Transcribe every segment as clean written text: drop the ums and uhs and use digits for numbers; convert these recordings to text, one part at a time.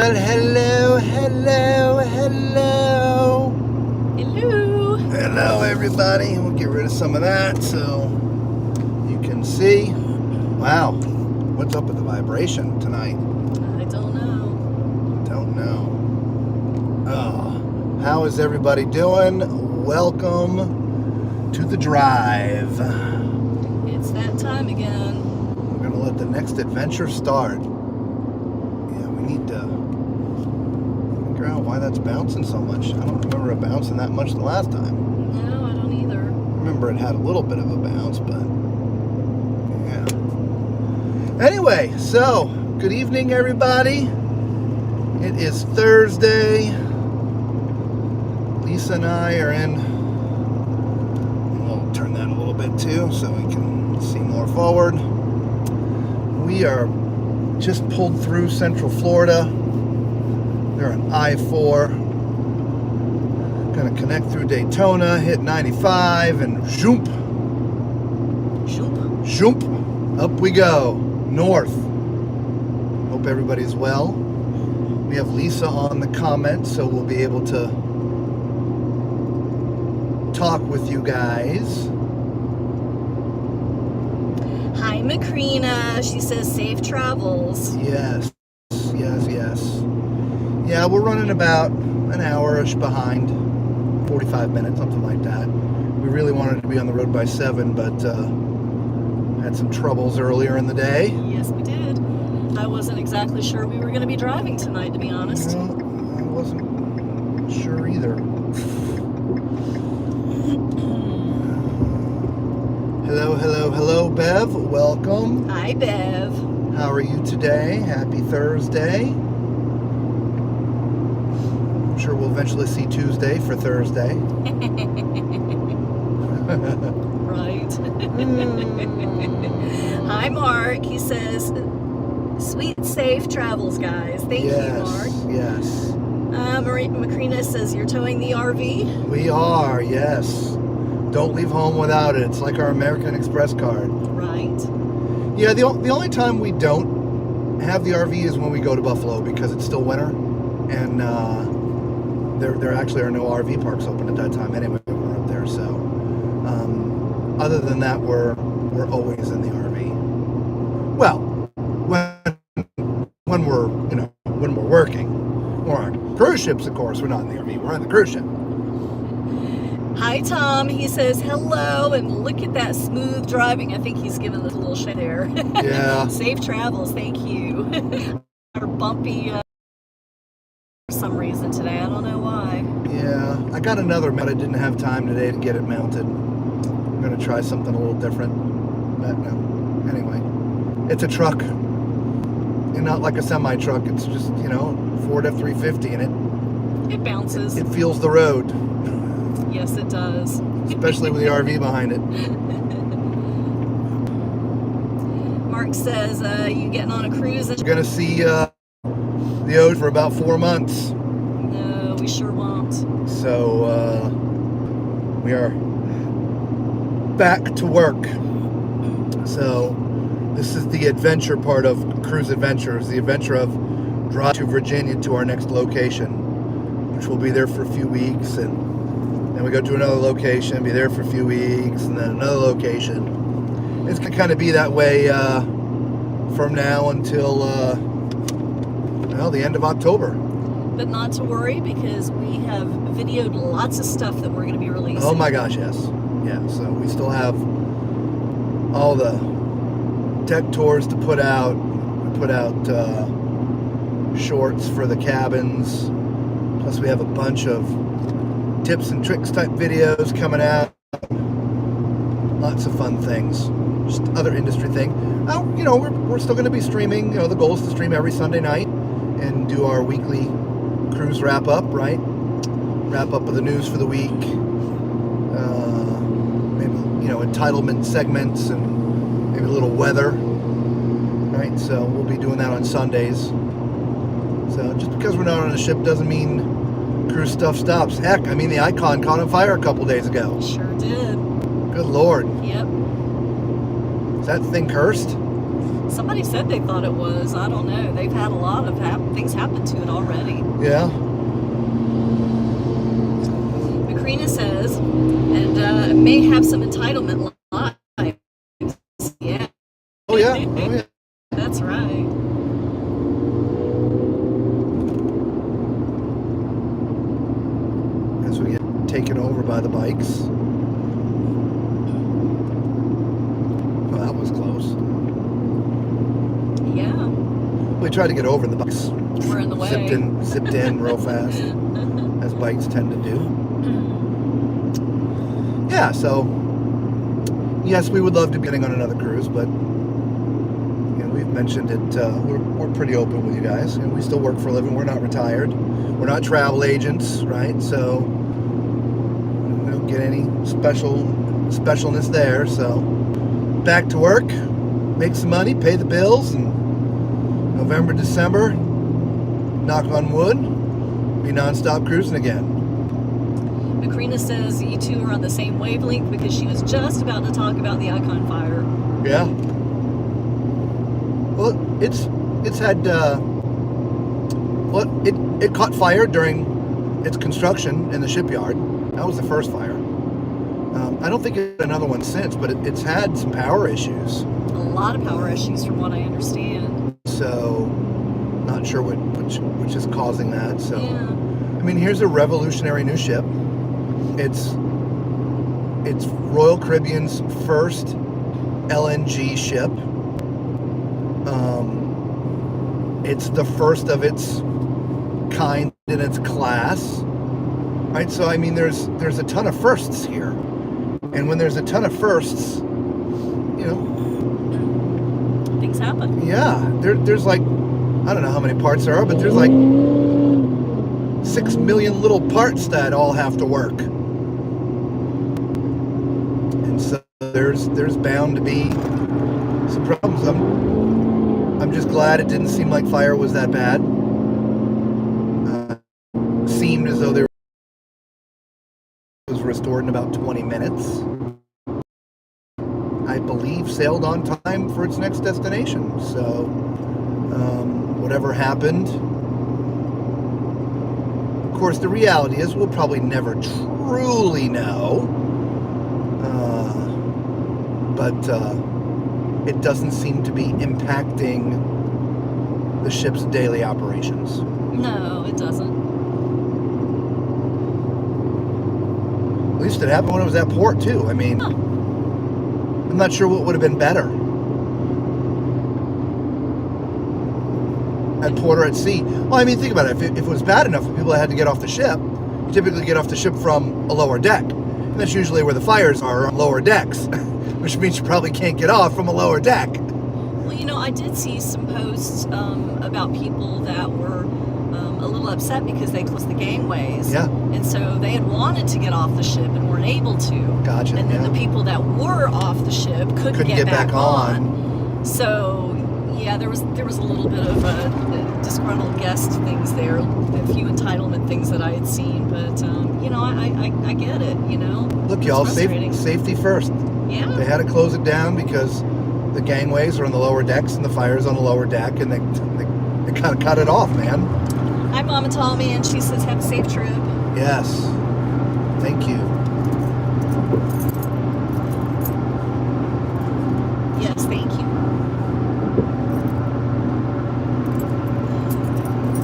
Well, hello. Hello, everybody. We'll get rid of some of that so you can see. Wow, what's up with the vibration tonight? I don't know. Oh, how is everybody doing? Welcome to the drive. It's that time again. We're going to let the next adventure start. Yeah, we need to figure out why that's bouncing so much. I don't remember it bouncing that much the last time. No, I don't either. I remember it had a little bit of a bounce, but yeah. Anyway, so good evening, everybody. It is Thursday. Lisa and I are in. We'll turn that a little bit too so we can see more forward. We are just pulled through Central Florida. They're on I-4. Going to connect through Daytona, hit 95, and zoom. Up we go, north. Hope everybody's well. We have Lisa on the comments, so we'll be able to talk with you guys. Hi, Macrina. She says safe travels. Yes. Yeah, we're running about an hour-ish behind, 45 minutes, something like that. We really wanted to be on the road by 7, but had some troubles earlier in the day. Yes, we did. I wasn't exactly sure we were going to be driving tonight, to be honest. You know, I wasn't sure either. Hello, Bev. Welcome. Hi, Bev. How are you today? Happy Thursday. I'm sure we'll eventually see Tuesday for Thursday. Right. Hi, Mark. He says, sweet, safe travels, guys. Thank you, Mark. Yes. Macrina says, you're towing the RV? We are, yes. Don't leave home without it. It's like our American Express card. Right. Yeah, the only time we don't have the RV is when we go to Buffalo because it's still winter, and there actually are no RV parks open at that time anyway when we're up there. So other than that, we're always in the RV. Well, when we're working. We're on cruise ships, of course. We're not in the RV. We're on the cruise ship. Hi, Tom. He says hello, and look at that smooth driving. I think he's giving us a little shit there. Yeah. Safe travels. Thank you. Our bumpy for some reason today. I don't know why. Yeah. I got another, but I didn't have time today to get it mounted. I'm going to try something a little different. But no. Anyway, it's a truck. And not like a semi-truck. It's just, Ford F-350 in it. It bounces. It feels the road. Yes, it does. Especially with the RV behind it. Mark says, you getting on a cruise? We're going to see the O's for about 4 months. No, we sure won't. So, we are back to work. So, this is the adventure part of Cruise Adventures, the adventure of drive to Virginia to our next location, which will be there for a few weeks, and then we go to another location, be there for a few weeks, and then another location. It's going to kind of be that way from now until the end of October. But not to worry, because we have videoed lots of stuff that we're going to be releasing. Oh my gosh, yes. Yeah, so we still have all the tech tours to put out. We put out shorts for the cabins. Plus we have a bunch of tips and tricks type videos coming out. Lots of fun things. Just other industry thing. We're still going to be streaming. The goal is to stream every Sunday night and do our weekly cruise wrap up, right? Wrap up with the news for the week. Maybe, entitlement segments and maybe a little weather, right? So we'll be doing that on Sundays. So just because we're not on a ship doesn't mean cruise stuff stops. Heck, the Icon caught on fire a couple days ago. Sure did. Good Lord. Yep. Is that thing cursed? Somebody said they thought it was. I don't know. They've had a lot of things happen to it already. Yeah. Macrina says, and may have some entitlement lives. Yeah. Oh yeah. Oh yeah. That's right. As we get taken over by the bikes. Well, that was close. Yeah. We tried to get over and the bikes We're in the way. zipped in real fast, as bikes tend to do. Yeah, so yes, we would love to be getting on another cruise, but you know, we've mentioned it. We're pretty open with you guys, and we still work for a living. We're not retired. We're not travel agents, right? So we don't get any specialness there. So back to work, make some money, pay the bills, and November, December, knock on wood, be nonstop cruising again. Macrina says you two are on the same wavelength because she was just about to talk about the Icon fire. Yeah. Well, it's had it caught fire during its construction in the shipyard. That was the first fire. I don't think it's another one since, but it's had some power issues. A lot of power issues, from what I understand. So, not sure which is causing that. So, Yeah. I mean, here's a revolutionary new ship. It's Royal Caribbean's first LNG ship. It's the first of its kind in its class, right? So I mean, there's a ton of firsts here, and when there's a ton of firsts, you know, Things happen. yeah, there's like, I don't know how many parts there are, but there's like 6 million little parts that all have to work, and so there's bound to be some problems. I'm just glad it didn't seem like fire was that bad. Seemed as though it was restored in about 20 minutes. I believe sailed on time for its next destination. So whatever happened. Of course, the reality is we'll probably never truly know. But it doesn't seem to be impacting the ship's daily operations. No, it doesn't. At least it happened when it was at port, too. I mean, I'm not sure what would have been better. At port or at sea. Well, I mean, think about it. If it was bad enough for people that had to get off the ship, you typically get off the ship from a lower deck. And that's usually where the fires are, on lower decks. Which means you probably can't get off from a lower deck. Well, you know, I did see some posts about people that were a little upset because they closed the gangways. Yeah. And so they had wanted to get off the ship and weren't able to. Gotcha. And then yeah. the people that were off the ship couldn't get back on. So, yeah, there was a little bit of disgruntled guest things there, a few entitlement things that I had seen. But, you know, I get it, you know. Look, It's y'all, frustrating. safety first. Yeah. They had to close it down because the gangways are on the lower decks and the fire's on the lower deck, and they kind of cut it off, man. Hi, Mama Tommy, and she says, have a safe trip. Yes. Thank you. Yes, thank you.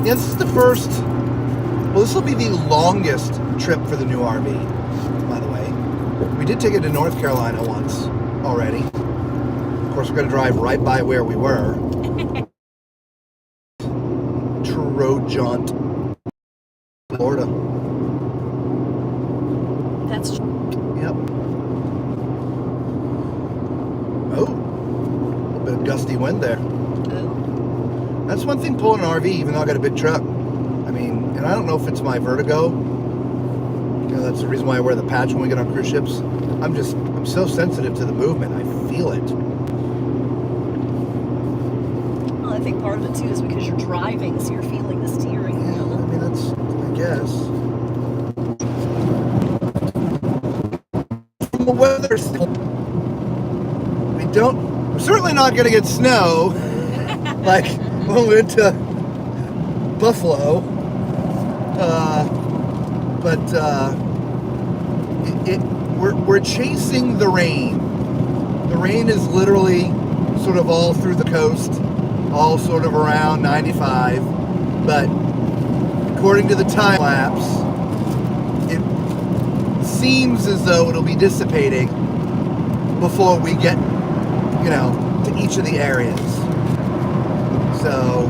Yeah, this is the first. Well, this will be the longest trip for the new RV, by the way. We did take it to North Carolina once already. Of course, we're going to drive right by where we were. Trojaunt, Florida. That's Yep. Oh, a little bit of gusty wind there. oh. That's one thing pulling an RV, even though I got a big truck. I mean, and I don't know if it's my vertigo. You know, that's the reason why I wear the patch when we get on cruise ships. I'm so sensitive to the movement. I feel it. Well, I think part of it too is because you're driving, so you're feeling the steering Yeah, I wheel. mean, that's, I guess. From a weather standpoint, we're certainly not going to get snow like when we went to Buffalo. We're chasing the rain. The rain is literally sort of all through the coast, all sort of around 95. But according to the time lapse, it seems as though it'll be dissipating before we get, to each of the areas. So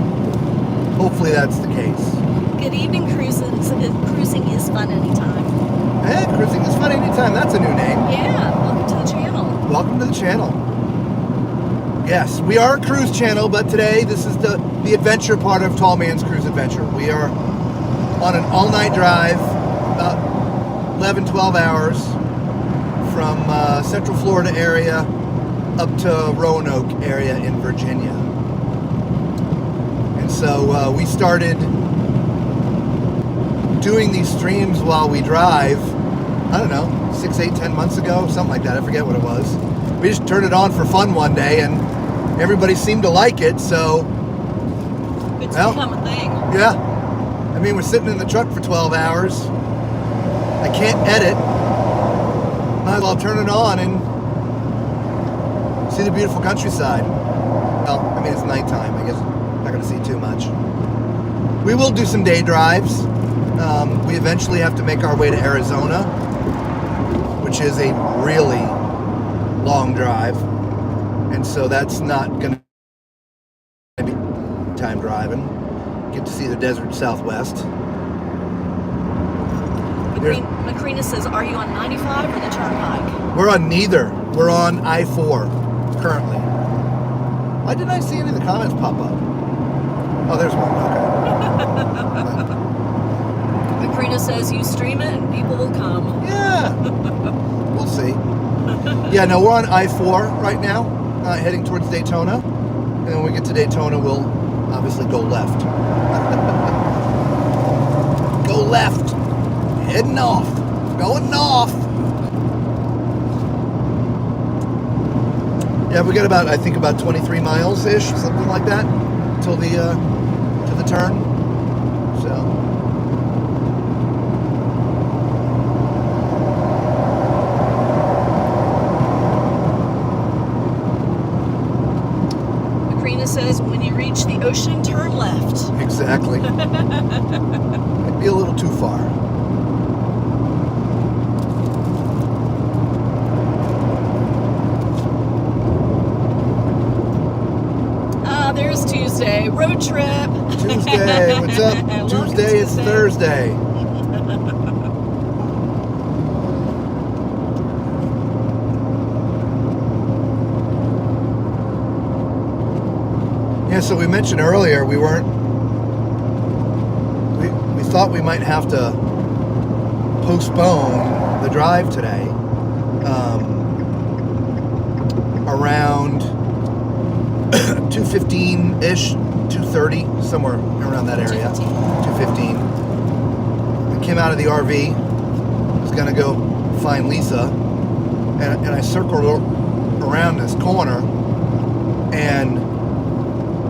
hopefully that's the case. Good evening, cruising is fun anytime. Hey, cruising is fun anytime. That's a new name. Yeah, welcome to the channel. Welcome to the channel. Yes, we are a cruise channel, but today this is the adventure part of Tall Man's Cruise Adventure. We are on an all-night drive, about 11, 12 hours from Central Florida area up to Roanoke area in Virginia. And so we started doing these streams while we drive, I don't know, 6, 8, 10 months ago, something like that. I forget what it was. We just turned it on for fun one day, and everybody seemed to like it, so... It's become a thing. Yeah. I mean, we're sitting in the truck for 12 hours. I can't edit. Might as well turn it on and see the beautiful countryside. Well, I mean, it's nighttime. I guess I'm not going to see too much. We will do some day drives. We eventually have to make our way to Arizona, which is a really long drive. And so that's not going to be time driving. Get to see the desert Southwest. Macrina says, are you on 95 or the Turnpike? We're on neither. We're on I-4 currently. Why didn't I see any of the comments pop up? Oh, there's one. Okay. Macrina says, you stream it and people will come. Yeah. We'll see. Yeah, no, we're on I-4 right now, heading towards Daytona. And when we get to Daytona, we'll obviously go left. Go left. Heading off. Going off. Yeah, we got about, I think, about 23 miles-ish, something like that, till the to the turn. So. Macrina says, when you reach the ocean, turn left. Exactly. Might be a little too far. There's Tuesday. Road trip. Tuesday. What's up? Tuesday is Thursday. Yeah, so we mentioned earlier we thought we might have to postpone the drive today around 2:15-ish, 2:30, somewhere around that area. 2:15. I came out of the RV, was gonna go find Lisa, and I circled around this corner, and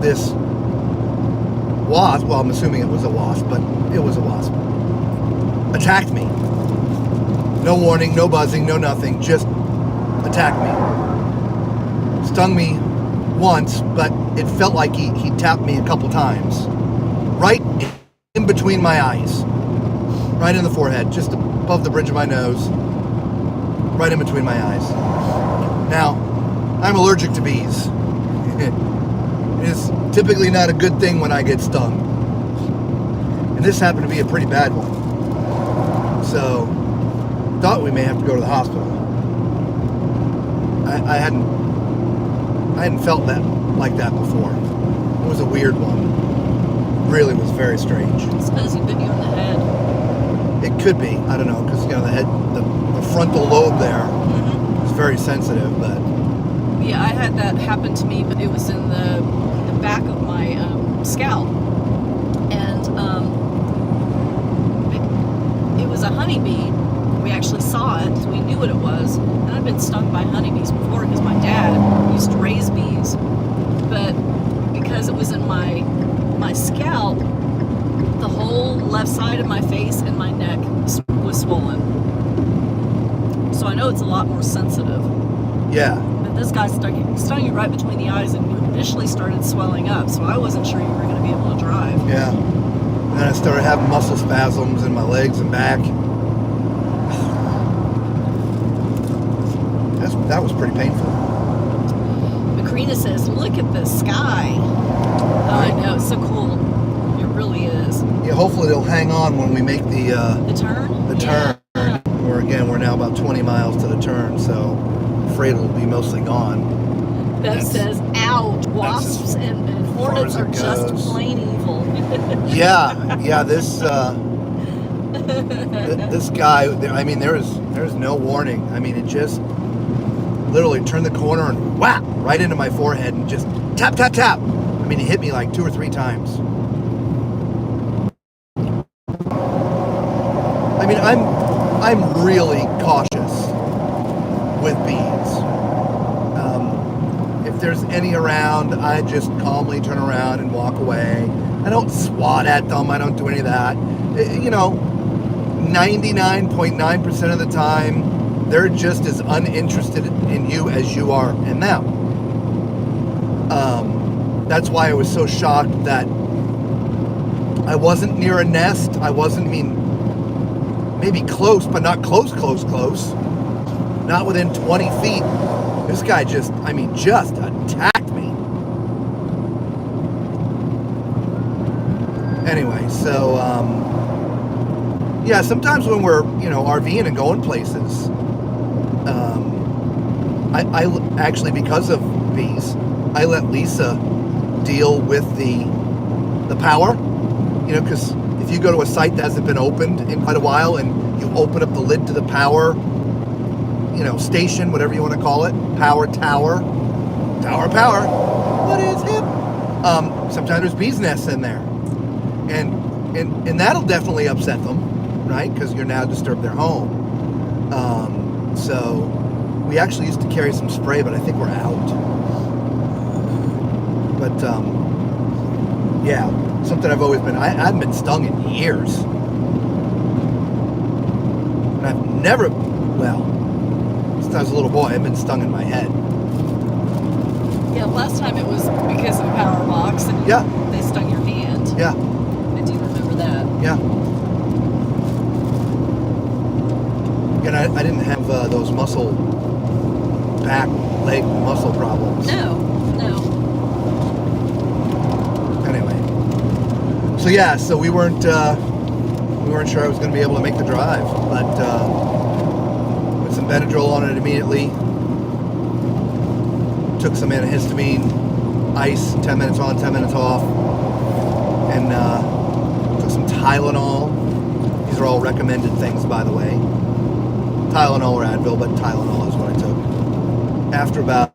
this wasp, well, I'm assuming it was a wasp, but it was a wasp, attacked me. No warning, no buzzing, no nothing, just attacked me. Stung me once, but it felt like he tapped me a couple times. Right in between my eyes. Right in the forehead, just above the bridge of my nose. Right in between my eyes. Now, I'm allergic to bees. It is typically not a good thing when I get stung. And this happened to be a pretty bad one. So, thought we may have to go to the hospital. I hadn't felt that like that before. It was a weird one. Really was very strange. I suppose he bit you in the head. It could be. I don't know, because the head, the frontal lobe there is very sensitive. But yeah, I had that happen to me, but it was in the back of my scalp, and it was a honeybee. We actually saw it. We knew what it was. And I've been stung by honeybees before because my dad used to raise bees. times, but because it was in my scalp, the whole left side of my face and my neck was swollen. So I know it's a lot more sensitive. Yeah. But this guy stung you right between the eyes, and you initially started swelling up, so I wasn't sure you were going to be able to drive. Yeah. And then I started having muscle spasms in my legs and back. That was pretty painful. Macrina says, look at the sky. Oh, I know, it's so cool. It really is. Yeah, hopefully they'll hang on when we make the turn? The turn. We're now about 20 miles to the turn, so I'm afraid it'll be mostly gone. Bev says, ouch, wasps and hornets are just plain evil. Yeah, this this guy, I mean, there's no warning. I mean, it just literally turned the corner and whap, right into my forehead and just tap, tap, tap. I mean, he hit me like 2 or 3 times. I mean, I'm really cautious with bees. If there's any around, I just calmly turn around and walk away. I don't swat at them. I don't do any of that. 99.9% of the time, they're just as uninterested in you as you are in them. That's why I was so shocked that I wasn't near a nest. I wasn't, maybe close, but not close. Not within 20 feet. This guy just attacked me. Anyway, so, yeah, sometimes when we're, RVing and going places, I actually, because of bees, I let Lisa deal with the power, because if you go to a site that hasn't been opened in quite a while and you open up the lid to the power, station, whatever you want to call it, power tower, what is hip? Sometimes there's bees' nests in there, and that'll definitely upset them, right? Because you're now disturbed their home. So we actually used to carry some spray, but I think we're out. But yeah, something I've always been. I haven't been stung in years, and I've never, since I was a little boy, I've been stung in my head. Yeah, last time it was because of a power box, and they stung your hand. Yeah. I do remember that. Yeah. And I didn't have those back, leg muscle problems. No. Anyway. So yeah, so we weren't sure I was going to be able to make the drive, but put some Benadryl on it immediately. Took some antihistamine, ice, 10 minutes on, 10 minutes off, and took some Tylenol. These are all recommended things, by the way. Tylenol or Advil, but Tylenol is what I took. After about,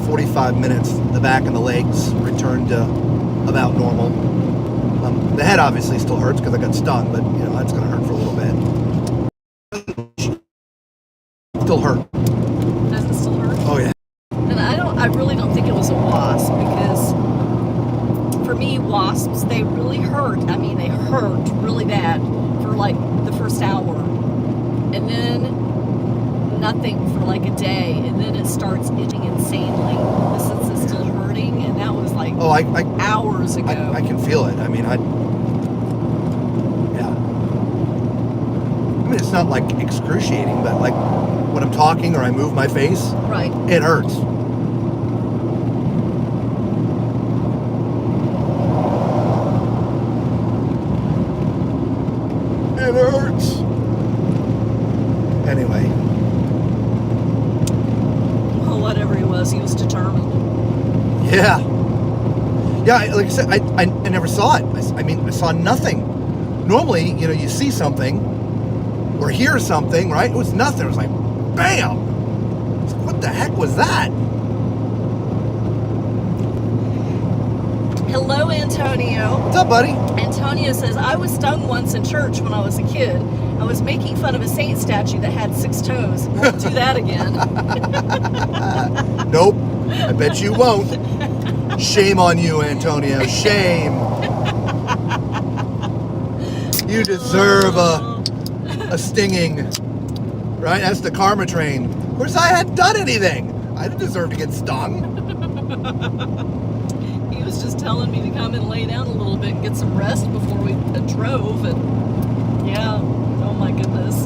45 minutes, the back and the legs returned to about normal. The head obviously still hurts because I got stung, but that's going to hurt for a little bit. Still hurt. Does it still hurt? Oh yeah. And I really don't think it was a wasp, because for me, wasps, they really hurt. I mean, they hurt really bad for like the first hour, and then nothing for like a day, and then it starts itching insanely since it's still hurting, and that was like hours ago. I can feel it. I mean, it's not like excruciating, but like when I'm talking or I move my face, right, it hurts. It hurts. Anyway. Well, whatever he was determined. Yeah. Yeah, like I said, I never saw it. I saw nothing. Normally, you see something or hear something, right? It was nothing. It was like, bam! What the heck was that? Hello, Antonio. What's up, buddy? Antonio says, I was stung once in church when I was a kid. I was making fun of a saint statue that had 6 toes. Won't do that again. Nope. I bet you won't. Shame on you, Antonio. Shame. You deserve a stinging. Right? That's the karma train. Of course, I hadn't done anything. I didn't deserve to get stung. He was just telling me to come and lay down a little bit and get some rest before we drove. And yeah, oh my goodness.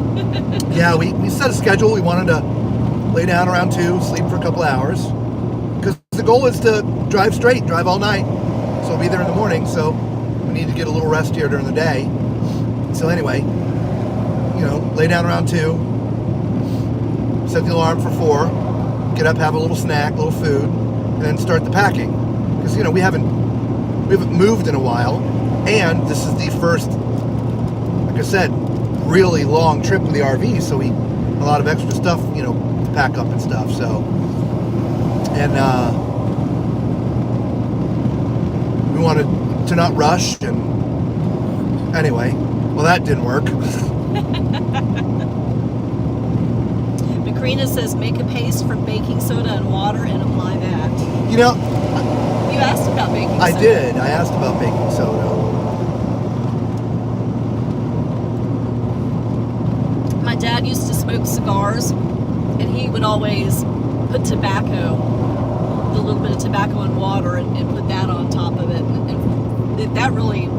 Yeah, we set a schedule. We wanted to lay down around 2, sleep for a couple hours. Because the goal is to drive straight, drive all night. So we'll be there in the morning. So we need to get a little rest here during the day. So anyway, you know, lay down around 2. Set the alarm for 4, get up, have a little snack, a little food, and then start the packing. Because, you know, we haven't moved in a while, and this is the first, like I said, really long trip with the RV, so a lot of extra stuff, you know, to pack up and stuff. So, and we wanted to not rush, and anyway, well, that didn't work. Karina says, make a paste for baking soda and water and apply that. You know, you asked about baking soda. I did. I asked about baking soda. My dad used to smoke cigars, and he would always put tobacco, a little bit of tobacco and water, and put that on top of it. And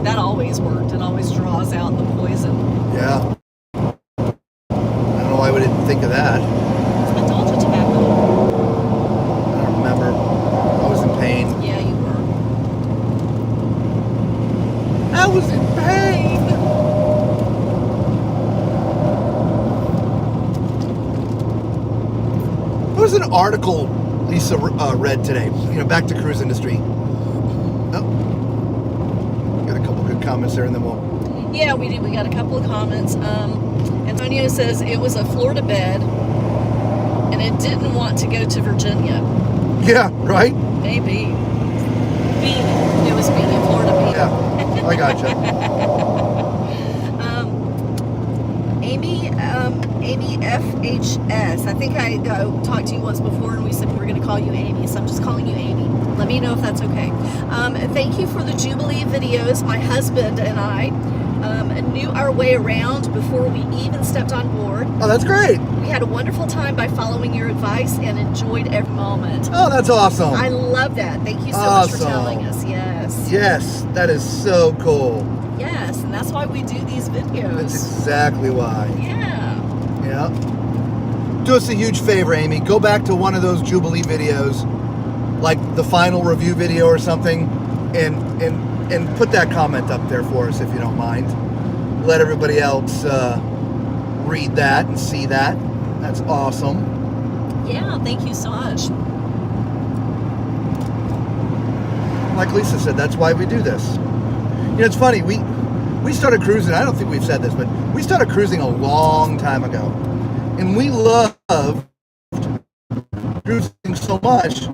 that always worked. It always draws out the poison. Yeah. I don't know why we didn't think of that. Adulta tobacco. I don't remember. I was in pain. Yeah, you were. I was in pain. There was an article Lisa read today. You know, back to cruise industry. Oh, got a couple good comments there, and then we'll. Yeah, we did. We got a couple of comments. Antonio says it was a Florida bed, and it didn't want to go to Virginia. Yeah, right? Maybe. Beanie. It was Beanie, Florida Beanie. Yeah, I gotcha. Amy FHS. I think I talked to you once before, and we said we were going to call you Amy, so I'm just calling you Amy. Let me know if that's okay. Thank you for the Jubilee videos. My husband and I knew our way around before we even stepped on board. Oh, that's great. We had a wonderful time by following your advice and enjoyed every moment. Oh, that's awesome. I love that. Thank you so much for telling us. Yes. Yes, that is so cool. Yes, and that's why we do these videos. That's exactly why. Yeah. Yeah. Do us a huge favor, Amy. Go back to one of those Jubilee videos, like the final review video or something, and put that comment up there for us if you don't mind. Let everybody else read that and see that. That's awesome. Yeah, thank you so much. Like Lisa said, that's why we do this. You know, it's funny. We started cruising. I don't think we've said this, but we started cruising a long time ago, and we loved cruising so much.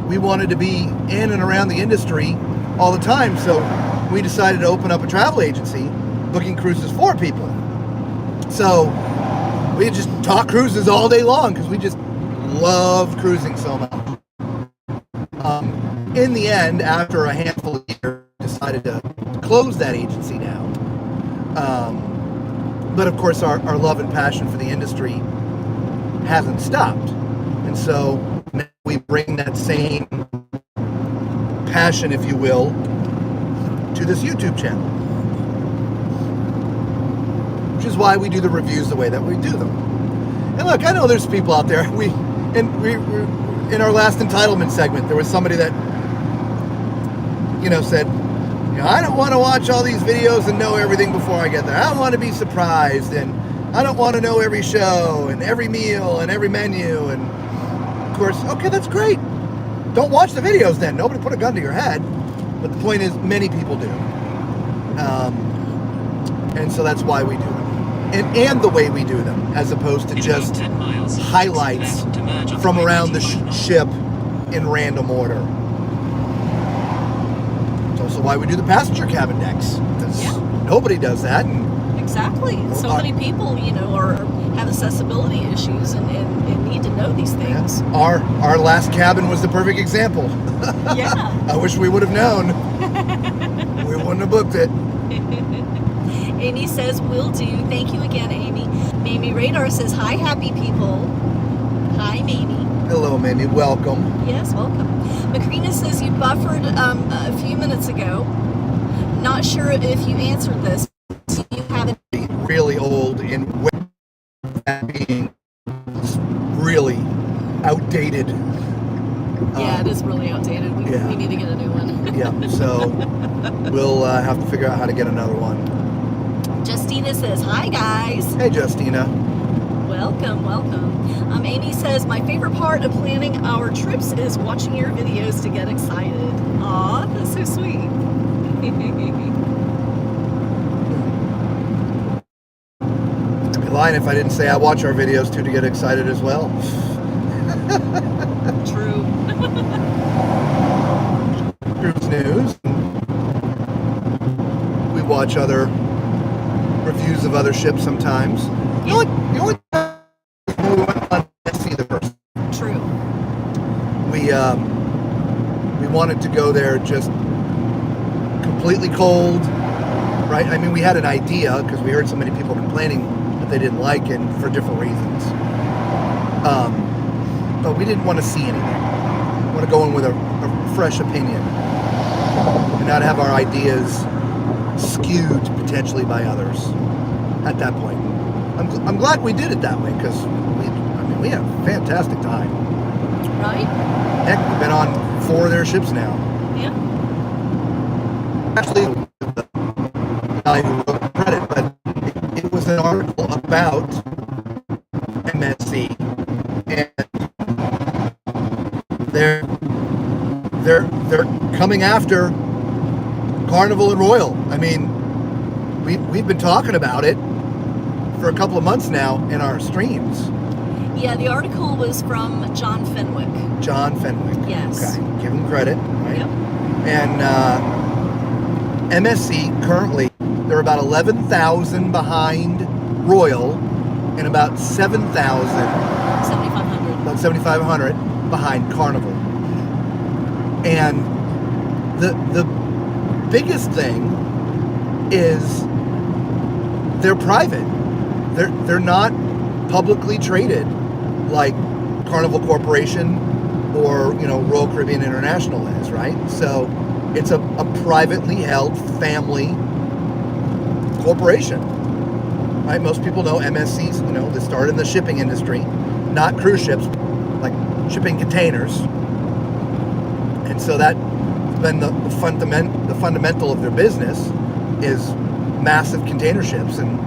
We wanted to be in and around the industry all the time, so we decided to open up a travel agency booking cruises for people. So we just talk cruises all day long because we just love cruising so much. In the end, after a handful of years, decided to close that agency down. But of course, our love and passion for the industry hasn't stopped. And so now we bring that same passion, if you will, to this YouTube channel. Which is why we do the reviews the way that we do them. And look, I know there's people out there. We in our last entitlement segment, there was somebody that, you know, said, you know, I don't want to watch all these videos and know everything before I get there. I don't want to be surprised, and I don't want to know every show and every meal and every menu. And of course, okay, that's great. Don't watch the videos then. Nobody put a gun to your head. But the point is, many people do. And so that's why we do them. And the way we do them, as opposed to just highlights from around the ship in random order. also why we do the passenger cabin decks. 'Cause nobody does that. And exactly. And so many people, have accessibility issues and need to know these things. Yeah. Our last cabin was the perfect example. Yeah. I wish we would have known. We wouldn't have booked it. Amy says, will do. Thank you again, Amy. Mamie Radar says, hi, happy people. Hi, Mamie. Hello, Mamie. Welcome. Yes, welcome. Macrina says you buffered a few minutes ago. Not sure if you answered this. Do you have it? Really old and that being really outdated. Yeah, it is really outdated. We need to get a new one. Yeah, so we'll have to figure out how to get another one. Justina says, hi, guys. Hey, Justina. Welcome, welcome. Amy says, my favorite part of planning our trips is watching your videos to get excited. Aw, that's so sweet. I'd be lying if I didn't say I watch our videos too to get excited as well. True. Cruise news. We watch other reviews of other ships sometimes. The only time we went on to see the first. True. We wanted to go there just completely cold, right? I mean, we had an idea because we heard so many people complaining that they didn't like it for different reasons. But we didn't want to see anything. We want to go in with a fresh opinion and not have our ideas skewed potentially by others at that point. I'm glad we did it that way because we had a fantastic time. Right? Heck, we've been on 4 of their ships now. Yeah. Actually, I who wrote credit, but it was an article about MSC, and they're coming after Carnival and Royal. I mean, we've been talking about it for a couple of months now in our streams. Yeah, the article was from John Fenwick. John Fenwick. Yes. Okay, give him credit, right? Yep. And MSC currently, they're about 11,000 behind Royal and about 7,500 behind Carnival. And the biggest thing is they're private. They're not publicly traded like Carnival Corporation or Royal Caribbean International is, right? So it's a privately held family corporation, right? Most people know MSCs, they started in the shipping industry, not cruise ships, like shipping containers. And so that's been the fundamental of their business is massive container ships. And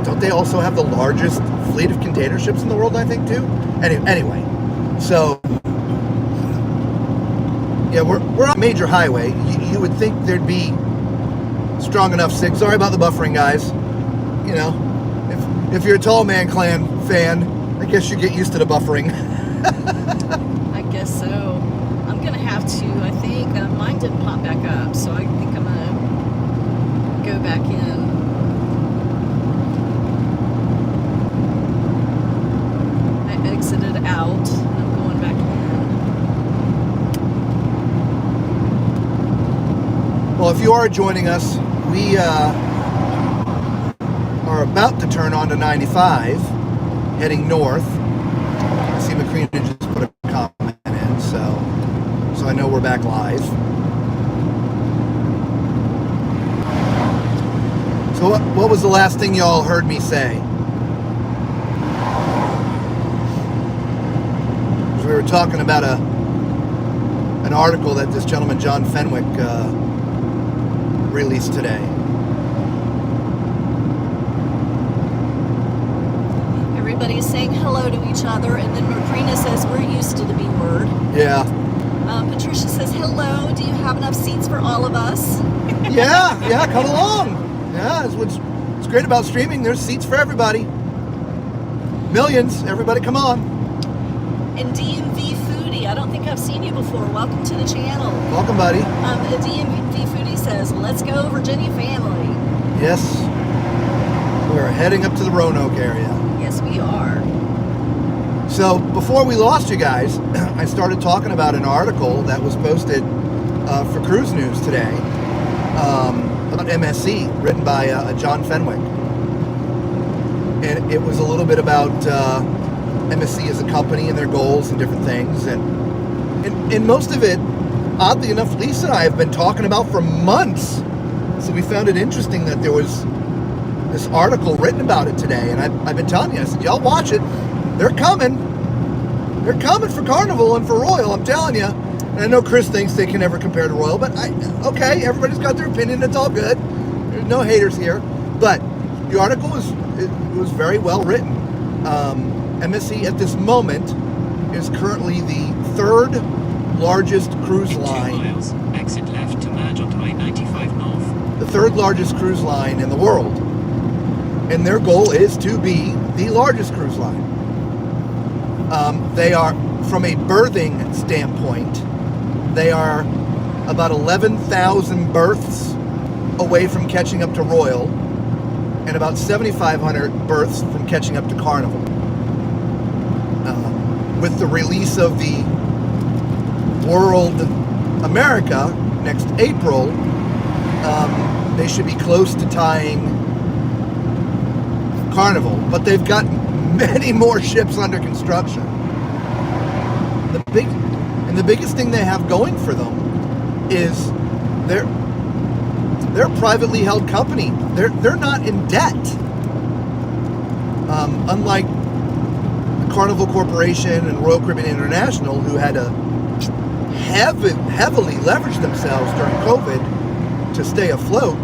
don't they also have the largest fleet of container ships in the world, I think, too? Anyway, so yeah, we're on a major highway. You would think there'd be strong enough signals. Sorry about the buffering, guys. If you're a Tall Man Clan fan, I guess you get used to the buffering. I guess so. I'm gonna have to. I think mine didn't pop back up, so I think I'm gonna go back in. I exited out. I'm going back in. Well, if you are joining us, we are about to turn onto 95, heading north. I see Macrina just put a comment in, so I know we're back live. So what was the last thing y'all heard me say? We were talking about an article that this gentleman John Fenwick released today. Everybody's saying hello to each other, and then Macrina says we're used to the B word. Yeah. Patricia says hello. Do you have enough seats for all of us? Yeah, come along. Yeah, it's what's great about streaming. There's seats for everybody. Millions. Everybody, come on. And DMV Foodie Foodie. I don't think I've seen you before. Welcome to the channel. Welcome, buddy. The DMV Foodie says, let's go, Virginia family. Yes. We're heading up to the Roanoke area. Yes, we are. So before we lost you guys, I started talking about an article that was posted for Cruise News today about MSC, written by John Fenwick. And it was a little bit about MSC as a company and their goals and different things. And most of it, oddly enough, Lisa and I have been talking about for months. So we found it interesting that there was this article written about it today. And I've been telling you, I said, y'all watch it. They're coming. They're coming for Carnival and for Royal, I'm telling you. And I know Chris thinks they can never compare to Royal, but okay, everybody's got their opinion. It's all good. There's no haters here. But the article was very well written. MSC at this moment is currently the third largest cruise line. 2 miles, exit left to merge onto I-95 North. The third largest cruise line in the world. And their goal is to be the largest cruise line. They are, from a berthing standpoint, they are about 11,000 berths away from catching up to Royal and about 7,500 berths from catching up to Carnival. With the release of the World America next April, they should be close to tying Carnival, but they've got many more ships under construction. The biggest thing they have going for them is they're a privately held company. They're not in debt. Unlike the Carnival Corporation and Royal Caribbean International, who had to heavily leverage themselves during COVID to stay afloat,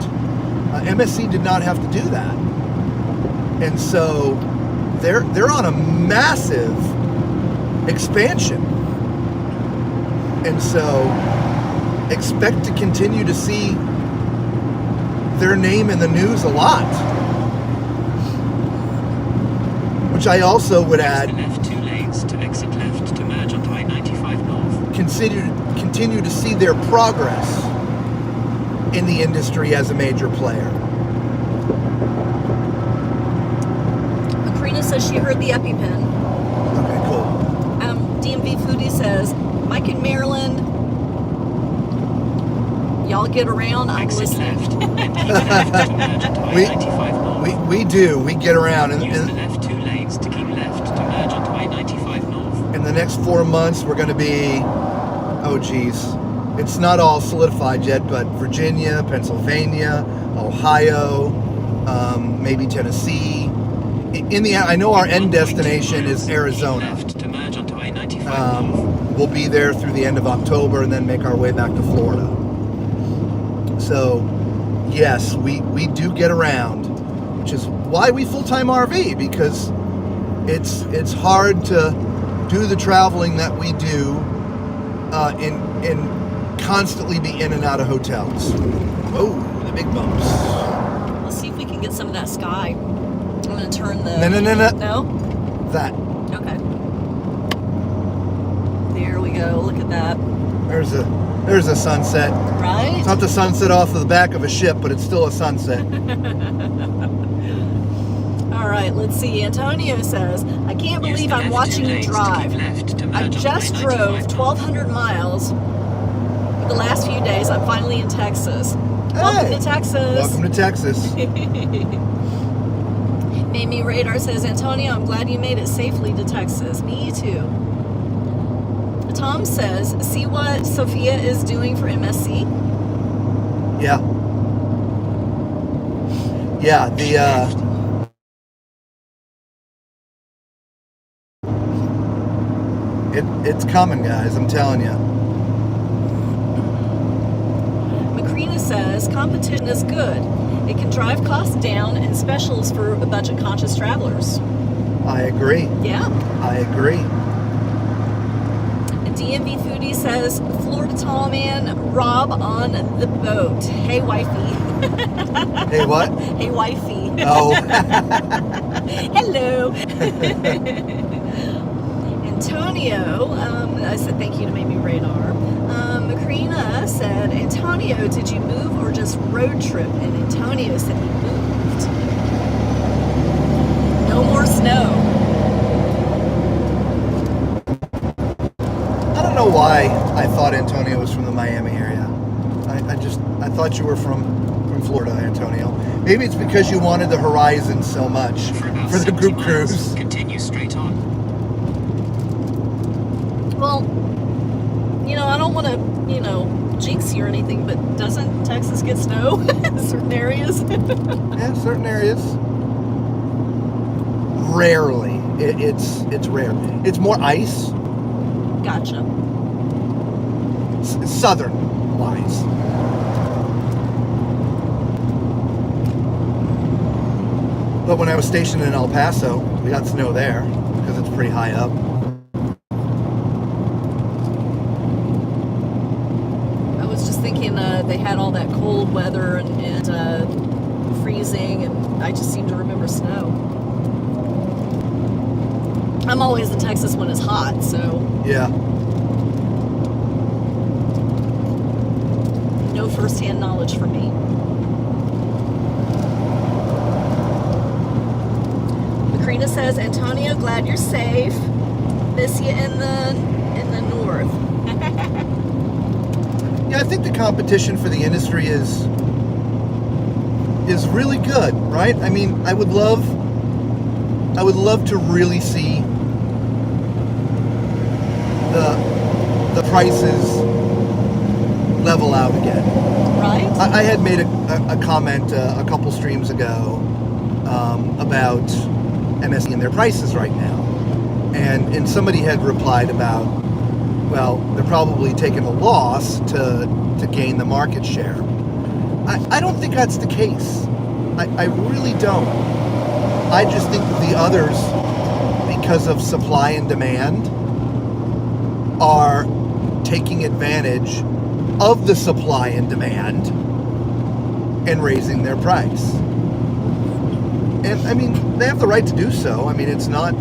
MSC did not have to do that. And so they're on a massive expansion. And so expect to continue to see their name in the news a lot. Which I also would add, Left 2 lanes to exit left to merge onto I-95 North. continue to see their progress in the industry as a major player. Macrina says she heard the EpiPen. Okay, cool. DMV Foodie says, Mike and Maryland, y'all get around, I'm Exit listening. left and keep left to merge onto I-95 North. We do. We get around. Use the left 2 lanes to keep left to merge onto I-95 North. In the next 4 months, we're going to be, oh geez, it's not all solidified yet, but Virginia, Pennsylvania, Ohio, maybe Tennessee. I know our end destination is Arizona. Left to merge onto I-95 North. We'll be there through the end of October and then make our way back to Florida. So, yes, we do get around, which is why we full-time RV, because it's hard to do the traveling that we do and constantly be in and out of hotels. Oh, the big bumps. Let's see if we can get some of that sky. I'm going to turn the... No. No? That. Okay. There we go. Look at that. There's a sunset. Right? It's not the sunset off of the back of a ship, but it's still a sunset. All right, let's see. Antonio says, I can't Use believe the I'm left watching 2 you lanes to drive. keep left to merge I onto just I-95 drove North. 1,200 miles the last few days. I'm finally in Texas. Welcome Hey, to Texas. Welcome to Texas. Mamie Radar says, Antonio, I'm glad you made it safely to Texas. Me too. Tom says, see what Sophia is doing for MSC? Yeah. Yeah, it's coming, guys, I'm telling you. Macrina says, competition is good. It can drive costs down and specials for budget-conscious travelers. I agree. Yeah. I agree. DMV Foodie says, Florida tall man, Rob on the boat. Hey, wifey. Hey, what? Hey, wifey. Oh. Hello. And Antonio, I said thank you to Maybe Radar. Karina said, Antonio, did you move or just road trip? And Antonio said he moved. No more snow. I don't know why I thought Antonio was from the Miami area. I thought you were from Florida, Antonio. Maybe it's because you wanted the horizon so much for the group cruise. Continue straight on. Well, I don't want to, jinx you or anything, but doesn't Texas get snow in certain areas? Yeah, certain areas. Rarely. It's rare. It's more ice. Gotcha. Southern wise. But when I was stationed in El Paso, we got snow there because it's pretty high up. I was just thinking they had all that cold weather and freezing, and I just seem to remember snow. I'm always in Texas when it's hot, so Yeah. no first-hand knowledge for me. Karina says, Antonio, glad you're safe. Miss you in the north. Yeah, I think the competition for the industry is really good, right? I mean, I would love to really see the prices level out again. Right? I had made a comment a couple streams ago about MSC and their prices right now, and somebody had replied about, well, they're probably taking a loss to gain the market share. I don't think that's the case. I really don't. I just think that the others, because of supply and demand, are taking advantage of the supply and demand and raising their price. And I mean, they have the right to do so. I mean, it's not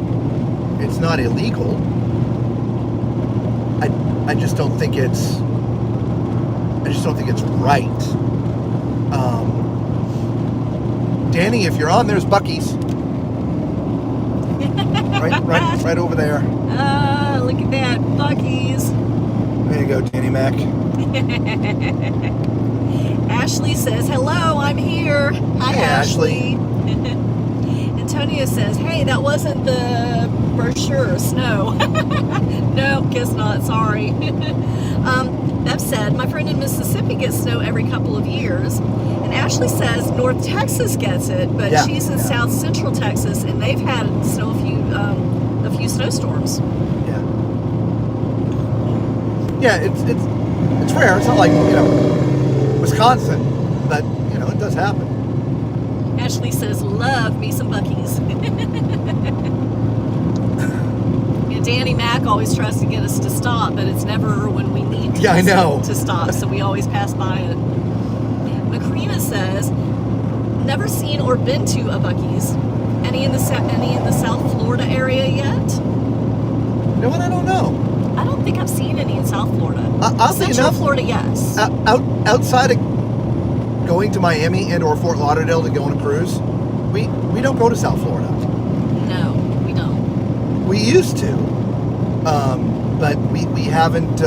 illegal. I just don't think it's right. Danny, if you're on, there's Buc-ee's. right over there. Look at that, Buc-ee's. There you go, Danny Mac. Ashley says, hello, I'm here. Hi, Hey, Ashley. Antonio says, hey, that wasn't the brochure, snow. No, guess not, sorry. That said, my friend in Mississippi gets snow every couple of years. And Ashley says North Texas gets it, but she's in South Central Texas, and they've had snow a few snowstorms. Yeah, it's rare. It's not like, Wisconsin, but, it does happen. Ashley says, love me some Buc-ee's. Danny Mac always tries to get us to stop, but it's never when we need to stop, so we always pass by it. Macrina says, never seen or been to a Buc-ee's. Any in the South Florida area yet? You know what? I don't know. I don't think I've seen any in South Florida. Central Florida, yes. Outside of going to Miami and or Fort Lauderdale to go on a cruise, we don't go to South Florida. No, we don't. We used to, but we haven't in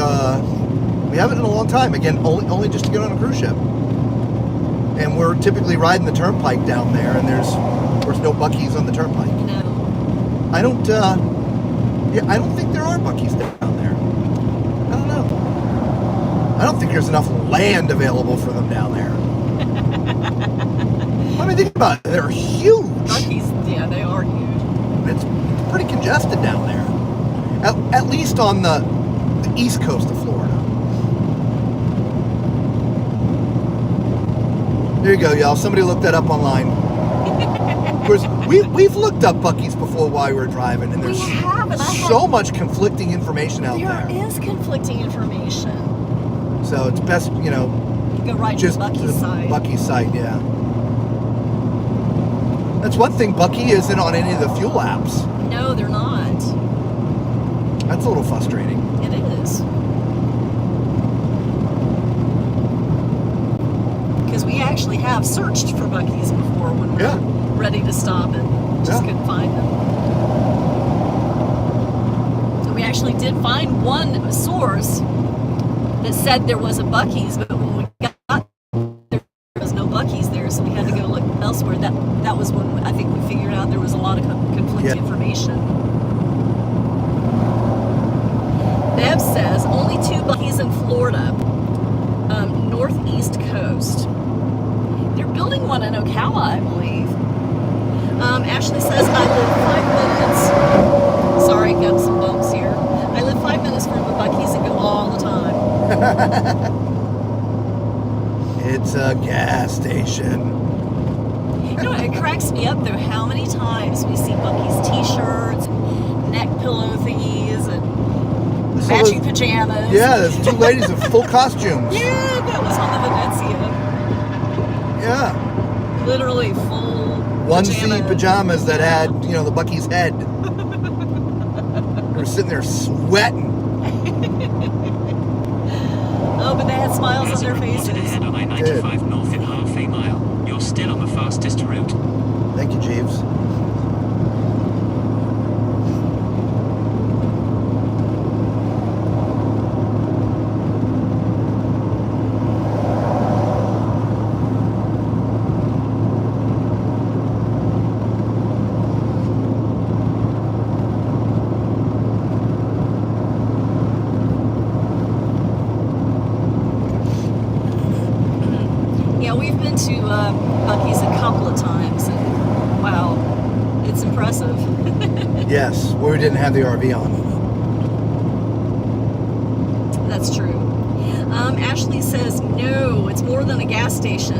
a long time. Again, only just to get on a cruise ship. And we're typically riding the turnpike down there, and there's no Buc-ee's on the turnpike. No. I don't think there are Buc-ee's down there. I don't know. I don't think there's enough land available for them down there. I mean, think about it. They're huge. Buc-ee's, yeah, they are huge. It's pretty congested down there. At least on the east coast of Florida. There you go, y'all. Somebody looked that up online. Of course, we've looked up Buc-ee's before while we were driving, and there's so much conflicting information out there. There is conflicting information. So it's best, You go right just to Buc-ee's side. Buc-ee's side, yeah. That's one thing, Buc-ee isn't on any of the fuel apps. No, they're not. That's a little frustrating. It is. Because we actually have searched for Buc-ee's before when we Yeah. were ready to stop and just Yeah. couldn't find them. We actually did find one source that said there was a Buc-ee's, but when we got there was no Buc-ee's there, so we had to go look elsewhere. That was when I think we figured out there was a lot of conflicting information. Bev says only 2 Buc-ee's in Florida, northeast coast. They're building one in Ocala, I believe. Ashley says I live 5 minutes. Sorry, got some bumps here. I live 5 minutes from the Buc-ee's and go all the time. It's a gas station. You know, it cracks me up though how many times we see Buc-ee's t-shirts, neck pillow thingies, and matching pajamas. Yeah, there's 2 ladies in full costumes. Yeah, that was on the Venezia. Yeah. Literally full Onesie pajamas that had, the Buc-ee's head. They were sitting there sweating. Oh, but they had smiles There's on a their report faces. ahead on I-95 north in half a mile. You're still on the fastest route. Thank you, Jeeves. Yeah, we've been to Buc-ee's a couple of times, and wow, it's impressive. Yes, we didn't have the RV on. That's true. Ashley says, no, it's more than a gas station.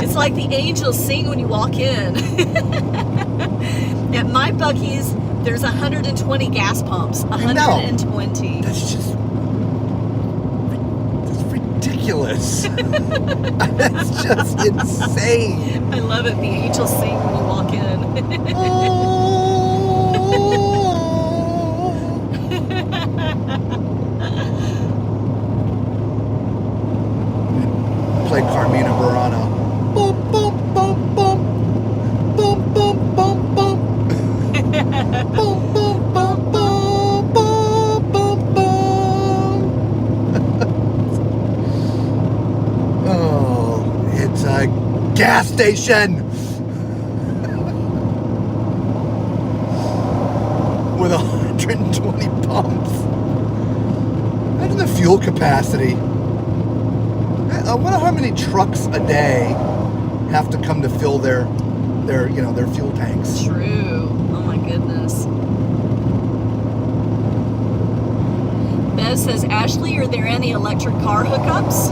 It's like the angels sing when you walk in. At my Buc-ee's, there's 120 gas pumps. 120. That's just... That's ridiculous. That's just insane. I love it. The angels sing when you walk in. Play Carmina Burana. Boom, boom, boom, boom. Boom, boom, boom, boom. Boom, boom, boom, boom. Boom, boom, boom. Oh, it's a gas station. With 120 pumps. Imagine the fuel capacity. I wonder how many trucks a day have to come to fill their fuel tanks. True. Oh my goodness. Bev says, Ashley, are there any electric car hookups?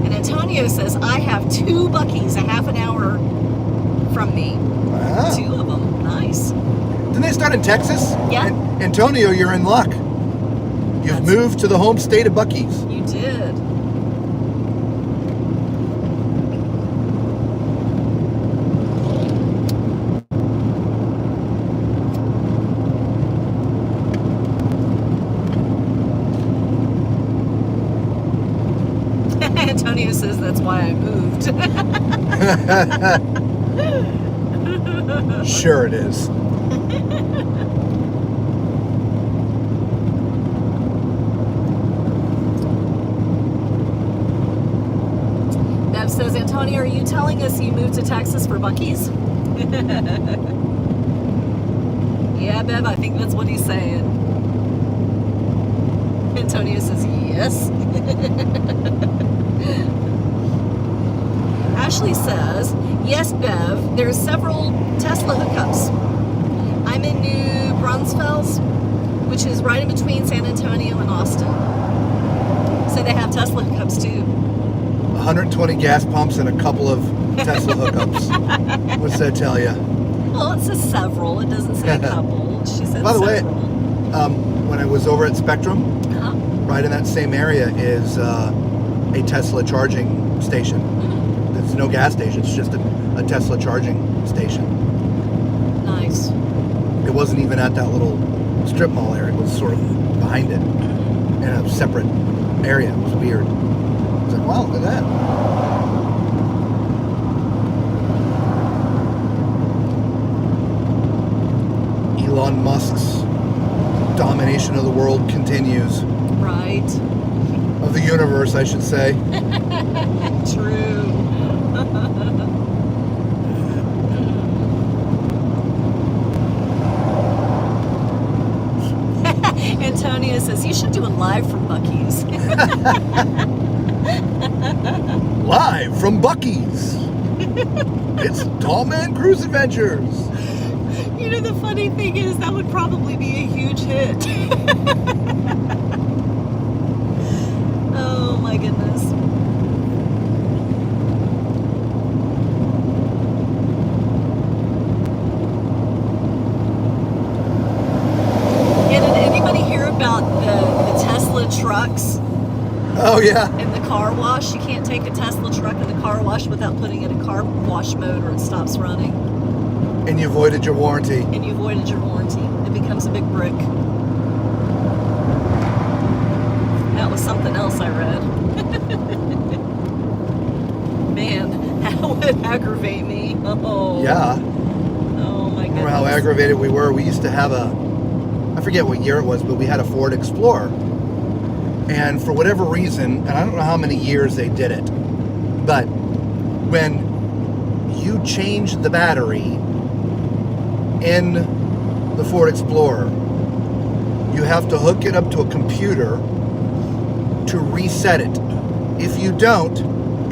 And Antonio says, I have 2 Buc-ee's a half an hour from me. Wow. 2 of them. Nice. Didn't they start in Texas? Yeah. Antonio, you're in luck. You've moved to the home state of Buc-ee's. You did. Antonio says that's why I moved. Sure it is. Bev says, Antonio, are you telling us you moved to Texas for Buc-ee's? Yeah, Bev, I think that's what he's saying. Antonio says, yes. Ashley says, yes, Bev, there's several Tesla hookups. I'm in New Braunfels, which is right in between San Antonio and Austin. So they have Tesla hookups too. 120 gas pumps and a couple of Tesla hookups. What's that tell you? Well, it says several. It doesn't say a couple. She said By the way, several. when I was over at Spectrum, Uh-huh. right in that same area is a Tesla charging station. It's no gas station. It's just a Tesla charging station. Nice. It wasn't even at that little strip mall area. It was sort of behind it in a separate area. It was weird. I was like, wow, look at that. Elon Musk's domination of the world continues. Right. Of the universe, I should say. True. Antonio says, you should do a live from Buc-ee's. Live from Buc-ee's. It's Tall Man Cruise Adventures. You know, the funny thing is, that would probably be a huge hit. Oh my goodness. Yeah, did anybody hear about the Tesla trucks Oh, yeah. in the car wash? You can't take a Tesla truck in the car wash without putting it in car wash mode or it stops running. And you voided your warranty. And you voided your warranty. It becomes a big brick. That was something else I read. Man, that would aggravate me. Oh. Yeah. Oh my goodness. Remember how aggravated we were? We used to have I forget what year it was, but we had a Ford Explorer. And for whatever reason, and I don't know how many years they did it, but when you changed the battery in the Ford Explorer, you have to hook it up to a computer to reset it. If you don't,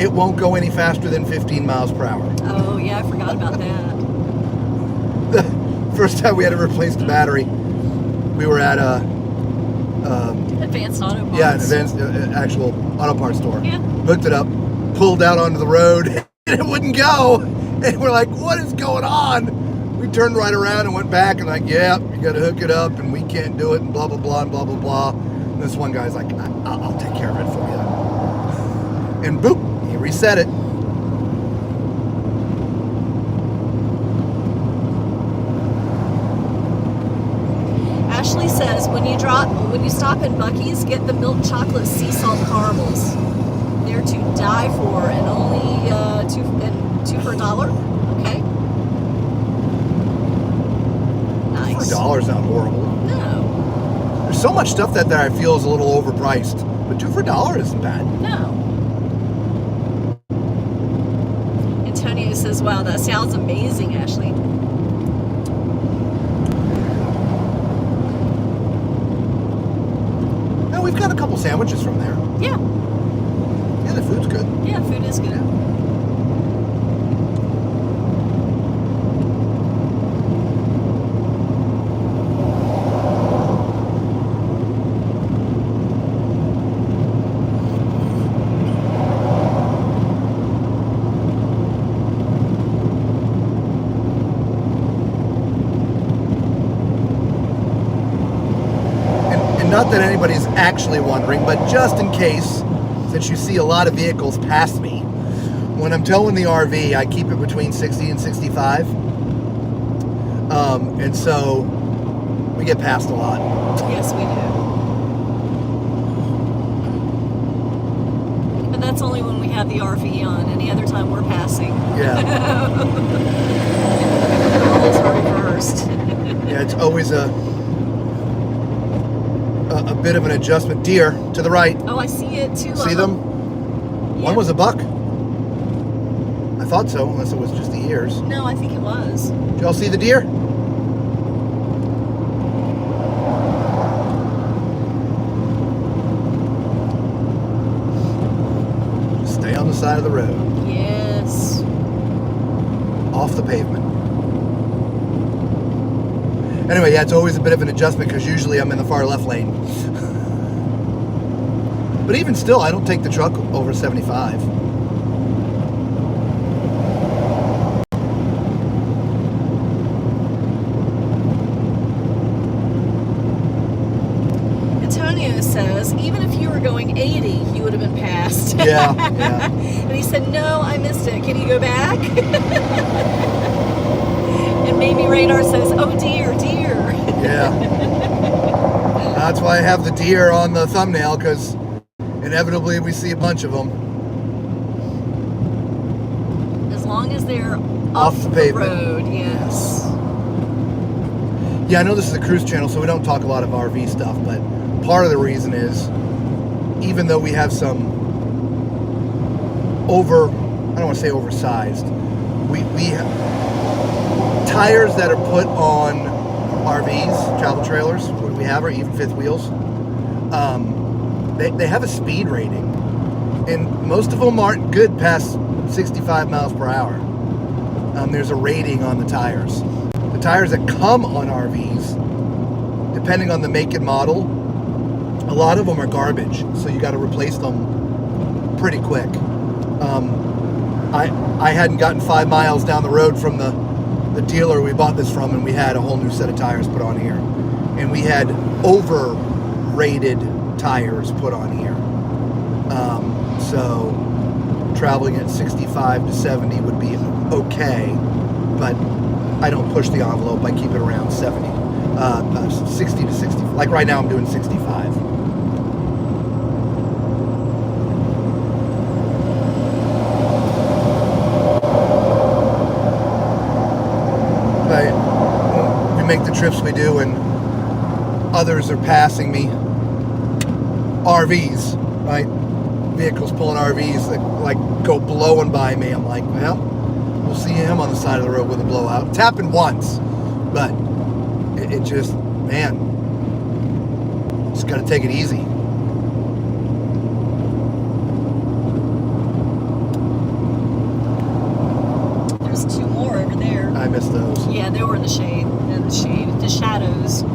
it won't go any faster than 15 miles per hour. Oh yeah, I forgot about that. The first time we had to replace the battery, we were at a Advanced Auto Parts. yeah, an advanced actual auto parts store. Yeah. Hooked it up, pulled out onto the road, and it wouldn't go. And we're like, what is going on? We turned right around and went back and like, yeah, you got to hook it up and we can't do it and blah, blah, blah, and blah, blah, blah. And this one guy's like, I'll take care of it for you. And boop, he reset it. Ashley says, when you stop in Buc-ee's, get the milk chocolate sea salt caramels. They're to die for, and only two for $1. Okay. Nice. $4 is not horrible. No. There's so much stuff that I feel is a little overpriced, but $2 for $1 isn't bad. No. Antonio says, wow, that sounds amazing, Ashley. No, we've got a couple sandwiches from there. Yeah. Yeah, the food's good. Yeah, food is good. Not that anybody's actually wondering, but just in case, since you see a lot of vehicles pass me, when I'm towing the RV, I keep it between 60 and 65. And so we get passed a lot. Yes, we do. But that's only when we have the RV on. Any other time we're passing. Yeah. The roles are reversed. Yeah, it's always a bit of an adjustment. Deer to the right. Oh, I see it too. See them? Yeah. One was a buck. I thought so, unless it was just the ears. No, I think it was. Did y'all see the deer? Stay on the side of the road. Yes. Off the pavement. Anyway, yeah, it's always a bit of an adjustment because usually I'm in the far left lane. But even still, I don't take the truck over 75. Antonio says, even if you were going 80, you would have been passed. Yeah, yeah. And he said, no, I missed it. Can you go back? And maybe radar says, oh dear, deer. Yeah. That's why I have the deer on the thumbnail, because inevitably we see a bunch of them. As long as they're Off the pavement. road, yes. Yeah, I know this is a cruise channel, so we don't talk a lot of RV stuff, but part of the reason is, even though we have some I don't want to say oversized, we have tires that are put on RVs, travel trailers, what we have, or even fifth wheels. They have a speed rating, and most of them aren't good past 65 miles per hour. There's a rating on the tires. The tires that come on RVs, depending on the make and model, a lot of them are garbage, so you got to replace them pretty quick. I hadn't gotten 5 miles down the road from the dealer we bought this from, and we had a whole new set of tires put on here, and we had overrated tires put on here. So traveling at 65 to 70 would be okay, but I don't push the envelope. I keep it around 70, 60 to 60. Like right now I'm doing 65. But we make the trips we do and others are passing me, RVs, right? Vehicles pulling RVs that like go blowing by me. I'm like, well, we'll see him on the side of the road with a blowout. It's happened once, but it just, man, just got to take it easy. There's 2 more over there. I missed those. Yeah, they were in the shade, the shadows.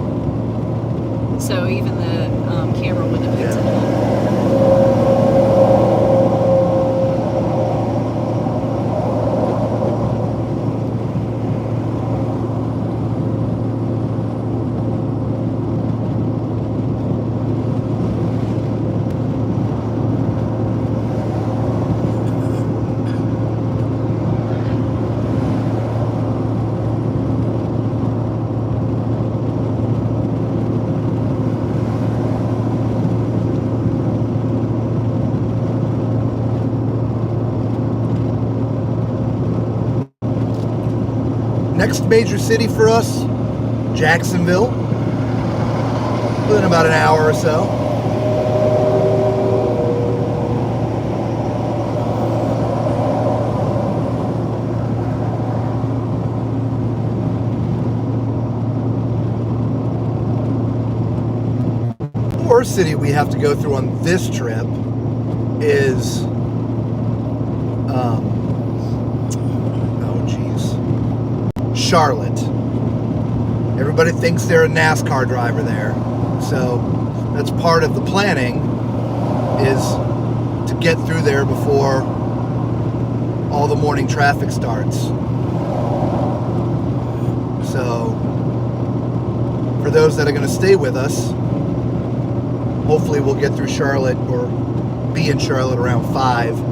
So even the camera wouldn't have picked it up. Next major city for us, Jacksonville. Within about an hour or so. First city we have to go through on this trip is Charlotte. Everybody thinks they're a NASCAR driver there, so that's part of the planning, is to get through there before all the morning traffic starts. So for those that are going to stay with us, hopefully we'll get through Charlotte or be in Charlotte around 5.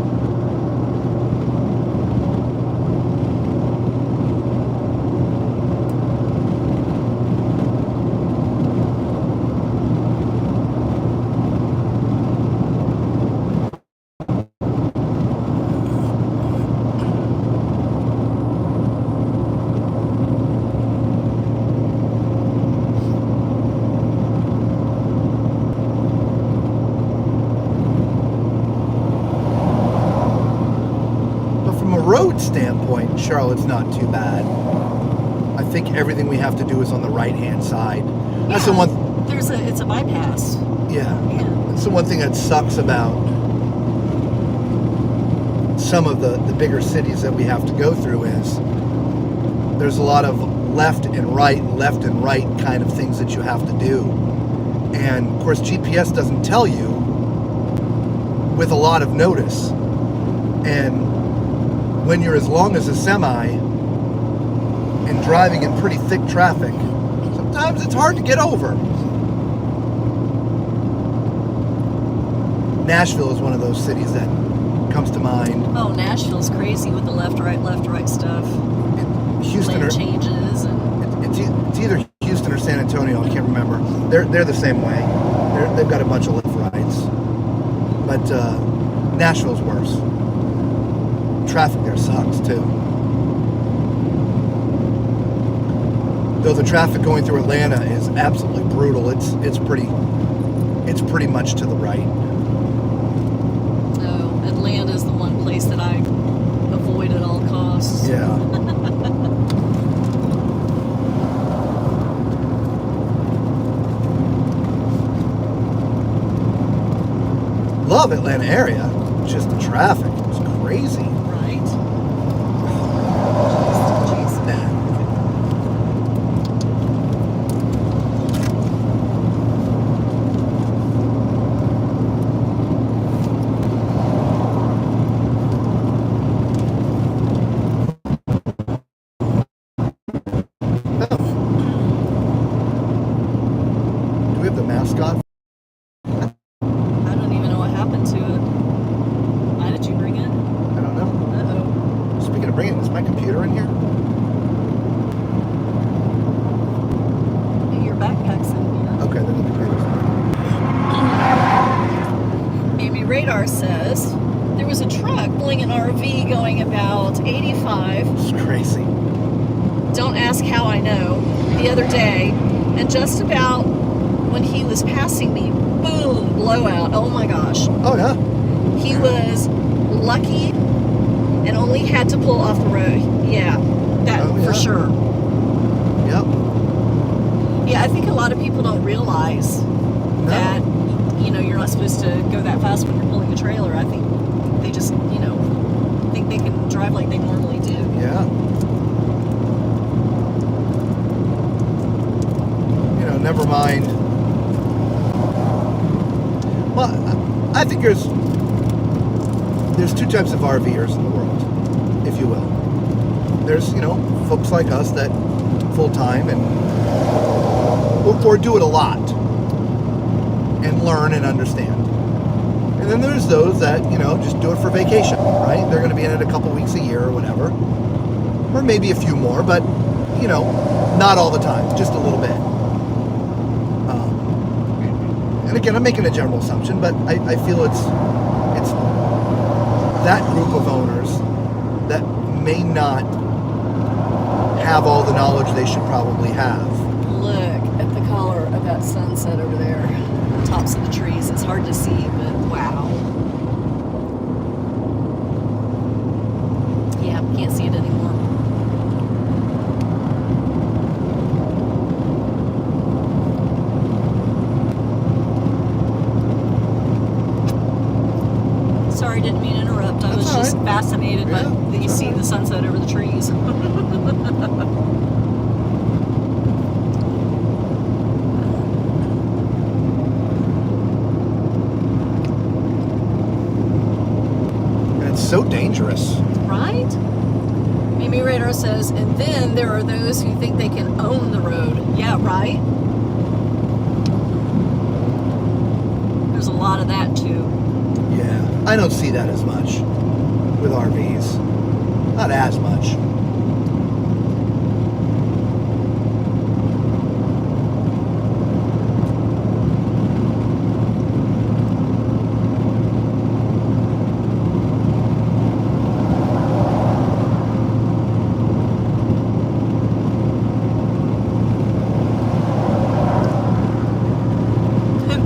Standpoint, Charlotte's not too bad. I think everything we have to do is on the right-hand side. That's the one. It's a bypass. Yeah. That's the one thing that sucks about some of the bigger cities that we have to go through is there's a lot of left and right kind of things that you have to do. And of course, GPS doesn't tell you with a lot of notice. And when you're as long as a semi and driving in pretty thick traffic, sometimes it's hard to get over. Nashville is one of those cities that comes to mind. Oh, Nashville's crazy with the left, right stuff. Houston lane or changes and it's either Houston or San Antonio. I can't remember. They're the same way. They've got a bunch of lift rides, but Nashville's worse. Traffic there sucks too. Though the traffic going through Atlanta is absolutely brutal. It's pretty much to the right. oh, Atlanta is the one place that I avoid at all costs. Yeah. Love Atlanta area. Just the traffic. It's crazy. Right? Jeez. Do we have the mascot? I don't even know what happened to it. Why did you bring it? I don't know. Uh-oh. Speaking of bringing, is my computer in here? Hey, your backpack's in here. Okay, then the computer's in Amy Radar says there was a truck pulling an RV going about 85. here. It's crazy. Don't ask how I know. The other day, and just about when he was passing me, boom, blowout. Oh my gosh. Oh yeah. He was lucky and only had to pull off the road. Yeah, that Oh, yeah. for sure. Yep. Yeah, I think a lot of people don't realize that, you know, you're not supposed to go that fast when you're pulling a trailer. I think they just, you know, think they can drive like they normally do. Yeah. You know, never mind. Well, I think there's two types of RVers in the world, if you will. There's, you know, folks like us that full time and or do it a lot and learn and understand. And then there's those that, you know, just do it for vacation, right? They're going to be in it a couple weeks a year or whatever. Or maybe a few more, but, you know, not all the time, just a little bit. And again, I'm making a general assumption, but I feel it's that group of owners that may not have all the knowledge they should probably have. Look at the color of that sunset over there. The tops of the trees. It's hard to see, but wow. Yeah, can't see it anymore. Sorry, didn't mean to interrupt. I was That's all just right. fascinated by Yeah, that you that's see all the right. sunset over the trees. And it's so dangerous. Right? Mimi Radar says, and then there are those who think they can own the road. Yeah, right? There's a lot of that too. Yeah, I don't see that as much with RVs. Not as much.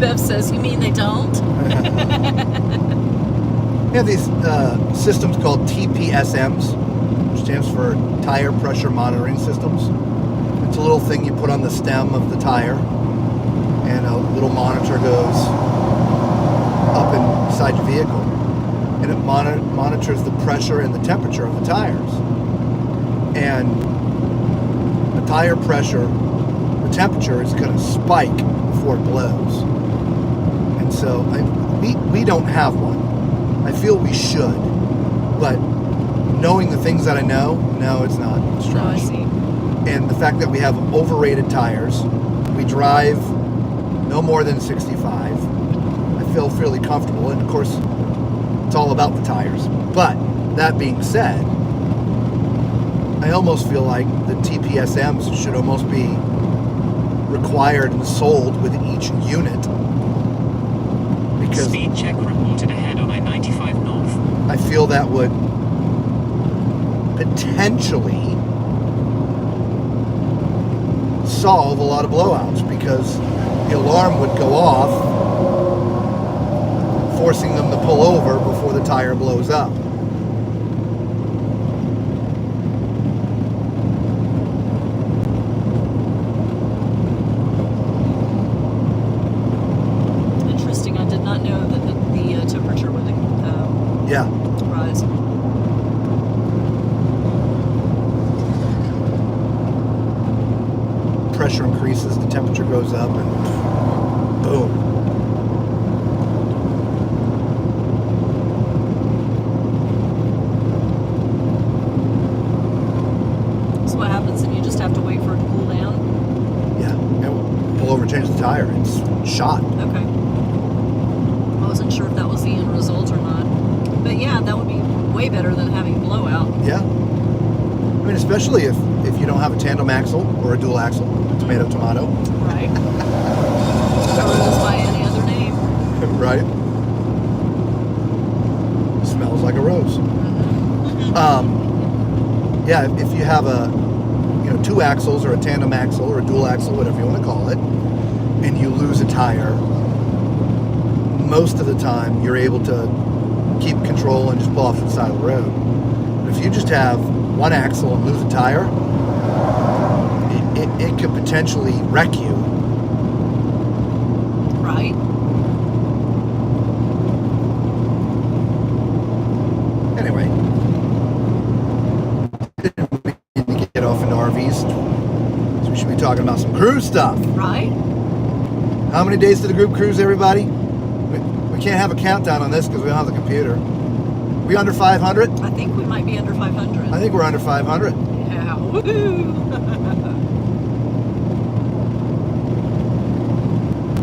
Bev says, you mean they don't? We have these systems called TPSMs, which stands for Tire Pressure Monitoring Systems. It's a little thing you put on the stem of the tire, and a little monitor goes up inside your vehicle, and it monitors the pressure and the temperature of the tires. And the tire pressure, the temperature is going to spike before it blows. And so we don't have one. I feel we should, but knowing the things that I know, no, it's not a stretch. No, I see. And the fact that we have overrated tires, we drive no more than 65. I feel fairly comfortable, and of course, it's all about the tires. But that being said, I almost feel like the TPSMs should almost be required and sold with each unit. Because Speed check reported ahead on I-95 North. I feel that would potentially solve a lot of blowouts, because the alarm would go off, forcing them to pull over before the tire blows up. Interesting. I did not know that the temperature would Yeah. rise. Pressure increases, the temperature goes up, and boom. So what happens? And you just have to wait for it to cool down? Yeah. And pull over and change the tire. It's shot. Okay. I wasn't sure if that was the end result or not. But yeah, that would be way better than having blowout. Yeah. I mean, especially if you don't have a tandem axle or a dual axle, tomato, tomato. Right. Or goes by any other name. Right? Smells like a rose. Yeah, if you have a, two axles or a tandem axle or a dual axle, whatever you want to call it, and you lose a tire, most of the time you're able to keep control and just pull off to the side of the road. But if you just have one axle and lose a tire, it could potentially wreck you. Right. Anyway, we need to get off into RVs, so we should be talking about some cruise stuff. Right. How many days to the group cruise, everybody? We can't have a countdown on this because we don't have the computer. We under 500? I think we might be under 500. I think we're under 500. Yeah. Woohoo!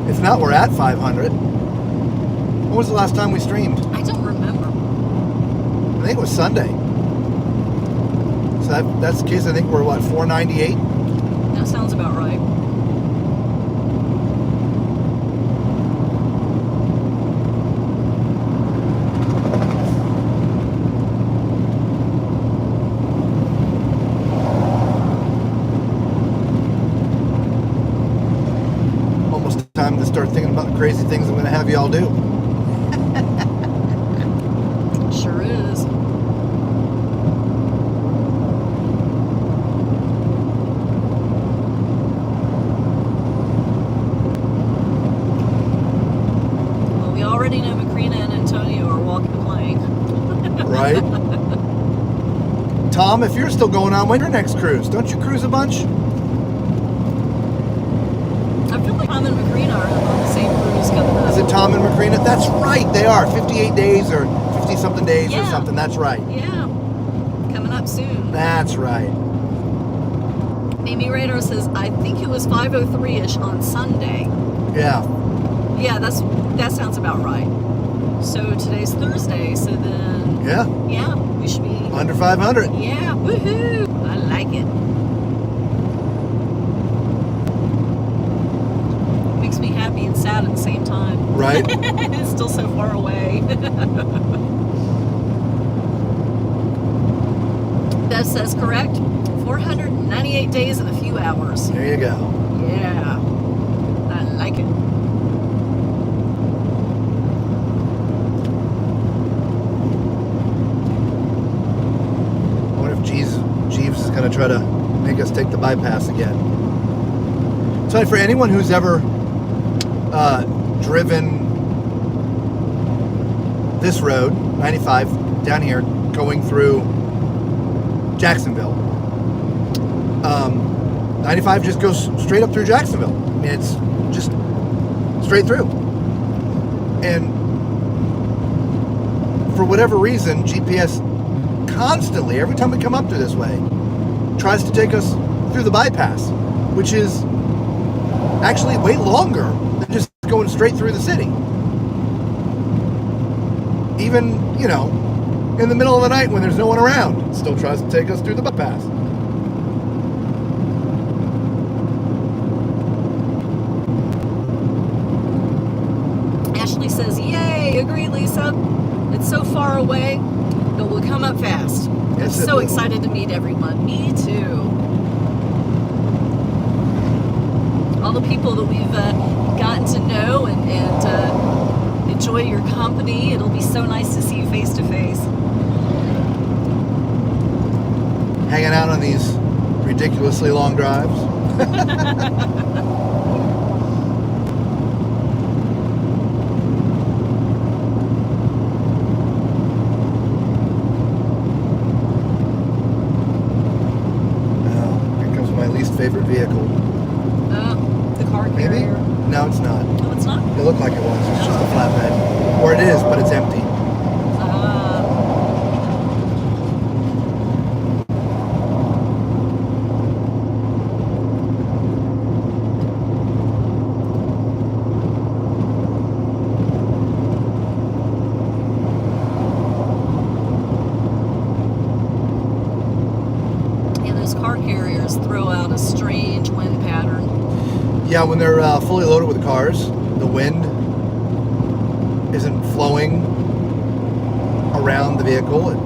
If not, we're at 500. When was the last time we streamed? I don't remember. I think it was Sunday. So that's the case. I think we're, 498? That sounds about right. Time to start thinking about the crazy things I'm going to have y'all do. Sure is. Well, we already know Macrina and Antonio are walking the plank. Right? Tom, if you're still going on, when's your next cruise? Don't you cruise a bunch? I feel like Tom and Macrina are on the same cruise coming up. Is it Tom and Macrina? That's right, they are. 58 days or 50-something days or Yeah. something. That's right. Yeah. Coming up soon. That's right. Amy Radar says, I think it was 5:03-ish on Sunday. Yeah. Yeah, that sounds about right. So today's Thursday, so then, Yeah. yeah, we should be, Under 500. yeah, woohoo! I like it. Makes me happy and sad at the same time. Right? It's still so far away. Beth says correct. 498 days and a few hours. There you go. Yeah. I like it. I wonder if Jeeves is going to try to make us take the bypass again. So for anyone who's ever driven this road, 95, down here, going through Jacksonville, 95 just goes straight up through Jacksonville. I mean, it's just straight through. And for whatever reason, GPS constantly, every time we come up through this way, tries to take us through the bypass, which is actually way longer than just going straight through the city. Even, in the middle of the night when there's no one around, it still tries to take us through the bypass. fast. I'm Yes, it so will. excited to meet everyone. Me too. All the people that we've gotten to know and enjoy your company. It'll be so nice to see you face to face. Hanging out on these ridiculously long drives. Here comes my least favorite vehicle. The car Maybe? carrier. No, it's not. No, it's not. It looked like it was. It's just a flatbed. Or it is, but it's empty. Yeah, those car carriers throw out a strange wind pattern. Yeah, when they're fully loaded with cars, the wind isn't flowing around the vehicle. It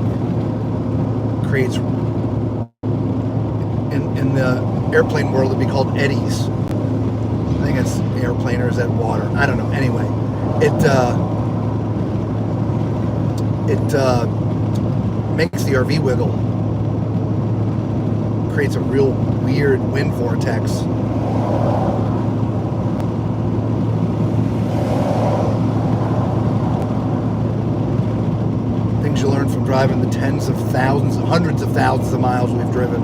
creates, in the airplane world, it'd be called eddies. I think it's airplane or is that water? I don't know. Anyway, it makes the RV wiggle. Creates a real weird wind vortex. Things you learn from driving the tens of thousands, hundreds of thousands of miles we've driven.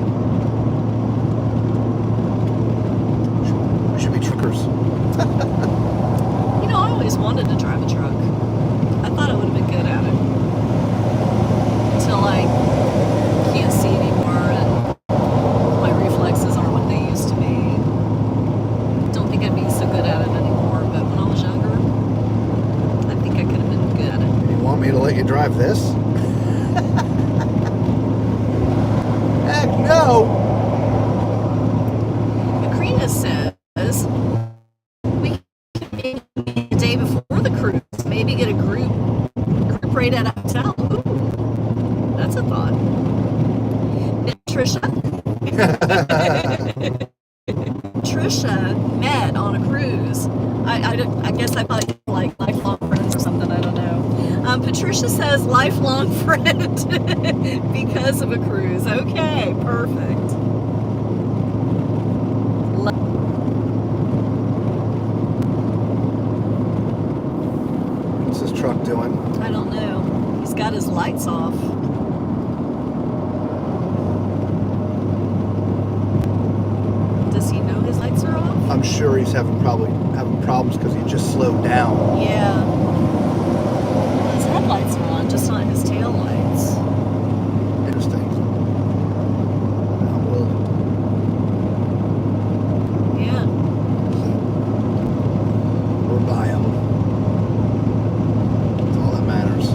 We should be truckers. You know, I always wanted to drive a truck. I thought I would have been good at it. Until I can't see anymore and my reflexes aren't what they used to be. Don't think I'd be so good at it anymore, but when I was younger, I think I could have been good at it. You want me to let you drive this? Heck no! Macrina says we can maybe the day before the cruise, maybe get a group rate at a hotel. Ooh, that's a thought. Trisha. Trisha met on a cruise. I guess I thought you were like lifelong friends or something. I don't know. Patricia says lifelong friend because of a cruise. Okay, perfect. What's this truck doing? I don't know. He's got his lights off. Does he know his lights are off? I'm sure he's probably having problems because he just slowed down. Yeah. His headlights are on, just not his tail lights. Interesting. Well, Yeah. we're by him. That's all that matters.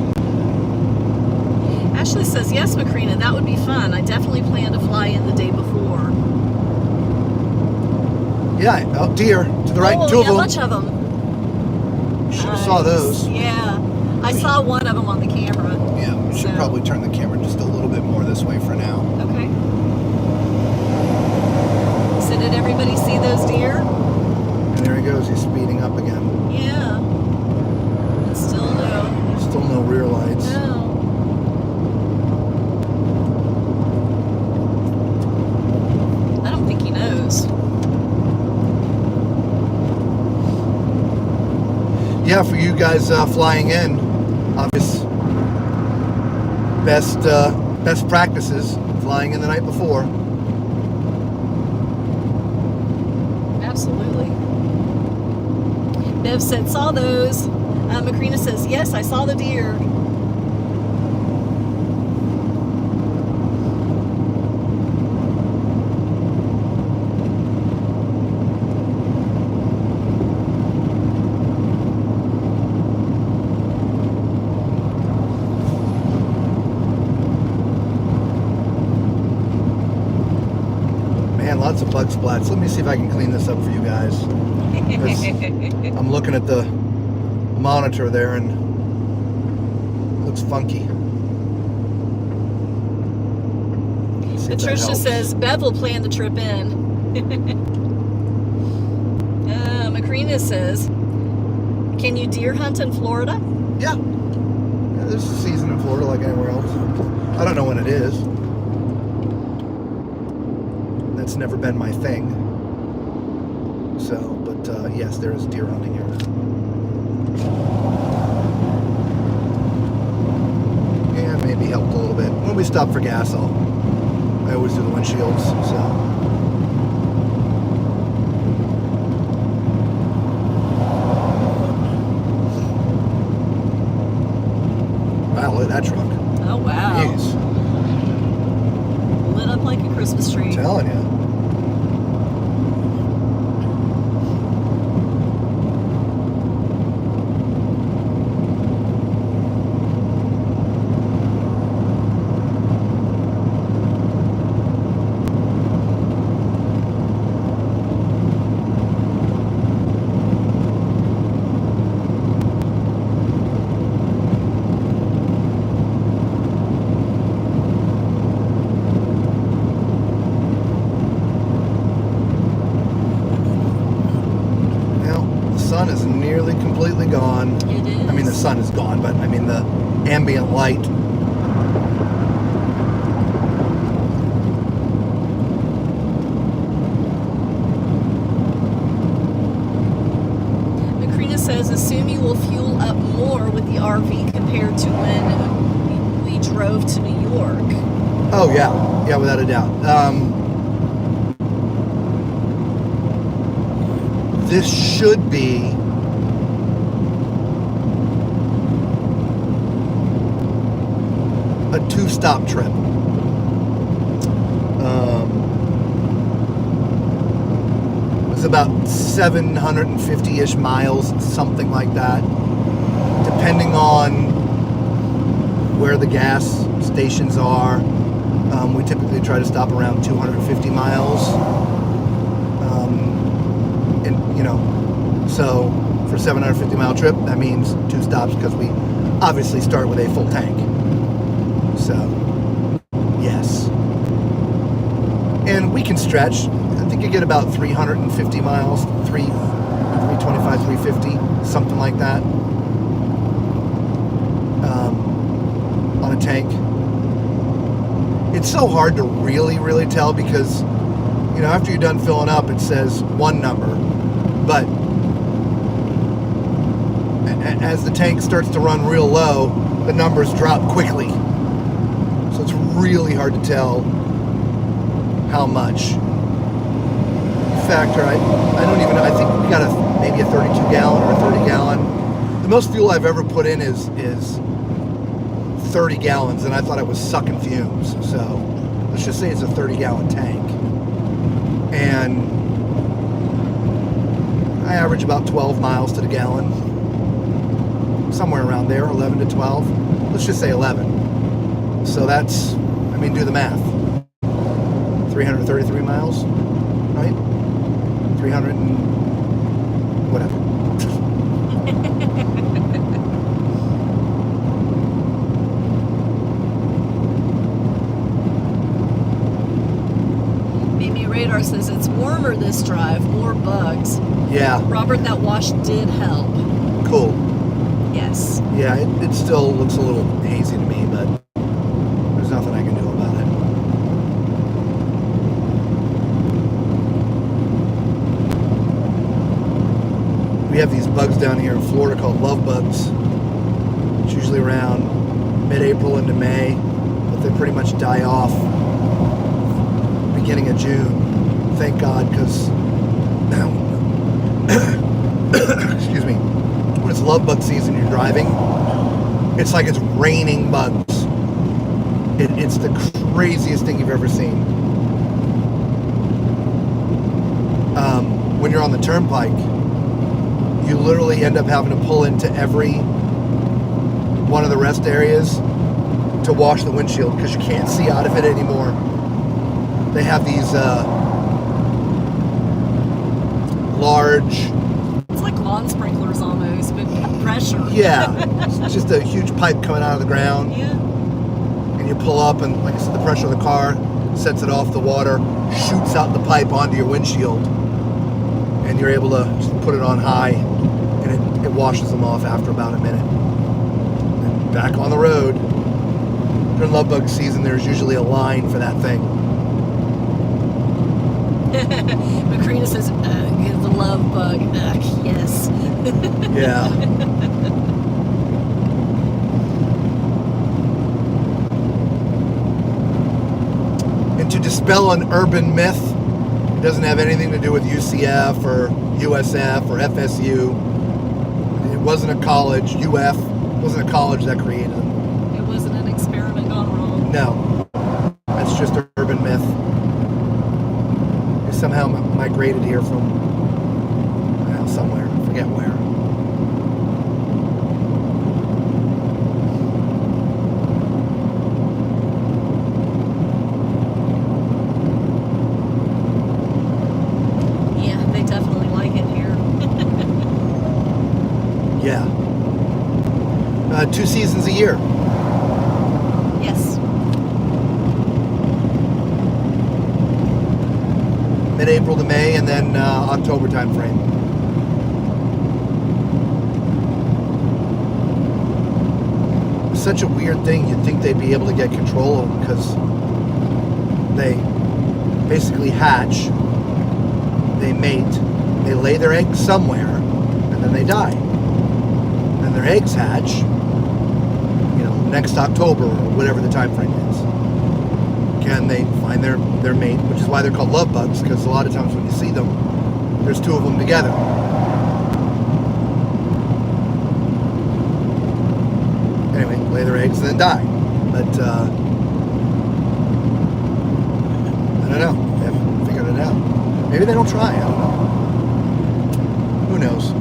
Ashley says, yes, Macrina, that would be fun. I definitely plan to fly in the day before. Yeah, oh, deer to the right, oh, two yeah, of a them. bunch of them. Should have saw those. Yeah. I saw one of them on the camera. Yeah, we should So- probably turn the camera just a little bit more this way for now. Okay. So did everybody see those deer? And there he goes. He's speeding up again. Yeah. Still no. Still no rear lights. No. I don't think he knows. Yeah, for you guys flying in, obvious best practices flying in the night before. Absolutely. Bev said, saw those. Macrina says, yes, I saw the deer. Man, lots of bug splats. Let me see if I can clean this up for you guys. 'Cause I'm looking at the monitor there and it looks funky. Patricia helps. says Bev will plan the trip in. Macrina says, can you deer hunt in Florida? Yeah, there's a season in Florida like anywhere else. I don't know when it is. That's never been my thing. So, but yes, there is deer hunting here. Yeah, maybe helped a little bit. When we stop for gas, I always do the windshields, so. Wow, look at that truck. Oh, wow. Jeez. Lit up like a Christmas tree. I'm telling you. The sun is nearly completely gone. It is. I mean, the sun is gone, but I mean the ambient light. Macrina says, assume you will fuel up more with the RV compared to when we drove to New York. Oh yeah, without a doubt. This should be a 2-stop trip. It's about 750-ish miles, something like that, depending on where the gas stations are. We typically try to stop around 250 miles. So for a 750-mile trip, that means 2 stops because we obviously start with a full tank. So, yes. And we can stretch. I think you get about 350 miles, 325, 350, something like that, on a tank. It's so hard to really tell because, after you're done filling up, it says one number, but as the tank starts to run real low, the numbers drop quickly. So it's really hard to tell how much. In fact, I don't even know. I think we got maybe a 32 gallon or a 30 gallon. The most fuel I've ever put in is 30 gallons, and I thought I was sucking fumes. So let's just say it's a 30 gallon tank. And I average about 12 miles to the gallon. Somewhere around there, 11 to 12. Let's just say 11. So that's, do the math. 333 miles, right? 300 and whatever. Mimi Radar says it's warmer this drive, more bugs. Yeah. Robert, that wash did help. Cool. Yes. Yeah, it still looks a little hazy to me, but there's nothing I can do about it. We have these bugs down here in Florida called love bugs. It's usually around mid-April into May, but they pretty much die off beginning of June. Thank God, because excuse me, when it's love bug season, you're driving, it's like it's raining bugs. It's the craziest thing you've ever seen. When you're on the turnpike, you literally end up having to pull into every one of the rest areas to wash the windshield because you can't see out of it anymore. They have these large... It's like lawn sprinklers almost, but pressure. Yeah, it's just a huge pipe coming out of the ground. Yeah. And you pull up and, like I said, the pressure of the car sets it off the water, shoots out the pipe onto your windshield, and you're able to just put it on high, and it washes them off after about a minute. And back on the road. During love bug season, there's usually a line for that thing. Macrina says, the love bug. Yes. Yeah. And to dispel an urban myth, it doesn't have anything to do with UCF or USF or FSU. It wasn't a college, UF wasn't a college that created them. It wasn't an experiment gone wrong. No. That's just an urban myth. It somehow migrated here from somewhere. I forget where. Yeah, they definitely like it here. Yeah. 2 seasons a year. Yes. Mid-April to May, and then October time frame. It's such a weird thing. You'd think they'd be able to get control of them because they basically hatch, they mate, they lay their eggs somewhere, and then they die. And their eggs hatch, next October or whatever the time frame is. Can they find their mate, which is why they're called love bugs, because a lot of times when you see them, there's 2 of them together. Anyway, lay their eggs and then die. But I don't know. They haven't figured it out. Maybe they don't try. I don't know. Who knows?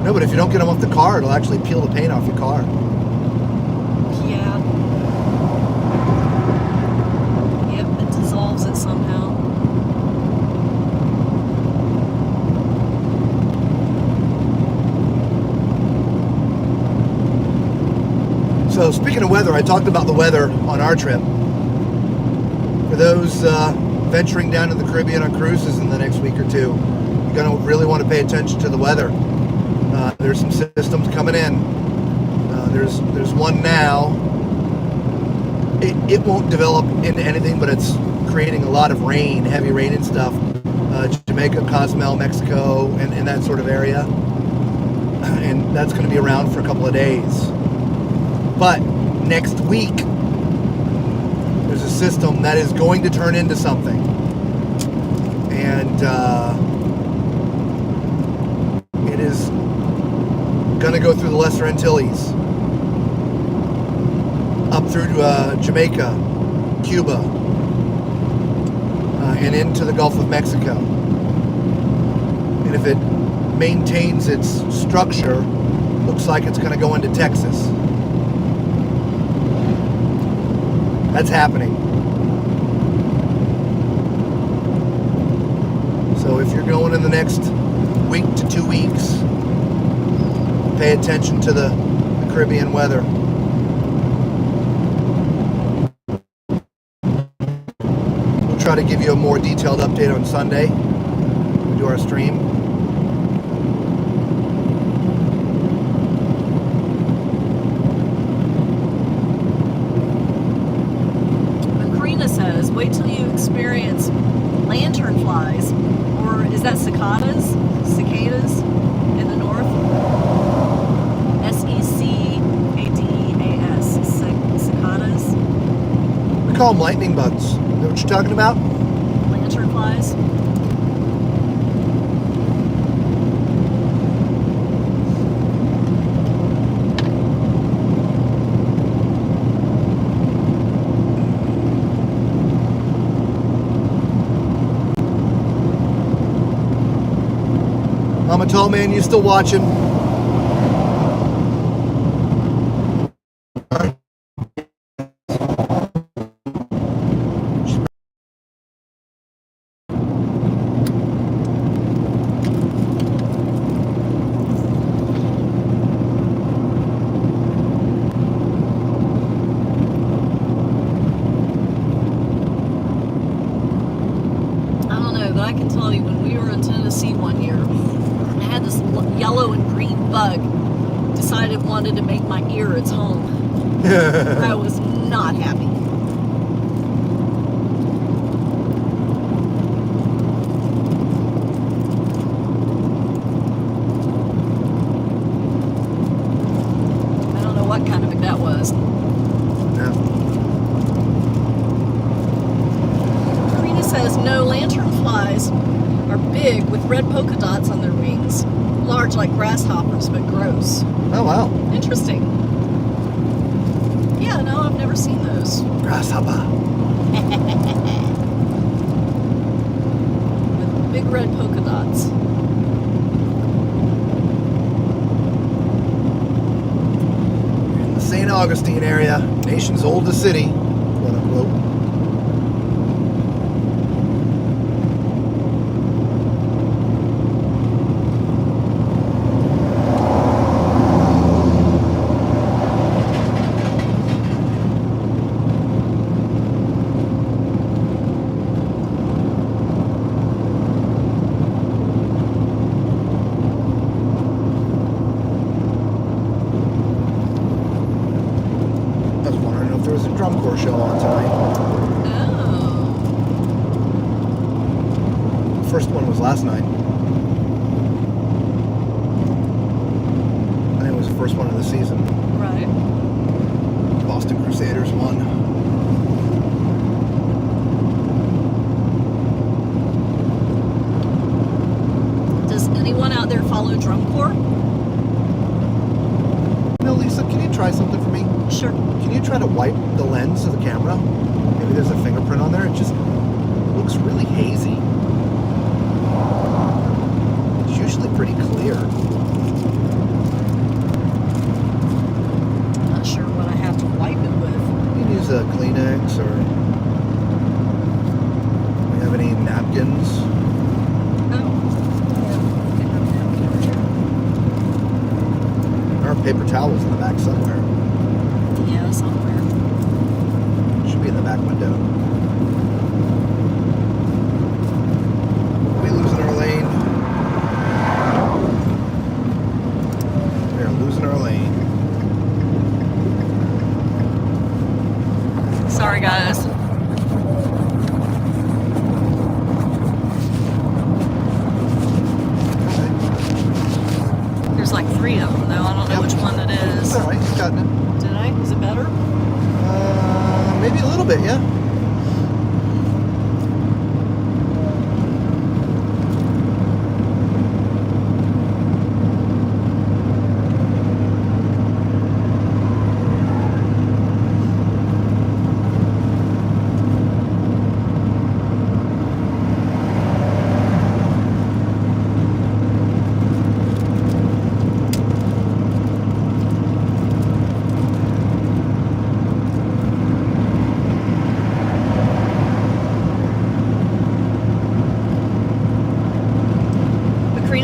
No, but if you don't get them off the car, it'll actually peel the paint off your car. Yeah. Yep, it dissolves it somehow. So speaking of weather, I talked about the weather on our trip. For those venturing down to the Caribbean on cruises in the next week or two, you're going to really want to pay attention to the weather. There's some systems coming in. There's one now. It won't develop into anything, but it's creating a lot of rain, heavy rain and stuff. Jamaica, Cozumel, Mexico, and that sort of area. And that's going to be around for a couple of days. But next week, there's a system that is going to turn into something. And it is going to go through the Lesser Antilles, up through Jamaica, Cuba, and into the Gulf of Mexico. And if it maintains its structure, looks like it's going to go into Texas. That's happening. So if you're going in the next week to 2 weeks, pay attention to the Caribbean weather. We'll try to give you a more detailed update on Sunday. We'll do our stream. Macrina says, wait till you experience lanternflies, or is that cicadas? Cicadas in the north? S-E-C-A-D-A-S. Cicadas? We call them lightning bugs. Is that what you're talking about? Lanternflies? Mama Tall Man, you still watching? I can tell you, when we were in Tennessee one year, I had this yellow and green bug. Decided it wanted to make my ear its home. I was not happy. I don't know what kind of bug that was. Karina says no, lanternflies are big with red polka dots on their wings. Large like grasshoppers, but gross. Oh, wow. Interesting. Yeah, no, I've never seen those. Grasshopper. With big red polka dots. In the St. Augustine area, nation's oldest city, quote unquote. There was a drum corps show on tonight. Oh. The first one was last night. I think it was the first one of the season. Right. Boston Crusaders won. Does anyone out there follow drum corps? No, Lisa, can you try something for me? Sure. Can you try to wipe the lens of the camera? Maybe there's a fingerprint on there. It just looks really hazy. It's usually pretty clear. I'm not sure what I have to wipe it with. You can use a Kleenex or... Do you have any napkins? There are paper towels in the back somewhere. Yeah, somewhere. Should be in the back window. Are we losing our lane? We are losing our lane. Sorry, guys. There's like 3 of them, though. I don't know which one it is. It's alright, you've gotten it. Did I? Is it better? Maybe a little bit, yeah.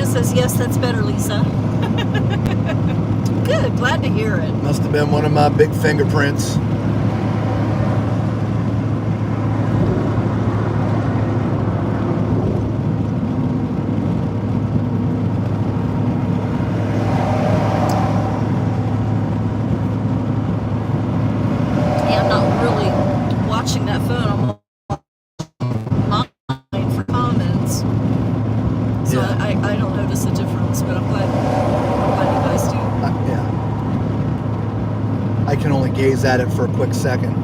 Says yes, that's better, Lisa. Good, glad to hear it. Must have been one of my big fingerprints. Yeah, I'm not really watching that phone. I'm online for comments. So Yeah. I don't notice a difference, but I'm glad you guys do. Yeah. I can only gaze at it for a quick second.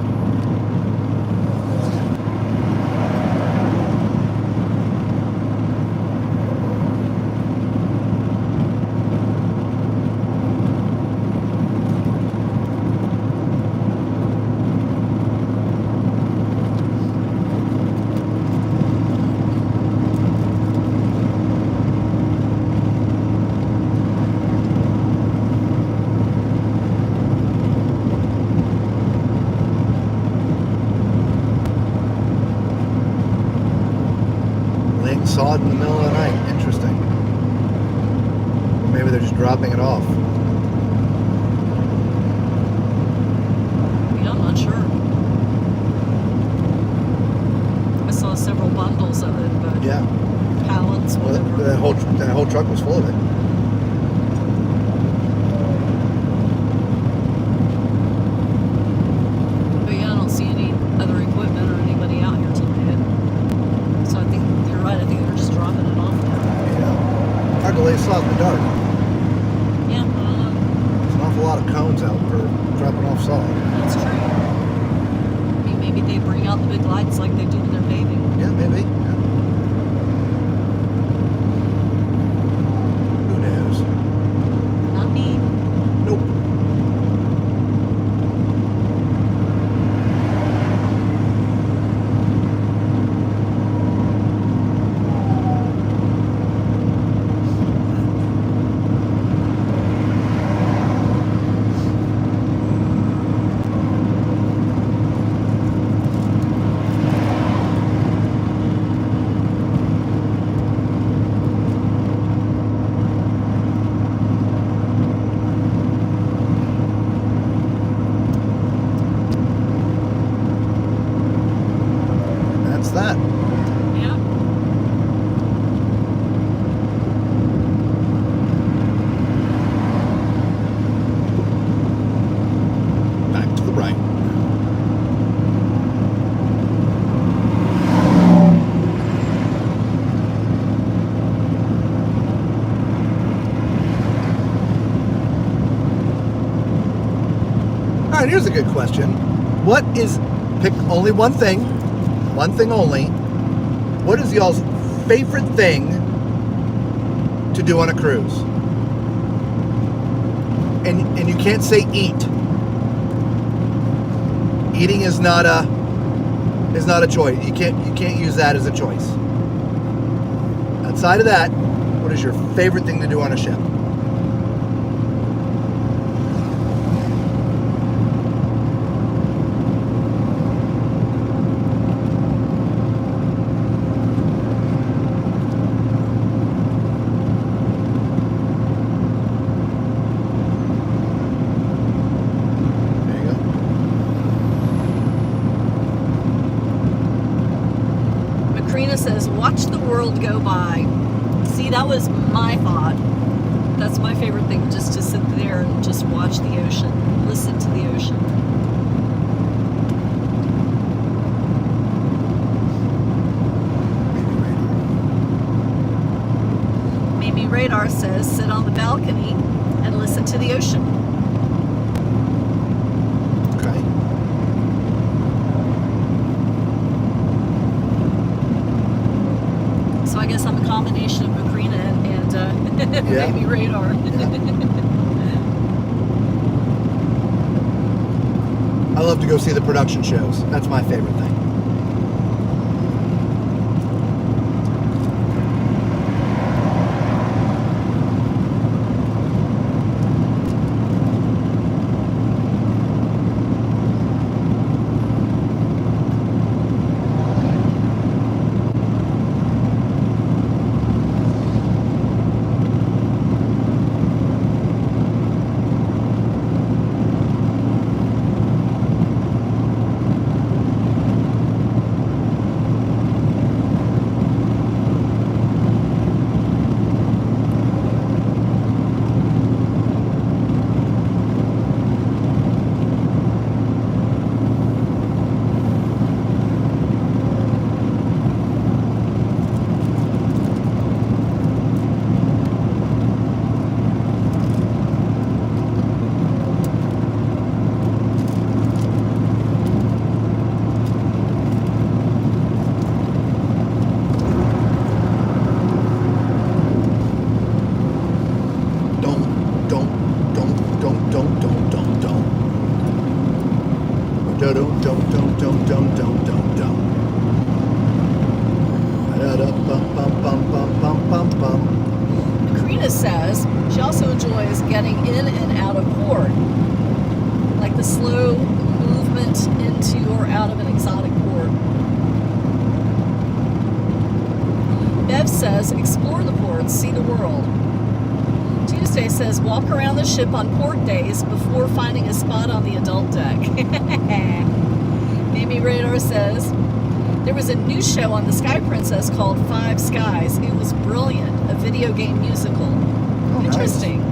Saw it in the middle of the night. Interesting. Maybe they're just dropping it off. Yeah, I'm not sure. I saw several bundles of it, but Yeah. That whole truck was full of it. But yeah, I don't see any other equipment or anybody out here tonight. So I think you're right. I think they're just dropping it off now. Yeah. Hard to lay salt in the dark. Yeah, I don't know. There's an awful lot of cones out for dropping off salt. That's true. I mean, maybe they bring out the big lights like they do when they're paving. Yeah, maybe. Yeah. Who knows? Not me. Nope. That's that. Yeah. Back to the right. All right, here's a good question. What is, pick only one thing only. What is y'all's favorite thing to do on a cruise? And you can't say eat. Eating is not a choice. You can't use that as a choice. Outside of that, what is your favorite thing to do on a ship? There you go. Macrina says, watch the world go by. See, that was my thought. That's my favorite thing, just to sit there and just watch the ocean, listen to the ocean. Maybe Radar says, sit on the balcony and listen to the ocean. Okay. So I guess I'm a combination of Macrina and Yeah. maybe Radar. I love to go see the production shows. That's my favorite thing. Macrina says she also enjoys getting in and out of port, like the slow movement into or out of an exotic port. Bev says explore the ports, see the world. Tuesday says walk around the ship on port days before finding a spot on the adult deck. Amy Radar says There was a new show on the Sky Princess called Five Skies. It was brilliant. A video game musical. Oh, nice. Interesting.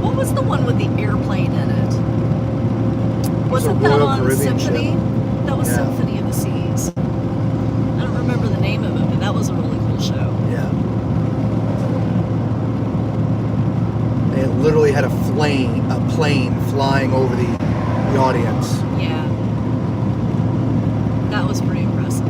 What was the one with the airplane in it? Wasn't that Royal on Caribbean Symphony? ship. That was Yeah. Symphony of the Seas. I don't remember the name of it, but that was a really cool show. Yeah. They literally had a plane flying over the audience. Yeah. That was pretty impressive.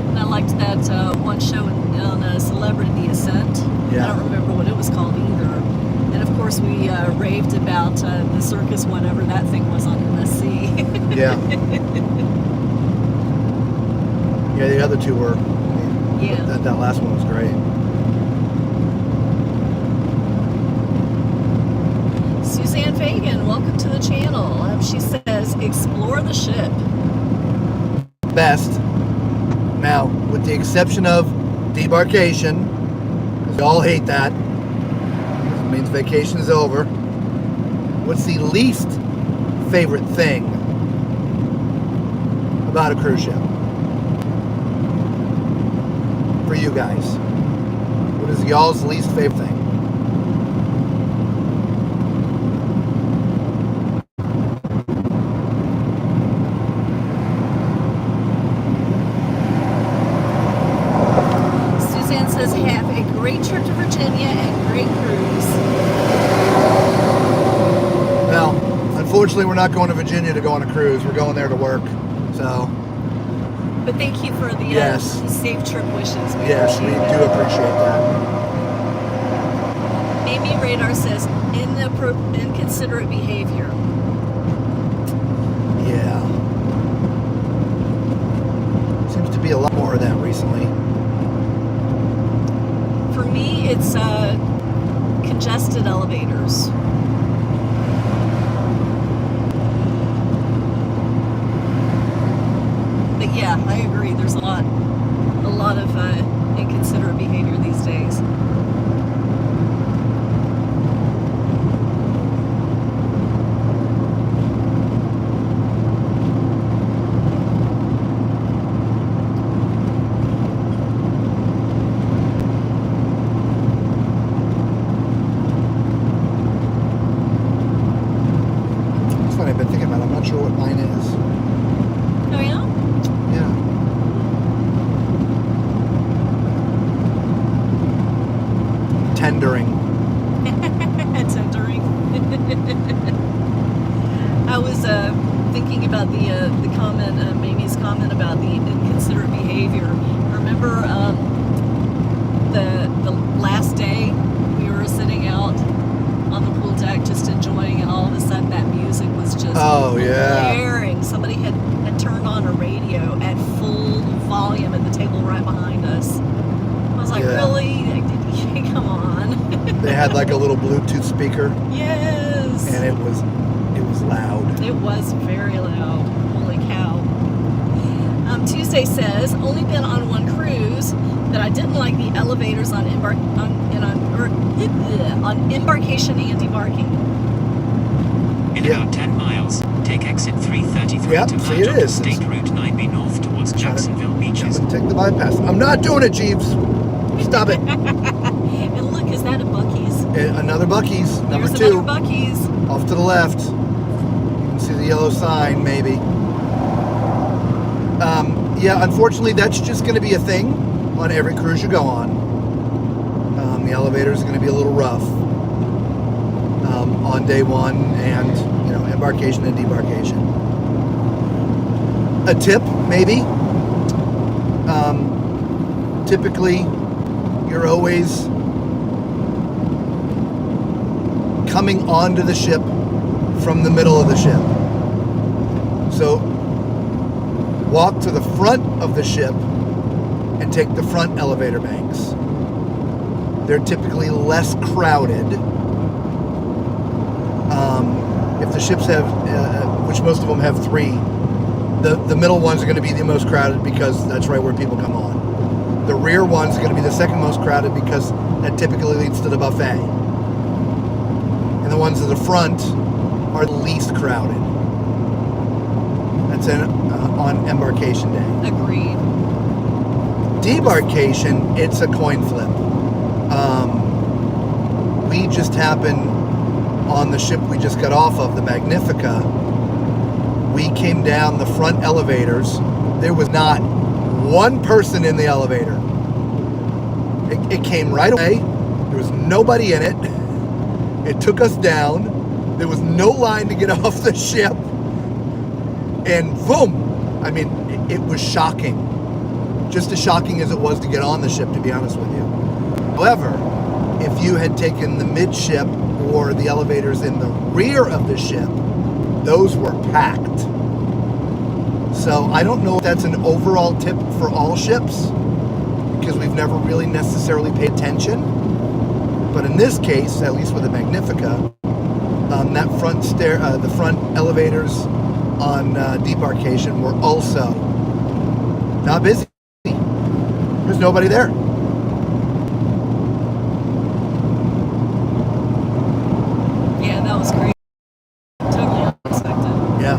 And I liked that one show on Celebrity Ascent. Yeah. I don't remember what it was called either. And of course we raved about the circus whenever that thing was on MSC. Yeah. Yeah, the other two were. Yeah. That last one was great. Suzanne Fagan, welcome to the channel. She says, explore the ship. Best. Now, with the exception of debarkation, because we all hate that. It means vacation is over. What's the least favorite thing about a cruise ship? For you guys. What is y'all's least favorite thing? Suzanne says, have a great trip to Virginia and great cruise. Well, unfortunately, we're not going to Virginia to go on a cruise. We're going there to work. So, But thank you for the Yes. safe trip wishes. yes, we appreciate do it. appreciate that. Amy Radar says, inconsiderate behavior. Yeah. Seems to be a lot more of that recently. For me, it's congested elevators. But yeah, I agree. There's a lot of inconsiderate behavior these days. That's what I've been thinking about. I'm not sure what mine is. Oh yeah? Yeah. Tendering. Tendering. I was thinking about the comment, Mamie's comment about the inconsiderate behavior. Remember the last day we were sitting out on the pool deck just enjoying, and all of a sudden that music was just blaring. Somebody had turned on a radio at full volume at the table right behind us. I was like, Yeah. really? Come on. They had like a little Bluetooth speaker, Yes. and it was loud. It was very loud. Holy cow. Tuesday says, only been on one cruise that I didn't like the elevators on embarkation and debarking. In Yeah. about 10 miles, take exit 333 Yep, to see, merge it onto is. State Route 9B north towards Jacksonville I'm beaches. gonna take the bypass. I'm not doing it, Jeeves. Stop it. And look, is that a Buc-ee's? Another Buc-ee's, number There's 2, another Buc-ee's. off to the left. You can see the yellow sign, maybe. Yeah, unfortunately, that's just going to be a thing on every cruise you go on. The elevator is going to be a little rough on day one, and embarkation and debarkation. A tip, maybe. Typically, you're always coming onto the ship from the middle of the ship. So walk to the front of the ship and take the front elevator banks. They're typically less crowded. if the ships have, which most of them have 3, the middle ones are going to be the most crowded because that's right where people come on. The rear ones are going to be the second most crowded because that typically leads to the buffet. And the ones at the front are the least crowded. That's on embarkation day. Agreed. Debarkation, it's a coin flip. We just happened on the ship we just got off of, the Magnifica. We came down the front elevators. There was not one person in the elevator. It came right away. There was nobody in it. It took us down. There was no line to get off the ship. And boom! I mean, it was shocking. Just as shocking as it was to get on the ship, to be honest with you. However, if you had taken the midship or the elevators in the rear of the ship, those were packed. So I don't know if that's an overall tip for all ships, because we've never really necessarily paid attention. But in this case, at least with the Magnifica, that the front elevators on debarkation were also not busy. There's nobody there. Yeah, that was crazy. Totally unexpected. Yeah.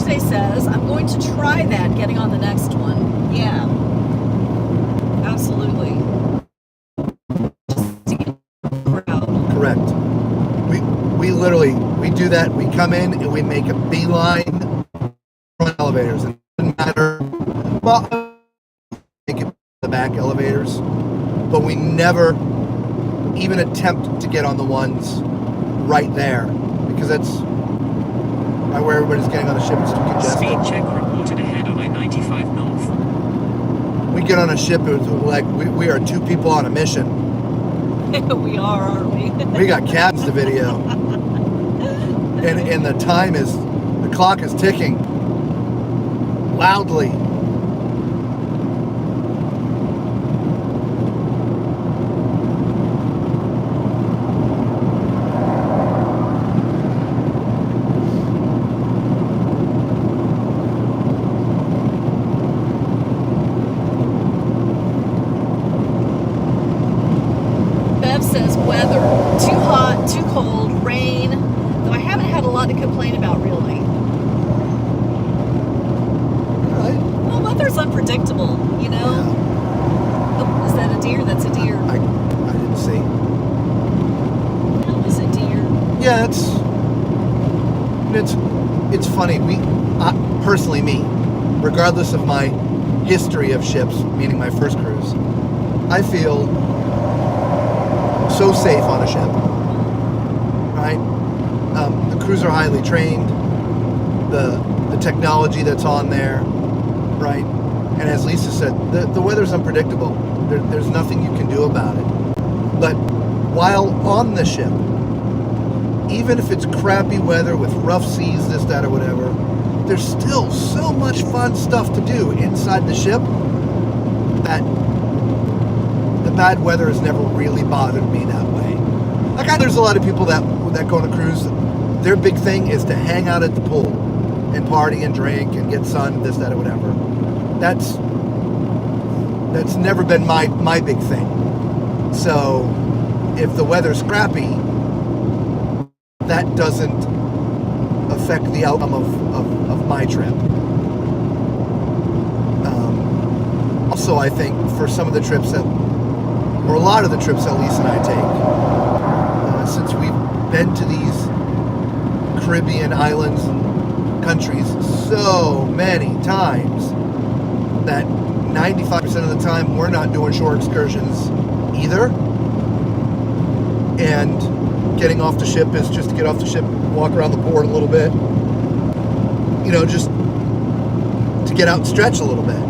Jay says, I'm going to try that getting on the next one. Yeah. Absolutely. Just to get crowd. Correct. We do that. We come in and we make a beeline front elevators. It doesn't matter. Well, make it the back elevators, but we never even attempt to get on the ones right there because that's right where everybody's getting on the ship. It's too congested. Speed check reported ahead on I-95 North. We get on a ship, it was like we are 2 people on a mission. We are, aren't we? We got cabins to video. And the time is, the clock is ticking loudly. Bev says weather, too hot, too cold, rain, though I haven't had a lot to complain about really. Right? Well, weather's unpredictable, you know? Yeah. Oh, is that a deer? That's a deer. I didn't see. Is it deer? Yeah, it's funny. Personally, me, regardless of my history of ships, meaning my first cruise, I feel so safe on a ship, right? The crews are highly trained. The technology that's on there, right? And as Lisa said, the weather's unpredictable. There's nothing you can do about it. But while on the ship, even if it's crappy weather with rough seas, this, that, or whatever, there's still so much fun stuff to do inside the ship that the bad weather has never really bothered me that way. Like, there's a lot of people that go on a cruise, their big thing is to hang out at the pool and party and drink and get sun, this, that, or whatever. That's never been my big thing. So if the weather's crappy, that doesn't affect the outcome of my trip. Also, I think for some of the trips that, or a lot of the trips that Lisa and I take, since we've been to these Caribbean islands and countries so many times, that 95% of the time we're not doing shore excursions either. And getting off the ship is just to get off the ship, walk around the port a little bit, you know, just to get out and stretch a little bit.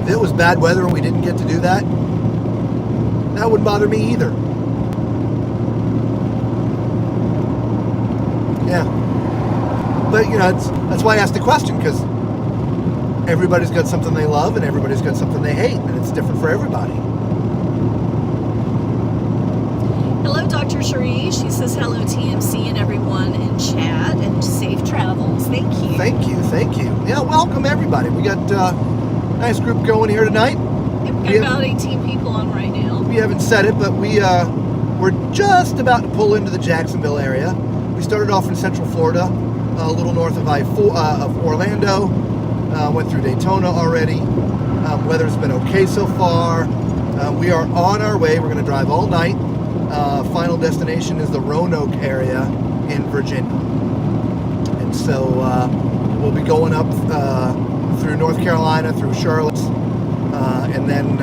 If it was bad weather and we didn't get to do that, that wouldn't bother me either. Yeah. But, you know, that's why I asked the question, because everybody's got something they love and everybody's got something they hate, and it's different for everybody. Hello, Dr. Sister Cherie, she says hello TMC and everyone in chat, and safe travels. Thank you. Thank you. Yeah, welcome everybody. We got a nice group going here tonight. We've got about 18 people on right now. We haven't said it, but we're just about to pull into the Jacksonville area. We started off in Central Florida, a little north of Orlando. Went through Daytona already. Weather's been okay so far. We are on our way. We're going to drive all night. Final destination is the Roanoke area in Virginia. And so we'll be going up through North Carolina, through Charlotte, and then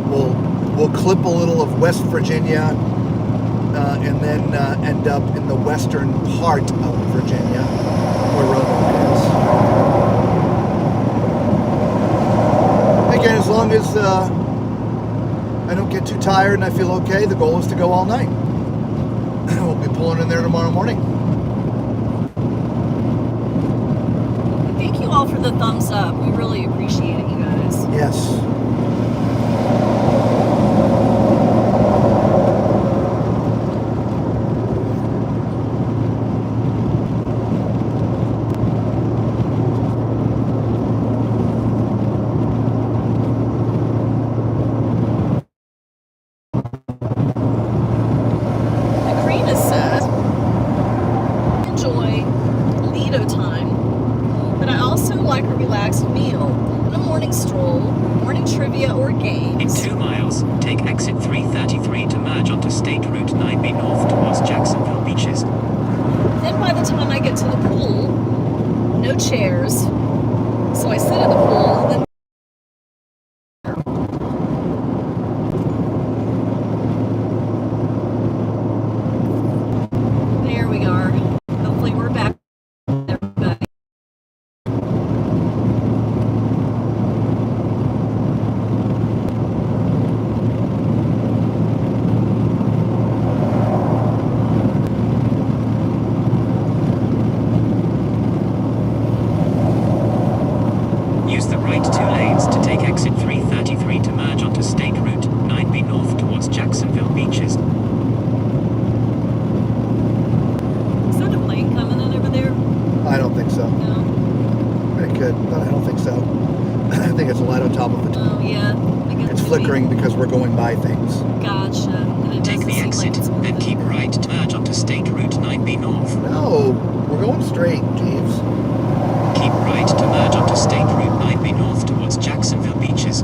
we'll clip a little of West Virginia, and then end up in the western part of Virginia, where Roanoke is. Again, as long as I don't get too tired and I feel okay, the goal is to go all night. We'll be pulling in there tomorrow morning. Thank you all for the thumbs up. We really appreciate it, you guys. Yes. In 2 miles, take exit 333 to merge onto State Route 9B north towards Jacksonville Beaches. Then by the time I get to the pool, no chairs, so I sit in the pool, and then there we are. Hopefully we're back. Everybody. Use the right 2 lanes to take exit 333 to merge onto State Route 9B north towards Jacksonville Beaches. Is that a plane coming in over there? I don't think so. No. It could, but I don't think so. I think it's a light on top of it. Oh, yeah. I guess It's maybe. flickering because we're going by things. Gotcha. And it Take doesn't the seem like exit, it's then moving. keep right to merge onto State Route 9B north. No, we're going straight, Jeeves. Keep right to merge onto State Route 9B north towards Jacksonville Beaches.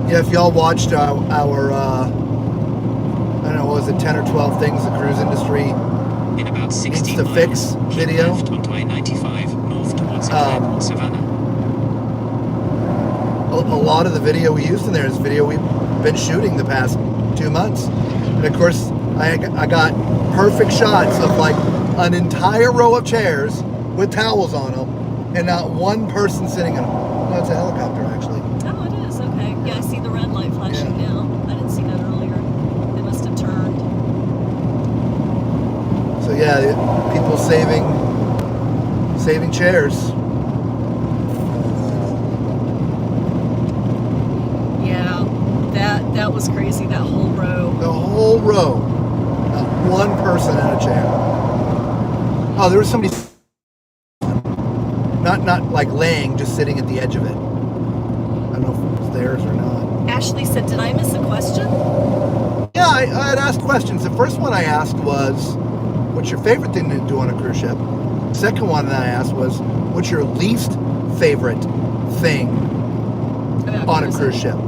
Yeah, if y'all watched our I don't know, what was it, 10 or 12 things the cruise industry In about 60 needs to miles, fix keep video. left onto I-95 north towards Atlanta, Savannah. A lot of the video we used in there is video we've been shooting the past 2 months. And of course, I got perfect shots of like an entire row of chairs with towels on them and not one person sitting in them. No, it's a helicopter actually. Oh, it is. Okay. Yeah, I see the red light flashing now. I didn't see that earlier. They must have turned. So yeah, people saving chairs. Yeah, that was crazy. That whole row. The whole row, not one person in a chair. Oh, there was somebody not like laying, just sitting at the edge of it. I don't know if it was theirs or not. Ashley said, "Did I miss a question?" Yeah, I had asked questions. The first one I asked was, what's your favorite thing to do on a cruise ship? The second one that I asked was, what's your least favorite thing About on a cruising. cruise ship?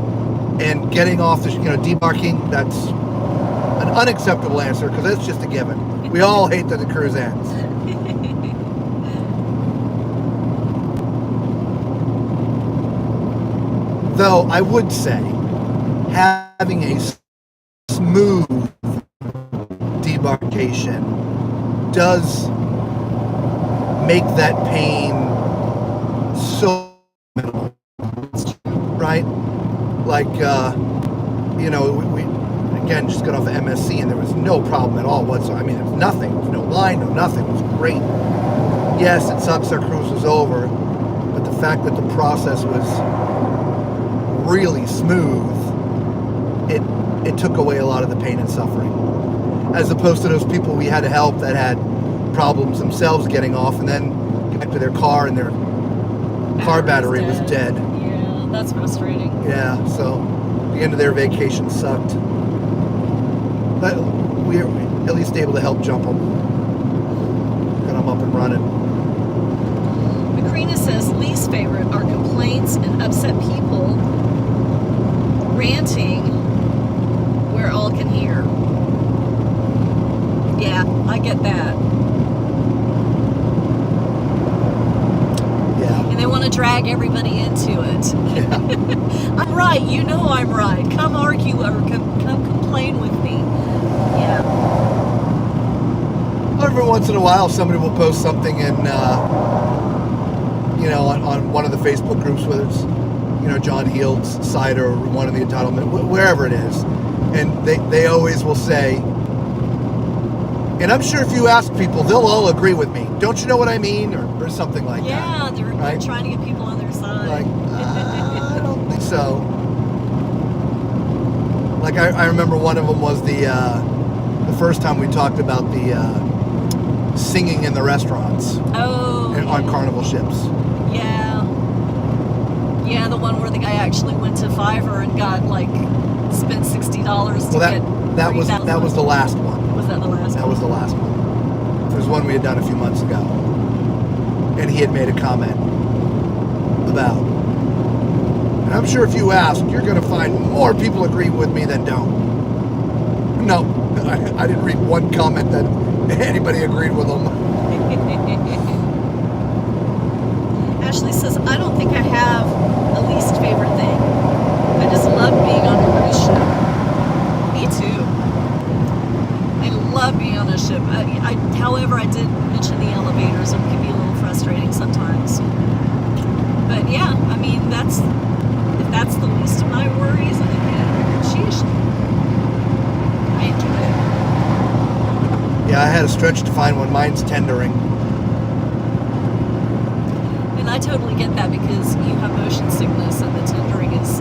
And getting off the, debarking, that's an unacceptable answer because that's just a given. We all hate that the cruise ends. Though I would say having a smooth debarkation does make that pain so minimal, right? Like, we again just got off of MSC and there was no problem at all whatsoever. I mean, there was nothing. There was no line, no nothing. It was great. Yes, it sucks our cruise was over, but the fact that the process was really smooth, it took away a lot of the pain and suffering. as opposed to those people we had to help that had problems themselves getting off and then back to their car and their car battery was dead. Yeah, that's frustrating. Yeah, so the end of their vacation sucked. But we were at least able to help jump them. Got them up and running. Macrina says least favorite are complaints and upset people ranting where all can hear. Yeah, I get that. Yeah. And they want to drag everybody into it. Yeah. I'm right, you know I'm right. Come argue or come complain with me. Yeah. Every once in a while, somebody will post something in, on one of the Facebook groups, whether it's, John Heald's site or one of the entitlement, wherever it is. And they always will say, and I'm sure if you ask people, they'll all agree with me. Don't you know what I mean? Or something like that. Yeah, they're trying to get people on their side. Like, I don't think so. Like, I remember one of them was the first time we talked about the singing in the restaurants. Oh. On Carnival ships. Yeah. Yeah, the one where the guy actually went to Fiverr and got, spent $60 to get that was the last one. Was that the last one? That was the last one. There was one we had done a few months ago. And he had made a comment about, and I'm sure if you ask, you're going to find more people agree with me than don't. No, I didn't read one comment that anybody agreed with him. Ashley says, I don't think I have a least favorite thing. I just love being on a cruise ship. Me too. I love being on a ship. However, I did mention the elevators. It can be a little frustrating sometimes. But yeah, I mean, if that's the least of my worries, then sheesh. I enjoy it. Yeah, I had a stretch to find when mine's tendering. And I totally get that because you have motion sickness and the tendering it's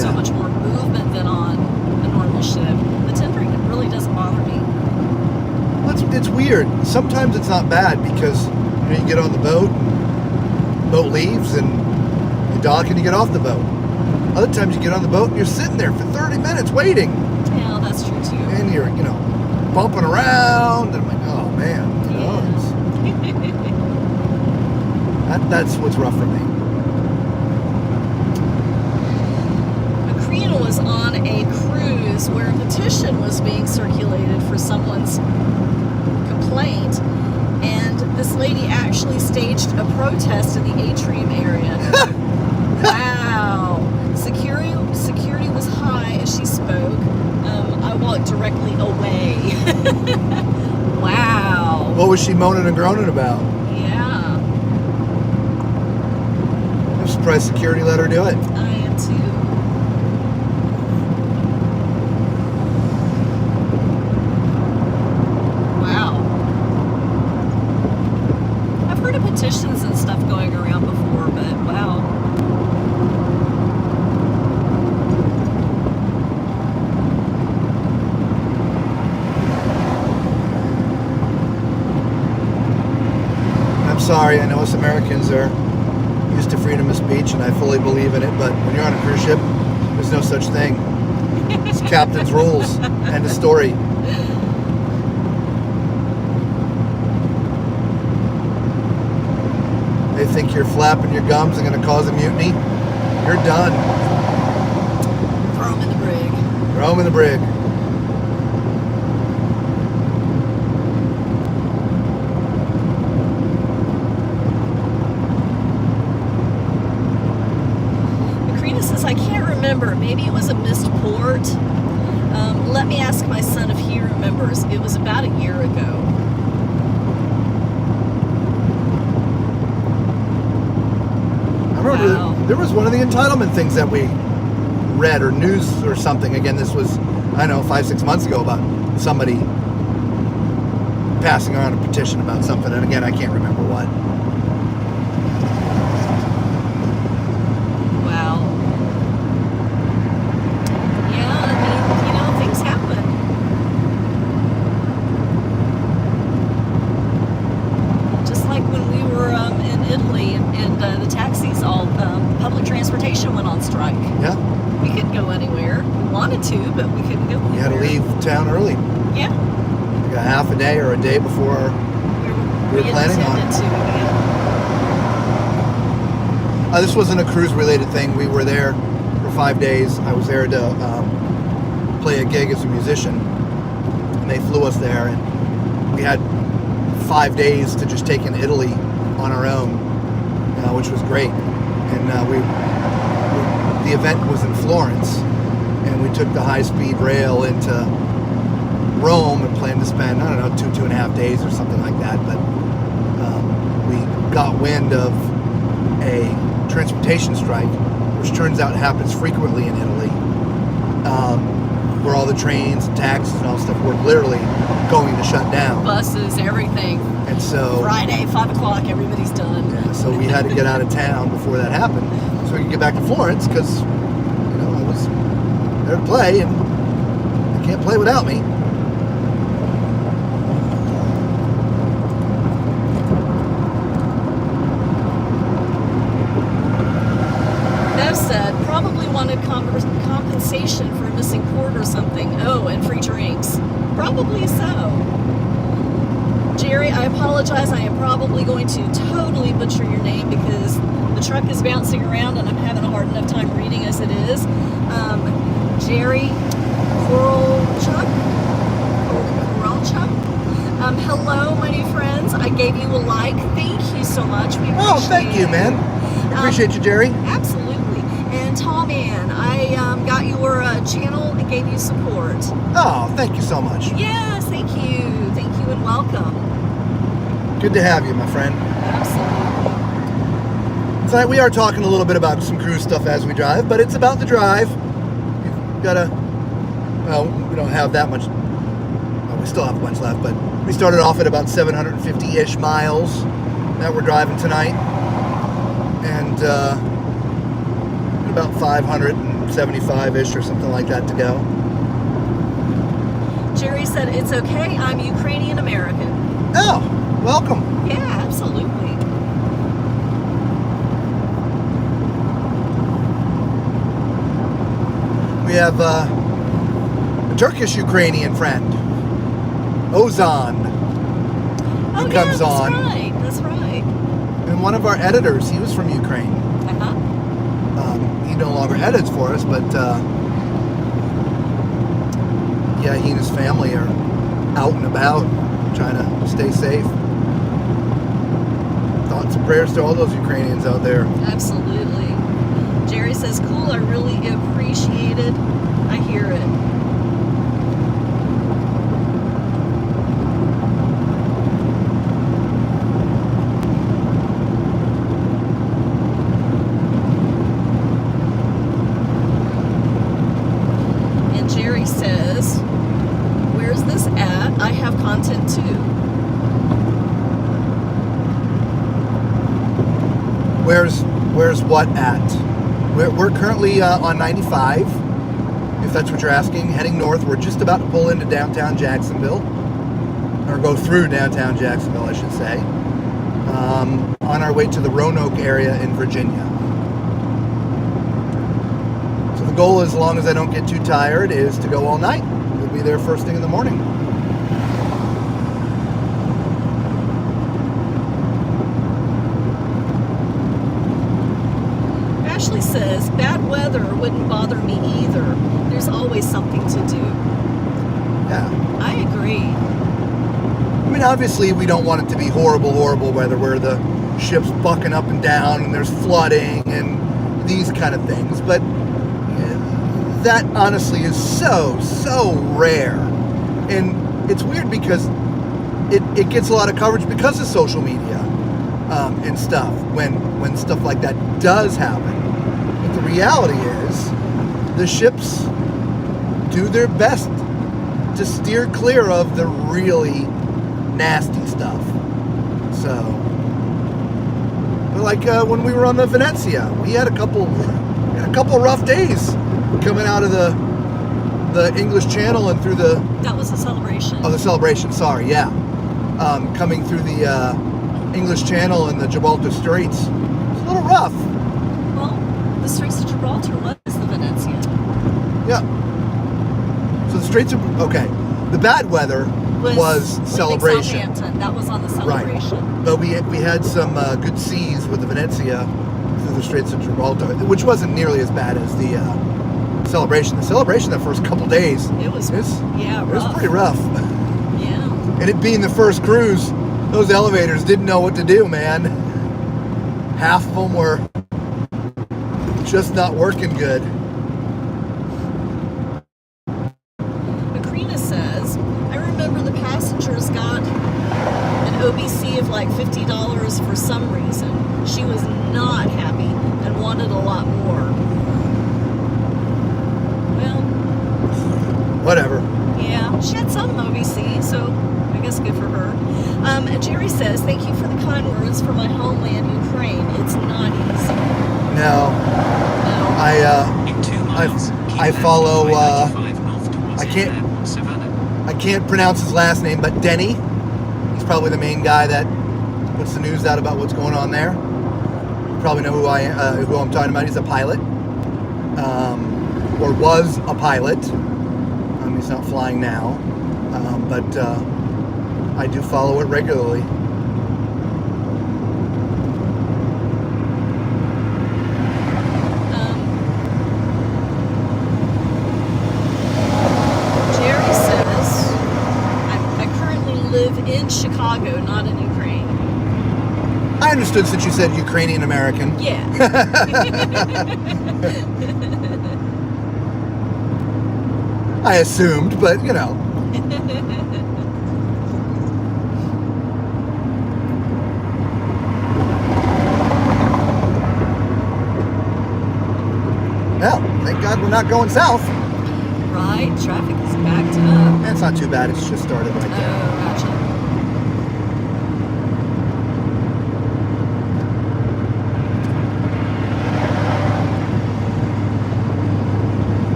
so much more movement than on a normal ship. The tendering really doesn't bother me. It's weird. Sometimes it's not bad because you get on the boat leaves and you dock and you get off the boat. Other times you get on the boat and you're sitting there for 30 minutes waiting. Yeah, that's true too. And you're, bumping around and I'm like, oh man, that's what's rough for me. Macrina was on a cruise where a petition was being circulated for someone's complaint, and this lady actually staged a protest in the atrium area. Wow. Security was high as she spoke. I walked directly away. Wow. What was she moaning and groaning about? Yeah. I'm surprised security let her do it. I am too. Wow. I've heard of petitions and stuff going around before, but wow. Sorry, I know us Americans are used to freedom of speech, and I fully believe in it, but when you're on a cruise ship, there's no such thing. It's captain's rules. End of story. They think you're flapping your gums and going to cause a mutiny. You're done. Throw them in the brig. Throw them in the brig. I can't remember. Maybe it was a missed port. Let me ask my son if he remembers. It was about a year ago. I remember there was one of the entitlement things that we read or news or something. Again, this was, 5-6 months ago about somebody passing around a petition about something. And again, I can't remember what. early, Yeah. like a half a day or a day before we were planning on. intended to, yeah. This wasn't a cruise-related thing. We were there for 5 days. I was there to play a gig as a musician, and they flew us there, and we had 5 days to just take in Italy on our own, which was great. And the event was in Florence, and we took the high-speed rail into Rome and planned to spend, I don't know, 2.5 days or something like that. But we got wind of a transportation strike, which turns out happens frequently in Italy, where all the trains and taxis and all stuff were literally going to shut down. Buses, everything. And so Friday, 5 o'clock, everybody's done. Yeah, so we had to get out of town before that happened, so we could get back to Florence, because I was there to play, and they can't play without me. Bev said probably wanted compensation for a missing port or something. Oh, and free drinks. Probably so. Jerry, I apologize. I am probably going to totally butcher your name because the truck is bouncing around and I'm having a hard enough time reading as it is. Jerry Korolchuk? Hello, my new friends. I gave you a like. Thank you so much. We appreciate Oh, thank you, man. Appreciate you, Jerry. Absolutely. And Tom Ann, I got your channel and gave you support. Oh, thank you so much. Yes, thank you. Thank you and welcome. Good to have you, my friend. Absolutely. Tonight we are talking a little bit about some cruise stuff as we drive, but it's about the drive. You've got to, well, we don't have that much, well, we still have a bunch left, but we started off at about 750-ish miles that we're driving tonight, and about 575-ish or something like that to go. Jerry said, it's okay, I'm Ukrainian American. Oh, welcome. Yeah, absolutely. We have a Turkish-Ukrainian friend, Ozan, Oh, who yeah, comes that's on. right. That's right. And one of our editors, he was from Ukraine. Uh-huh. He no longer edits for us, but yeah, he and his family are out and about trying to stay safe. Thoughts and prayers to all those Ukrainians out there. Absolutely. Jerry says, cool, I really appreciate it. I hear it. And Jerry says, where's this at? I have content too. Where's what at? We're currently on 95, if that's what you're asking, heading north. We're just about to pull into downtown Jacksonville, or go through downtown Jacksonville, I should say, on our way to the Roanoke area in Virginia. So the goal, as long as I don't get too tired, is to go all night. We'll be there first thing in the morning. Ashley says, bad weather wouldn't bother me either. There's always something to do. Yeah. I agree. I mean, obviously, we don't want it to be horrible, horrible weather where the ship's bucking up and down and there's flooding and these kind of things. But that honestly is so rare. And it's weird because it gets a lot of coverage because of social media and stuff when stuff like that does happen. But the reality is the ships do their best to steer clear of the really nasty stuff. So, like when we were on the Venezia, we had a couple rough days coming out of the English Channel and through the... That was a celebration. Oh, the celebration, sorry, yeah. Coming through the English Channel and the Gibraltar Straits. It's a little rough. Well, the Straits of Gibraltar was the Venezia. Yeah. So the Straits of... Okay. The bad weather was leaving Celebration. Southampton. That was on the Celebration. Right. But we had some good seas with the Venezia through the Straits of Gibraltar, which wasn't nearly as bad as the Celebration. The Celebration, the first couple days, It was rough. pretty rough. Yeah. And it being the first cruise, those elevators didn't know what to do, man. Half of them were just not working good. Macrina says, I remember the passengers got an OBC of like $50 for some reason. She was not happy and wanted a lot more. Well, Whatever. yeah, she had some OBC, so I guess good for her. Jerry says, thank you for the kind words for my homeland, Ukraine. It's not easy. No, In 2 miles, keep I left follow, on I-95 north towards I can't- Airport Savannah. I can't pronounce his last name, but Denny. He's probably the main guy that puts the news out about what's going on there. You probably know who I'm talking about. He's a pilot, or was a pilot. He's not flying now, but I do follow it regularly. Jerry says, I currently live in Chicago, not in Ukraine. I understood since you said Ukrainian American. Yeah. I assumed, but you know. Well, thank God we're not going south. Right, traffic is backed up. That's not too bad. It's just started right there. Oh, gotcha.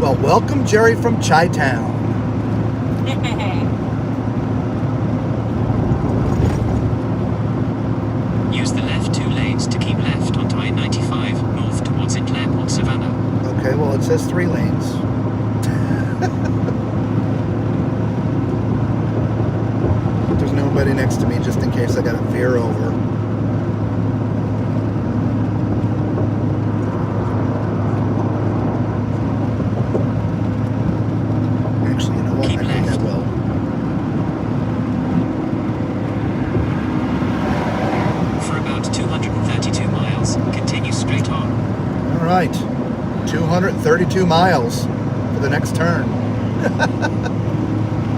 Well, welcome, Jerry from Chi-Town. Use the left 2 lanes to keep left onto I-95 north towards Airport Savannah. Okay, well, it says 3 lanes. There's nobody next to me, just in case I gotta veer over. Actually, you know what? Keep I think I left. will. For about 232 miles, continue straight on. All right, 232 miles for the next turn.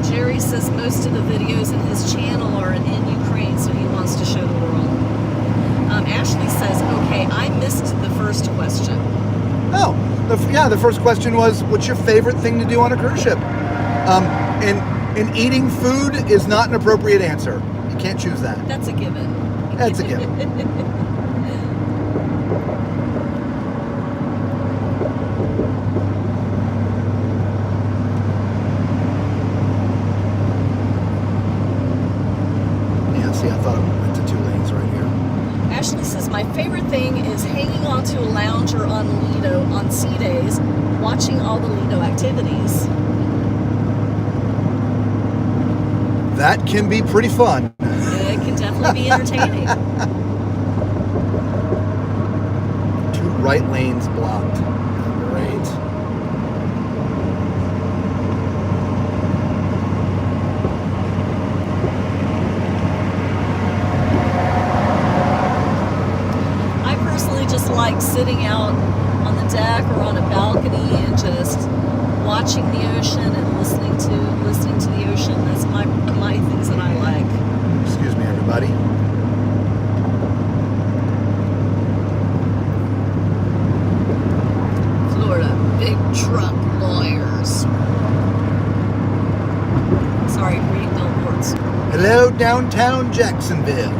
Jerry says most of the videos in his channel are in Ukraine, so he wants to show the world. Ashley says, okay, I missed the first question. Oh, the first question was, what's your favorite thing to do on a cruise ship? And eating food is not an appropriate answer. You can't choose that. That's a given. That's a given. Yeah, see, I thought I went to 2 lanes right here. Ashley says, my favorite thing is hanging onto a lounger on Lido on sea days, watching all the Lido activities. That can be pretty fun. It can definitely be entertaining. 2 right lanes blocked. Great. I personally just like sitting out on the deck or on a balcony and just watching the ocean and listening to the ocean. That's my things that I like. Excuse me, everybody. Florida, big truck lawyers. Sorry, reading billboards. Hello, downtown Jacksonville.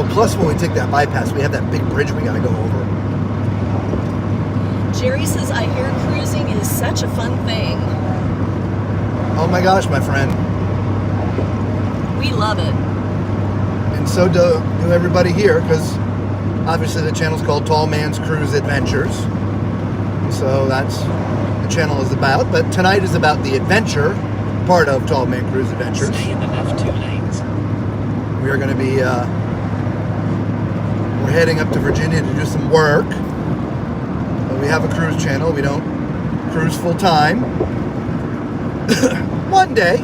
Oh, plus when we take that bypass, we have that big bridge we got to go over. Jerry says, I hear cruising is such a fun thing. Oh my gosh, my friend. We love it. And so do everybody here, because obviously the channel's called Tall Man's Cruise Adventures. So that's the channel is about. But tonight is about the adventure part of Tall Man Cruise Adventures. Stay in the left 2 lanes. We are going to be, we're heading up to Virginia to do some work. But we have a cruise channel. We don't cruise full time. One day.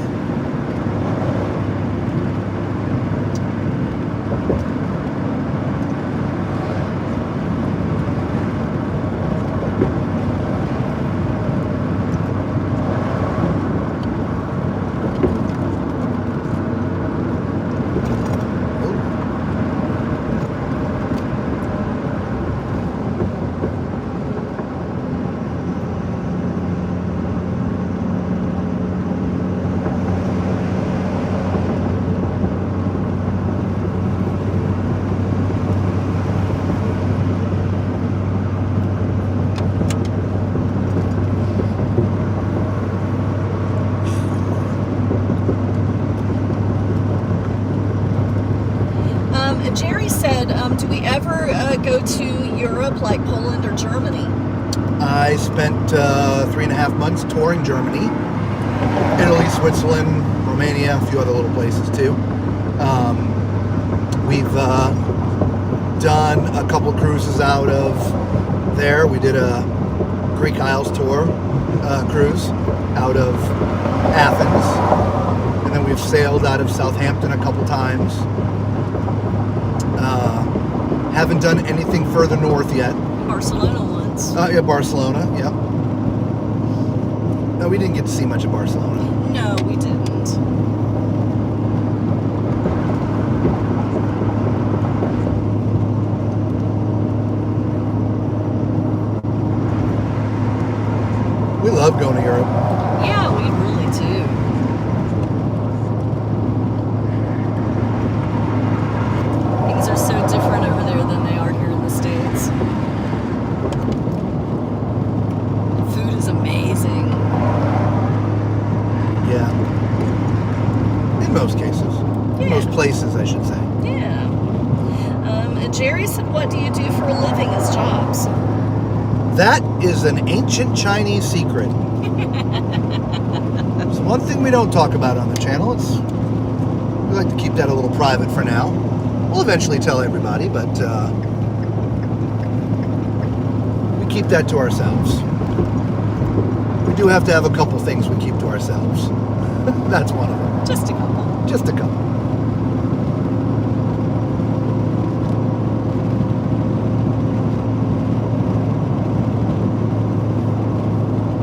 Jerry said, do we ever go to Europe like Poland or Germany? I spent 3.5 months touring Germany, Italy, Switzerland, Romania, a few other little places too. We've done a couple cruises out of there. We did a Greek Isles tour cruise out of Athens, and then we've sailed out of Southampton a couple times. Haven't done anything further north yet. Barcelona once. Yeah, Barcelona, yep. No, we didn't get to see much of Barcelona. No, we didn't. We love going to Europe. Yeah, we really do. Things are so different over there than they are here in the States. Food is amazing. Yeah. In most cases. In Yeah. most places, I should say. Yeah. Jerry said, what do you do for a living as jobs? That is an ancient Chinese secret. It's one thing we don't talk about on the channel. We like to keep that a little private for now. We'll eventually tell everybody, but we keep that to ourselves. We do have to have a couple things we keep to ourselves. That's one of them. Just a couple. Just a couple.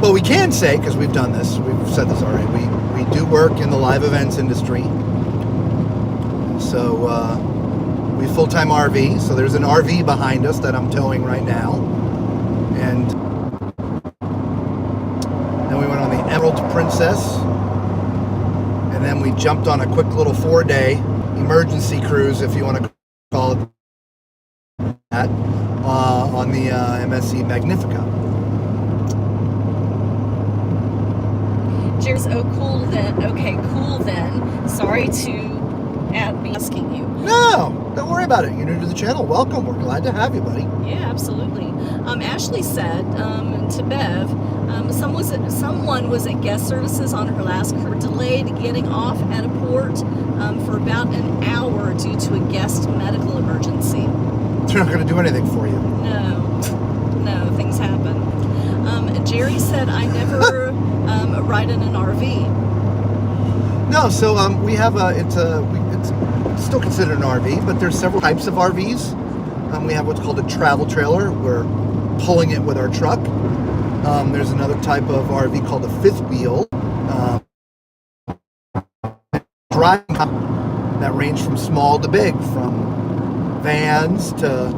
But we can say, because we've done this, we've said this already, we do work in the live events industry. So we full-time RV. So there's an RV behind us that I'm towing right now. And then we went on the Emerald Princess. And then we jumped on a quick little 4-day emergency cruise, if you want to call it that, on the MSC Magnifica. Jerry's, oh, cool then. Okay, cool then. Sorry to be asking you. No, don't worry about it. You're new to the channel. Welcome. We're glad to have you, buddy. Yeah, absolutely. Ashley said to Bev, someone was at guest services on her last cruise, delayed getting off at a port for about an hour due to a guest medical emergency. They're not going to do anything for you. No, things happen. Jerry said, I never ride in an RV. No, so we have it's still considered an RV, but there's several types of RVs. We have what's called a travel trailer. We're pulling it with our truck. There's another type of RV called a fifth wheel. Driving that range from small to big, from vans to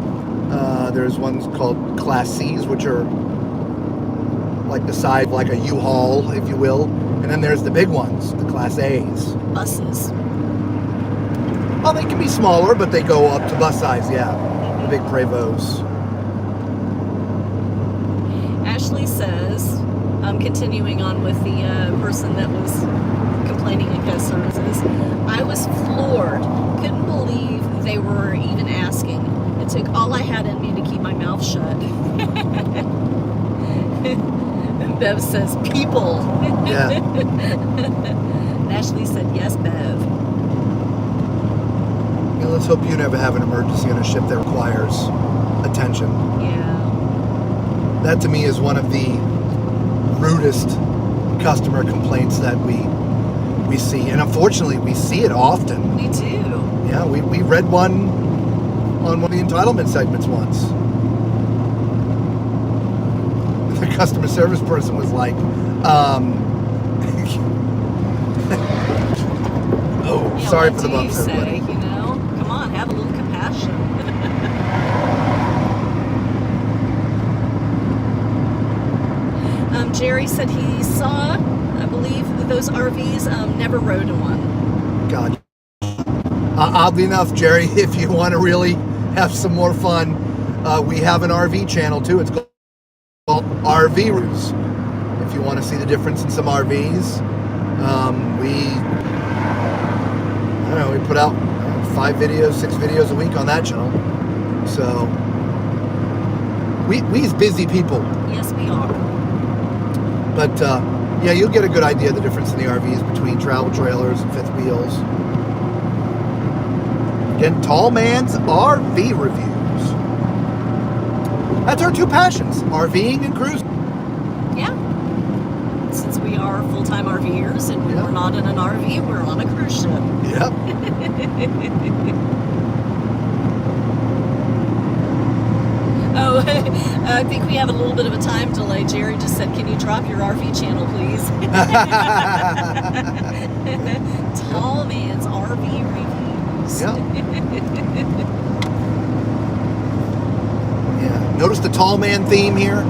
there's ones called Class C's, which are like the size of like a U-Haul, if you will. And then there's the big ones, the Class A's. Buses. Well, they can be smaller, but they go up to bus size, yeah. The big Prevosts. Ashley says, continuing on with the person that was complaining at guest services, I was floored. Couldn't believe they were even asking. It took all I had in me to keep my mouth shut. And Bev says, people. Yeah. And Ashley said, yes, Bev. Yeah, let's hope you never have an emergency on a ship that requires attention. Yeah. That to me is one of the rudest customer complaints that we see. And unfortunately, we see it often. Me too. Yeah, we read one on one of the entitlement segments once. The customer service person was like, oh, Yeah, sorry what for the do you bumps, say, everybody. you know? Come on, have a little compassion. Jerry said he saw, I believe, those RVs, never rode in one. God. Oddly enough, Jerry, if you want to really have some more fun, we have an RV channel too. It's called RV Reviews. If you want to see the difference in some RVs, we put out 5 videos, 6 videos a week on that channel. So we's busy people. Yes, we are. But yeah, you'll get a good idea of the difference in the RVs between travel trailers and fifth wheels. Again, Tall Man's RV Reviews. That's our 2 passions, RVing and cruising. Yeah. Since we are full-time RVers and we're not in an RV, we're on a cruise ship. Yep. Oh, I think we have a little bit of a time delay. Jerry just said, can you drop your RV channel, please? Tall Man's RV Reviews. Yep. Yeah. Notice the tall man theme here?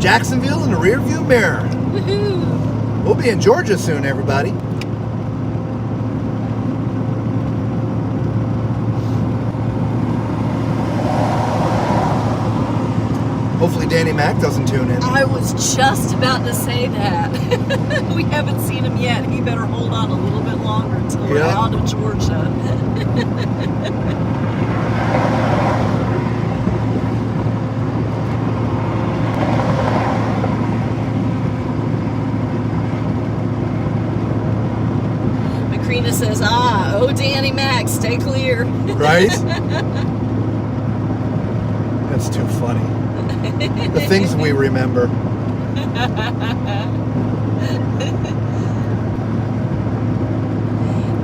Jacksonville in the rear view mirror. Woohoo! We'll be in Georgia soon, everybody. Hopefully Danny Mac doesn't tune in. I was just about to say that. We haven't seen him yet. He better hold on a little bit longer until we're out of Georgia. Macrina says, oh, Danny Mac, stay clear. Right? That's too funny. The things we remember.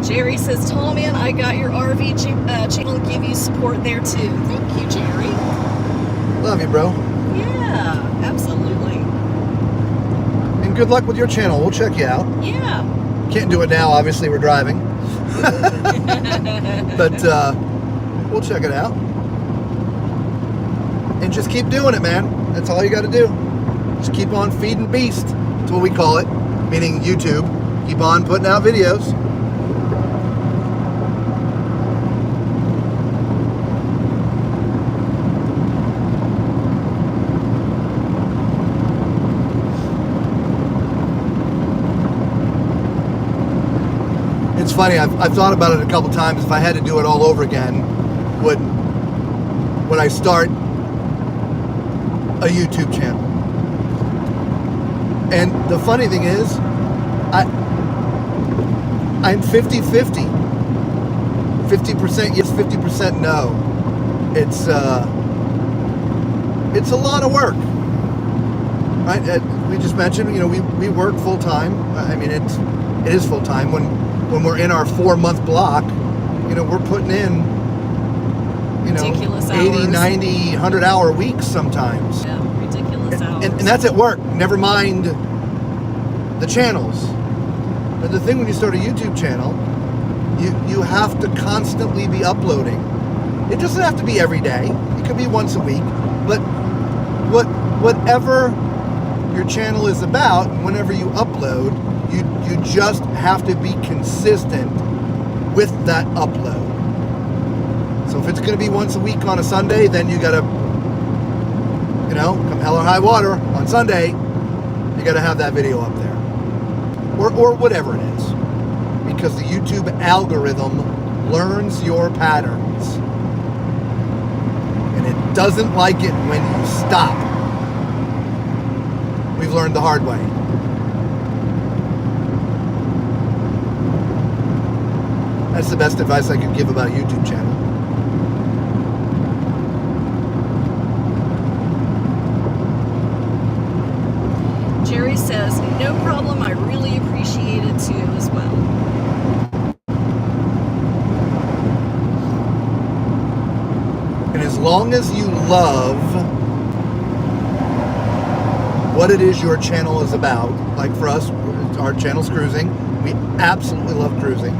Jerry says, Tall Man, I got your RV channel to give you support there too. Thank you, Jerry. Love you, bro. Yeah, absolutely. And good luck with your channel. We'll check you out. Yeah. Can't do it now, obviously we're driving. But we'll check it out. And just keep doing it, man. That's all you got to do. Just keep on feeding beast. That's what we call it, meaning YouTube. Keep on putting out videos. It's funny, I've thought about it a couple times. If I had to do it all over again, would I start a YouTube channel? And the funny thing is, I'm 50-50. 50% yes, 50% no. It's a lot of work, right? We just mentioned, we work full time. I mean, it is full time. When we're in our 4-month block, we're putting in, ridiculous 80, hours. 90, 100-hour weeks sometimes. Yeah, ridiculous hours. And that's at work. Never mind the channels. But the thing when you start a YouTube channel, you have to constantly be uploading. It doesn't have to be every day. It could be once a week. But whatever your channel is about. Whenever you upload, you just have to be consistent with that upload. So if it's going to be once a week on a Sunday, then you got to, come hell or high water on Sunday, you got to have that video up there, or whatever it is, because the YouTube algorithm learns your patterns, and it doesn't like it when you stop. We've learned the hard way. That's the best advice I could give about a YouTube channel. Jerry says, no problem, I really appreciate it too as well. And as long as you love what it is your channel is about, like for us, our channel's cruising. We absolutely love cruising.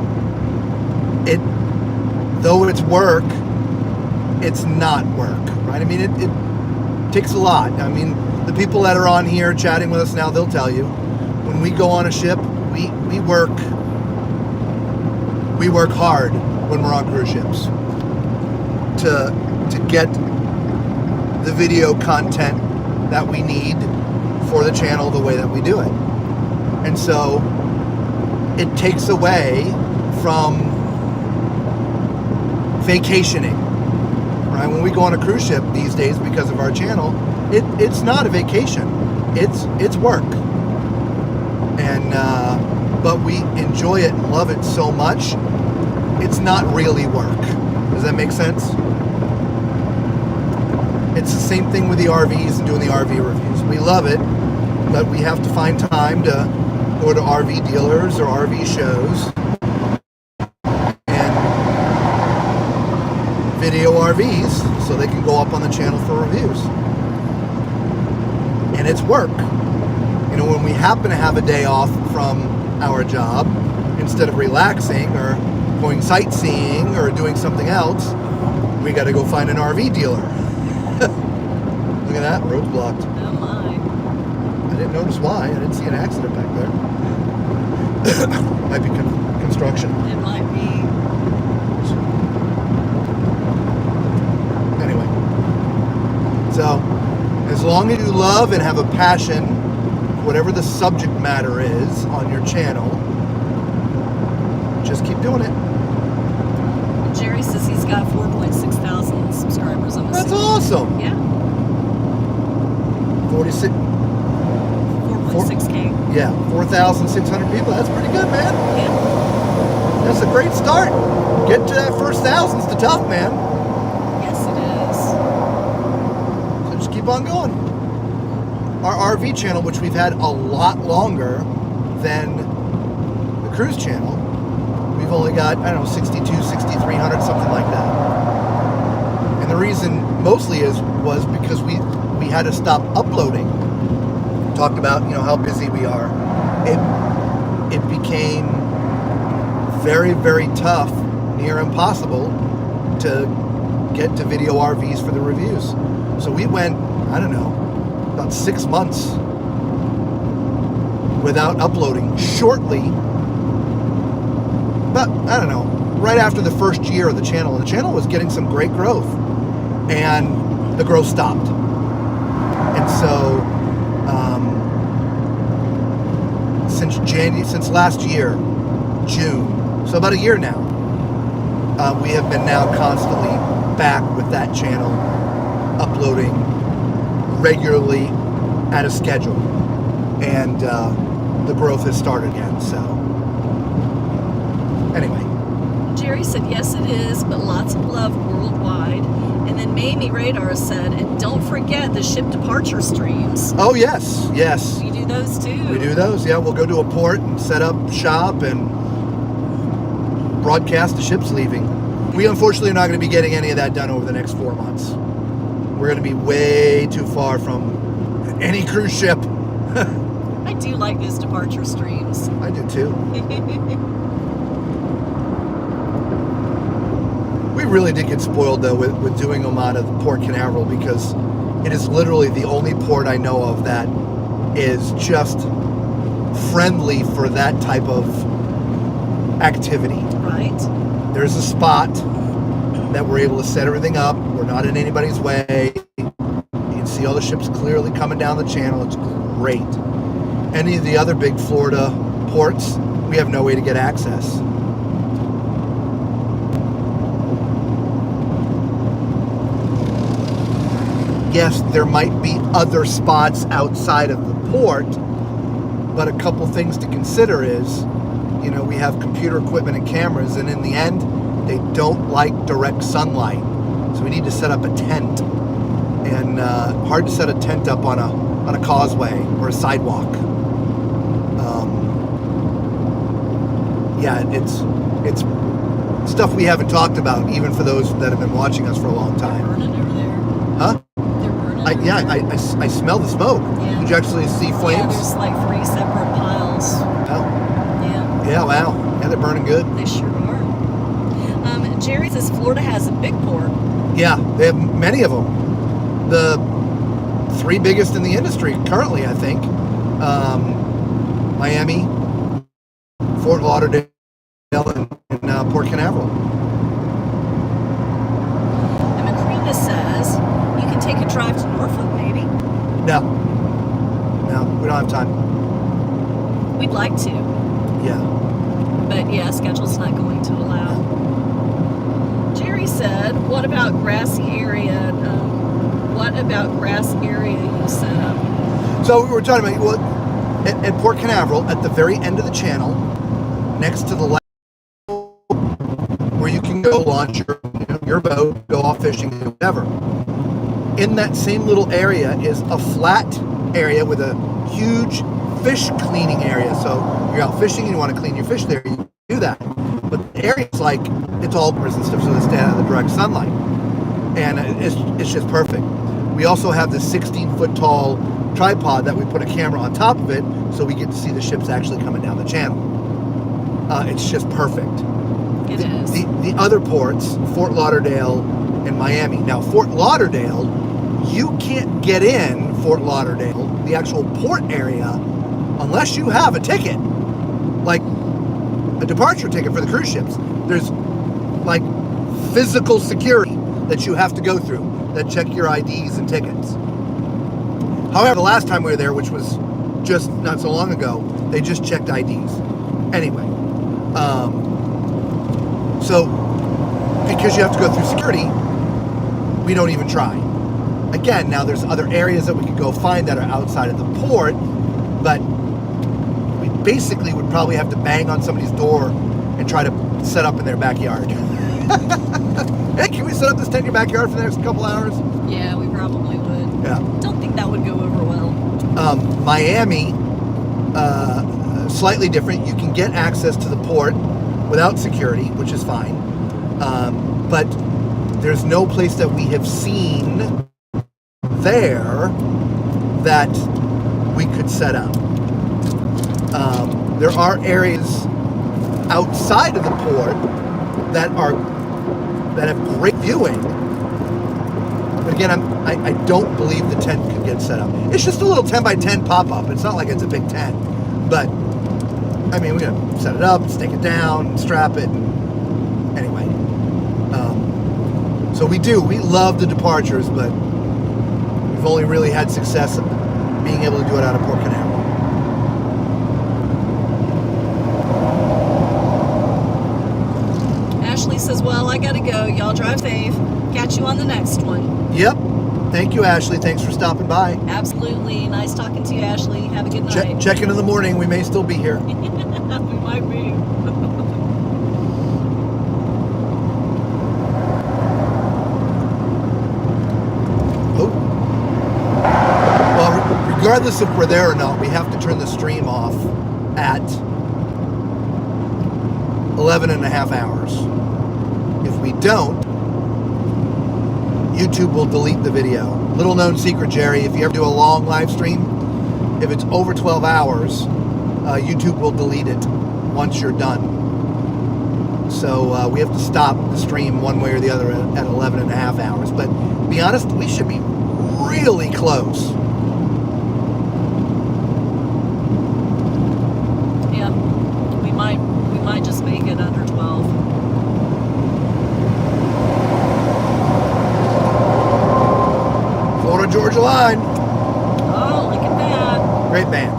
Though it's work, it's not work, right? I mean, it takes a lot. I mean, the people that are on here chatting with us now, they'll tell you, when we go on a ship, we work hard when we're on cruise ships to get the video content that we need for the channel the way that we do it. And so it takes away from vacationing, right? When we go on a cruise ship these days because of our channel, it's not a vacation, it's work. And but we enjoy it and love it so much, it's not really work. Does that make sense? It's the same thing with the RVs and doing the RV reviews. We love it, but we have to find time to go to RV dealers or RV shows and video RVs so they can go up on the channel for reviews. And it's work. When we happen to have a day off from our job, instead of relaxing or going sightseeing or doing something else, we got to go find an RV dealer. Look at that, road's blocked. Oh my. I didn't notice why. I didn't see an accident back there. Might be construction. It might be. Anyway, so as long as you love and have a passion, whatever the subject matter is on your channel, just keep doing it. Jerry says he's got 4.6 thousand subscribers on his That's channel. awesome. Yeah. 46. 4.6K. Yeah, 4,600 people. That's pretty good, man. Yeah. That's a great start. Getting to that first thousand's the tough, man. Yes, it is. So just keep on going. Our RV channel, which we've had a lot longer than the cruise channel, we've only got, 62, 6,300, something like that. And the reason mostly was because we had to stop uploading. Talked about, how busy we are. It became very, very tough, near impossible, to get to video RVs for the reviews. So we went, about 6 months without uploading. Shortly, but right after the first year of the channel, and the channel was getting some great growth, and the growth stopped. And so since last year, June, so about a year now, we have been now constantly back with that channel, uploading regularly at a schedule, and the growth has started again. So anyway, Jerry said, yes, it is, but lots of love worldwide. And then Mamie Radar said, and don't forget the ship departure streams. oh yes, We do those too. we do those. Yeah, we'll go to a port and set up shop and broadcast the ships leaving. We unfortunately are not going to be getting any of that done over the next 4 months. We're going to be way too far from any cruise ship. I do like those departure streams. I do too. We really did get spoiled though with doing them out of Port Canaveral, because it is literally the only port I know of that is just friendly for that type of activity. Right. There's a spot that we're able to set everything up. We're not in anybody's way. You can see all the ships clearly coming down the channel. It's great. Any of the other big Florida ports, we have no way to get access. Yes, there might be other spots outside of the port, but a couple things to consider is, you know, we have computer equipment and cameras, and in the end, they don't like direct sunlight. So we need to set up a tent, and hard to set a tent up on a causeway or a sidewalk. Yeah, it's stuff we haven't talked about, even for those that have been watching us for a long time. Burning over there. Huh? They're burning. I smell the smoke. Yeah. Did you actually see flames? Yeah, there's like 3 separate piles. Oh. Yeah. Yeah, wow. Yeah, they're burning good. They sure are. Jerry says Florida has a big port. Yeah, they have many of them. The 3 biggest in the industry currently, I think. Miami, Fort Lauderdale, and Port Canaveral. And Macrina says you can take a drive to Norfolk, maybe. No, we don't have time. We'd like to, Yeah. but yeah, schedule's not going to allow. Jerry said, "What about grassy area? What about grass area you set up?" So we were talking about, well, at Port Canaveral, at the very end of the channel, next to the left, where you can go launch your boat, go off fishing, whatever. In that same little area is a flat area with a huge fish cleaning area. So you're out fishing and you want to clean your fish there, you can do that. But the area's like, it's all birds and stuff, so they stay out of the direct sunlight. And it's just perfect. We also have this 16-foot tall tripod that we put a camera on top of it, so we get to see the ships actually coming down the channel. It's just perfect. It is. The other ports, Fort Lauderdale and Miami. Now, Fort Lauderdale, you can't get in Fort Lauderdale, the actual port area, unless you have a ticket, like a departure ticket for the cruise ships. There's like physical security that you have to go through that check your IDs and tickets. However, the last time we were there, which was just not so long ago, they just checked IDs. Anyway, so because you have to go through security, we don't even try. Again, now there's other areas that we could go find that are outside of the port, but we basically would probably have to bang on somebody's door and try to set up in their backyard. Hey, can we set up this tent in your backyard for the next couple hours? Yeah, we probably would. Yeah. Don't think that would go over well. Miami, slightly different. You can get access to the port without security, which is fine. But there's no place that we have seen there that we could set up. There are areas outside of the port that have great viewing. But again, I don't believe the tent could get set up. It's just a little 10 by 10 pop-up. It's not like it's a big tent. But, I mean, we're going to set it up, stake it down, strap it. Anyway. So we love the departures, but we've only really had success being able to do it out of Port Canaveral. Ashley says, "Well, I gotta go. Y'all drive safe. Catch you on the next one." Yep. Thank you, Ashley. Thanks for stopping by. Absolutely. Nice talking to you, Ashley. Have a good night. Check in the morning. We may still be here. We might be. Oh. Well, regardless if we're there or not, we have to turn the stream off at 11 and a half hours. If we don't, YouTube will delete the video. Little known secret, Jerry, if you ever do a long live stream, if it's over 12 hours, YouTube will delete it once you're done. So we have to stop the stream one way or the other at 11 and a half hours. But to be honest, we should be really close. line. Oh, look at that. Great band.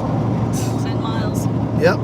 10 miles. Yep.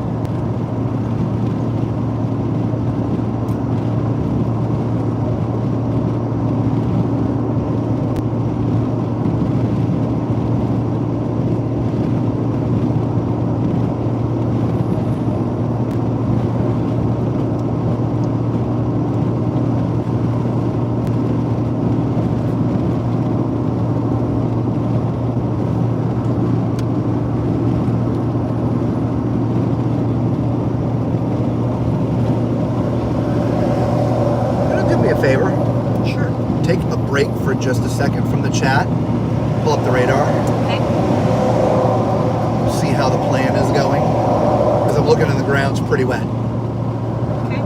Favor, Sure. take a break for just a second from the chat, pull up the radar, Okay. see how the plan is going, because I'm looking and the ground's pretty wet. Okay.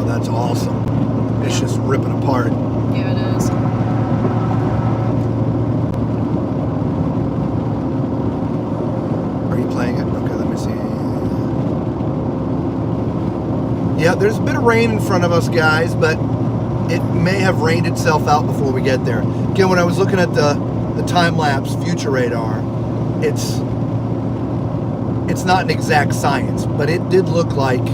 That's awesome. It's just ripping apart. Yeah, it is. Are you playing it? Okay, let me see. Yeah, there's a bit of rain in front of us, guys, but it may have rained itself out before we get there. Again, when I was looking at the time-lapse future radar, it's not an exact science, but it did look like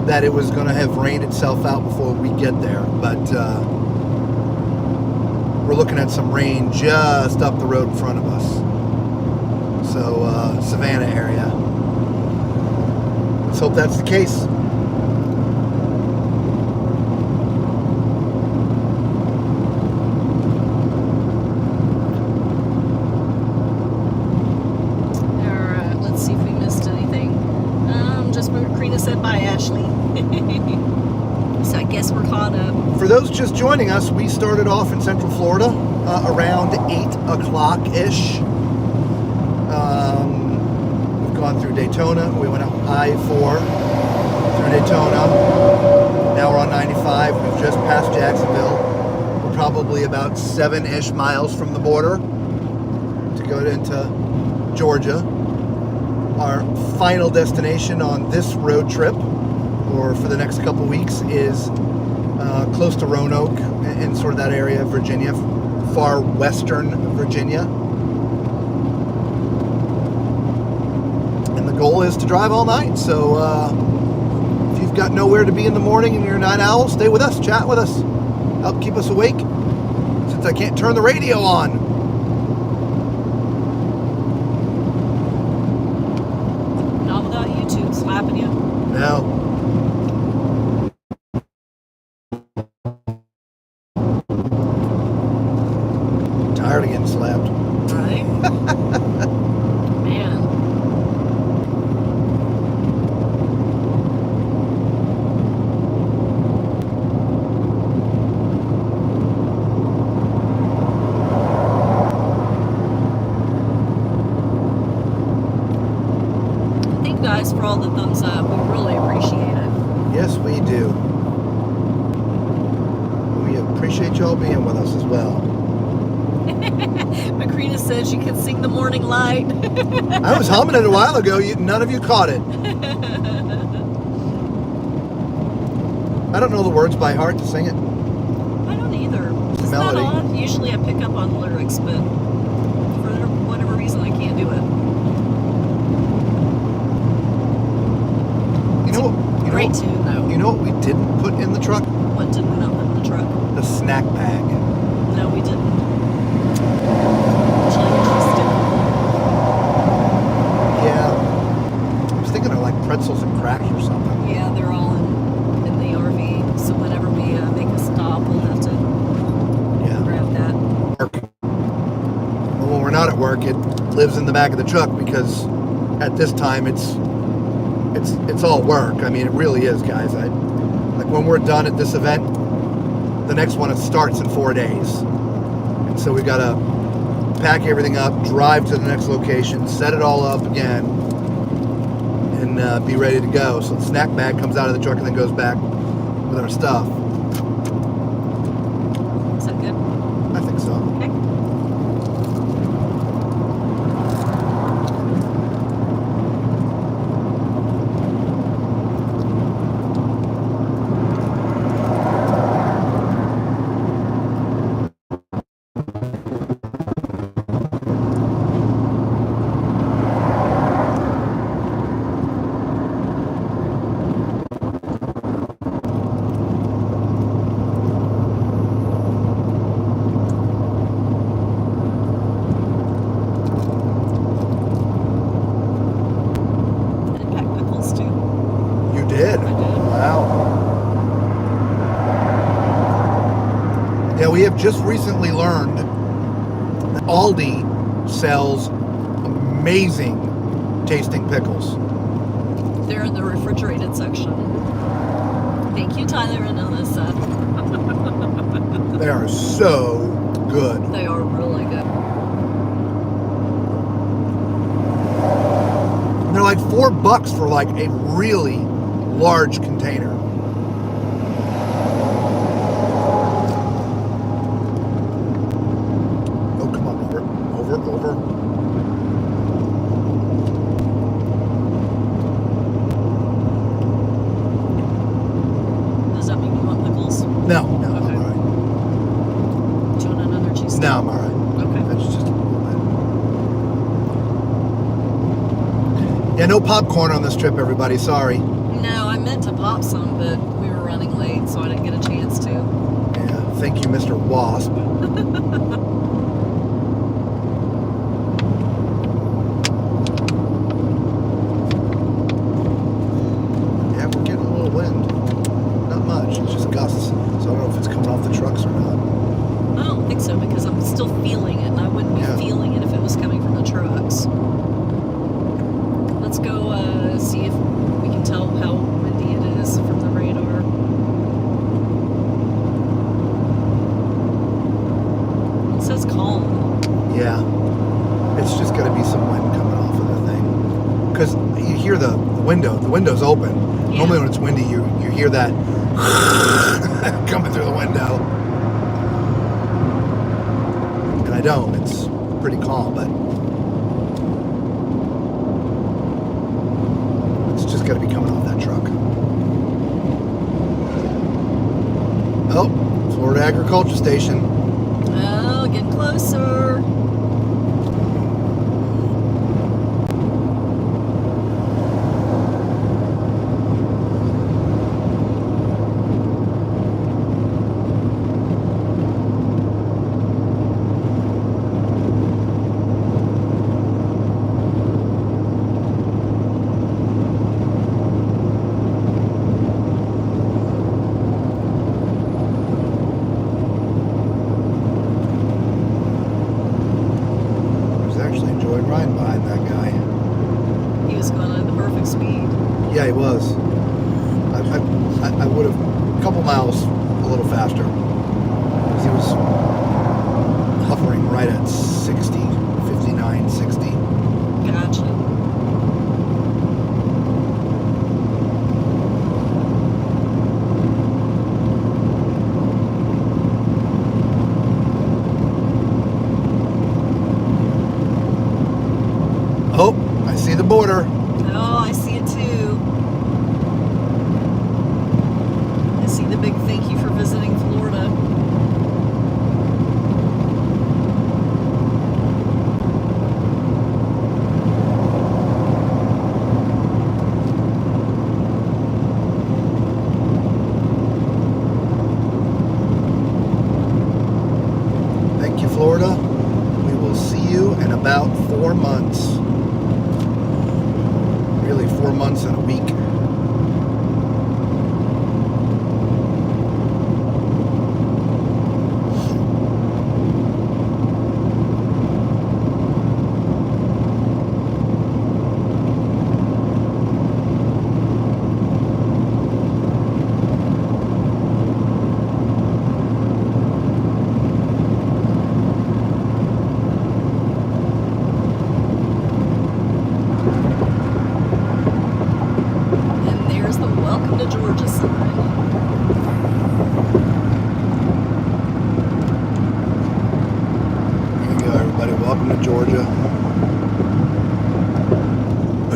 that it was going to have rained itself out before we get there. But we're looking at some rain just up the road in front of us. So, Savannah area. Let's hope that's the case. Let's see if we missed anything. Just what Karina said, bye, Ashley. So I guess we're caught up. For those just joining us, we started off in Central Florida around 8 o'clock-ish. We've gone through Daytona. We went up I-4 through Daytona. Now we're on 95. We've just passed Jacksonville. We're probably about 7-ish miles from the border to go into Georgia. Our final destination on this road trip, or for the next couple weeks, is close to Roanoke, in sort of that area of Virginia, far western Virginia. And the goal is to drive all night. So if you've got nowhere to be in the morning and you're a night owl, stay with us, chat with us, help keep us awake, since I can't turn the radio on. Not without YouTube slapping you. No. Tired of getting slapped. Right? Man. Thank you guys for all the thumbs up. We really appreciate it. Yes, we do. We appreciate y'all being with us as well. Macrina said she could sing the morning light. I was humming it a while ago. None of you caught it. I don't know the words by heart to sing it. I don't either. It's not melody. odd. Usually I pick up on the lyrics, but for whatever reason I can't do it. Great tune, though. You know what we didn't put in the truck? What did we not put in the truck? The snack bag. No, we didn't. Actually interesting. Yeah. I was thinking of like pretzels and crackers or something. Yeah, they're all in the RV. So whenever we make a stop, we'll have to grab that. Well, when we're not at work, it lives in the back of the truck because at this time it's all work. I mean, it really is, guys. Like when we're done at this event, the next one, it starts in 4 days. And so we've got to pack everything up, drive to the next location, set it all up again, and be ready to go. So the snack bag comes out of the truck and then goes back with our stuff. Is that good? I think so. Okay. We have just recently learned that Aldi sells amazing tasting pickles. They're in the refrigerated section. Thank you, Tyler and Alyssa. They are so good. They are really good. They're like $4 for like a really large container. Over. Does that mean you want pickles? No, Okay. I'm all right. Do you want another cheese stick? No, I'm all right. Okay. That's just a little bit. Yeah, no popcorn on this trip, everybody. Sorry. No, I meant to pop some, but we were running late, so I didn't get a chance to. Yeah, thank you, Mr. Wasp. Because I'm still feeling it, and I wouldn't be feeling it if it was coming from the trucks. Let's go see if we can tell how windy it is from the radar. It says calm. Yeah. It's just going to be some wind coming off of the thing. Because you hear the window. The window's open. Yeah. Normally when it's windy, you hear that coming through the window. I don't. It's pretty calm, but it's just got to be coming off that truck. Oh, Florida Agriculture Station. Oh, getting closer. Yeah, he was. I would have a couple miles a little faster because he was hovering right at 60, 59, 60. Gotcha. Oh, I see the border. Oh, I see it too. I see the big thank you for visiting Florida. Thank you, Florida. We will see you in about 4 months. Really 4 months and a week.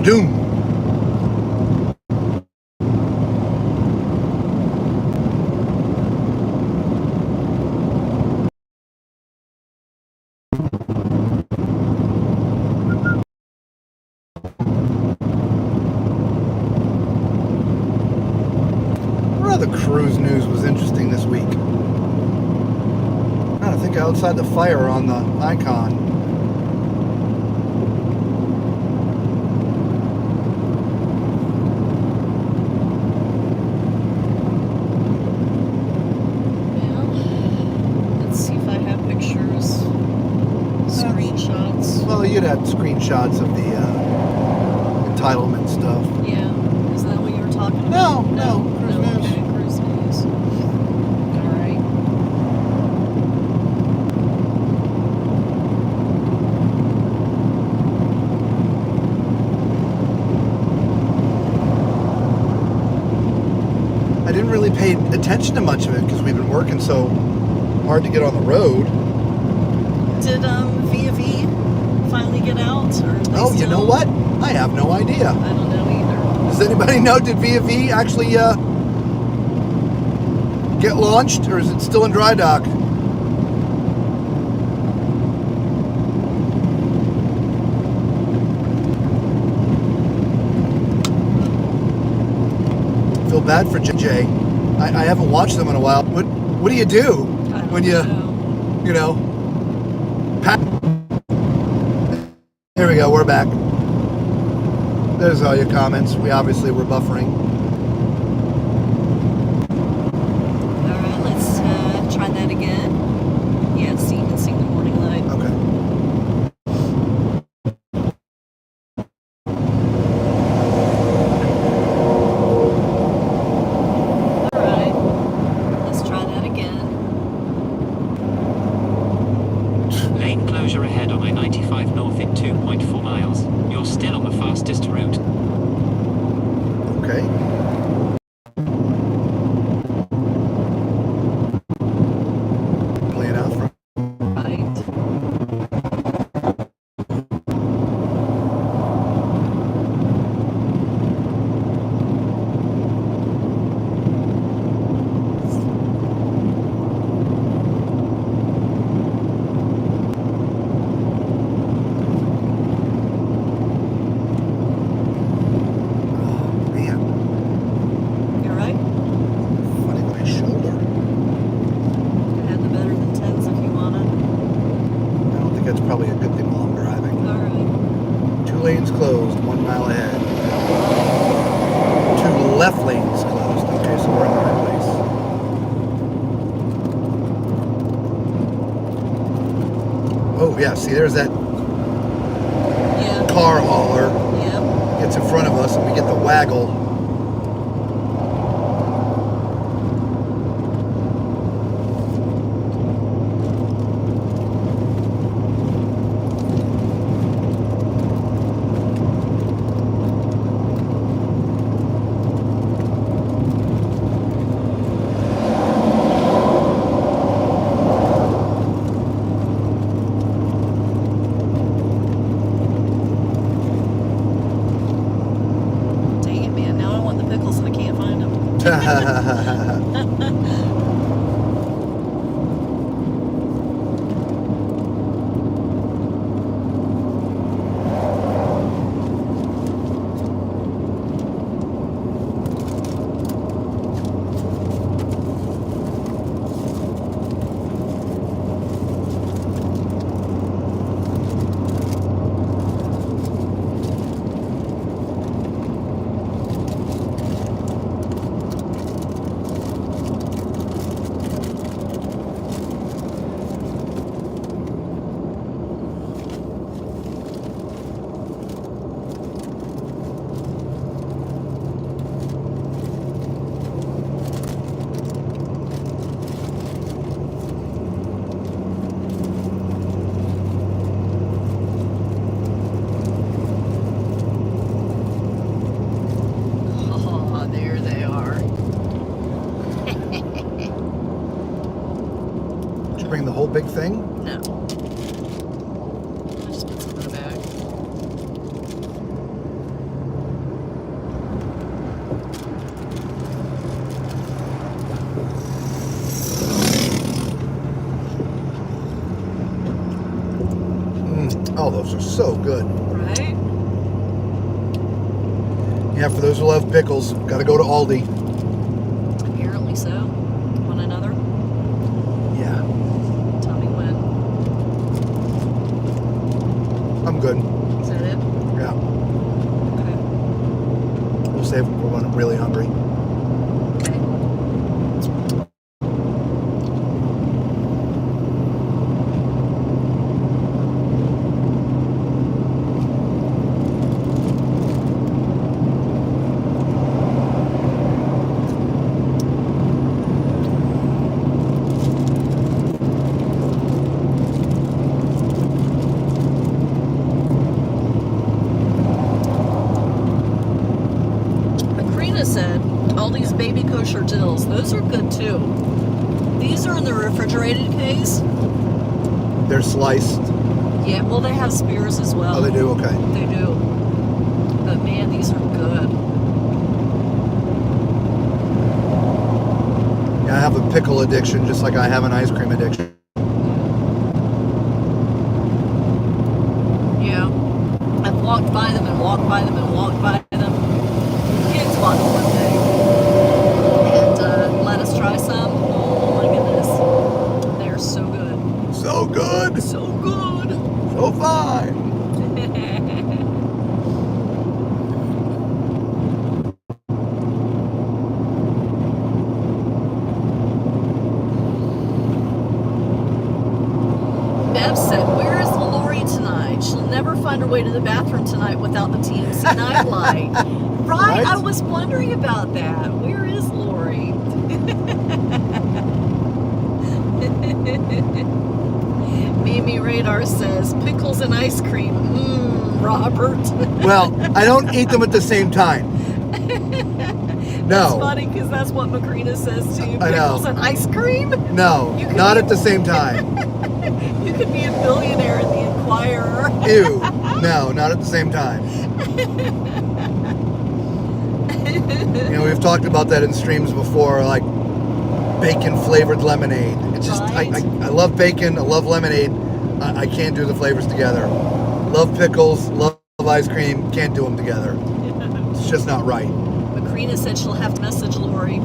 Badoom. What other cruise news was interesting this week? I think outside the fire on the icon. Well, you'd have screenshots of the entitlement stuff. Yeah. Is that what you were talking about? No. Cruise news. Okay, cruise news. All right. I didn't really pay attention to much of it because we've been working so hard to get on the road. Did V finally get out? Or Oh, you know what? I have no idea. I don't know either. Does anybody know? Did V actually get launched, or is it still in dry dock? Feel bad for JJ. I haven't watched them in a while. What do you do when you know? Here we go. We're back. There's all your comments. We obviously were buffering. All right, let's try that again. Yeah, see, you can see the warning light. Okay. All right, let's try that again. Lane closure ahead on I-95 north in 2.4 miles. You're still on the fastest route. Okay. Play it out for. Right. You're right. Funny with my shoulder. You had the better than 10s if you wanted. I don't think that's probably a good thing while I'm driving. All right. 2 lanes closed, 1 mile ahead. 2 left lanes closed. Okay, so we're in the right place. Oh yeah, see there's that Yeah. car hauler. Yeah. Gets in front of us and we get the waggle. Dang it, man. Now I want the pickles and I can't find them. Oh, there they are. Did you bring the whole big thing? No. I just put some in the bag. loaves are so good. Right? Yeah, for those who love pickles, got to go to Aldi. Apparently so. Want another? Yeah, Tell me when. I'm good. Is that it? Yeah, Okay. we'll save it for when I'm really hungry. Okay. Macrina said, all these baby kosher dills, those are good too. These are in the refrigerated case. They're sliced. Yeah, well, they have spears as well. Oh, they do? Okay. They do. But man, these are good. Yeah, I have a pickle addiction just like I have an ice cream addiction. Yeah. I've walked by them and walked by them and walked by them. Kids bought them one day. And let us try some. Oh my goodness. They're so good. So good. So good. So fine. Bev said, where is Lori tonight? She'll never find her way to the bathroom tonight without the TMC nightlight. Right? I was wondering about that. Where is Lori? Mimi Radar says, pickles and ice cream. Robert. Well, I don't eat them at the same time. That's No. funny because that's what Macrina says to you. I know. Pickles and ice cream? No, You could not be- at the same time. You could be a billionaire in the Inquirer. Ew. No, not at the same time. You know, we've talked about that in streams before, like bacon flavored lemonade. It's just, Right. I love bacon, I love lemonade. I can't do the flavors together. Love pickles, love ice cream, can't do them together. It's just not right. Macrina said she'll have to message Lori.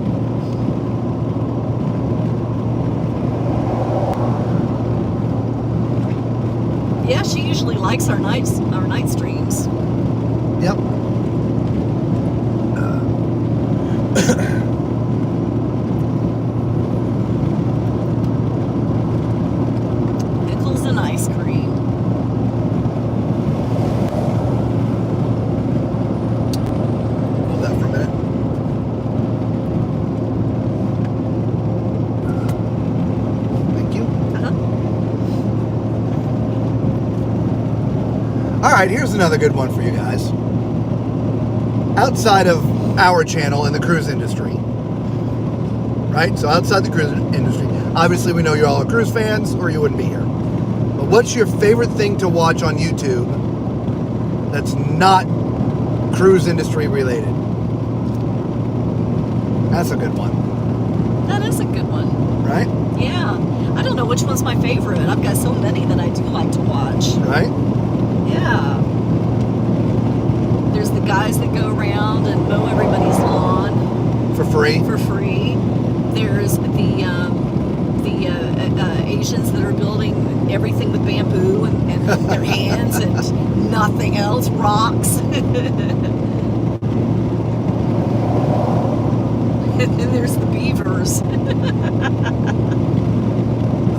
Yeah, she usually likes our night streams. Yep. Pickles and ice cream. Hold that for a minute. Thank you. Uh-huh. All right, here's another good one for you guys. Outside of our channel in the cruise industry, right? So outside the cruise industry, obviously we know you're all cruise fans or you wouldn't be here. But what's your favorite thing to watch on YouTube that's not cruise industry related? That's a good one, That is a good one. right? Yeah. I don't know which one's my favorite. I've got so many that I do like to watch. Right? Yeah. There's the guys that go around and mow everybody's lawn For free. for free. There's the Asians that are building everything with bamboo and their hands and nothing else, rocks. And then there's the beavers. I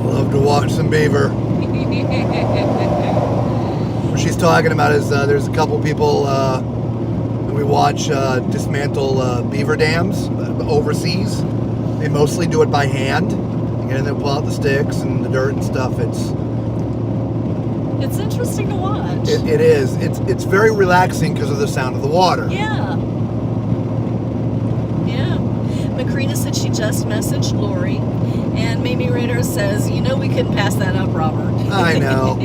love to watch some beaver. What she's talking about is there's a couple people that we watch dismantle beaver dams overseas. They mostly do it by hand. You get in there, pull out the sticks and the dirt and stuff. It's interesting to watch. It is. It's very relaxing because of the sound of the water. Yeah. Yeah. Macrina said she just messaged Lori. And Mimi Rader says, you know we couldn't pass that up, Robert. I know.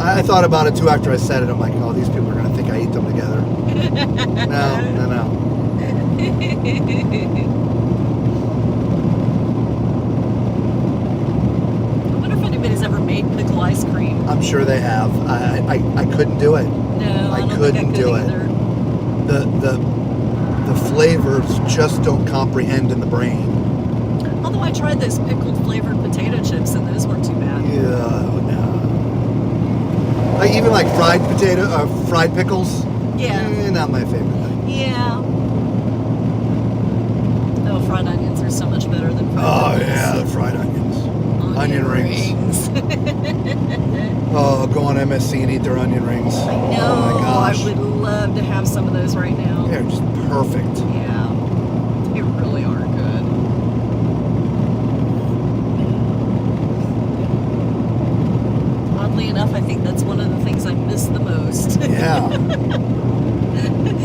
I thought about it too after I said it. I'm like, oh, these people are going to think I eat them together. No. I wonder if anybody's ever made pickle ice cream. I'm sure they have. I couldn't do it. No, I don't couldn't think I could do it. either. The flavors just don't comprehend in the brain. Although I tried those pickled flavored potato chips and those weren't too bad. Yeah, no. Like even like fried pickles. Yeah. Not my favorite thing. Yeah. Oh, fried onions are so much better than fried Oh pickles. yeah, the fried onions. Onion rings. Oh, go on MSC and eat their onion rings. I know. Oh my gosh. I would love to have some of those right now. They're just perfect. Yeah. They really are good. Oddly enough, I think that's one of the things I miss the most. Yeah.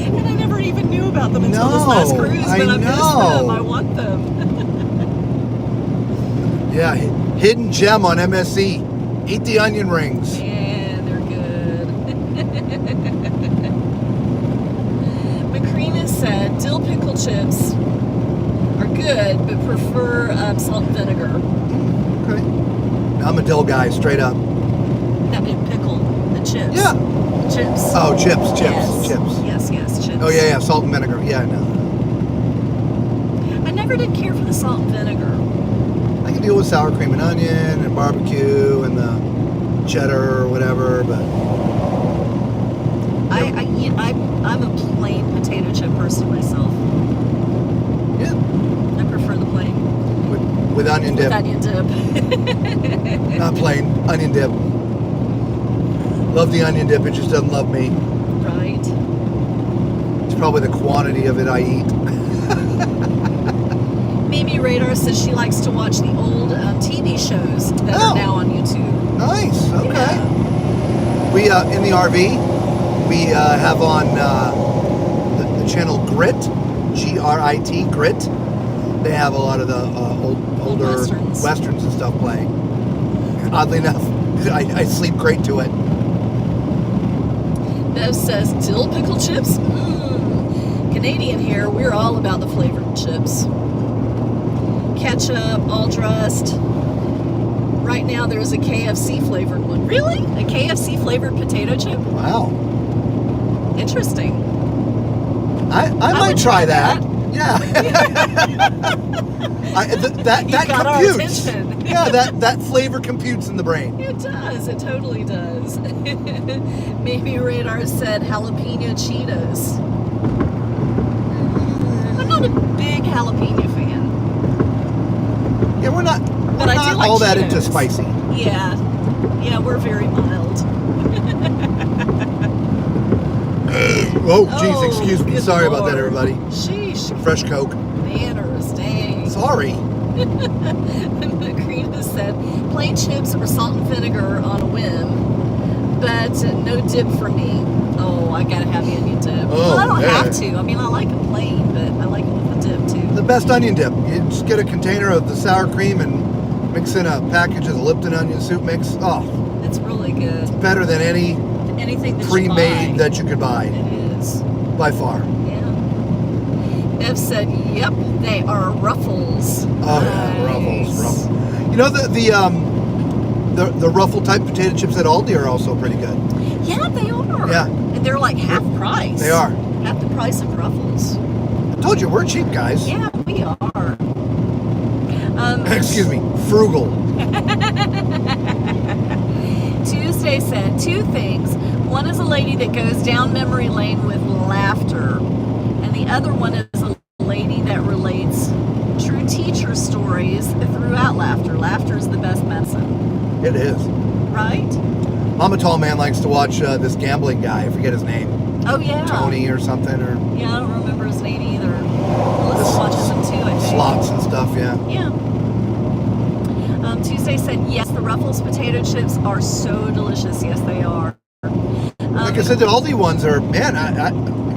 And I never even knew about them until this No, last cruise, but I miss know. them. I want them. Yeah, hidden gem on MSC. Eat the onion rings. Yeah, they're good. Macrina said dill pickle chips are good, but prefer salt and vinegar. Okay. I'm a dill guy, straight up. That mean pickle, the chips. Yeah. Chips. Oh, chips. Yes, chips. Oh yeah, salt and vinegar. Yeah, I know. I never did care for the salt and vinegar. I can deal with sour cream and onion and barbecue and the cheddar or whatever, but I'm a plain potato chip person myself. yeah, I prefer the plain with onion dip. with onion dip. Not plain, onion dip. Love the onion dip, it just doesn't love me. Right. It's probably the quantity of it I eat. Mimi Radar says she likes to watch the old TV shows that are now on YouTube. Nice, okay. Yeah. We, in the RV, we have on the channel Grit, Grit, Grit. They have a lot of the older westerns and stuff playing. Oddly enough, I sleep great to it. Bev says dill pickle chips? Canadian here, we're all about the flavored chips. Ketchup, all dressed. Right now there's a KFC flavored one. Really? A KFC flavored potato chip? Wow. Interesting. I might would try try that. Yeah. that got our computes. attention. Yeah, that flavor computes in the brain. It does. It totally does. Maybe Radar said jalapeno Cheetos. I'm not a big jalapeno fan. Yeah, we're not But I do like all that Cheetos. into spicy. Yeah. Yeah, we're very mild. Oh, geez, excuse me. good Sorry about that, Lord. everybody. Sheesh. Fresh Coke. Manners, dang. Sorry. Macrina said plain chips or salt and vinegar on a whim, but no dip for me. Oh, I gotta have the onion dip. Well, I don't have to. I mean, I like it plain, but I like it with the dip too. The best onion dip. You just get a container of the sour cream and mix in a package of the Lipton onion soup mix. Oh, It's really good. better than Anything that pre-made you buy. that you could buy, It is. by far. Yeah. Bev said, "Yep, they are Ruffles." Oh yeah, Ruffles. You know the Ruffle type potato chips at Aldi are also pretty good. Yeah, they are. Yeah. And they're like half price. They are. Half the price of Ruffles. I told you we're cheap guys. Yeah, we are. Excuse me, frugal. Tuesday said 2 things. One is a lady that goes down memory lane with laughter, and the other one is a lady that relates true teacher stories throughout laughter. Laughter is the best medicine, It is. right? Mama Tall Man likes to watch this gambling guy. I forget his name. Oh yeah. Tony or something, or Yeah, I don't remember his name either. Melissa watches him too, I think. slots and stuff. Yeah. Yeah. Tuesday said, yes, the Ruffles potato chips are so delicious. Yes, they are. Like I said, the Aldi ones are, man,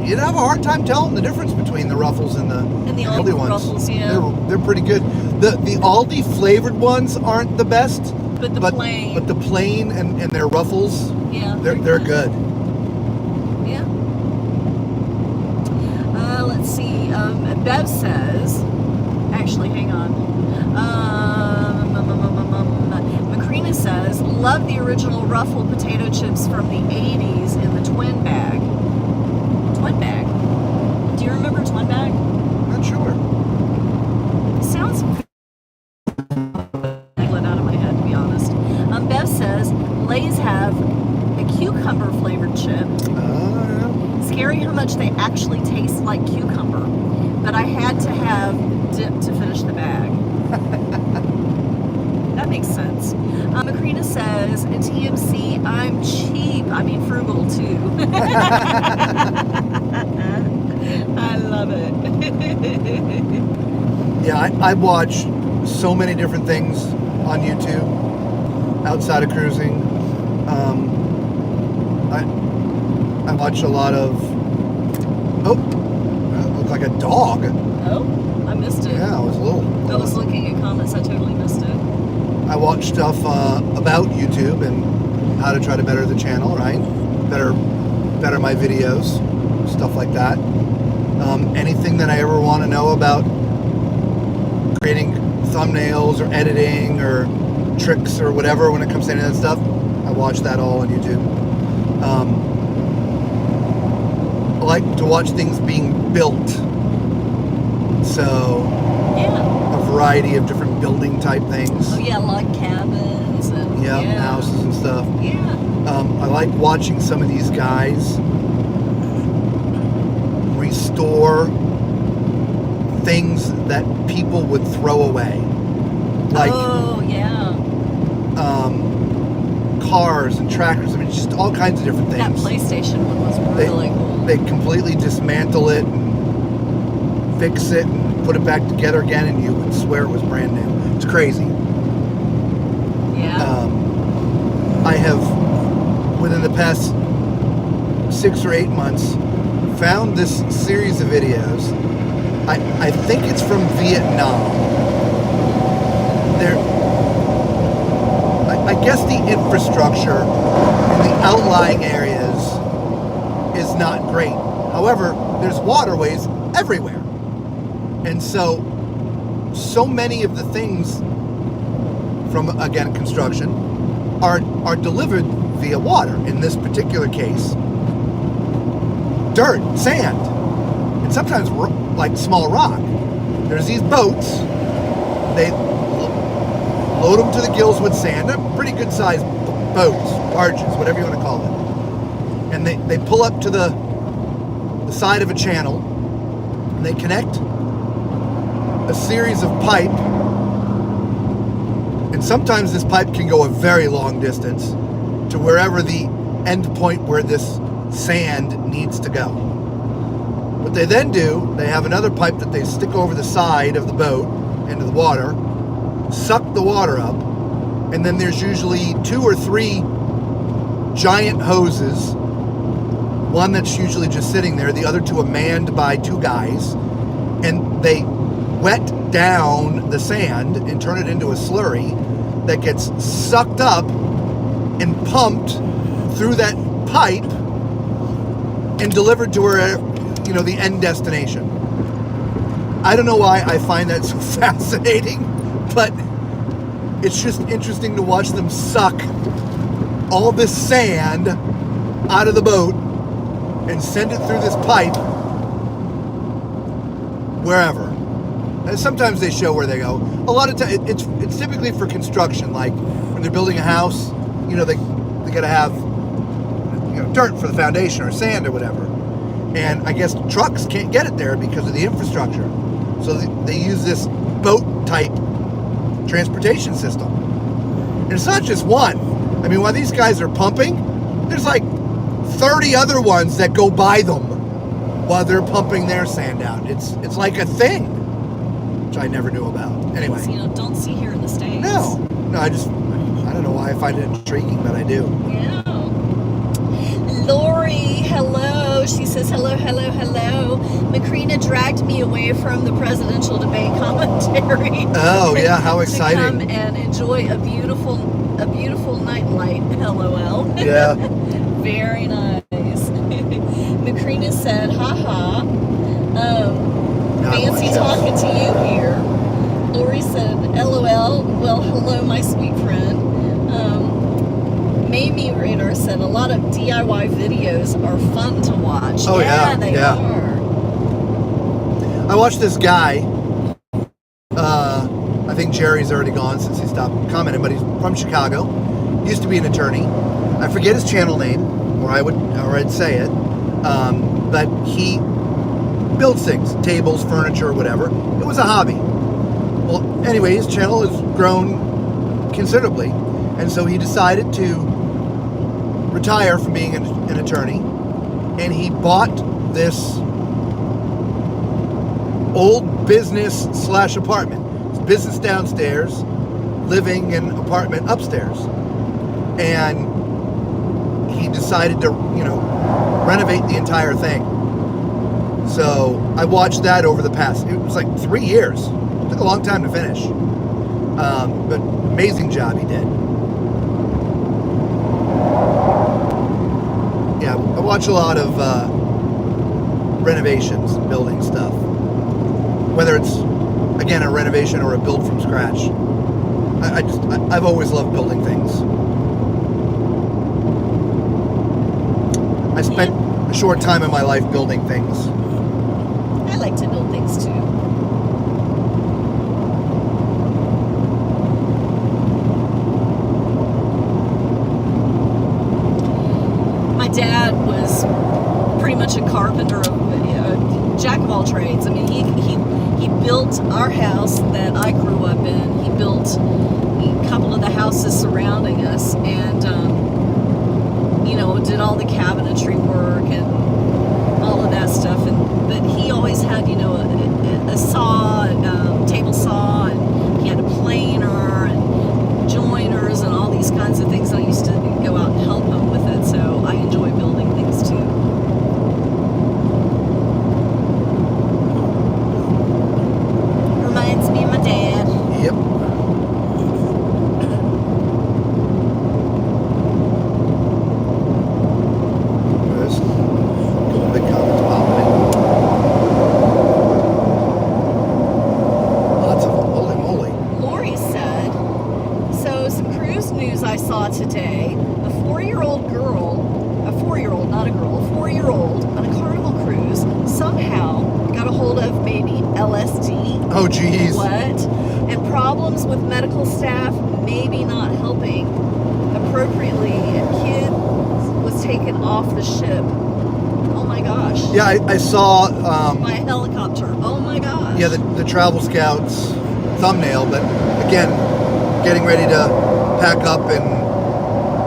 you'd have a hard time telling the difference between the Ruffles and the Aldi ones. Ruffles, yeah. They're pretty good. The Aldi flavored ones aren't the best, But the plain. But the plain and their Ruffles, Yeah. they're good. Yeah. Let's see. Bev says, actually, hang on. Macrina says, love the original Ruffled potato chips from the 80s in the twin bag. Twin bag? Do you remember twin bag? Not sure. It sounds let out of my head, to be honest. Bev says Lay's have a cucumber flavored chip. Scary how much they actually taste like cucumber, but I had to have dip to finish the bag. That makes sense. Macrina says, TMC, I'm cheap. I mean frugal too. I love it. Yeah, I watch so many different things on YouTube outside of cruising. I watch a lot of. Oh, that looked like a dog. Oh, I missed it. Yeah, I was a little. I was looking at comments. I totally missed it. I watch stuff about YouTube and how to try to better the channel, right? Better my videos, stuff like that. Anything that I ever want to know about creating thumbnails or editing or tricks or whatever when it comes to any of that stuff, I watch that all on YouTube. I like to watch things being built. So, Yeah. a variety of different building type things. Oh yeah, log cabins and Yeah, yeah. houses and stuff. Yeah. I like watching some of these guys restore things that people would throw away. Like oh yeah. cars and tractors. I mean, just all kinds of different That things. PlayStation one was really cool. They completely dismantle it and fix it and put it back together again, and you would swear it was brand new. It's crazy. Yeah. I have, within the past 6 or 8 months, found this series of videos. I think it's from Vietnam. I guess the infrastructure in the outlying areas is not great. However, there's waterways everywhere. And so many of the things from, again, construction are delivered via water. In this particular case, dirt, sand, and sometimes like small rock. There's these boats. They load them to the gills with sand. They're pretty good sized boats, barges, whatever you want to call it. And they pull up to the side of a channel, and they connect a series of pipe. And sometimes this pipe can go a very long distance to wherever the end point where this sand needs to go. What they then do, they have another pipe that they stick over the side of the boat into the water, suck the water up, and then there's usually 2 or 3 giant hoses. One that's usually just sitting there, the other 2 are manned by 2 guys, and they wet down the sand and turn it into a slurry that gets sucked up and pumped through that pipe and delivered to where, the end destination. I don't know why I find that so fascinating, but it's just interesting to watch them suck all this sand out of the boat and send it through this pipe wherever. And sometimes they show where they go. A lot of times it's typically for construction, like when they're building a house, they got to have dirt for the foundation or sand or whatever. And I guess trucks can't get it there because of the infrastructure. So they use this boat type transportation system. And it's not just one. I mean, while these guys are pumping, there's like 30 other ones that go by them while they're pumping their sand out. It's like a thing, which I never knew about. Anyway. Don't see here in the States. No, I don't know why I find it intriguing, but I do. Yeah. Lori, hello. She says hello. Macrina dragged me away from the presidential debate commentary. Oh yeah, how to exciting! come and enjoy a beautiful nightlight. LOL. Yeah. Very nice. Macrina said, haha. Fancy much talking to you here. Lori said, LOL. Well, hello, my sweet friend. Amy Radar said a lot of DIY videos are fun to watch. Oh, yeah, they yeah. are. I watched this guy. I think Jerry's already gone since he stopped commenting, but he's from Chicago. Used to be an attorney. I forget his channel name, or I'd say it. But he builds things, tables, furniture, whatever. It was a hobby. Well, anyway, his channel has grown considerably, and so he decided to retire from being an attorney, and he bought this old business / apartment. It's business downstairs, living and apartment upstairs, and he decided to, renovate the entire thing. So I watched that over the past, it was like 3 years. It took a long time to finish. But amazing job he did. Yeah, I watch a lot of renovations and building stuff. Whether it's, again, a renovation or a build from scratch. I've always loved building things. I spent a short time in my life building things. I like to build things too. My dad was pretty much a carpenter, a jack of all trades. I mean, he built our house that I grew up in. He built a couple of the houses surrounding us, and did all the cabinetry work and all of that stuff. But he always had, a saw, table saw, and he had a planer and joiners and all these kinds of things. I used to go out and help him with it, so I enjoy building things too. Reminds me of my dad. Yep. Today, a 4-year-old on a Carnival cruise somehow got a hold of maybe LSD. Oh, geez. What? And problems with medical staff maybe not helping appropriately. A kid was taken off the ship. Oh my gosh. Yeah, I saw... by a helicopter. Oh my gosh. Yeah, the Travel Scouts thumbnail, but again, getting ready to pack up and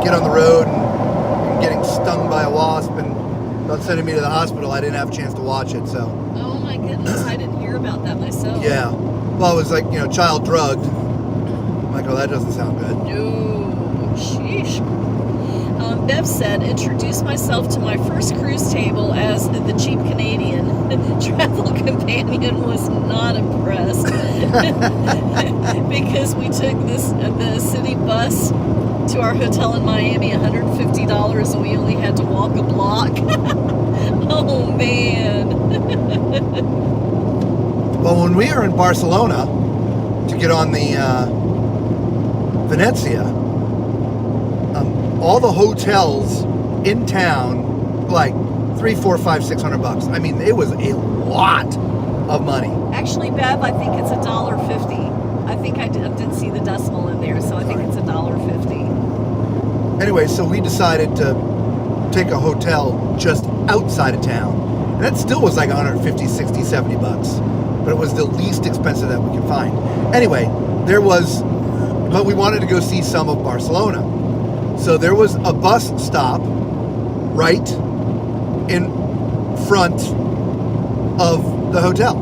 get on the road and getting stung by a wasp and about sending me to the hospital. I didn't have a chance to watch it, so. Oh my goodness, I didn't hear about that myself. Yeah. Well, it was like, child drugged. I'm like, oh, that doesn't sound good. No, sheesh. Bev said, introduce myself to my first cruise table as the cheap Canadian. Travel companion was not impressed because we took the city bus to our hotel in Miami, $150, and we only had to walk a block. Oh man. Well, when we were in Barcelona to get on the Venezia, all the hotels in town, like $300, $400, $500, $600. I mean, it was a lot of money. Actually, Bev, I think it's $1.50. I think I did see the decimal in there, so I think it's $1.50. Anyway, so we decided to take a hotel just outside of town. And that still was like $150, $60, $70. But it was the least expensive that we could find. Anyway, but we wanted to go see some of Barcelona. So there was a bus stop right in front of the hotel.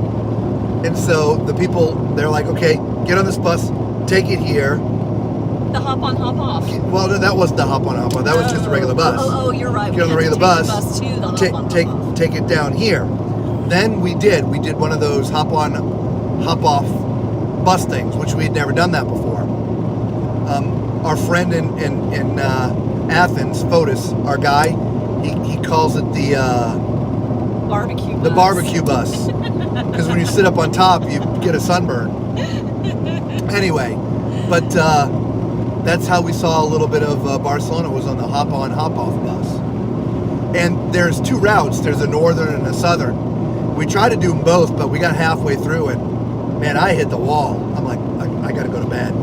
And so the people, they're like, okay, get on this bus, take it here. The hop on, hop off. Well, that wasn't the hop on, hop off. That was just a regular bus. Oh, you're right. Get on the regular bus, to the hop on, hop off. Take it down here. Then we did one of those hop on, hop off bus things, which we had never done that before. Our friend in Athens, Fotis, our guy, he calls it the barbecue bus. The barbecue bus. Because when you sit up on top, you get a sunburn. Anyway, but That's how we saw a little bit of Barcelona, was on the hop-on, hop-off bus. And there's two routes. There's a northern and a southern. We tried to do them both, but we got halfway through and, man, I hit the wall. I'm like, I got to go to bed.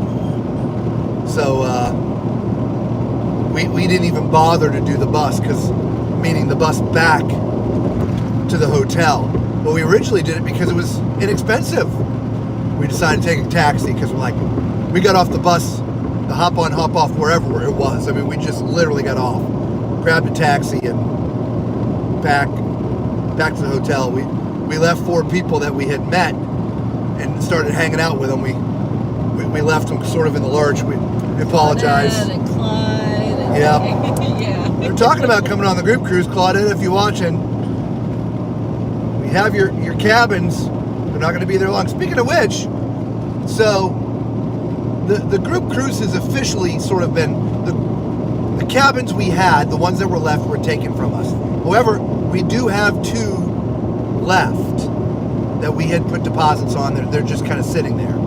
So we didn't even bother to do the bus, meaning the bus back to the hotel. Well, we originally did it because it was inexpensive. We decided to take a taxi because we're like, we got off the bus, the hop-on, hop-off, wherever it was. I mean, we just literally got off, grabbed a taxi, and back to the hotel. We left 4 people that we had met and started hanging out with them. We left them sort of in the lurch. We apologize. And Clyde. Yeah. Yeah. They're talking about coming on the group cruise. Claudette, if you're watching, we have your cabins. They're not going to be there long. Speaking of which, so the group cruise has officially sort of been, the cabins we had, the ones that were left, were taken from us. However, we do have 2 left that we had put deposits on. They're just kind of sitting there.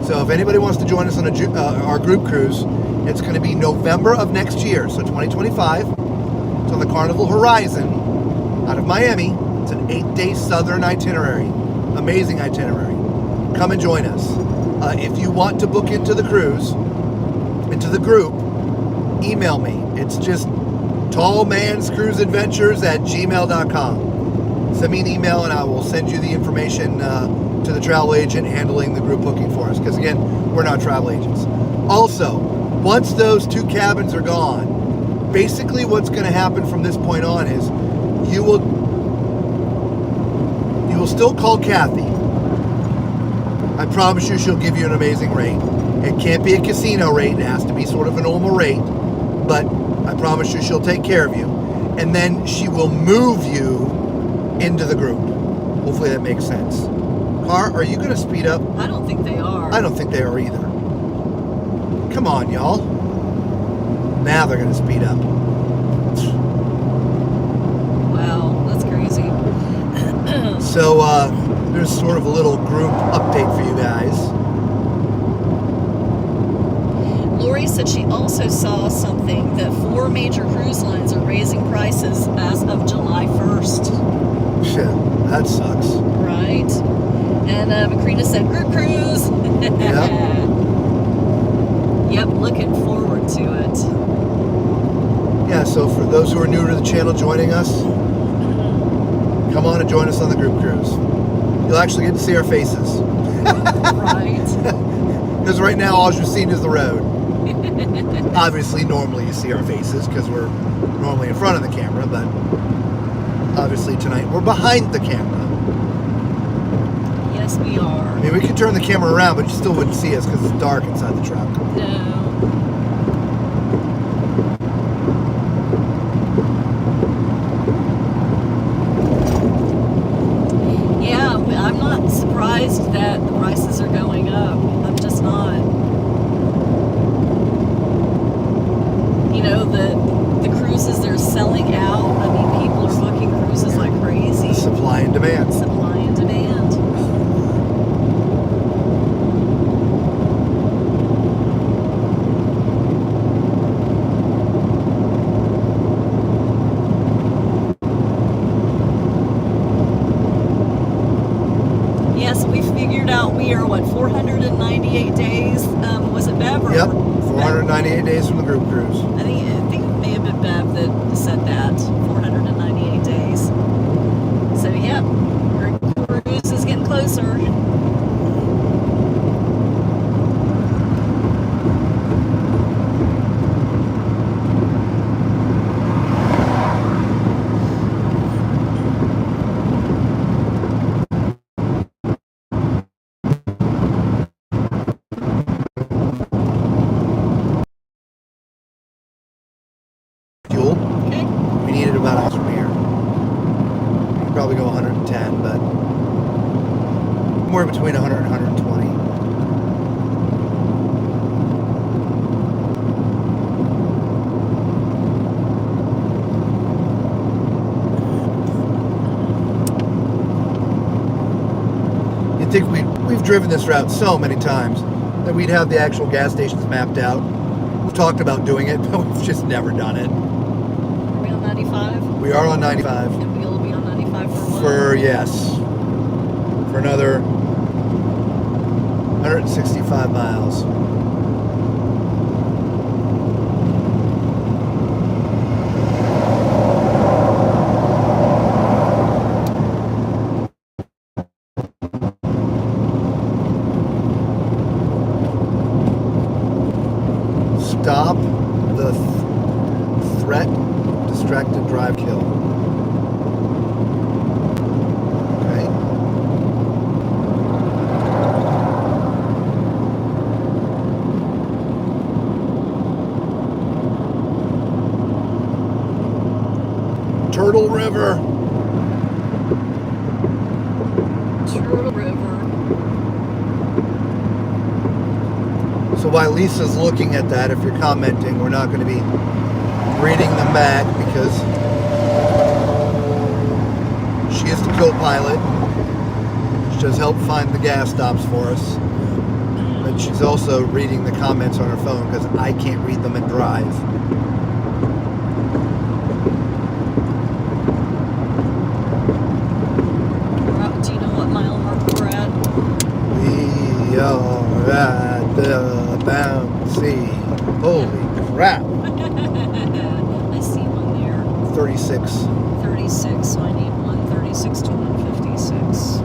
So if anybody wants to join us on our group cruise, it's going to be November of next year, so 2025. It's on the Carnival Horizon out of Miami. It's an 8-day southern itinerary. Amazing itinerary. Come and join us. If you want to book into the cruise, into the group, email me. It's just tallmanscruiseadventures@gmail.com. Send me an email and I will send you the information to the travel agent handling the group booking for us. Because again, we're not travel agents. Also, once those 2 cabins are gone, basically what's going to happen from this point on is you will still call Kathy. I promise you she'll give you an amazing rate. It can't be a casino rate. It has to be sort of a normal rate. But I promise you she'll take care of you. And then she will move you into the group. Hopefully that makes sense. Car, are you going to speed up? I don't think they are. I don't think they are either. Come on, y'all. Now they're going to speed up. Wow, that's crazy. So, there's sort of a little group update for you guys. Lori said she also saw something that 4 major cruise lines are raising prices as of July 1st. Shit, that sucks. Right? And Macrina said group cruise. Yep. Yep, looking forward to it. Yeah, so for those who are new to the channel joining us, come on and join us on the group cruise. You'll actually get to see our faces. Right. Because right now all you've seen is the road. Obviously, normally you see our faces because we're normally in front of the camera, but obviously tonight we're behind the camera. Yes, we are. I mean, we could turn the camera around, but you still wouldn't see us because it's dark inside the truck. No. Yeah, I'm not surprised that the prices are going up. I'm just not. You know, the cruises they're selling out. I mean, people are booking cruises like crazy. Supply and demand. Supply and demand. Yes, we figured out we are, 498 days? Was it Bev? Yep, 498 days from the group cruise. I think it may have been Bev that said that, 498 days. So, yep, our cruise is getting closer. Fuel. Okay. We needed about a from here. We could probably go 110, but more between 100 and 120. You'd think we've driven this route so many times that we'd have the actual gas stations mapped out. We've talked about doing it, but we've just never done it. Are we on 95? We are on 95. And we'll be on 95 for a while? For another 165 miles. Stop the threat, distracted drive, kill. Okay. Turtle River. Turtle River. So while Lisa's looking at that, if you're commenting, we're not going to be reading them back because she is the co-pilot. She does help find the gas stops for us. But she's also reading the comments on her phone because I can't read them and drive. Do you know what mile mark we're at? We are at the bouncy. Holy crap. I see one there. 36. 36, so I need 136 to 156.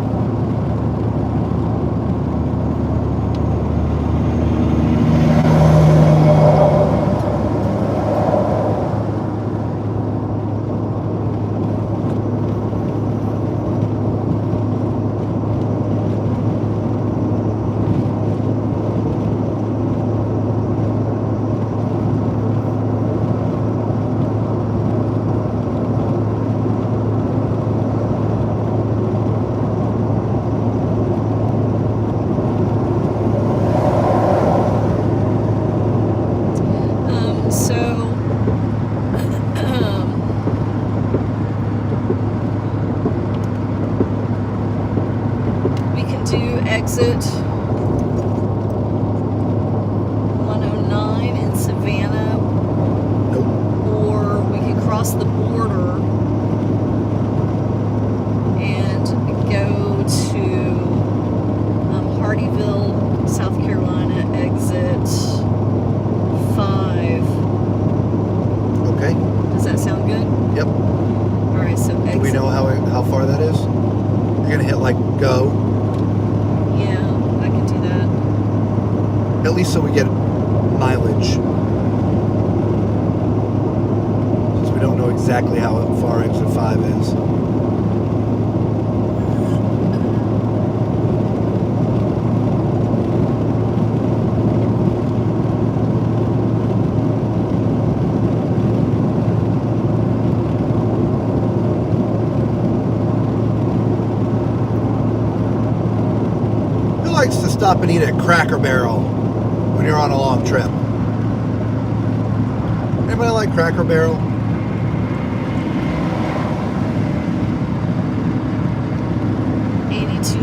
Exit 109 in Savannah. Nope. Or we could cross the border and go to Hardyville, South Carolina, exit 5. Okay. Does that sound good? Yep. All right, so exit. Do we know how far that is? You're going to hit like go. Yeah, I can do that. At least so we get mileage. Since we don't know exactly how far exit 5 is. Who likes to stop and eat at Cracker Barrel when you're on a long trip? Anybody like Cracker Barrel?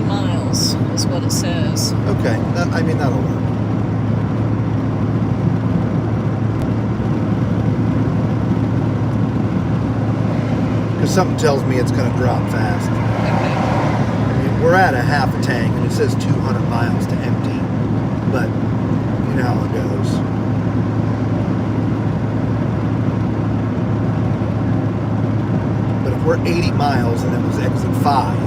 Miles is what it says. Okay, that'll work. Because something tells me it's going to drop fast. Okay. I mean, we're at a half a tank, and it says 200 miles to empty. But, you know how it goes. But if we're 80 miles and it was exit 5,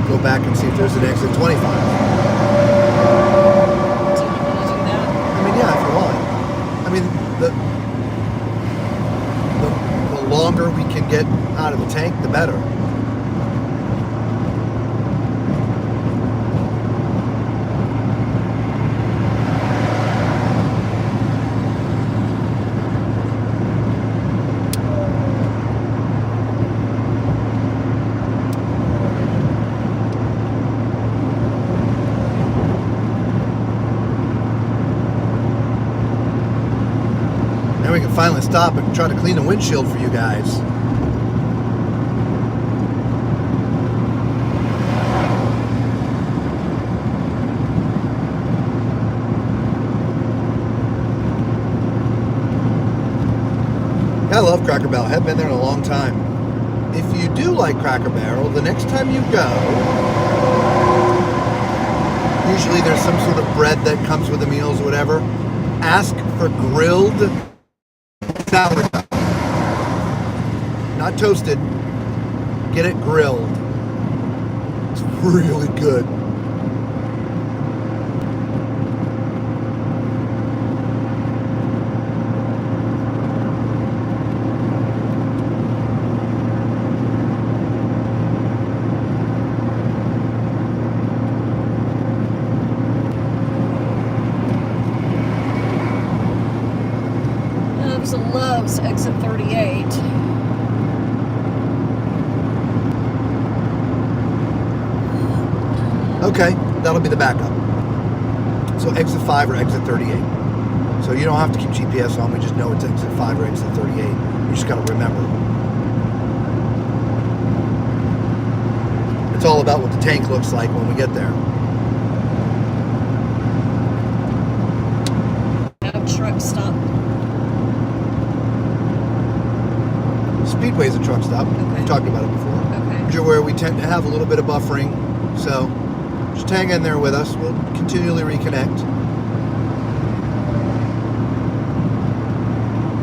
go back and see if there's an exit 25. Do you want me to do that? I mean, yeah, if you want. I mean, the longer we can get out of the tank, the better. We can finally stop and try to clean the windshield for you guys. I love Cracker Barrel. I haven't been there in a long time. If you do like Cracker Barrel, the next time you go, usually there's some sort of bread that comes with the meals or whatever. Ask for grilled sourdough. Not toasted. Get it grilled. It's really good. Loves exit 38. Okay, that'll be the backup. So exit 5 or exit 38. So you don't have to keep GPS on, we just know it's exit 5 or exit 38. You just gotta remember. It's all about what the tank looks like when we get there. Truck stop. Speedway's a truck stop. Okay. We've talked about it before. Okay. Where we tend to have a little bit of buffering. So just hang in there with us. We'll continually reconnect.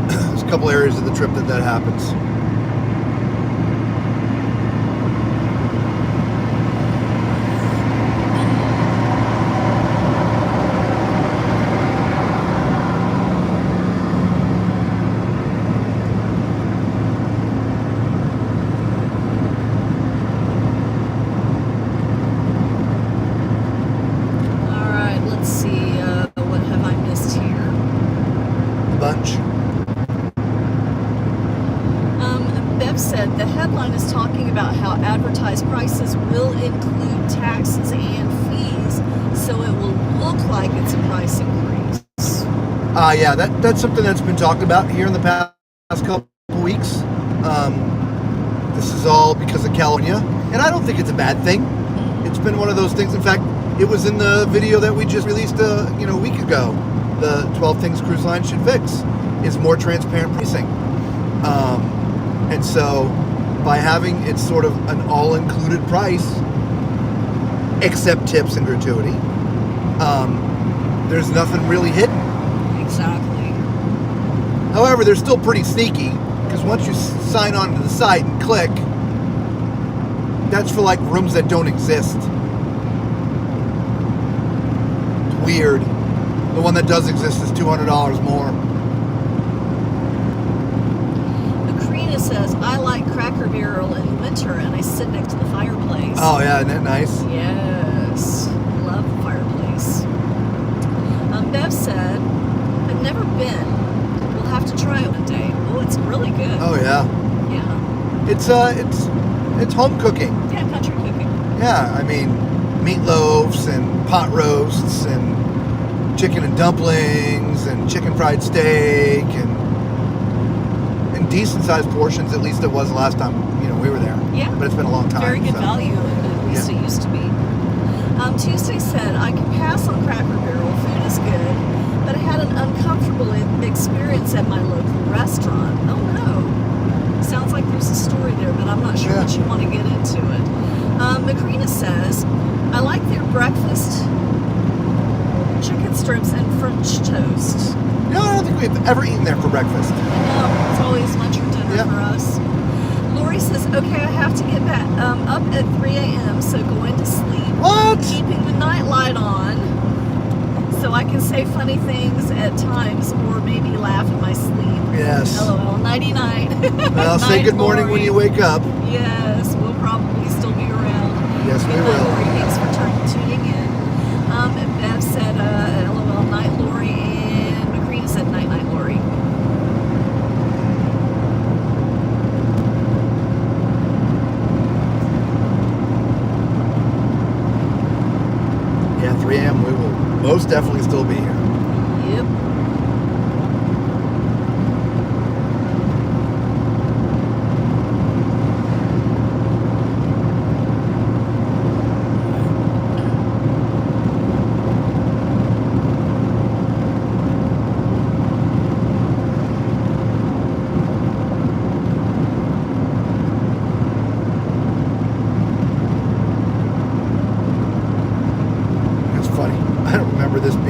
There's a couple areas of the trip that happens. Bunch. Bev said the headline is talking about how advertised prices will include taxes and fees, so it will look like it's a price increase. Yeah, that's something that's been talked about here in the past couple weeks. This is all because of California, and I don't think it's a bad thing. It's been one of those things. In fact, it was in the video that we just released a week ago. The 12 things cruise lines should fix is more transparent pricing. And so by having it sort of an all-included price, except tips and gratuity, there's nothing really hidden. Exactly. However, they're still pretty sneaky, because once you sign on to the site and click, that's for like rooms that don't exist. It's weird. The one that does exist is $200 more. Macrina says, I like Cracker Barrel in winter and I sit next to the fireplace. Oh yeah, isn't that nice? Yes. Love the fireplace. Bev said, I've never been. We'll have to try it one day. Oh, it's really good. Oh yeah. Yeah. It's home cooking. Yeah, country cooking. Yeah, I mean, meatloafs and pot roasts and chicken and dumplings and chicken fried steak and decent sized portions. At least it was the last time we were there. Yeah. But it's been a long time. Very good value, at least it used to be. Tuesday said, I can pass on Cracker Barrel. Food is good, but I had an uncomfortable experience at my local restaurant. Oh no. Sounds like there's a story there, but I'm not sure what you want to get into it. Macrina says, I like their breakfast chicken strips and French toast. I don't think we've ever eaten there for breakfast. No, it's always lunch or dinner for us. Lori says, okay, I have to get back up at 3 a.m., so going to sleep. What? Keeping the night light on so I can say funny things at times or maybe laugh in my sleep. Yes. LOL, nighty night. Well, say good morning when you wake up. Yes, we'll probably still be around. Yes, we Good night, will. Lori. Thanks for tuning in. And Bev said, LOL, night Lori, and Macrina said, night Lori. Yeah, 3 a.m. we will most definitely still be here. Yep.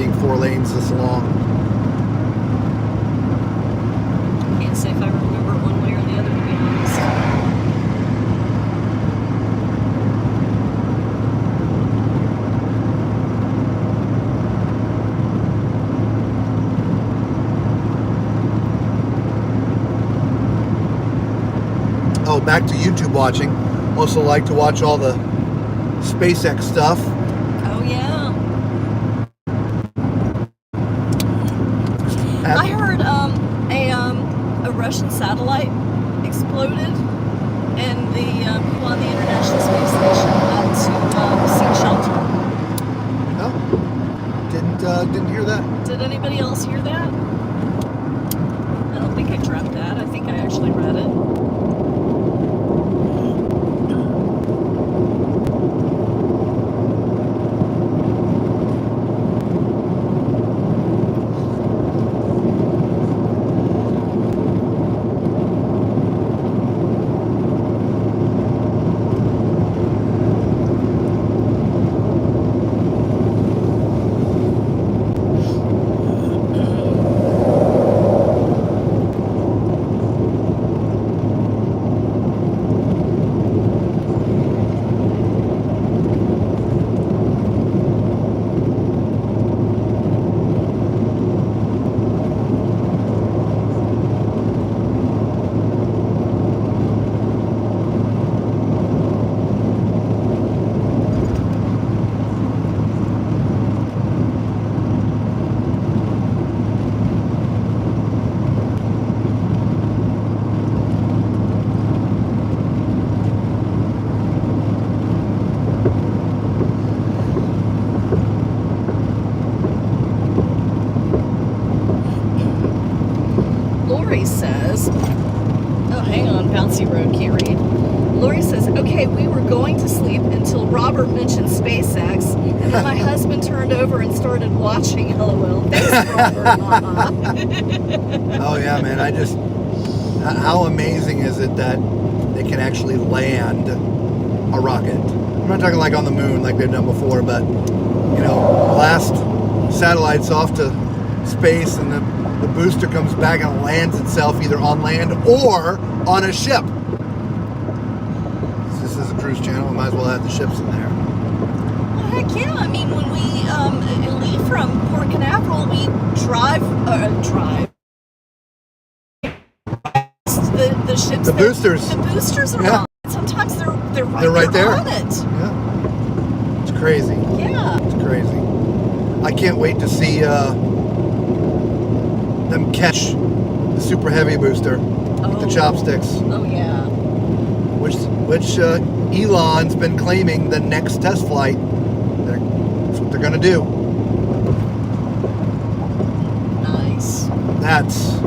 being 4 lanes this long. Can't say if I remember it one way or the other, to be honest. Oh, back to YouTube watching. Also like to watch all the SpaceX stuff. Oh, yeah. I heard a Russian satellite exploded, and the people on the International Space Station had to seek shelter. Oh, didn't hear that. Did anybody else hear that? I don't think I dreamt that. I think I actually read it. Lori says, oh, hang on, bouncy road, can't read. Lori says, okay, we were going to sleep until Robert mentioned SpaceX, and then my husband turned over and started watching. LOL. Thanks, Robert. Oh yeah, man. How amazing is it that they can actually land a rocket? I'm not talking like on the moon like they've done before, but blast satellites off to space, and the booster comes back and lands itself either on land or on a ship. This is a cruise channel. We might as well have the ships in there. Well, heck yeah. I mean, when we leave from Port Canaveral, we drive. The ships. The boosters. The boosters are on. Sometimes they're right there on it. Yeah. It's crazy. Yeah. It's crazy. I can't wait to see them catch the super heavy booster with the chopsticks. Oh yeah. Which Elon's been claiming the next test flight. That's what they're gonna do. Nice. That's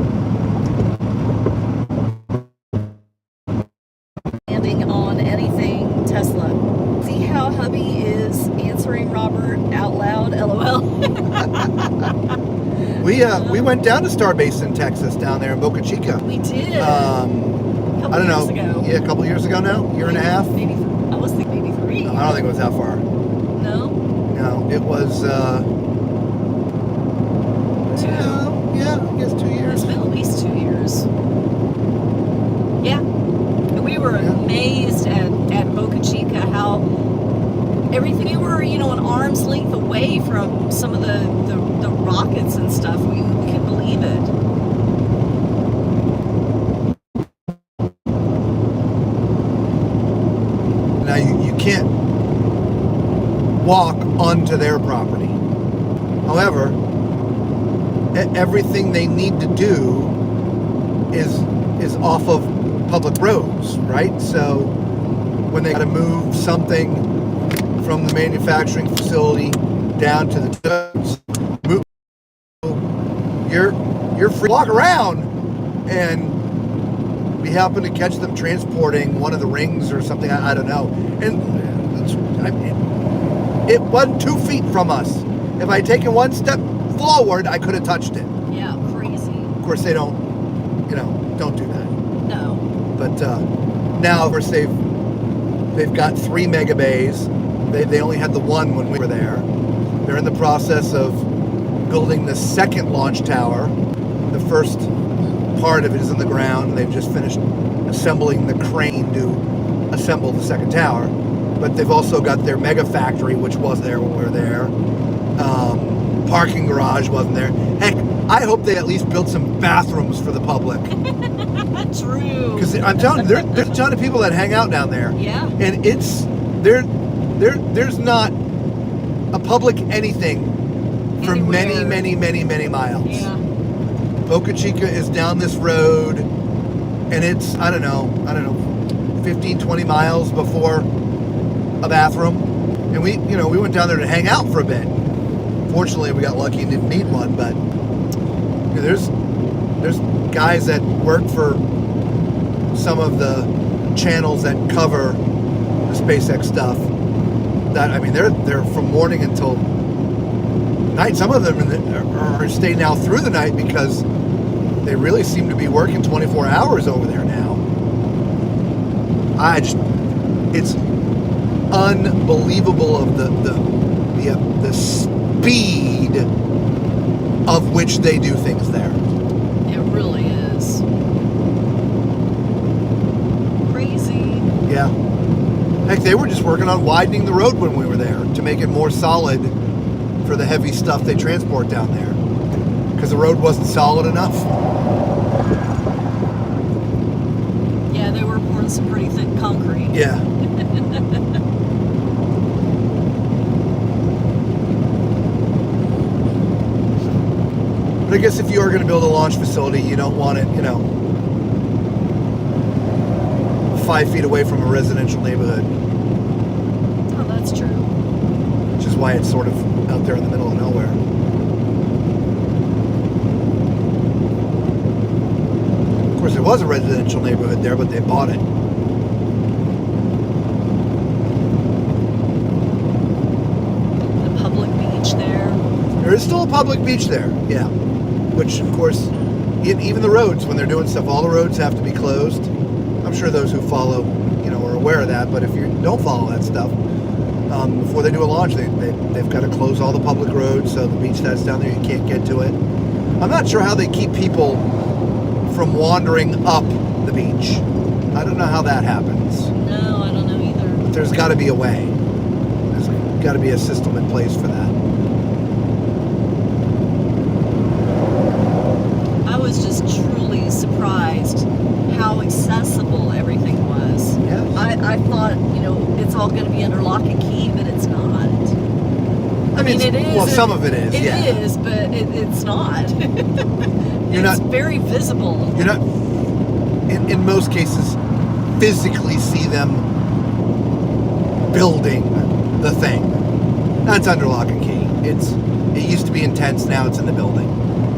landing on anything Tesla. See how hubby is answering Robert out loud? LOL. We went down to Starbase in Texas, down there in Boca Chica. We did. I don't know. Ago. Yeah, a couple years ago now. Year and a half. Maybe. I was thinking maybe 3. I don't think it was that far. No. No, it was. 2. Yeah, I guess 2 years. It's been at least 2 years. Yeah. We were amazed at Boca Chica how everything, you were, an arm's length away from some of the rockets and stuff. We couldn't believe it. Now you can't walk onto their property. However, everything they need to do is off of public roads, right? So when they got to move something from the manufacturing facility down to the roads, you're free to walk around, and we happen to catch them transporting one of the rings or something. I don't know, and it wasn't 2 feet from us. If I had taken one step forward, I could have touched it. Yeah, crazy. Of course, they don't do that. No. But now, of course, they've got 3 mega bays. They only had the one when we were there. They're in the process of building the second launch tower. The first part of it is in the ground. They've just finished assembling the crane to assemble the second tower. But they've also got their mega factory, which was there when we were there. Parking garage wasn't there. Heck, I hope they at least built some bathrooms for the public. True. Because I'm telling you, there's a ton of people that hang out down there. Yeah. And there's not a public anything for Anywhere. many miles. Yeah. Boca Chica is down this road, and it's, I don't know, 15, 20 miles before a bathroom. And we went down there to hang out for a bit. Fortunately, we got lucky and didn't need one, but there's guys that work for some of the channels that cover the SpaceX stuff that, I mean, they're from morning until night. Some of them are staying out through the night because they really seem to be working 24 hours over there now. It's unbelievable of the speed of which they do things there. It really is. Crazy. Yeah. Heck, they were just working on widening the road when we were there to make it more solid for the heavy stuff they transport down there. Because the road wasn't solid enough. Yeah, they were pouring some pretty thick concrete. Yeah. But I guess if you are going to build a launch facility, you don't want it, 5 feet away from a residential neighborhood. Oh, that's true. Which is why it's sort of out there in the middle of nowhere. Of course, it was a residential neighborhood there, but they bought it. The public beach there. There is still a public beach there, yeah. Which, of course, even the roads, when they're doing stuff, all the roads have to be closed. I'm sure those who follow, are aware of that. But if you don't follow that stuff, before they do a launch, they've got to close all the public roads. So the beach that's down there, you can't get to it. I'm not sure how they keep people from wandering up the beach. I don't know how that happens. No, I don't know either. But there's got to be a way. There's got to be a system in place for that. I was just truly surprised how accessible everything was. Yes. I thought, it's all going to be under lock and key, but it's not. I mean, it is. Well, some of it is, yeah. It is, but it's not. It's very visible. You're not, in most cases, physically see them building the thing. That's under lock and key. It used to be intense, now it's in the building.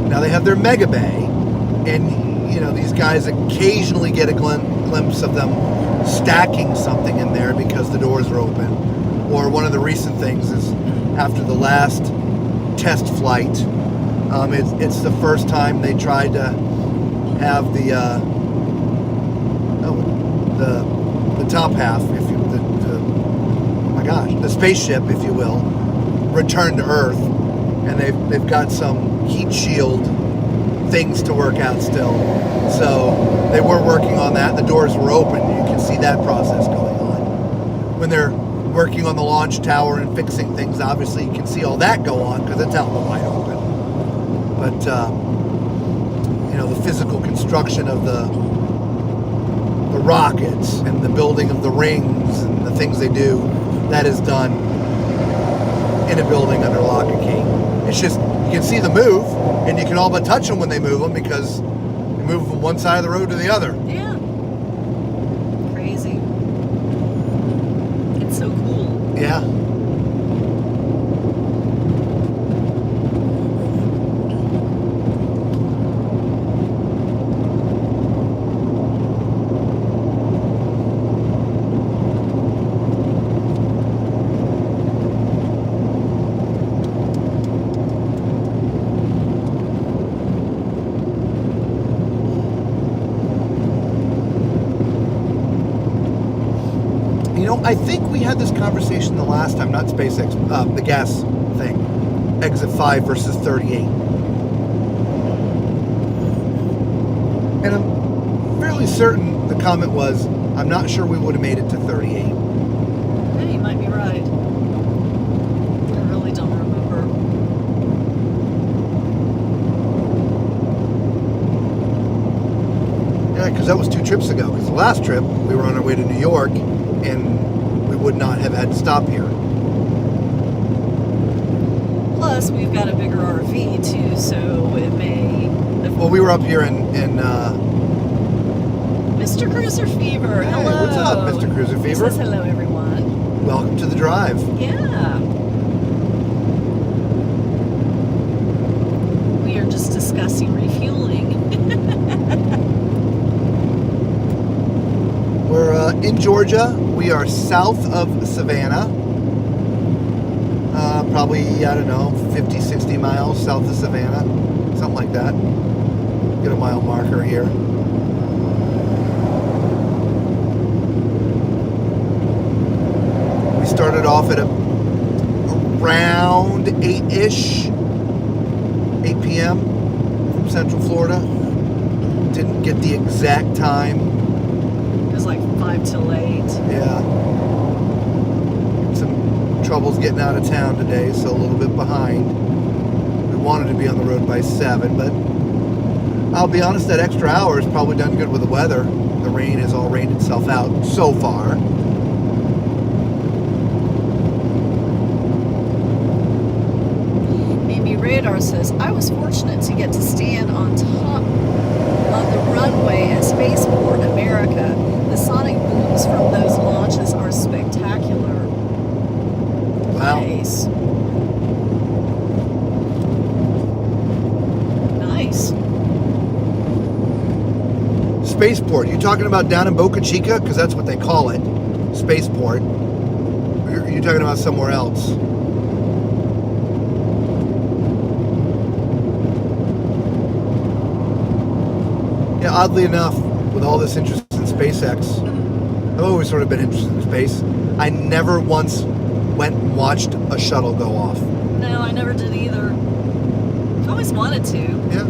Now they have their mega bay, and these guys occasionally get a glimpse of them stacking something in there because the doors are open. Or one of the recent things is after the last test flight, it's the first time they tried to have the top half, the spaceship, if you will, return to Earth, and they've got some heat shield things to work out still. So they were working on that. The doors were open. You can see that process going on. When they're working on the launch tower and fixing things, obviously you can see all that go on because it's out in the wide open. But the physical construction of the rockets and the building of the rings and the things they do, that is done in a building under lock and key. It's just, you can see the move, and you can all but touch them when they move them because they move from one side of the road to the other. Yeah. Crazy. It's so cool. Yeah. I think we had this conversation the last time, not SpaceX, the gas thing. exit 5 versus 38. And I'm fairly certain the comment was, I'm not sure we would have made it to 38. Yeah, you might be right. I really don't remember. Yeah, because that was 2 trips ago. Because the last trip, we were on our way to New York, and we would not have had to stop here. Plus, we've got a bigger RV too, so it may. Well, we were up here in Mr. Cruiser Fever. Hey, Hello. what's up, Mr. Cruiser He Fever? says hello, everyone. Welcome to the drive. Yeah. We are just discussing refueling. We're in Georgia. We are south of Savannah. Probably, I don't know, 50, 60 miles south of Savannah. Something like that. Get a mile marker here. We started off at around 8-ish, 8 p.m. from Central Florida. Didn't get the exact time. It was like 5 till 8. Yeah. Some troubles getting out of town today, so a little bit behind. We wanted to be on the road by 7, but I'll be honest, that extra hour has probably done good with the weather. The rain has all rained itself out so far. Amy Radar says, I was fortunate to get to stand on top on the runway at Spaceport America. The sonic booms from those launches are spectacular. Wow. Nice. Nice. Spaceport. You talking about down in Boca Chica? Because that's what they call it. Spaceport. Or you talking about somewhere else? Yeah, oddly enough, with all this interest in SpaceX, I've always sort of been interested in space. I never once went and watched a shuttle go off. No, I never did either. I always wanted to, Yeah.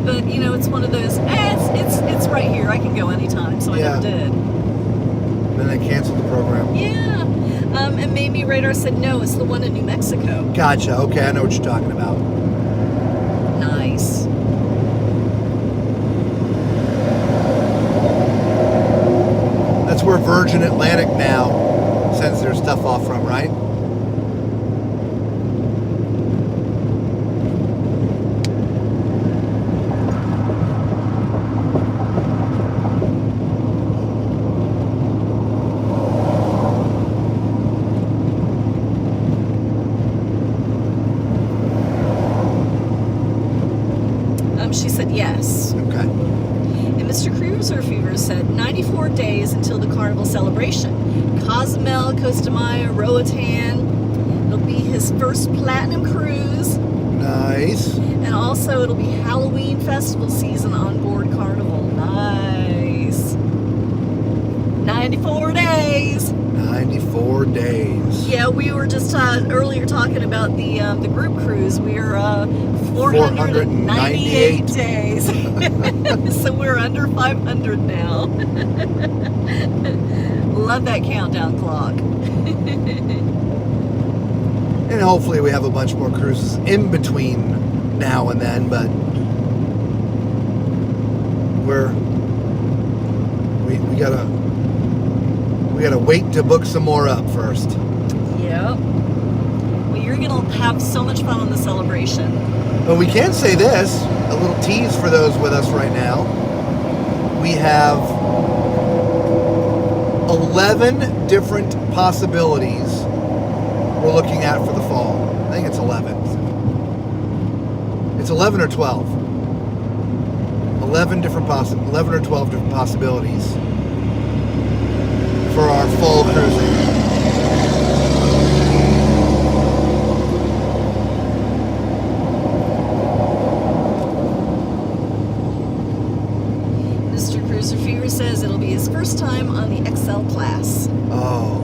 but you know, it's one of those. It's right here. I can go anytime, so I Yeah. never did. Then they canceled the program. Yeah. And Mamie Radar said no. It's the one in New Mexico. Gotcha. Okay, I know what you're talking about. Nice. That's where Virgin Atlantic now sends their stuff off from, right? She said yes. Okay. And Mr. Cruiser Fever said 94 days until the carnival celebration. Cozumel, Costa Maya, Roatan. It'll be his first platinum cruise. Nice. And also it'll be Halloween festival season on board Carnival. Nice. 94 days. 94 days. Yeah, we were just earlier talking about the group cruise. We're 498 days. So we're under 500 now. Love that countdown clock. And hopefully we have a bunch more cruises in between now and then, but we gotta wait to book some more up first. Yep. Well, you're gonna have so much fun on the celebration. But we can say this, a little tease for those with us right now. We have 11 different possibilities we're looking at for the fall. I think it's 11. It's 11 or 12. 11 or 12 different possibilities for our fall cruising. Mr. Cruiser Fever says it'll be his first time on the XL class. Oh,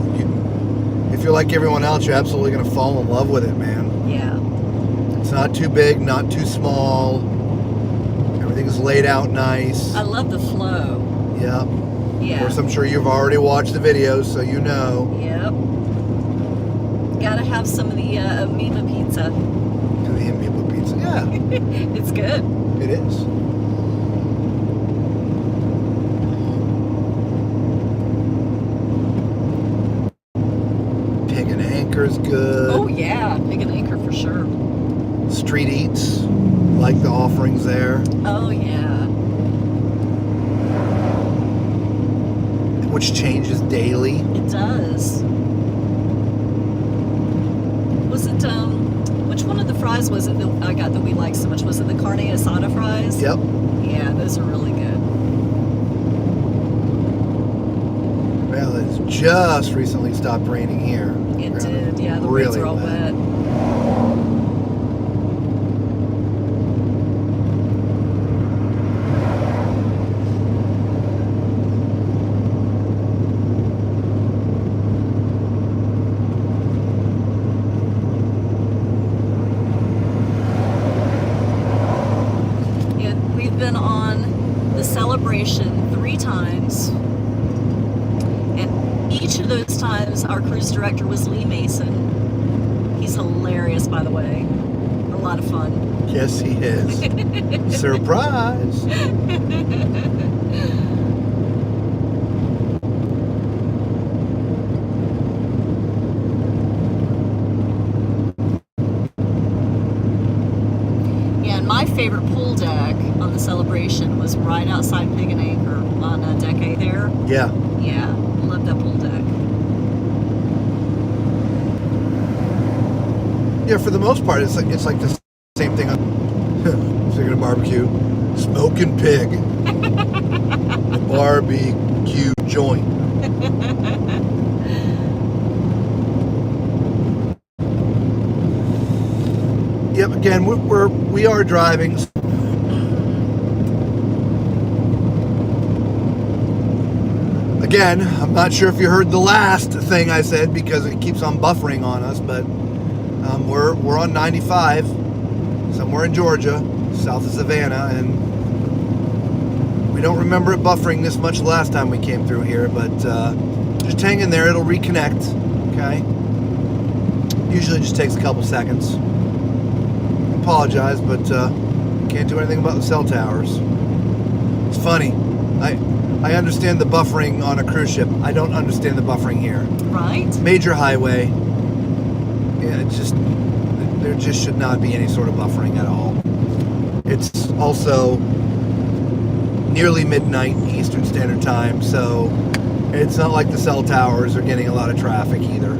if you're like everyone else, you're absolutely going to fall in love with it, man. Yeah. It's not too big, not too small. Everything's laid out nice. I love the flow. Yeah. Yeah. Of course, I'm sure you've already watched the videos, so you know. Yep. Gotta have some of the amoeba pizza. The amoeba pizza, yeah. It's good. It is. Pig and Anchor is good. Oh yeah, Pig and Anchor for sure. Street Eats, like the offerings there. Oh yeah. Which changes daily. It does. Was it which one of the fries was it that I got that we liked so much? Was it the carne asada fries? Yep. Yeah, those are really good. Well, it's just recently stopped raining here. It Ground did, is yeah, the really roads are all wet. We've been on the Celebration 3 times, and each of those times our cruise director was Lee Mason. He's hilarious, by the way. A lot of fun. Yes, he is. Surprise! Yeah, and my favorite pool deck on the Celebration was right outside Pig and Anchor on Deck A there. Yeah. Yeah, love that pool deck. Yeah, for the most part, it's like the same thing on speaking of barbecue, smoking pig, the barbecue joint. Yep. Again, we are driving. Again, I'm not sure if you heard the last thing I said because it keeps on buffering on us, but we're on 95, somewhere in Georgia, south of Savannah, and we don't remember it buffering this much last time we came through here, but just hang in there, it'll reconnect, okay? Usually just takes a couple seconds. Apologize, but can't do anything about the cell towers. It's funny, I understand the buffering on a cruise ship. I don't understand the buffering here. Right? Major highway. Yeah, it's just, there just should not be any sort of buffering at all. It's also nearly midnight Eastern Standard Time, so it's not like the cell towers are getting a lot of traffic either.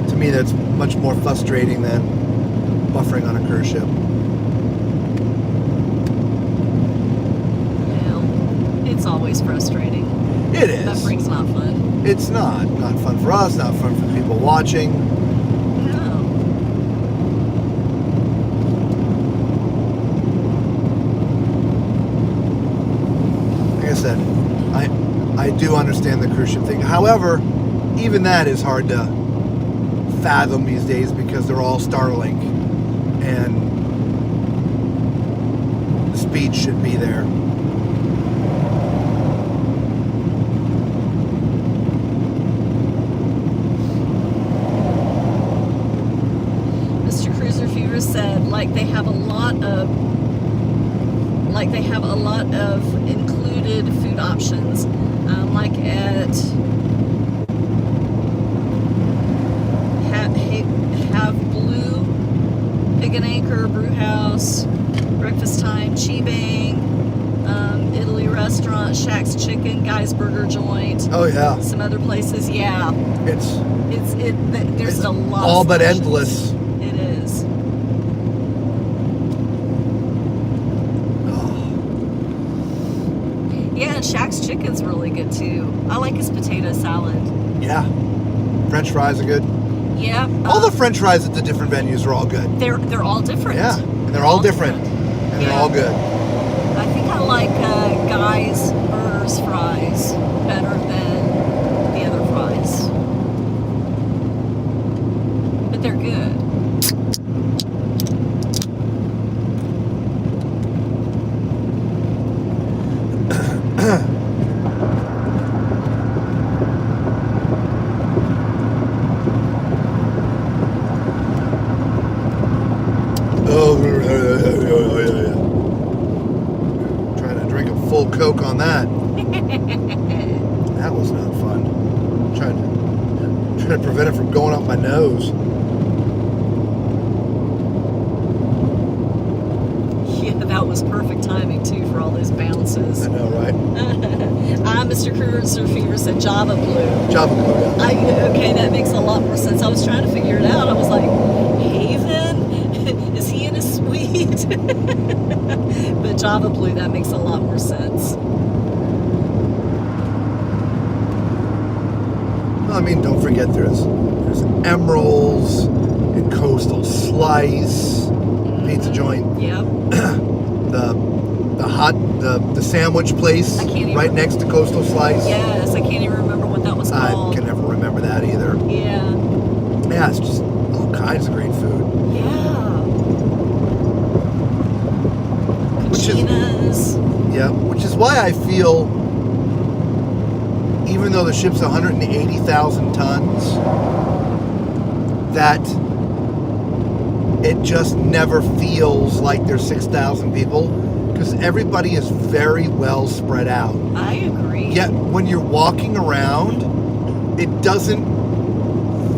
To me, that's much more frustrating than buffering on a cruise ship. Well, it's always frustrating. It is. Buffering's not fun. It's not fun for us, not fun for people watching. No. Like I said, I do understand the cruise ship thing. However, even that is hard to fathom these days because they're all Starlink and the speed should be there. Mr. Cruiser Fever said they have a lot of included food options, like at have Blue, Pig and Anchor, Brew House, Breakfast Time, Chi-Bang, Italy Restaurant, Shack's Chicken, Guy's Burger Joint. Oh yeah. Some other places, yeah. It's There's a lot. all of but selections. endless. It is. Oh, Yeah, and Shack's Chicken's really good too. I like his potato salad. yeah. French fries are good. Yeah. All the French fries at the different venues are all good. They're all different. Yeah, and they're all different. And they're Yeah. all good. I think I like Guy's Burgers fries better than the other fries. but they're good. Trying to drink a full Coke on that. That was not fun. Trying to prevent it from going up my nose. Yeah, that was perfect timing too for all those bounces. I know, right? Mr. Cruiser Fever said Java Blue. Java Blue, yeah. Okay, that makes a lot more sense. I was trying to figure it out. I was like, Haven? Is he in a suite? But Java Blue, that makes a lot more sense. Well, I mean, don't forget there's Emeralds and Coastal Slice, pizza joint. Yep. The sandwich place right next to Coastal Slice. Yes, I can't even remember what that was called. I can never remember that either. Yeah. Yeah, it's just all kinds of great food. Yeah. Cucinas. Which is why I feel, even though the ship's 180,000 tons, that it just never feels like there's 6,000 people, because everybody is very well spread out. I agree. Yet when you're walking around, it doesn't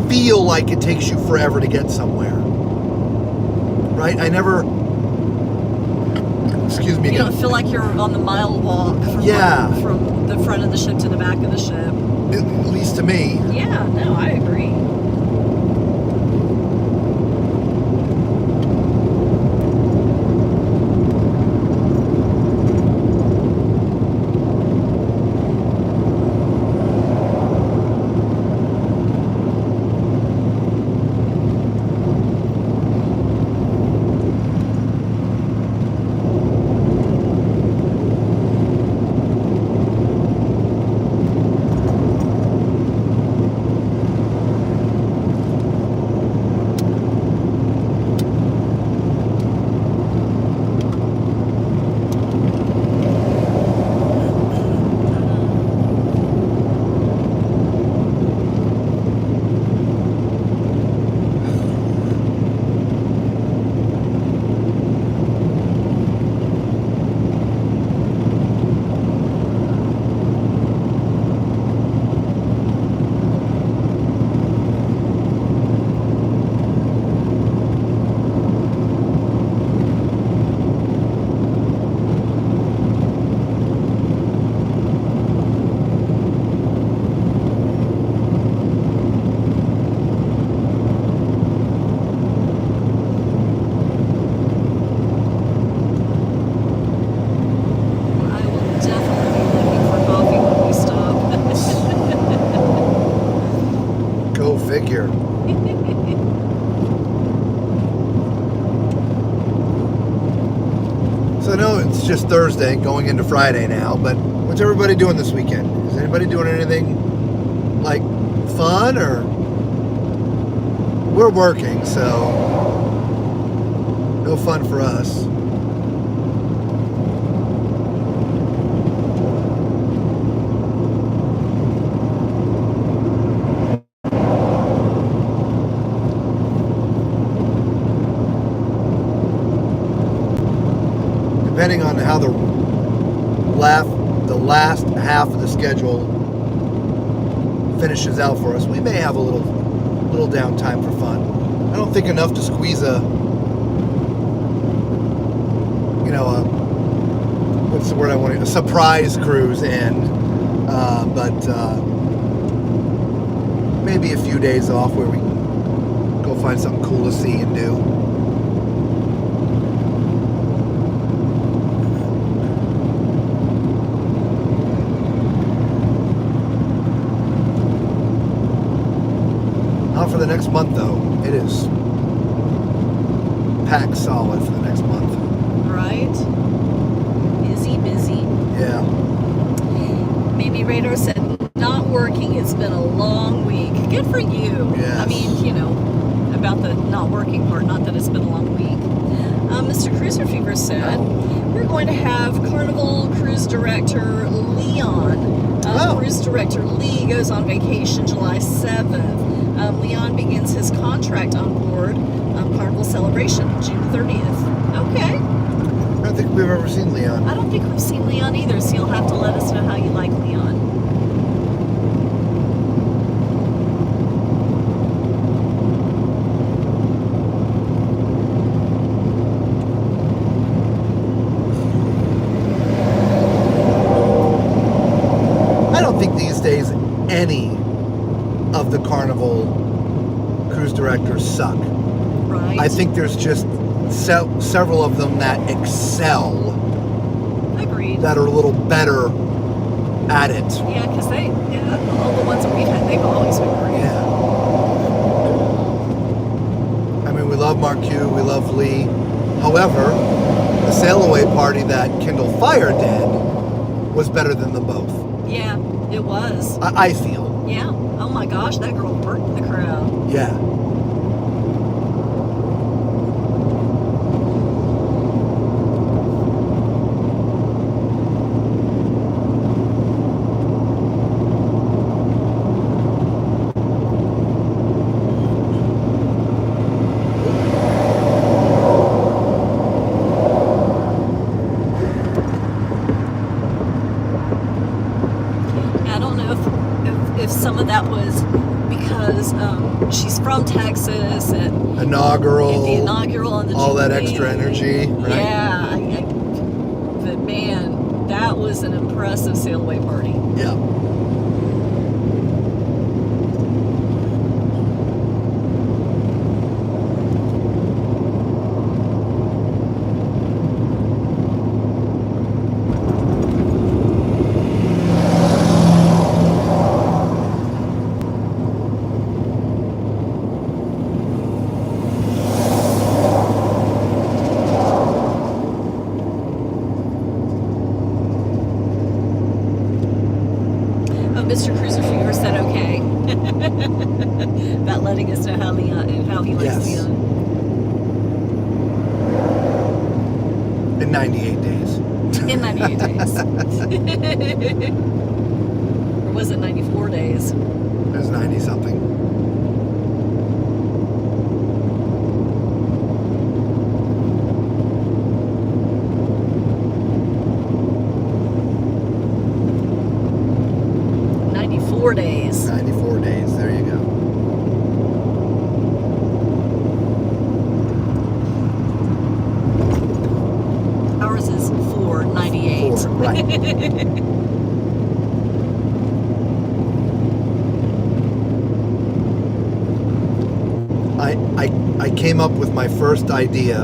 feel like it takes you forever to get somewhere. Right? I never... Excuse me You again. don't feel like you're on the mile walk from the front of the ship to the back of the ship. At least to me. Yeah, no, I agree. Figure. So I know it's just Thursday, going into Friday now, but what's everybody doing this weekend? Is anybody doing anything like fun, or we're working, so no fun for us. Depending on how the last half of the schedule finishes out for us, we may have a little downtime for fun. I don't think enough to squeeze a what's the word I want, a surprise cruise in, but maybe a few days off where we can go find something cool to see and do. Not for the next month, though. It is packed solid for the next month. Right? Busy. Yeah. Maybe Radar said, not working. It's been a long week. Good for you. Yes. I mean, about the not working part, not that it's been a long week. Mr. Cruiser Fever said, we're going to have Carnival Cruise Director Leon. Cruise Director Lee goes on vacation July 7th. Leon begins his contract on board Carnival Celebration June 30th. Okay. I don't think we've ever seen Leon. I don't think we've seen Leon either, so you'll have to let us know how you like Leon. I don't think these days any of the Carnival cruise directors suck. Right. I think there's just several of them that excel, Agreed. that are a little better at it. Yeah, because all the ones that we've had, they've always been great. Yeah. I mean, we love Mark Q, we love Lee. However, the sail away party that Kindle Fire did was better than them both. Yeah, it was. I feel. Yeah. Oh my gosh, that girl worked the crowd. Yeah. I don't know if some of that was because she's from Texas and Inaugural. the inaugural and the all that Jubilee. extra energy, right? Yeah, but man, that was an impressive sailaway party. Yeah. Mr. Cruiser Fever said okay. About letting us know how he likes Yes. Leon. In 98 days. In 98 days. Or was it 94 days? It was 90 something. Days. 94 days. There you go. Ours is 498. 4, right. I came up with my first idea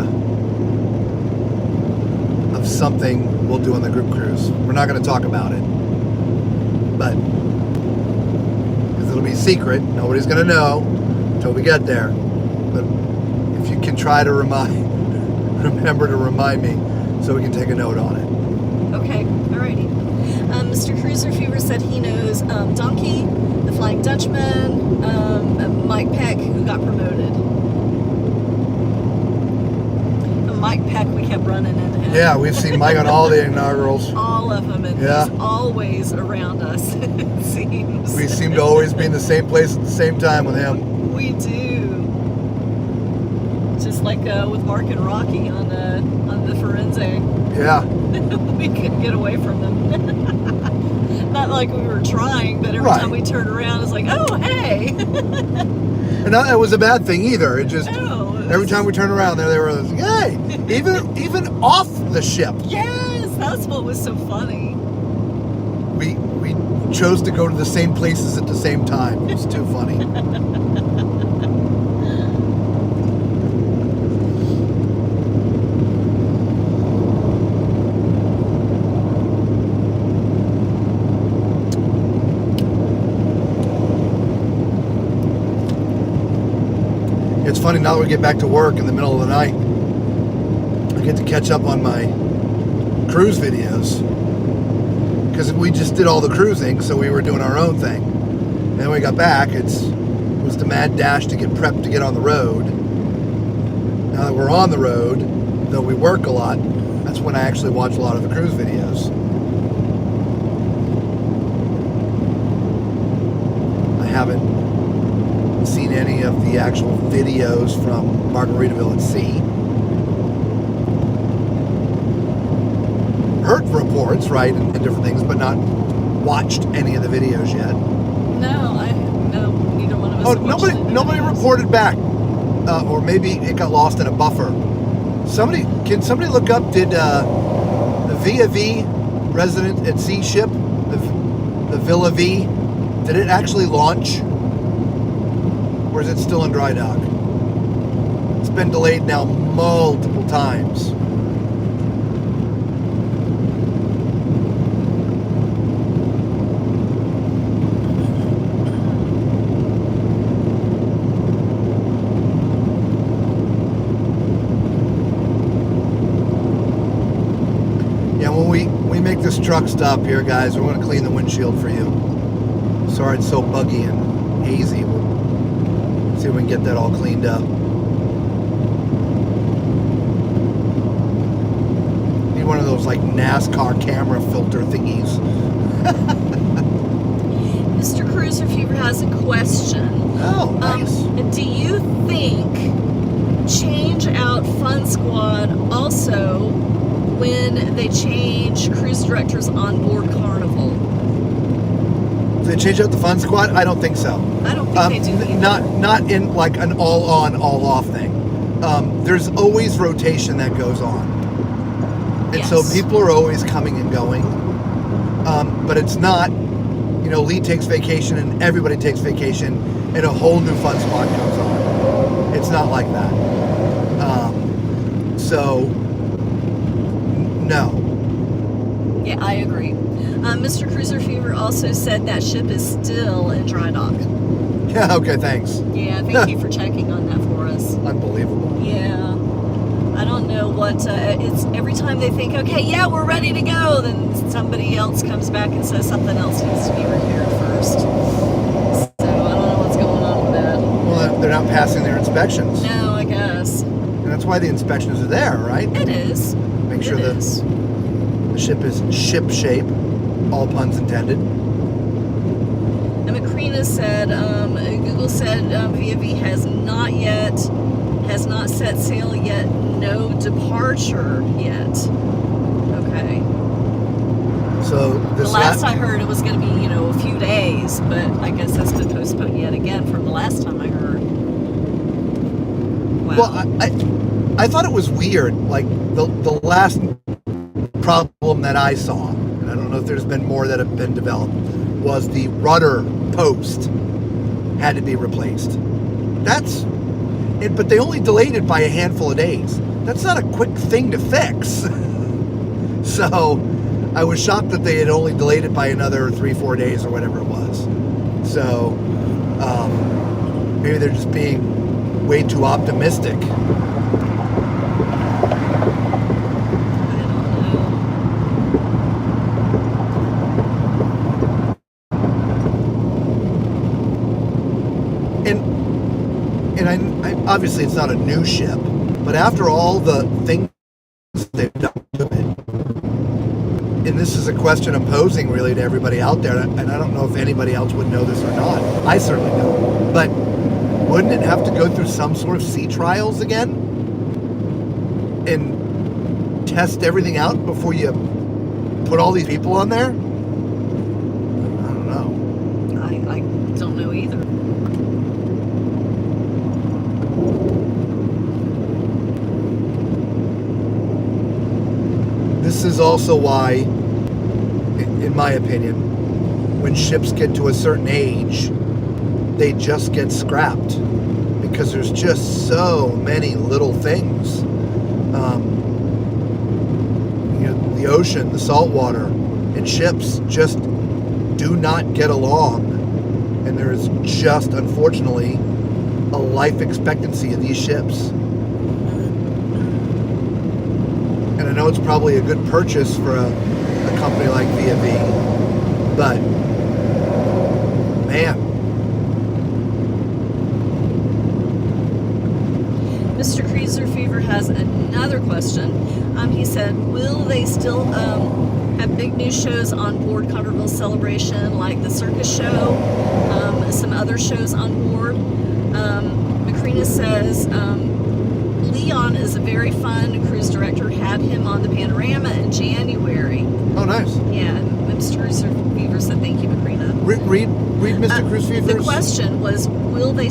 of something we'll do on the group cruise. We're not going to talk about it, but it'll be secret. Nobody's going to know until we get there. But if you can try to remember to remind me so we can take a note on it. Okay, alrighty. Mr. Cruiser Fever said he knows Donkey, the Flying Dutchman, Mike Peck, who got promoted. Mike Peck, we kept running into him. Yeah, we've seen Mike on all the inaugurals. All of them, and Yeah. he's always around us, it seems. We seem to always be in the same place at the same time with him. We do. Just like with Mark and Rocky on the Firenze. Yeah. We couldn't get away from them. Not like we were trying, but every Right. time we turned around, it's like, oh, hey. And that was a bad thing either. It just, Oh, every time we turned around there, they were like, hey, even off the ship. Yes, that's what was so funny. We chose to go to the same places at the same time. It was too funny. It's funny, now that we get back to work in the middle of the night, I get to catch up on my cruise videos because we just did all the cruising, so we were doing our own thing. And then when we got back, it was just a mad dash to get prepped to get on the road. Now that we're on the road, though we work a lot, that's when I actually watch a lot of the cruise videos. I haven't seen any of the actual videos from Margaritaville at sea. Heard reports, right, and different things, but not watched any of the videos yet. No, neither one of us. Oh, have watched nobody reported back, or maybe it got lost in a buffer. Can somebody look up? Did the Via V Resident at Sea ship, the Villa V, did it actually launch, or is it still in dry dock? It's been delayed now multiple times. We make this truck stop here, guys. We're going to clean the windshield for you. Sorry it's so buggy and hazy. We'll see if we can get that all cleaned up. Need one of those like NASCAR camera filter thingies. Mr. Cruiser Fever has a question. Oh, nice. Do you think change out Fun Squad also when they change cruise directors on board Carnival? Do they change out the Fun Squad? I don't think so. I don't think they do either. Not in like an all-on, all-off thing. There's always rotation that goes on. And so people are always coming and going. But it's not, Lee takes vacation and everybody takes vacation and a whole new Fun Squad comes on. It's not like that. No. Yeah, I agree. Mr. Cruiser Fever also said that ship is still in dry dock. Yeah, okay, thanks. Yeah, thank you for checking on that for us. Unbelievable. Yeah. I don't know what, it's every time they think, okay, yeah, we're ready to go, then somebody else comes back and says something else needs to be repaired first. So I don't know what's going on with that. Well, they're not passing their inspections. No, I guess. And that's why the inspections are there, right? It is. Make sure the ship is ship shape, all puns intended. And Macrina said, Google said Via V has not set sail yet, no departure yet. Okay. So the last I heard it was going to be, a few days, but I guess that's been postponed yet again from the last time I heard. Wow. Well, I thought it was weird, like the last problem that I saw, and I don't know if there's been more that have been developed, was the rudder post had to be replaced. But they only delayed it by a handful of days. That's not a quick thing to fix. So I was shocked that they had only delayed it by another 3-4 days or whatever it was. So maybe they're just being way too optimistic. And I obviously it's not a new ship, but after all the things they've done to it, and this is a question I'm posing really to everybody out there, and I don't know if anybody else would know this or not. I certainly don't. But wouldn't it have to go through some sort of sea trials again? And test everything out before you put all these people on there? I don't know. I don't know either. This is also why, in my opinion, when ships get to a certain age, they just get scrapped because there's just so many little things. The ocean, the salt water, and ships just do not get along, and there's just, unfortunately, a life expectancy of these ships. And I know it's probably a good purchase for a company like Via V, but man, Mr. Cruiser Fever has another question. He said, will they still have big new shows on board Connerville Celebration, like the circus show, some other shows on board? Macrina says, Leon is a very fun cruise director. Had him on the Panorama in January. Oh, nice. Yeah, Mr. Cruiser Fever said thank you, Macrina. Read Mr. Cruise Fever's. The question was, will they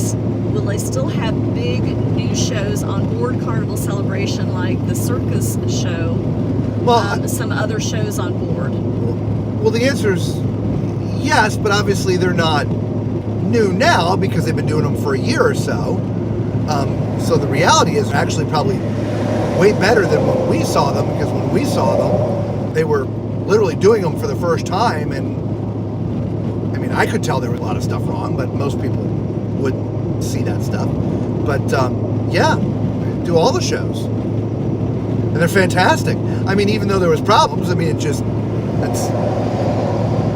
still have big new shows on board Carnival Celebration, like the circus show, some other shows on board? Well, the answer is yes, but obviously they're not new now because they've been doing them for a year or so. So the reality is actually probably way better than when we saw them, because when we saw them, they were literally doing them for the first time, and I mean, I could tell there was a lot of stuff wrong, but most people would see that stuff. But yeah, do all the shows, and they're fantastic. I mean, even though there was problems, I mean, it just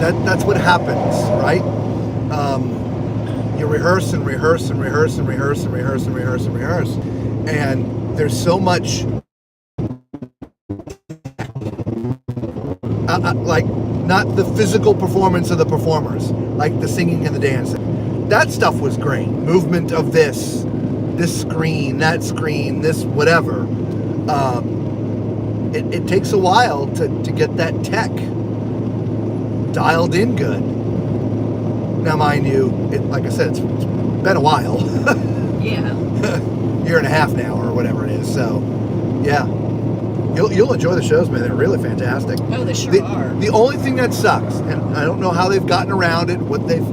that's what happens, right? You rehearse and rehearse and rehearse and rehearse and rehearse and rehearse and rehearse, and there's so much like, not the physical performance of the performers, like the singing and the dancing. That stuff was great. Movement of this screen, that screen, this whatever. It takes a while to get that tech dialed in good. Now, mind you, like I said, it's been a while. Yeah. Year and a half now, or whatever it is. So, yeah. You'll enjoy the shows, man. They're really fantastic. Oh, they sure are. The only thing that sucks, and I don't know how they've gotten around it, what they've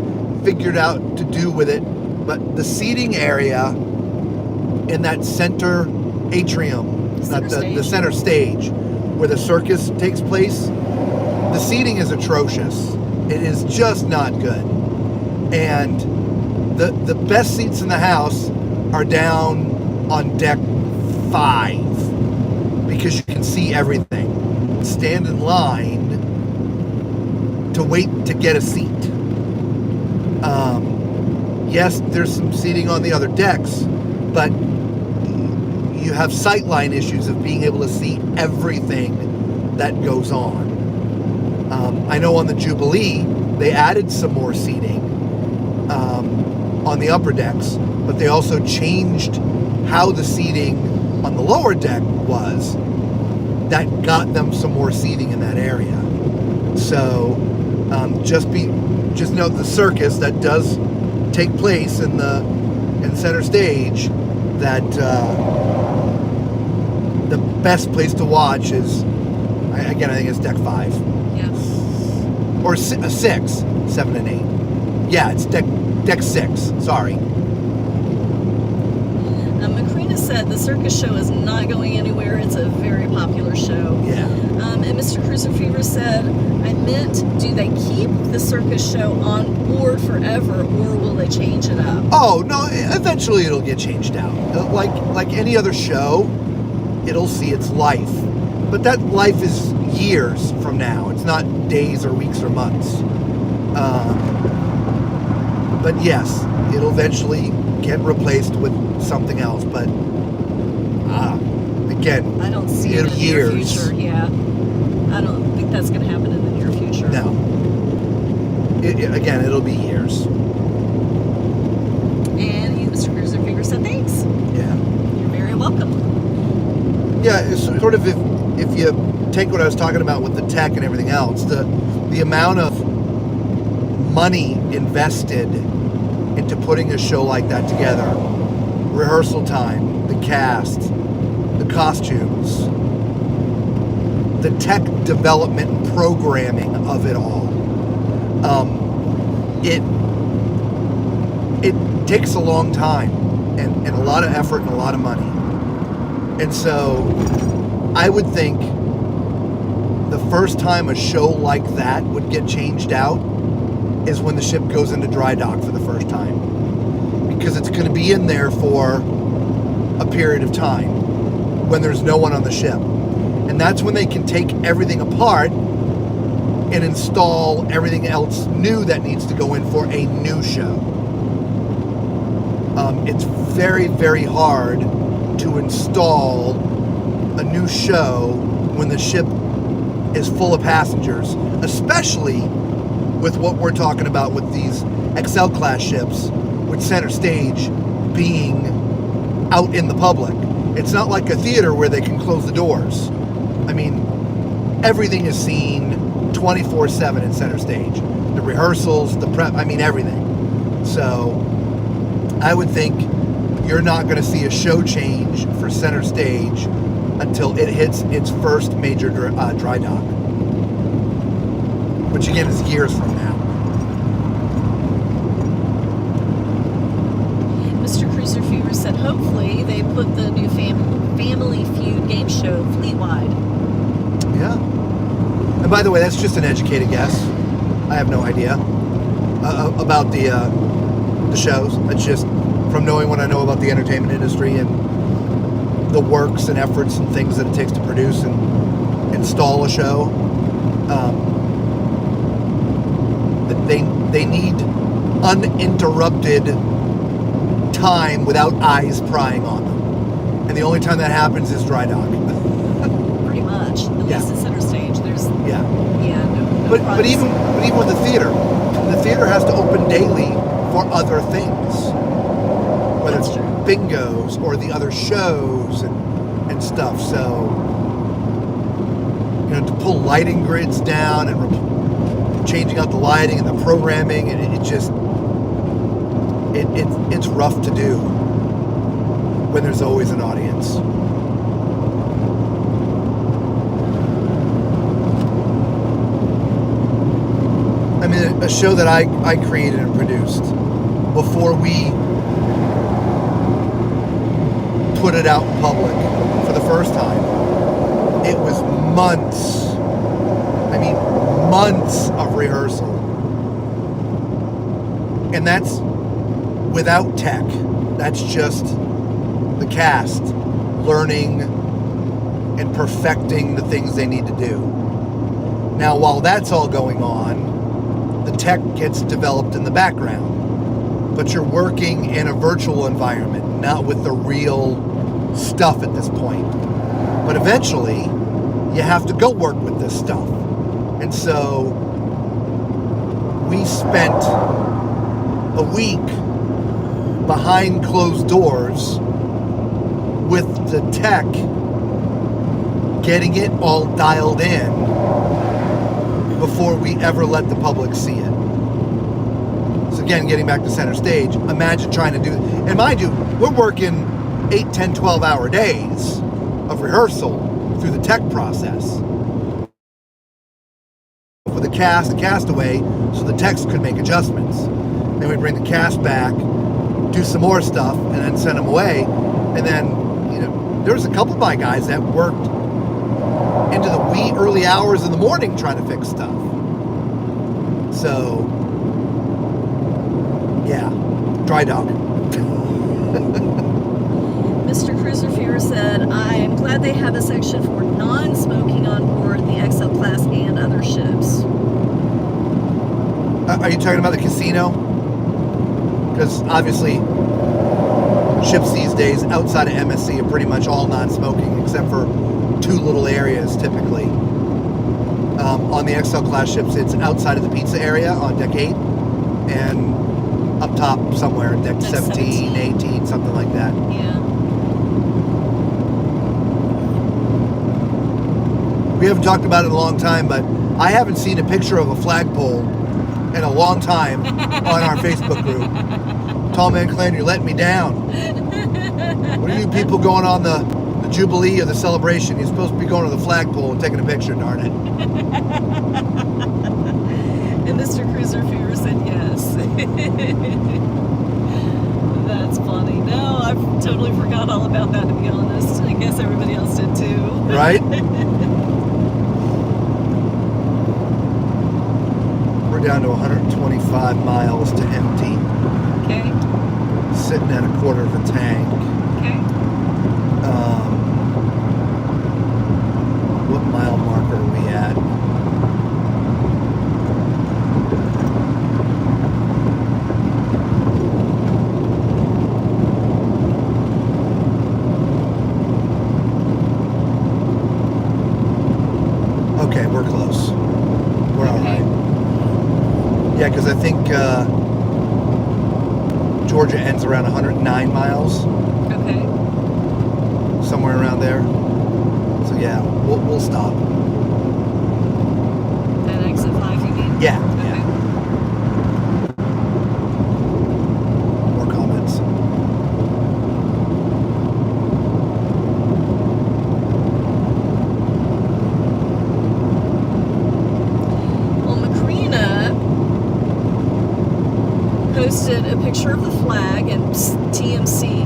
figured out to do with it, but the seating area in that center atrium, the center stage, where the circus takes place, the seating is atrocious. It is just not good. And the best seats in the house are down on deck 5. Because you can see everything. Stand in line to wait to get a seat. Yes, there's some seating on the other decks, but you have sightline issues of being able to see everything that goes on. I know on the Jubilee, they added some more seating on the upper decks, but they also changed how the seating on the lower deck was. That got them some more seating in that area. So just note the circus that does take place in center stage, that the best place to watch is, again, I think it's deck 5. Yeah. Or 6, 7 and 8. Yeah, it's deck 6. Sorry. Macrina said the circus show is not going anywhere. It's a very popular show. Yeah. And Mr. Cruiser Fever said, I meant, do they keep the circus show on board forever, or will they change it up? Oh, no, eventually it'll get changed out. Like any other show, it'll see its life. But that life is years from now. It's not days or weeks or months. But yes, it'll eventually get replaced with something else. But again, I don't see it in the near future. Yeah, I don't think that's going to happen in the near future. No. Again, it'll be years. And Mr. Cruiser Fever said thanks. Yeah. You're very welcome. Yeah, it's sort of if you take what I was talking about with the tech and everything else, the amount of money invested into putting a show like that together, rehearsal time, the cast, the costumes, the tech development and programming of it all, it takes a long time and a lot of effort and a lot of money. And so I would think the first time a show like that would get changed out is when the ship goes into dry dock for the first time, because it's going to be in there for a period of time when there's no one on the ship, and that's when they can take everything apart and install everything else new that needs to go in for a new show. It's very, very hard to install a new show when the ship is full of passengers, especially with what we're talking about with these XL class ships, with center stage being out in the public. It's not like a theater where they can close the doors. I mean, everything is seen 24/7 in center stage. The rehearsals, the prep, I mean everything. So I would think you're not going to see a show change for center stage until it hits its first major dry dock, which again is years from now. Mr. Cruiser Fever said hopefully they put the new Family Feud game show fleet-wide. Yeah. And by the way, that's just an educated guess. I have no idea about the shows. It's just from knowing what I know about the entertainment industry and the works and efforts and things that it takes to produce and install a show. They need uninterrupted time without eyes prying on them. And the only time that happens is dry dock. Pretty much. At least at center stage. There's Yeah. no But even with the theater has to open daily for other things. Whether That's it's true. bingos or the other shows and stuff. So, to pull lighting grids down and changing out the lighting and the programming, and it's rough to do when there's always an audience. I mean, a show that I created and produced before we put it out in public for the first time. It was months of rehearsal. And that's without tech. That's just the cast learning and perfecting the things they need to do. Now, while that's all going on, the tech gets developed in the background. But you're working in a virtual environment, not with the real stuff at this point. But eventually, you have to go work with this stuff. And so, we spent a week behind closed doors with the tech, getting it all dialed in before we ever let the public see it. So again, getting back to center stage, imagine trying to do, and mind you, we're working 8, 10, 12-hour days of rehearsal through the tech process. For the castaway, so the techs could make adjustments. Then we bring the cast back, do some more stuff, and then send them away. And then, there was a couple of my guys that worked into the wee early hours in the morning trying to fix stuff. So, yeah, dry dock. Mr. Cruiser Fever said, I'm glad they have a section for non-smoking on board the XL class and other ships. Are you talking about the casino? Because obviously, ships these days outside of MSC are pretty much all non-smoking, except for 2 little areas typically. On the XL class ships, it's outside of the pizza area on deck 8, and up top somewhere, deck 17, 18, something like that. Yeah. We haven't talked about it in a long time, but I haven't seen a picture of a flagpole in a long time on our Facebook group. Tall Man Clan, you're letting me down. What are you people going on the Jubilee or the celebration? You're supposed to be going to the flagpole and taking a picture, darn it. And Mr. Cruiser Fever said yes. That's funny. No, I totally forgot all about that, to be honest. I guess everybody else did too. Right? We're down to 125 miles to empty. Okay. Sitting at a quarter of a tank. Okay. What mile marker are we at? we're close. We're all Okay. right. Yeah, because I think Georgia ends around 109 miles, Okay. somewhere around there. So yeah, we'll stop. At exit 5, you mean? Yeah, Okay. yeah. More comments. Well, Macrina posted a picture of the flag and TMC.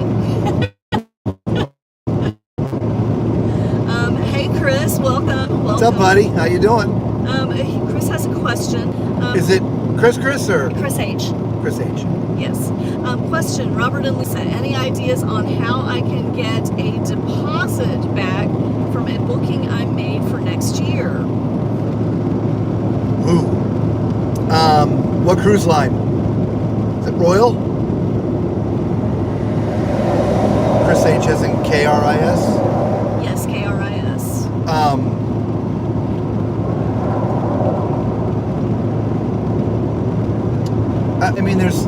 Hey, Chris, welcome. What's up, buddy? How you doing? Chris has a question. Is it Chris or Chris H? Chris H? Yes. Question, Robert and Lisa, any ideas on how I can get a deposit back from a booking I made for next year? Ooh. What cruise line? Is it Royal? Chris H as in KRIS? Yes, KRIS. I mean, there's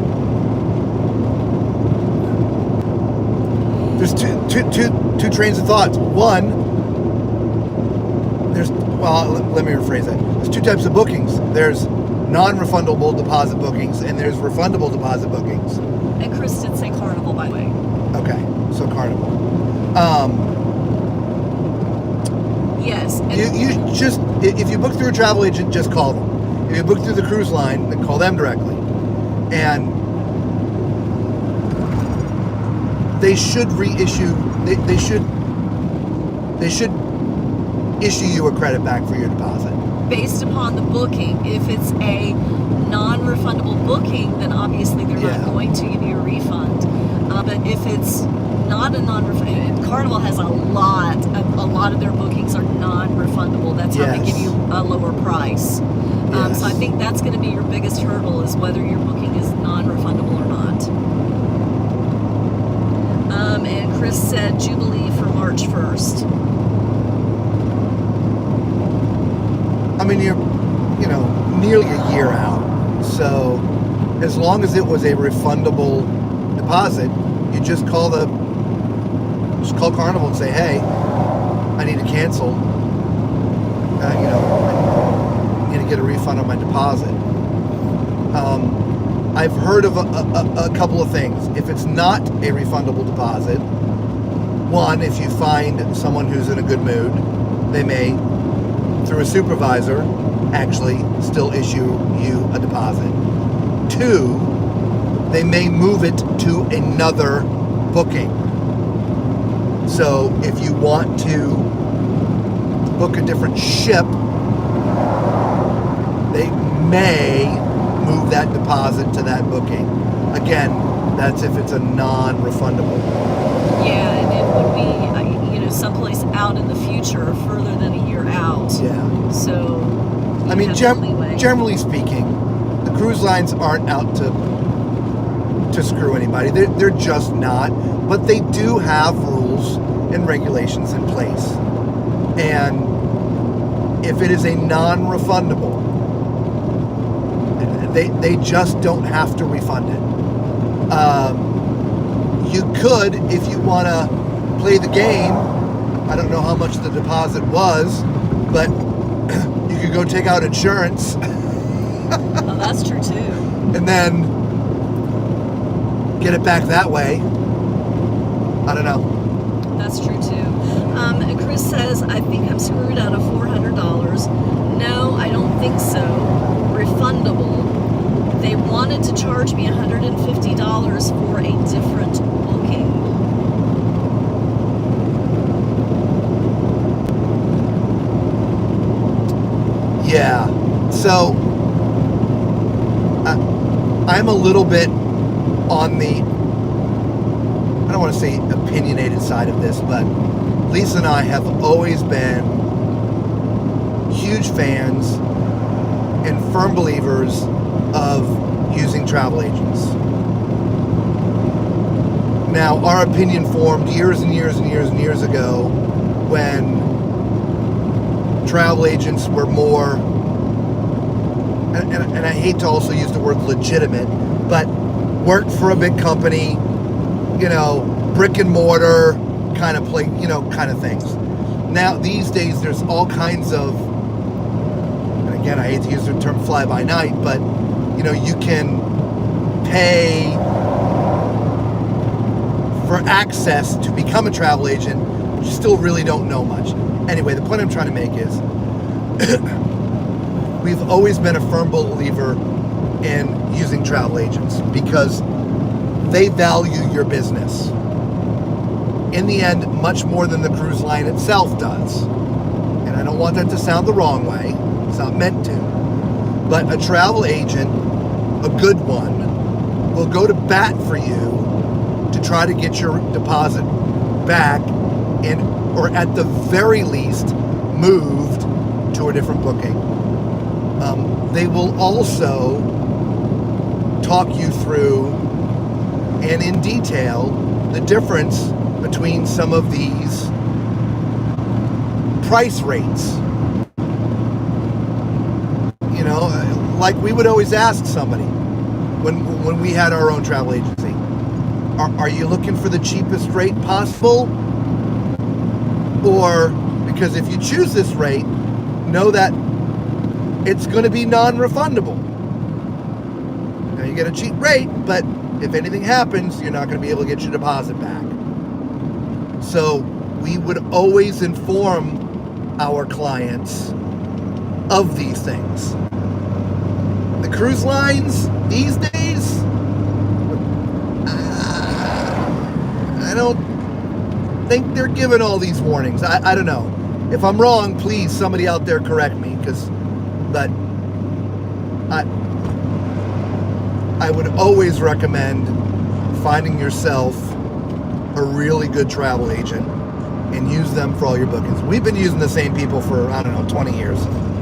two trains of thoughts. One, let me rephrase that. There's two types of bookings. There's non-refundable deposit bookings, and there's refundable deposit bookings. And Chris did say Carnival, by the way. Okay, so Carnival. Yes. And You just, if you book through a travel agent, just call them. If you book through the cruise line, then call them directly. And they should reissue. They should issue you a credit back for your deposit. based upon the booking, if it's a non-refundable booking, then obviously they're not going to give you a refund. But if it's not a non-refundable, Carnival has a lot of their bookings are non-refundable. That's how they give you a lower price. So I think that's going to be your biggest hurdle, is whether your booking is non-refundable or not. And Chris said Jubilee for March 1st. I mean, you're nearly a year out. So as long as it was a refundable deposit, you just call Carnival and say, hey, I need to cancel. I'm going to get a refund on my deposit. I've heard of a couple of things. If it's not a refundable deposit, one, if you find someone who's in a good mood, they may, through a supervisor, actually still issue you a deposit. Two, they may move it to another booking. So if you want to book a different ship, they may move that deposit to that booking. Again, that's if it's a non-refundable. Yeah, and it would be, someplace out in the future, further than a year out. Yeah. So, I mean, generally speaking, the cruise lines aren't out to screw anybody. They're just not. But they do have rules and regulations in place. And if it is a non-refundable, they just don't have to refund it. You could, if you want to play the game. I don't know how much the deposit was, but you could go take out insurance. Oh, that's true too. And then get it back that way. I don't know. That's true too. And Chris says, I think I'm screwed out of $400. No, I don't think so. Refundable. They wanted to charge me $150 for a different booking. Yeah. So I'm a little bit on the, I don't want to say opinionated side of this, but Lisa and I have always been huge fans and firm believers of using travel agents. Now, our opinion formed years and years and years and years ago when travel agents were more, and I hate to also use the word legitimate, but worked for a big company, you know, brick and mortar kind of play, you know, kind of things. Now, these days, there's all kinds of, and again, I hate to use the term fly by night, but, you know, you can pay for access to become a travel agent, but you still really don't know much. Anyway, the point I'm trying to make is we've always been a firm believer in using travel agents because they value your business. In the end, much more than the cruise line itself does. And I don't want that to sound the wrong way. It's not meant to. But a travel agent, a good one, will go to bat for you to try to get your deposit back and, or at the very least, moved to a different booking. They will also talk you through and in detail the difference between some of these price rates. You know, like we would always ask somebody when we had our own travel agency, are you looking for the cheapest rate possible? Or, because if you choose this rate, know that it's going to be non-refundable. Now you get a cheap rate, but if anything happens, you're not going to be able to get your deposit back. So we would always inform our clients of these things. The cruise lines these days, I don't think they're giving all these warnings. I don't know. If I'm wrong, please, somebody out there correct me, but I would always recommend finding yourself a really good travel agent and use them for all your bookings. We've been using the same people for, I don't know, 20 years,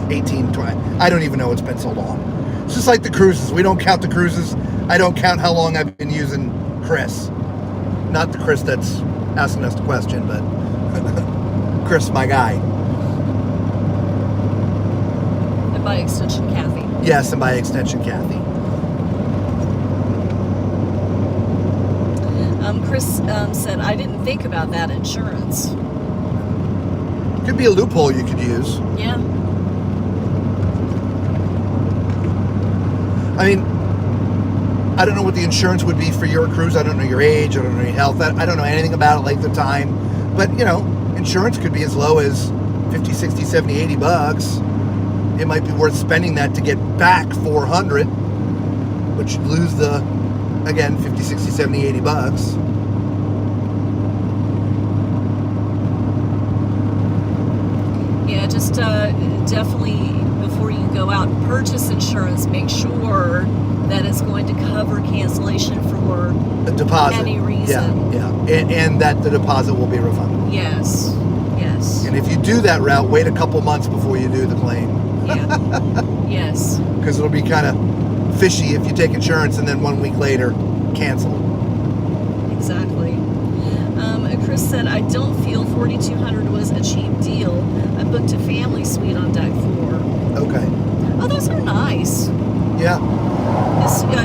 18, 20. I don't even know, it's been so long. It's just like the cruises. We don't count the cruises. I don't count how long I've been using Chris. Not the Chris that's asking us the question, but Chris, my guy. And by extension, Kathy. Yes, and by extension, Kathy. Chris said, I didn't think about that insurance. Could be a loophole you could use. Yeah. I mean, I don't know what the insurance would be for your cruise. I don't know your age. I don't know your health. I don't know anything about it, length of time. But, you know, insurance could be as low as 50, 60, 70, 80 bucks. It might be worth spending that to get back 400, but you'd lose the, again, 50, 60, 70, 80 bucks. Yeah, just definitely before you go out and purchase insurance, make sure that it's going to cover cancellation for A deposit. any reason. Yeah. And that the deposit will be refundable. Yes. And if you do that route, wait a couple months before you do the claim. Yeah. Yes. Because it'll be kind of fishy if you take insurance and then 1 week later cancel. Exactly. Chris said, I don't feel $4,200 was a cheap deal. I booked a family suite on deck 4. Okay. Oh, those are nice. Yeah.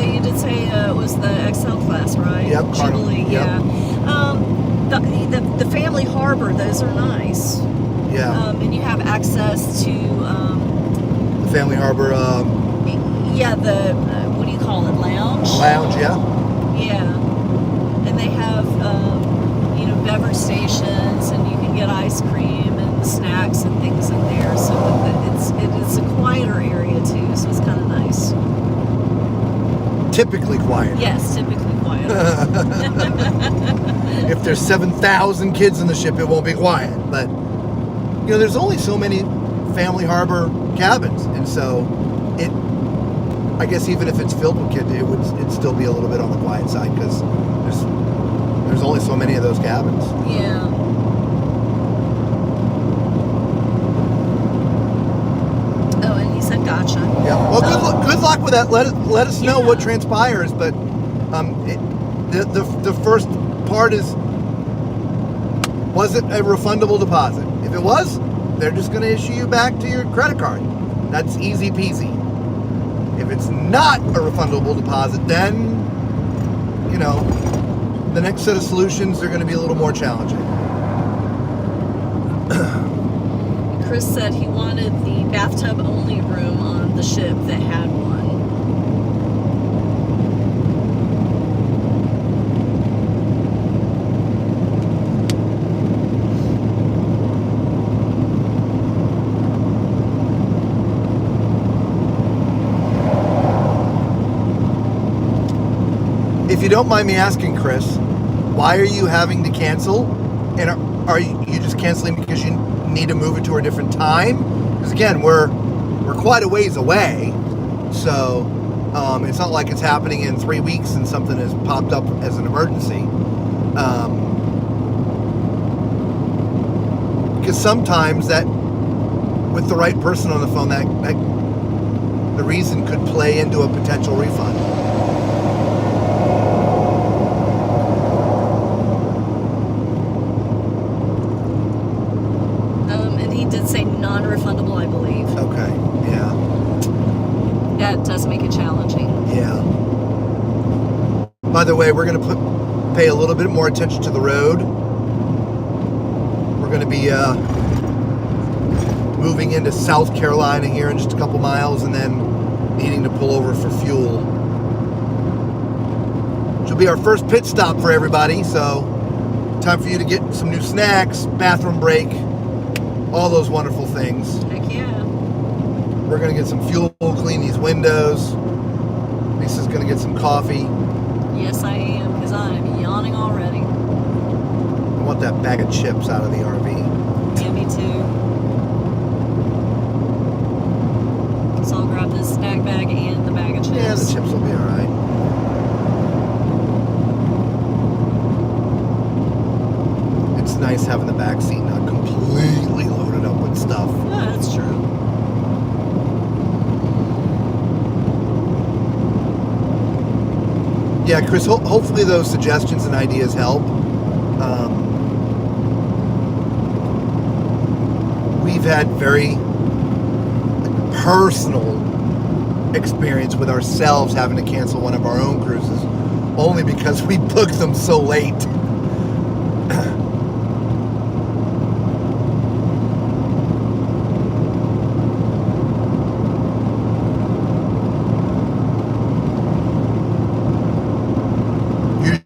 You did say it was the XL class, right? Yep, Carnival. Jubilee, Yep. yeah. The family harbor, those are nice. Yeah. And you have access to The family harbor the what do you call it, lounge? lounge. Yeah. Yeah. And they have beverage stations, and you can get ice cream and snacks and things in there. So it's a quieter area too. So it's kind of nice. Typically quiet. Yes, typically quiet. If there's 7,000 kids in the ship, it won't be quiet. But there's only so many family harbor cabins, and so I guess even if it's filled with kids, it'd still be a little bit on the quiet side because there's only so many of those cabins. Yeah. Oh, and he said gotcha. Yeah. Well, good luck with that. Let us know what transpires. But the first part was it a refundable deposit? If it was, they're just going to issue you back to your credit card. That's easy peasy. If it's not a refundable deposit, then, you know, the next set of solutions are going to be a little more challenging. Chris said he wanted the bathtub only room on the ship that had one. If you don't mind me asking, Chris, why are you having to cancel? And are you just canceling because you need to move it to a different time? Because again, we're quite a ways away, so it's not like it's happening in 3 weeks and something has popped up as an emergency. Because sometimes that, with the right person on the phone, that the reason could play into a potential refund. Say non-refundable, I believe. Okay, yeah. That does make it challenging. Yeah. By the way, we're going to pay a little bit more attention to the road. We're going to be moving into South Carolina here in just a couple miles, and then needing to pull over for fuel. Which will be our first pit stop for everybody, so time for you to get some new snacks, bathroom break, all those wonderful things. Heck yeah. We're going to get some fuel, clean these windows. Lisa's going to get some coffee. Yes, I am, because I'm yawning already. I want that bag of chips out of the RV. Yeah, me too. So I'll grab this snack bag and the bag of chips. Yeah, the chips will be all right. It's nice having the back seat not completely loaded up with stuff. Yeah, that's true. Yeah, Chris, hopefully those suggestions and ideas help. We've had very personal experience with ourselves having to cancel one of our own cruises, only because we booked them so late.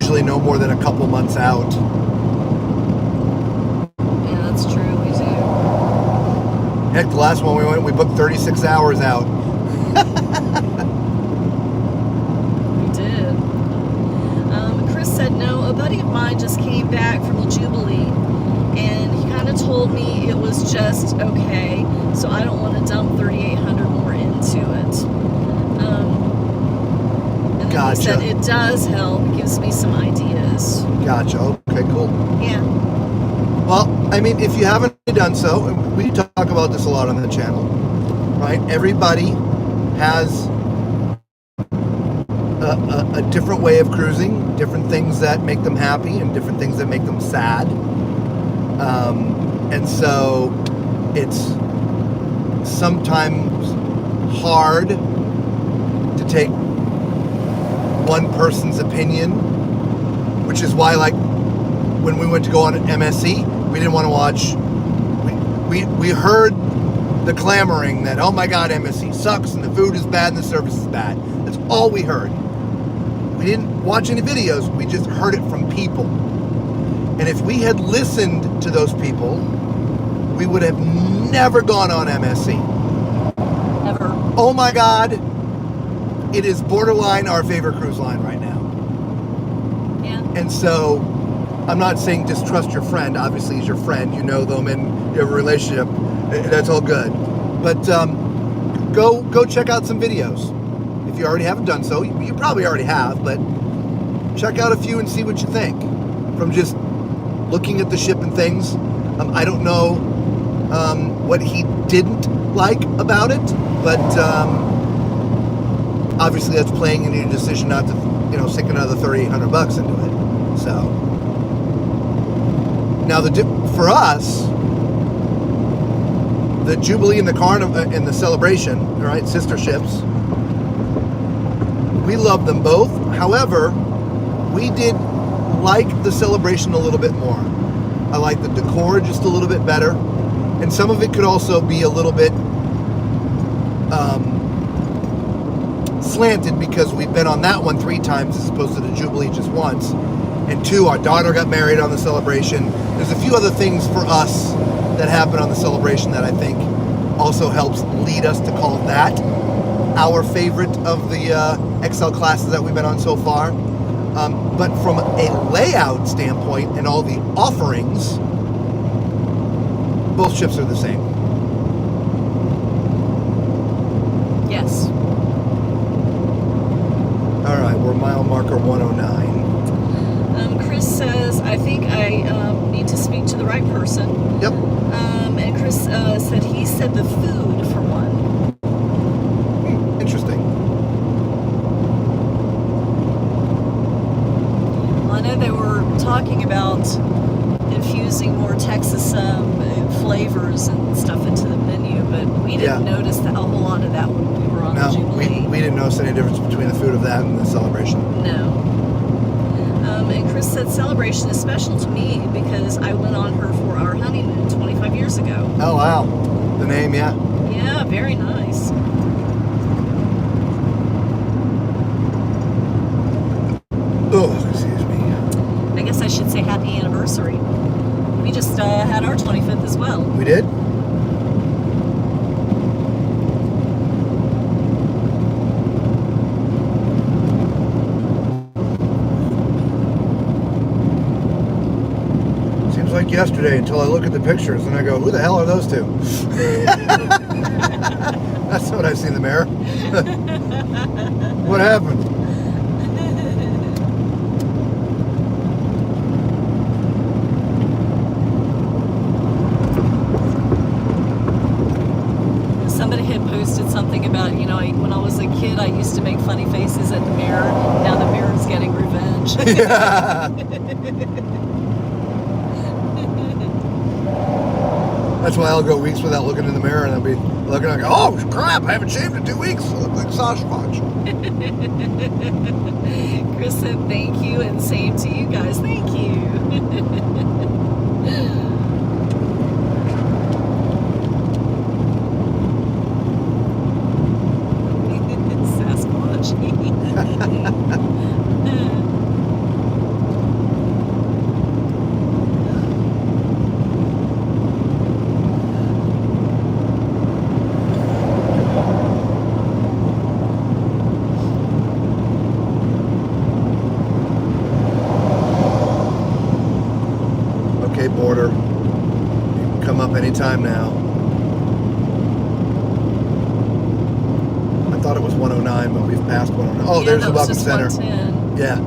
Usually no more than a couple months out. Yeah, that's true. We do. Heck, the last one we went, we booked 36 hours out. We did. Chris said no. A buddy of mine just came back from the Jubilee, and he kind of told me it was just okay, so I don't want to dump 3,800 more into it. And then Gotcha. he said it does help. It gives me some ideas. Gotcha. Okay, cool. Yeah. Well, I mean, if you haven't done so, and we talk about this a lot on the channel, right? Everybody has a different way of cruising, different things that make them happy and different things that make them sad. And so it's sometimes hard to take one person's opinion, which is why, like, when we went to go on an MSC, we didn't want to watch. We heard the clamoring that, oh my God, MSC sucks and the food is bad and the service is bad. That's all we heard. We didn't watch any videos. We just heard it from people. And if we had listened to those people, we would have never gone on MSC. Ever. Oh my God, it is borderline our favorite cruise line right now. Yeah. And so, I'm not saying distrust your friend. Obviously, he's your friend. You know them and you have a relationship. That's all good. But go check out some videos. If you already haven't done so, you probably already have, but check out a few and see what you think. From just looking at the ship and things. I don't know what he didn't like about it, but obviously that's playing into your decision not to, sink another $3,800 into it. So now for us, the Jubilee and the Carnival and the Celebration, right? Sister ships. We love them both. However, we did like the Celebration a little bit more. I like the decor just a little bit better. And some of it could also be a little bit slanted because we've been on that one 3 times as opposed to the Jubilee just once. And 2, our daughter got married on the Celebration. There's a few other things for us that happened on the Celebration that I think also helps lead us to call that our favorite of the XL classes that we've been on so far. But from a layout standpoint and all the offerings, both ships are the same. Yes. All right, we're mile marker 109. Chris says, I think I need to speak to the right person. Yep. And Chris said he said the food for one. Interesting. Well, I know they were talking about infusing more Texas flavors and stuff into the menu, but we didn't notice a whole lot of that when we were on the Jubilee. We didn't notice any difference between the food of that and the Celebration. No. And Chris said Celebration is special to me because I went on her for our honeymoon 25 years ago. Oh, wow. The name, yeah. Yeah, very nice. Oh, excuse me. I guess I should say happy anniversary. We just had our 25th as well. We did? Seems like yesterday until I look at the pictures and I go, who the hell are those 2? That's what I see in the mirror. What happened? Somebody had posted something about, when I was a kid, I used to make funny faces at the mirror. Now the mirror's getting revenge. Yeah. That's why I'll go weeks without looking in the mirror and I'll be looking and I go, oh crap, I haven't shaved in 2 weeks. I look like Sasquatch. Chris said thank you, and same to you guys. Thank you. Sasquatch. Okay, border. You can come up anytime now. I thought it was 109, but we've passed 109. Oh, Yeah, there's that the was Welcome just Center. 110. Yeah.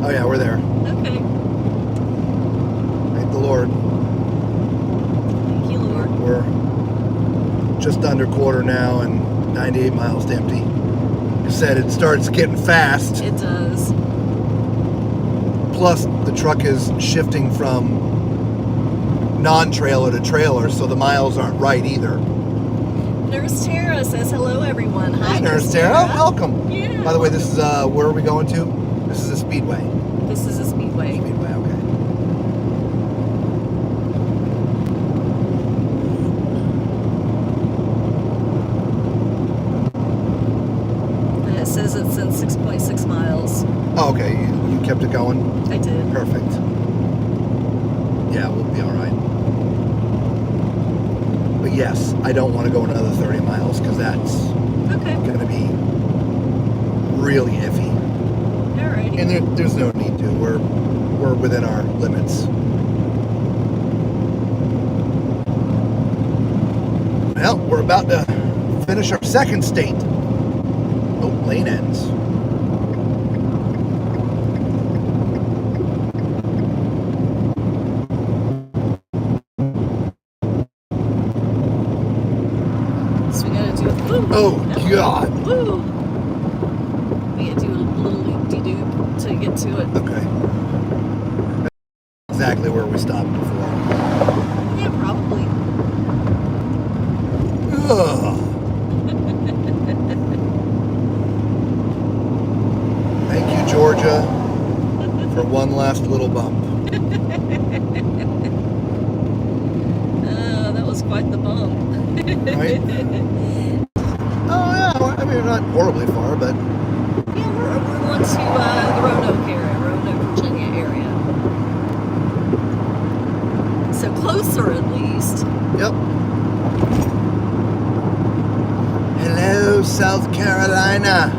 Oh yeah, we're there. Okay. Thank the Lord. Thank you, Lord. We're just under quarter now and 98 miles to empty. Like I said, it starts getting fast. It does. Plus, the truck is shifting from non-trailer to trailer, so the miles aren't right either. Nurse Tara says hello, everyone. Hi, Nurse Tara, welcome. Yeah. By the way, this is where are we going to? This is a speedway. This is a speedway. Speedway, okay. And it says it's in 6.6 miles. Oh, okay. You kept it going. I did. Perfect. Yeah, we'll be all right. But yes, I don't want to go another 30 miles because that's Okay. going to be really iffy. Alrighty. And there's no need to. We're within our limits. Well, we're about to finish our second state. Oh, lane ends. So we gotta do a woo. Oh, God. Woo. We gotta do a little loop-de-doop to get to it. Okay. Exactly where we stopped before. Yeah, probably. Ugh. Thank you, Georgia, for one last little bump. That was quite the bump. Right? Oh, yeah. I mean, not horribly far, but... Yeah, we're going to the Roanoke area, Roanoke, Virginia area. So closer, at least. Yep. Hello, South Carolina.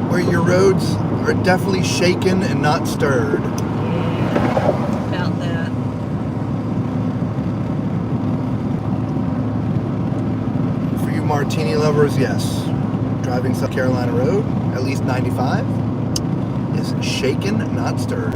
Where your roads are definitely shaken and not stirred. Yeah, about that. For you martini lovers, yes. Driving South Carolina Road, at least 95, is shaken, not stirred.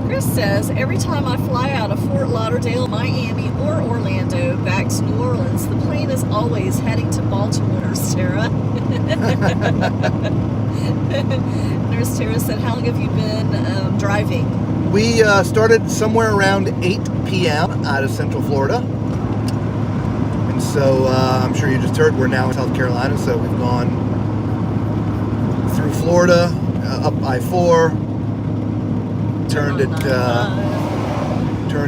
Chris says, every time I fly out of Fort Lauderdale, Miami, or Orlando back to New Orleans, the plane is always heading to Baltimore, Nurse Tara. Nurse Tara said, how long have you been driving? We started somewhere around 8 p.m. out of Central Florida. And so I'm sure you just heard we're now in South Carolina, so we've gone through Florida, up I-4, turned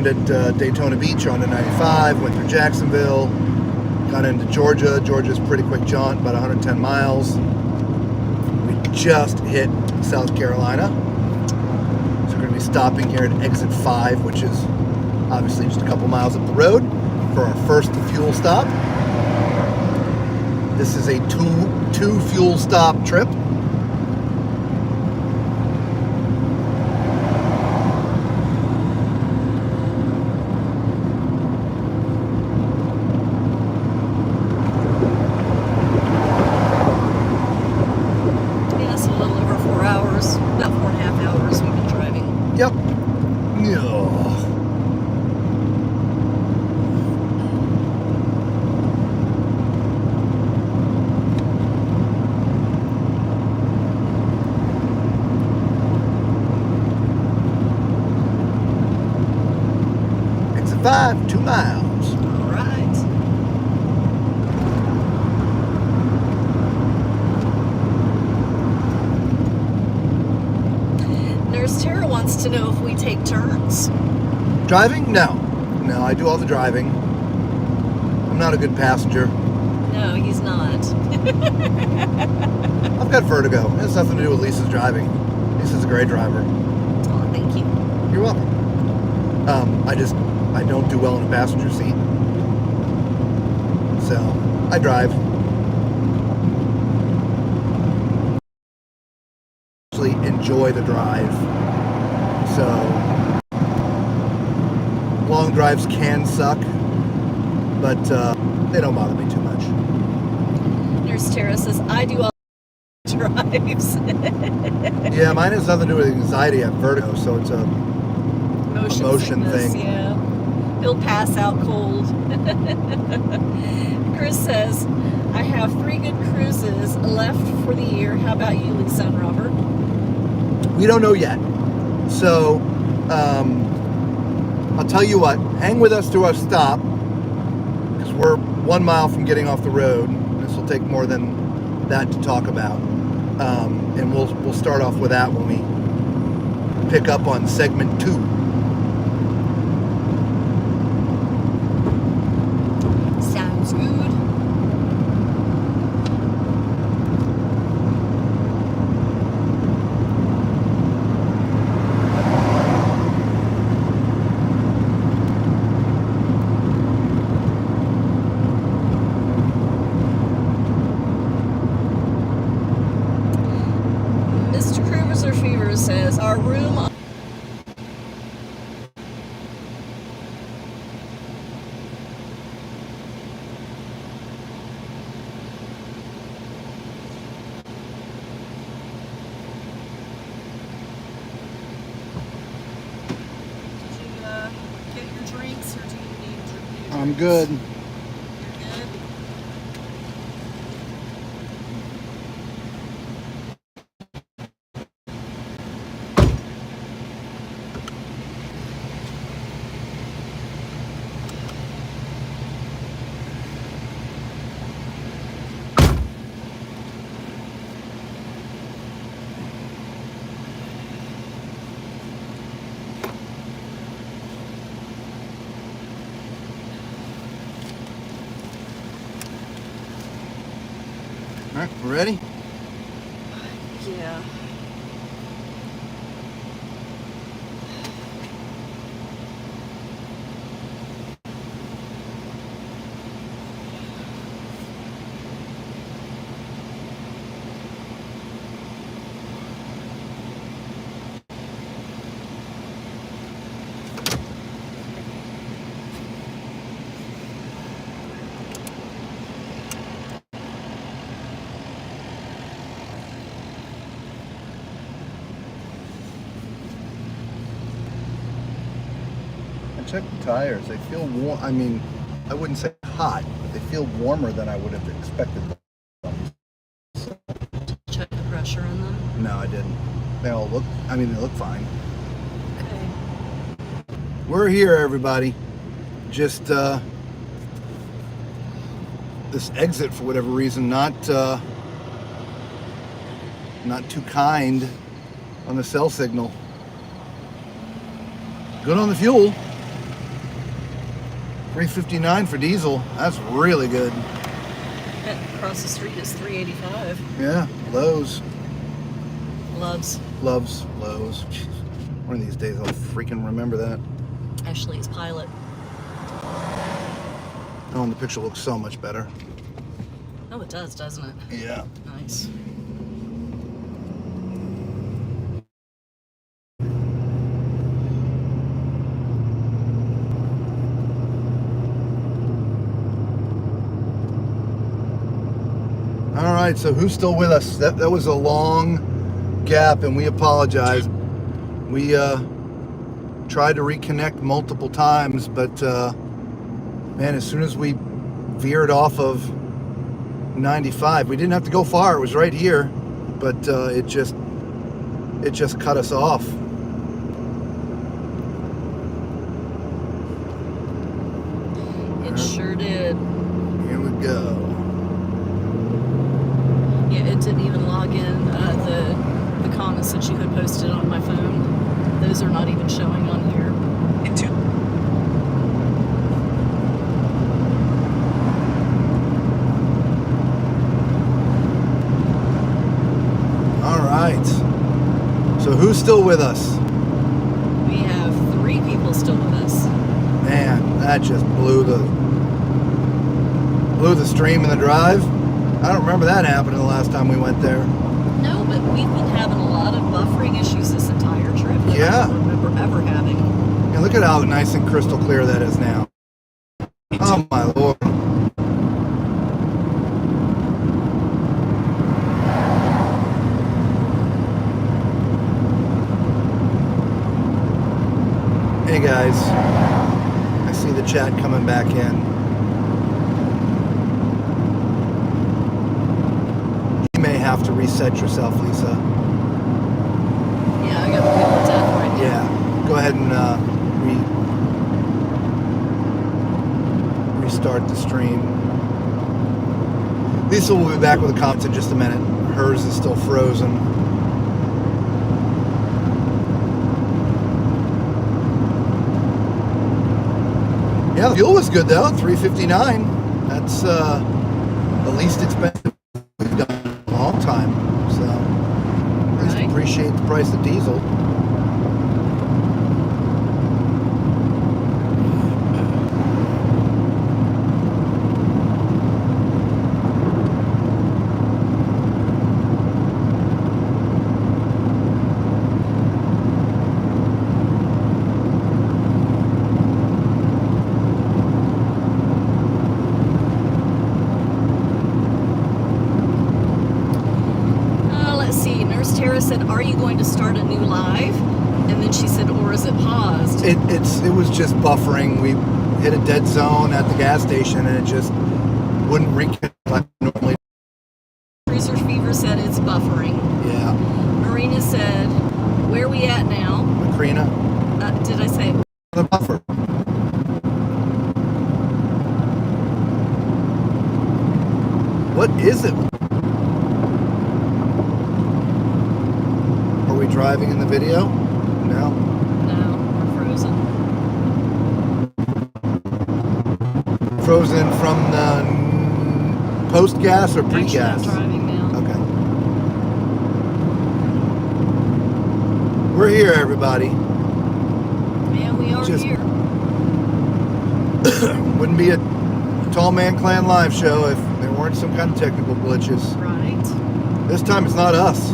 at Daytona Beach onto 95, went through Jacksonville, got into Georgia. Georgia's a pretty quick jaunt, about 110 miles. We just hit South Carolina. So we're going to be stopping here at exit 5, which is obviously just a couple miles up the road for our first fuel stop. This is a two fuel stop trip. Yep. Yeah. Exit 5, 2 miles. All right. Nurse Tara wants to know if we take turns. Driving? No. No, I do all the driving. I'm not a good passenger. No, he's not. I've got vertigo. It has nothing to do with Lisa's driving. Lisa's a great driver. Oh, thank you. You're welcome. I don't do well in a passenger seat. So, I drive. Actually enjoy the drive. So, long drives can suck, but they don't bother me too much. Nurse Tara says, I do all the drives. Yeah, mine has nothing to do with anxiety. I have vertigo, so it's a motion sickness, thing. Yeah. He'll pass out cold. Chris says, I have 3 good cruises left for the year. How about you, Lisa and Robert? We don't know yet. So, I'll tell you what, hang with us to our stop, because we're 1 mile from getting off the road. This will take more than that to talk about. And we'll start off with that when we pick up on segment 2. Sounds good. Mr. Cruiser Fever says, our room I'm good. Good. All right, we're ready? Yeah. Check the tires. They feel warm. I mean, I wouldn't say hot, but they feel warmer than I would have expected them. Check the pressure in them. No, I didn't. They all look, I mean, they look fine. Okay. We're here, everybody. Just this exit, for whatever reason, not too kind on the cell signal. Good on the fuel. 359 for diesel. That's really good. Across the street is 385. Yeah, Lowe's. Loves. Loves Lowe's. One of these days I'll freaking remember that. Actually, it's Pilot. Oh, and the picture looks so much better. Oh, it does, doesn't it? Yeah. Nice. All right, so who's still with us? That was a long gap, and we apologize. We tried to reconnect multiple times, but man, as soon as we veered off of 95, we didn't have to go far. It was right here, but it just cut us off. It sure did. Here we go. Yeah, it didn't even log in the comments that you had posted on my phone. Those are not even showing on here. Into All right. So who's still with us? We have 3 people still with us. Man, that just blew the stream in the drive. I don't remember that happening the last time we went there. No, but we've been having a lot of buffering issues this entire trip that Yeah. I don't remember ever having. And look at how nice and crystal clear that is now. Oh my Lord. Hey guys, I see the chat coming back in. You may have to reset yourself, Lisa. Yeah, I got the people death right now. Yeah, go ahead and restart the stream. Lisa will be back with the comments in just a minute. Hers is still frozen. Yeah, the fuel was good though, $3.59. That's the least expensive we've done in a long time. So at least Right. appreciate the price of diesel. Let's see. Nurse Tara said, "Are you going to start a new live?" And then she said, "Or is it paused?" It was just buffering. hit a dead zone at the gas station, and it just wouldn't reconnect like it normally. Cruiser Fever said it's buffering. Yeah. Marina said, where are we at now? Macrina. Did I say? The buffer. What is it? Are we driving in the video? No. No, we're frozen. Frozen from the post gas or pre Actually, I'm gas? driving now. Okay. We're here, everybody. Yeah, we are Just- here. Wouldn't be a Tall Man Clan live show if there weren't some kind of technical glitches. Right. This time it's not us.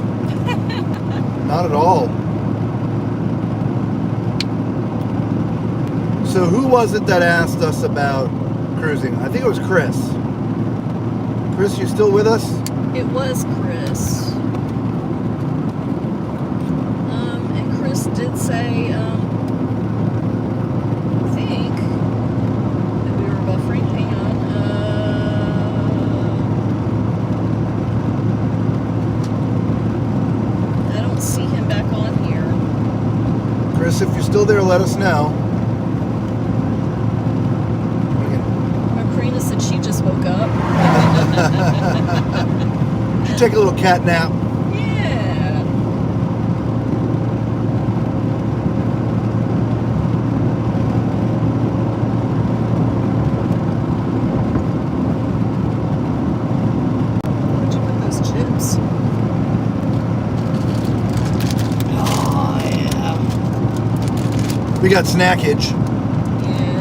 Not at all. So who was it that asked us about cruising? I think it was Chris. Chris, you still with us? It was Chris. And Chris did say, I think that we were buffering. Hang on. I don't see him back on here. Chris, if you're still there, let us know. Macrina said she just woke up. Should take a little cat nap. Yeah. Where'd you put those chips? Oh, yeah. We got snackage. Yeah.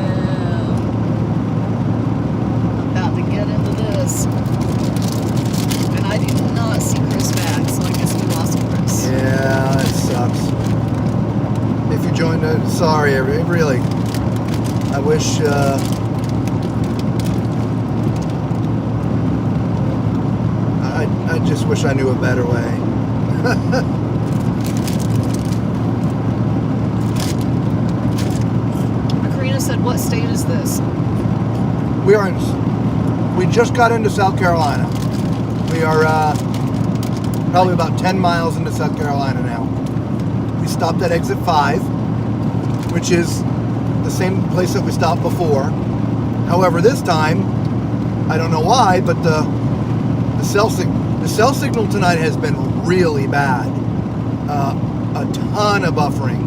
I'm about to get into this. And I do not see Chris back, so I guess we lost Chris. Yeah, it sucks. If you joined us, sorry, really. I wish, I just wish I knew a better way. Macrina said, what state is this? We just got into South Carolina. We are probably about 10 miles into South Carolina now. We stopped at exit 5, which is the same place that we stopped before. However, this time, I don't know why, but the cell signal tonight has been really bad. A ton of buffering.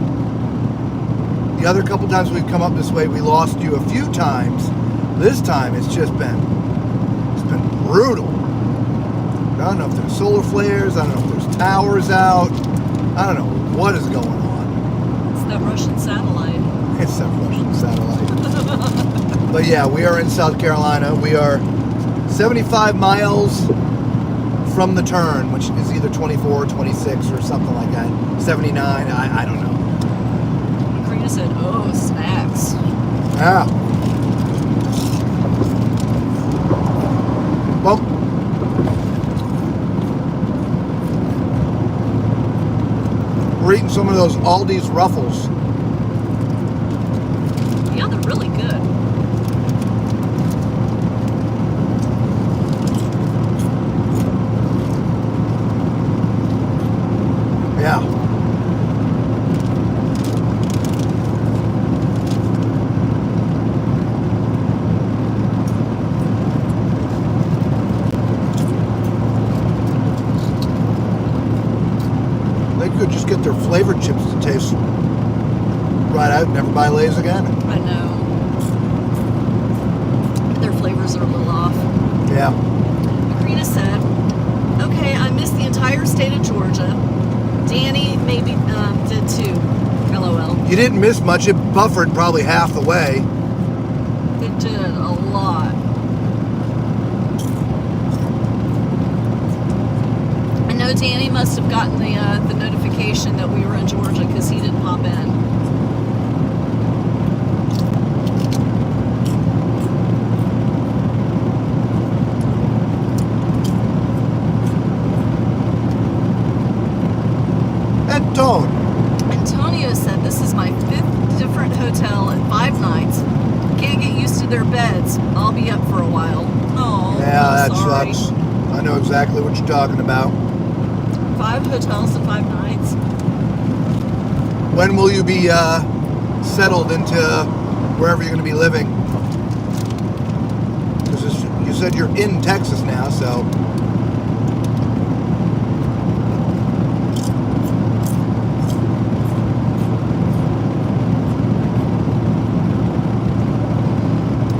The other couple times we've come up this way, we lost you a few times. This time, it's been brutal. I don't know if there's solar flares. I don't know if there's towers out. I don't know what is going on. It's that Russian satellite. It's that Russian satellite. But yeah, we are in South Carolina. We are 75 miles from the turn, which is either 24 or 26 or something like that. 79, I don't know. Macrina said, oh, snacks. Yeah. Well, we're eating some of those Aldi's Ruffles. Yeah, they're really good. Yeah. They could just get their flavored chips to taste right out and never buy Lay's again. I know. Their flavors are a little off. Yeah. Macrina said, okay, I missed the entire state of Georgia. Danny maybe did too. LOL. You didn't miss much. It buffered probably half the way. It did a lot. I know Danny must have gotten the notification that we were in Georgia because he didn't pop in. Antonio. Antonio said, this is my 5th different hotel in 5 nights. Can't get to their beds. I'll be up for a while. Oh, Yeah, that sorry. sucks. I know exactly what you're talking about. 5 hotels and 5 nights. When will you be settled into wherever you're going to be living? Because you said you're in Texas now, so.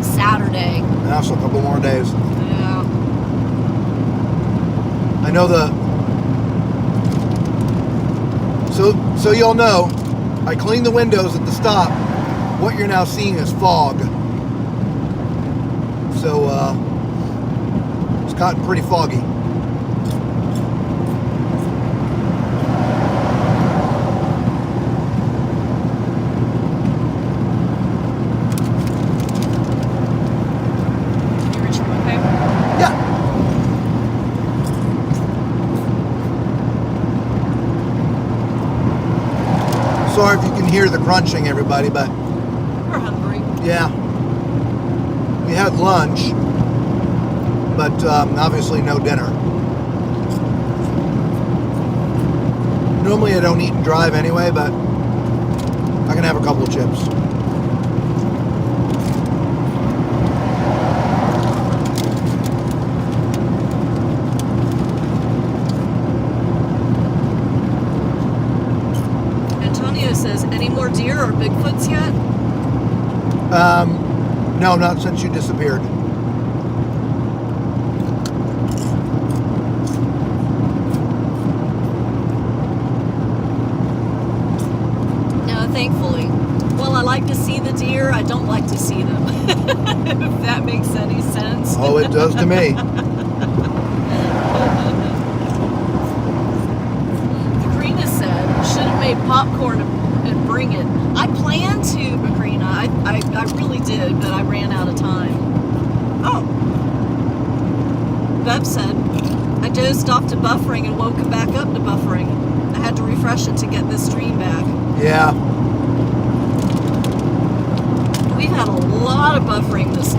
Saturday. Now, so a couple more days. Yeah. I know So you'll know, I cleaned the windows at the stop. What you're now seeing is fog. So it's gotten pretty foggy. You reach for my paper? Yeah. Sorry if you can hear the crunching, everybody, but We're hungry. yeah. We had lunch, but obviously no dinner. Normally I don't eat and drive anyway, but I can have a couple of chips. Antonio says, any more deer or Bigfoots yet? No, not since you disappeared. No, thankfully. Well, I like to see the deer. I don't like to see them. If that makes any sense. Oh, it does to me. Macrina said, should have made popcorn and bring it. I planned to, Macrina. I really did, but I ran out of time. Oh. Bev said, I dozed off to buffering and woke back up to buffering. I had to refresh it to get this stream back. Yeah. We've had a lot of buffering this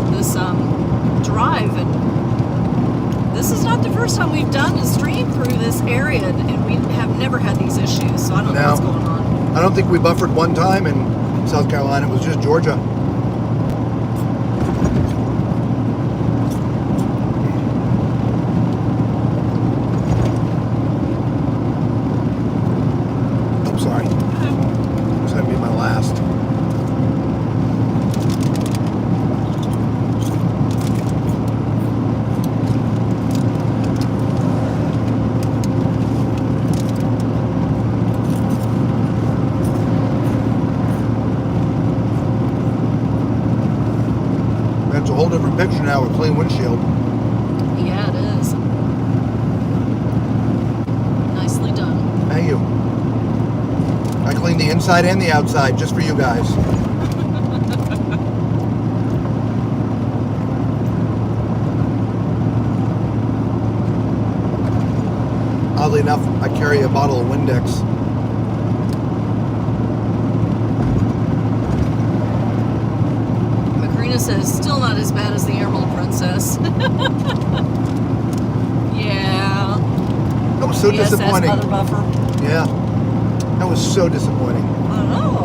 drive, and this is not the first time we've done a stream through this area, and we have never had these issues, so I don't know what's going on. I don't think we buffered one time in South Carolina. It was just Georgia. Oh, sorry. It's going to be my last. That's a whole different picture now with clean windshield. Yeah, it is. Nicely done. Thank you. I cleaned the inside and the outside just for you guys. Oddly enough, I carry a bottle of Windex. Macrina says, still not as bad as the Emerald Princess. Yeah. That was so VSS disappointing. Mother Buffer. Yeah. That was so disappointing. I don't know.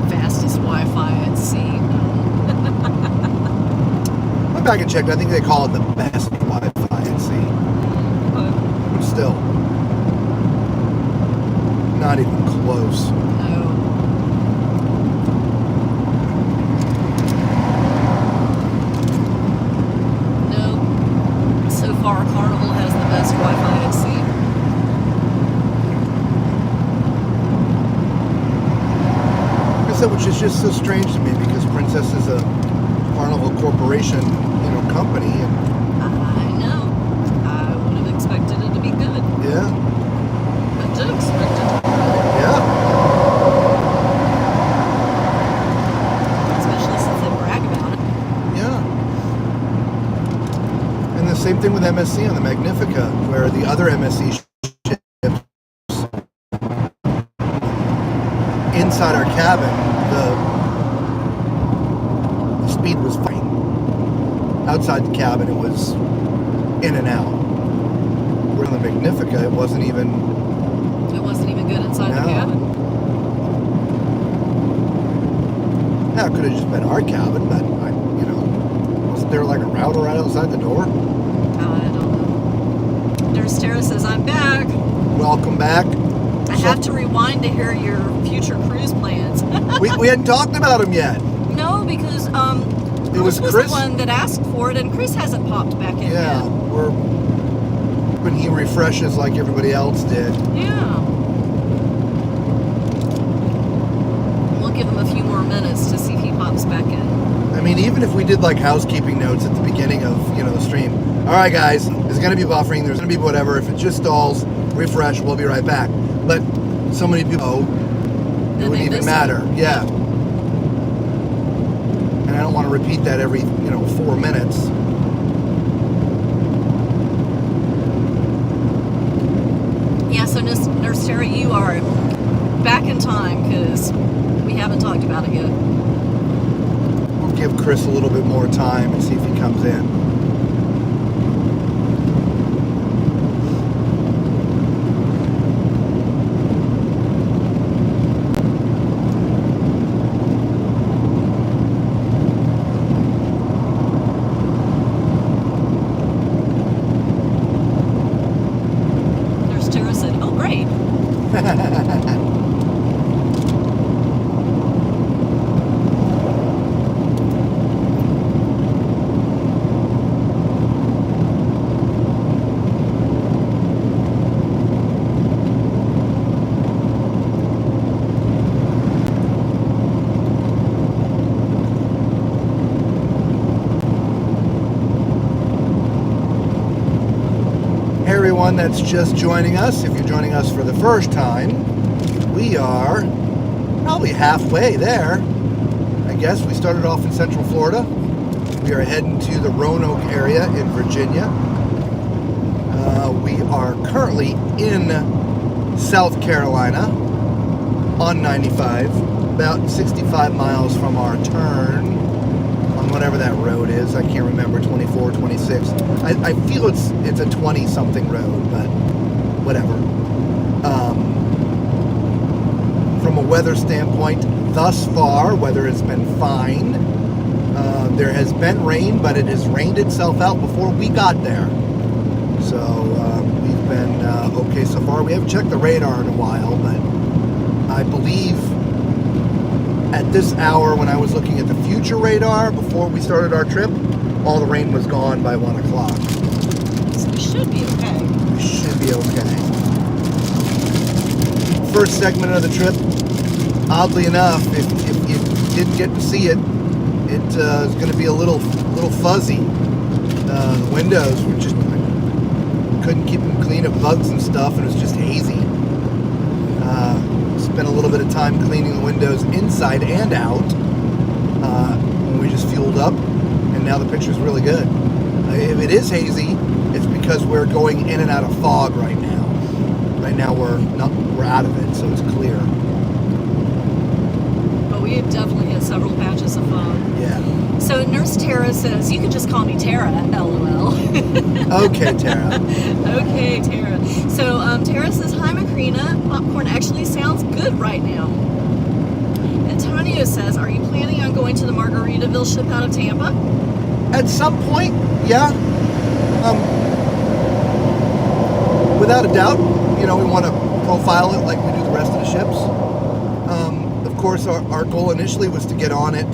Fastest Wi-Fi at sea. Went back and checked. I think they call it the best Wi-Fi at sea. But still, not even close. No. No. So far, Carnival has the best Wi-Fi at sea. I said, which is just so strange to me because Princess is a Carnival Corporation, company. And I know. I would have expected it to be good. yeah, But Jokes thing with MSC on the Magnifica, where the other MSC ships inside our cabin, the speed was fine. Outside the cabin, it was in and out. Where on the Magnifica, it wasn't even good inside the cabin. Yeah, it could have just been our cabin, but wasn't there like a router right outside the door? I don't know. Nurse Tara says, I'm back. Welcome back. I have to rewind to hear your future cruise plans. we hadn't talked about them yet. No, because it was Chris Chris the one that asked for it, and Chris hasn't popped back in Yeah, yet. when he refreshes like everybody else did. Yeah. We'll give him a few more minutes to see if he pops back in. I mean, even if we did like housekeeping notes at the beginning of the stream. All right, guys, there's going to be buffering. There's going to be whatever. If it just stalls, refresh. We'll be right back. But so many people, it wouldn't even matter. Yeah. And I don't want to repeat that every 4 minutes. Yeah. So Nurse Tara, you are back in time because we haven't talked about it yet. We'll give Chris a little bit more time and see if he comes in. Nurse Tara said, "Oh, great." Everyone that's just joining us, if you're joining us for the first time, we are probably halfway there. I guess we started off in Central Florida. We are heading to the Roanoke area in Virginia. We are currently in South Carolina on 95, about 65 miles from our turn on whatever that road is. I can't remember, 24, 26. I feel it's a 20-something road, but whatever. From a weather standpoint, thus far, weather has been fine. There has been rain, but it has rained itself out before we got there. So we've been okay so far. We haven't checked the radar in a while, but I believe at this hour, when I was looking at the future radar before we started our trip, all the rain was gone by 1 o'clock. So we should be okay. We should be okay. First segment of the trip, oddly enough, if you didn't get to see it, it is going to be a little fuzzy. The windows were just, couldn't keep them clean of bugs and stuff, and it was just hazy. Spent a little bit of time cleaning the windows inside and out when we just fueled up, and now the picture's really good. If it is hazy, it's because we're going in and out of fog right now. Right now we're out of it, so it's clear. But we have definitely hit several patches of fog. Yeah. So Nurse Tara says, you can just call me Tara, LOL. Okay, Tara. Okay, Tara. So Tara says, hi, Macrina. Popcorn actually sounds good right now. Antonio says, are you planning on going to the Margaritaville ship out of Tampa? At some point, yeah. Without a doubt, we want to profile it like we do the rest of the ships. Of course, our goal initially was to get on it,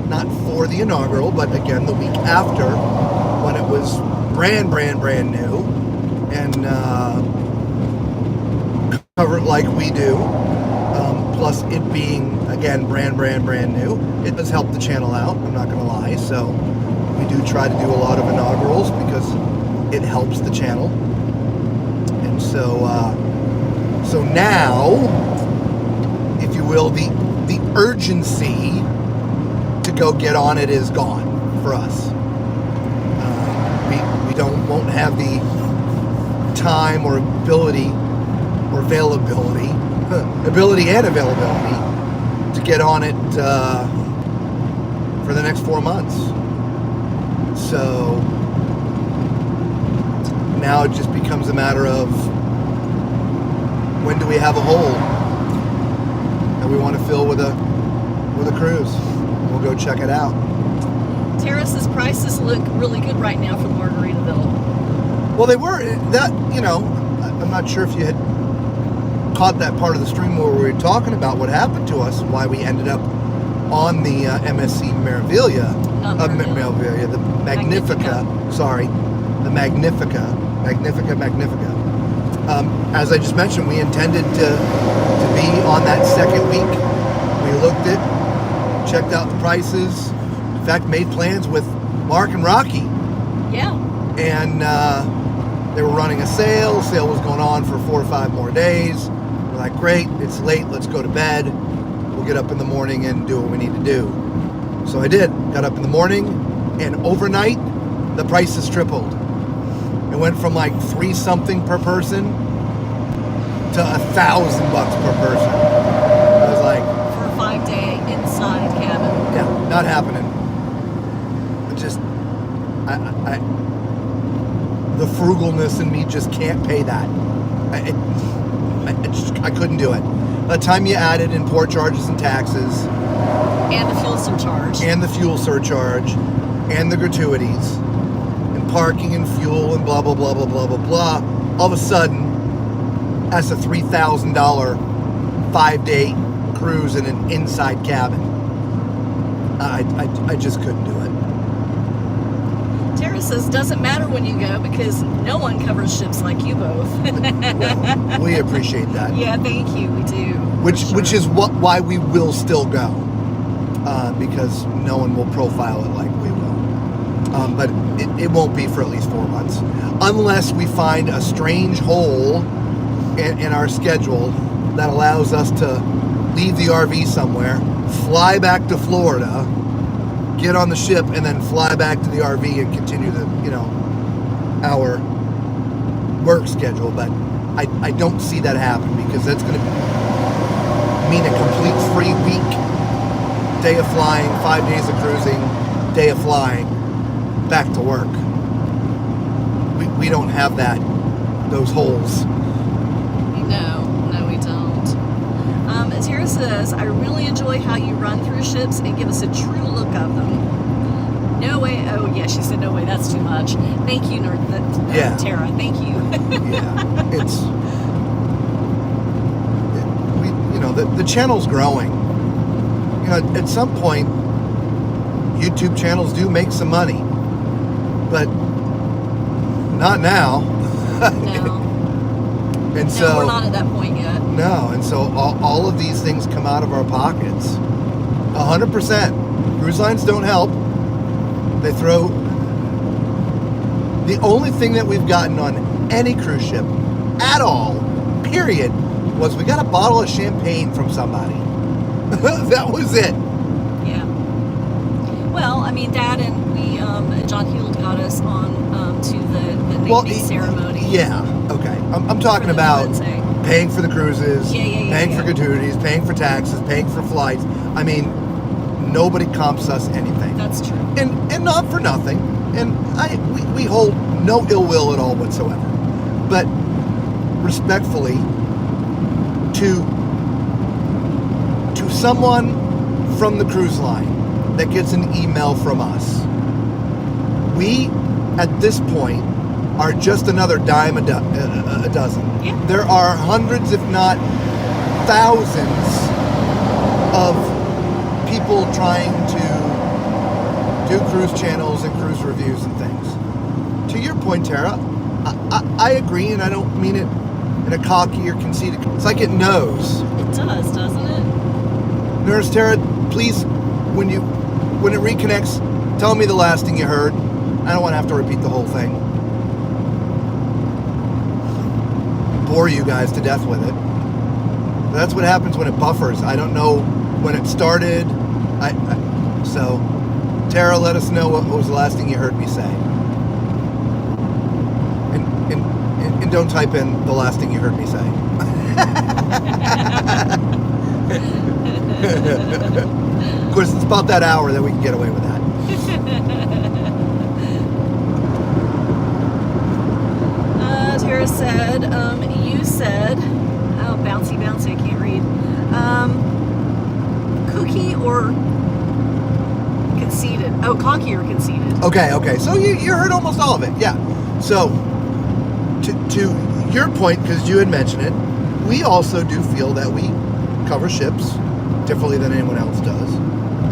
not for the inaugural, but again, the week after, when it was brand new, and cover it like we do. Plus it being, again, brand new, it does help the channel out, I'm not going to lie. So we do try to do a lot of inaugurals because it helps the channel. And so now, if you will, the urgency to go get on it is gone for us. We won't have the time or ability or availability and availability to get on it for the next 4 months. So now it just becomes a matter of when do we have a hole that we want to fill with a cruise. We'll go check it out. Terrace's prices look really good right now for Margaritaville. Well, they were that, I'm not sure if you had caught that part of the stream where we were talking about what happened to us, why we ended up on the MSC Meraviglia, the Magnifica. Sorry, the Magnifica. As I just mentioned, we intended to be on that second week. We looked at, checked out the prices. In fact, made plans with Mark and Rocky. Yeah. And they were running a sale. Sale was going on for 4 or 5 more days. We're like, great, it's late, let's go to bed. We'll get up in the morning and do what we need to do. So I did. Got up in the morning, and overnight, the prices tripled. It went from like $3-something per person to $1,000 per person. I was like, for a 5-day inside cabin. yeah, not happening. The frugalness in me just can't pay that. I couldn't do it. By the time you added in port charges and taxes, and the fuel surcharge, and the gratuities, and parking and fuel and blah blah blah blah blah blah blah, all of a sudden, that's a $3,000 5-day cruise in an inside cabin. I just couldn't do it. Tara says, doesn't matter when you go because no one covers ships like you both. Well, we appreciate that. Yeah, thank you. We do. Which is why we will still go, because no one will profile it like we will. But it won't be for at least 4 months, unless we find a strange hole in our schedule that allows us to leave the RV somewhere, fly back to Florida, get on the ship, and then fly back to the RV and continue our work schedule. But I don't see that happen, because that's going to mean a complete free week, day of flying, 5 days of cruising, day of flying, back to work. We don't have those holes. No, we don't. Tara says, I really enjoy how you run through ships and give us a true look of them. No way. Oh, yeah, she said no way. That's too much. Thank you, Tara. Thank you. Yeah, the channel's growing. At some point, YouTube channels do make some money, but not now. No. And so we're not at that point yet. No, and so all of these things come out of our pockets. 100%. Cruise lines don't help. They throw. The only thing that we've gotten on any cruise ship at all, period, was we got a bottle of champagne from somebody. That was it. Yeah. Well, I mean, Dad and John Heald got us on to the naming ceremony. Yeah. Okay. I'm talking about paying for the cruises, paying for gratuities, paying for taxes, paying for flights. I mean, nobody comps us anything. That's true. And not for nothing. And we hold no ill will at all whatsoever. But respectfully, to someone from the cruise line that gets an email from us, we at this point are just another dime a dozen. Yeah. There are hundreds, if not thousands, of people trying to do cruise channels and cruise reviews and things. To your point, Tara, I agree, and I don't mean it in a cocky or conceited. It's like it knows. It does, doesn't it? Nurse Tara, please, when it reconnects, tell me the last thing you heard. I don't want to have to repeat the whole thing. Bore you guys to death with it. But that's what happens when it buffers. I don't know when it started. So, Tara, let us know what was the last thing you heard me say. don't type in the last thing you heard me say. Of course, it's about that hour that we can get away with that. Tara said, you said, oh, bouncy, I can't read. Kooky or conceited? Oh, cocky or conceited. Okay. So you heard almost all of it, yeah. So, to your point, because you had mentioned it, we also do feel that we cover ships differently than anyone else does,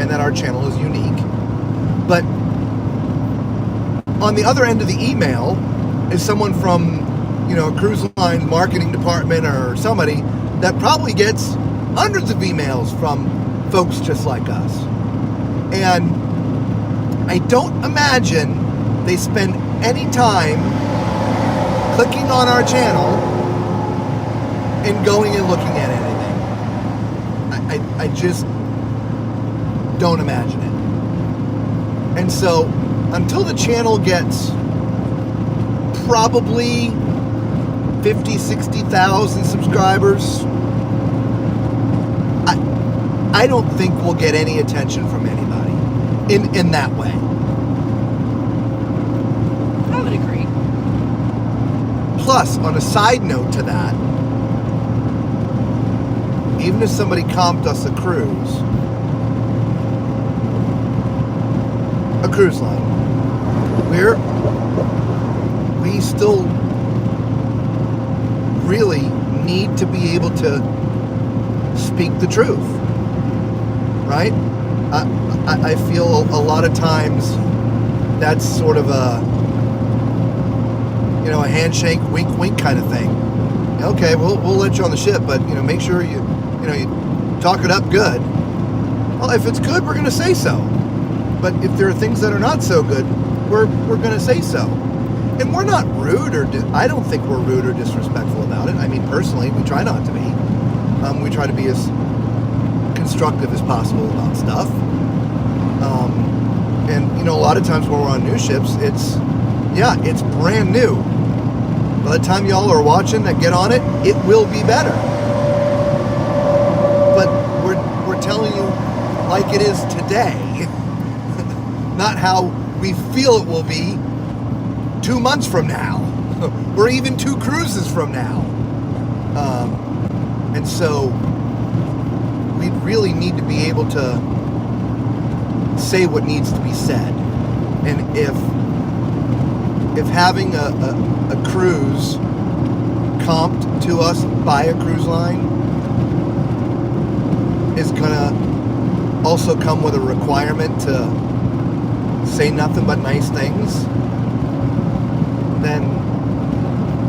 and that our channel is unique. But on the other end of the email is someone from, a cruise line marketing department or somebody that probably gets hundreds of emails from folks just like us. And I don't imagine they spend any time clicking on our channel and going and looking at anything. I just don't imagine it. And so until the channel gets probably 50, 60,000 subscribers, I don't think we'll get any attention from anybody in that way. I would agree. Plus, on a side note to that, even if somebody comped us a cruise line, we still really need to be able to speak the truth, right? I feel a lot of times that's sort of a handshake, wink, wink kind of thing. Okay, we'll let you on the ship, but make sure you talk it up good. Well, if it's good, we're going to say so. But if there are things that are not so good, we're going to say so. And we're not rude I don't think we're rude or disrespectful about it. I mean, personally, we try not to be. We try to be as constructive as possible about stuff. And a lot of times when we're on new ships, it's brand new. By the time y'all are watching that get on it, it will be better. But we're telling you like it is today, not how we feel it will be 2 months from now, or even 2 cruises from now. And so we really need to be able to say what needs to be said. And if having a cruise comped to us by a cruise line is gonna also come with a requirement to say nothing but nice things, then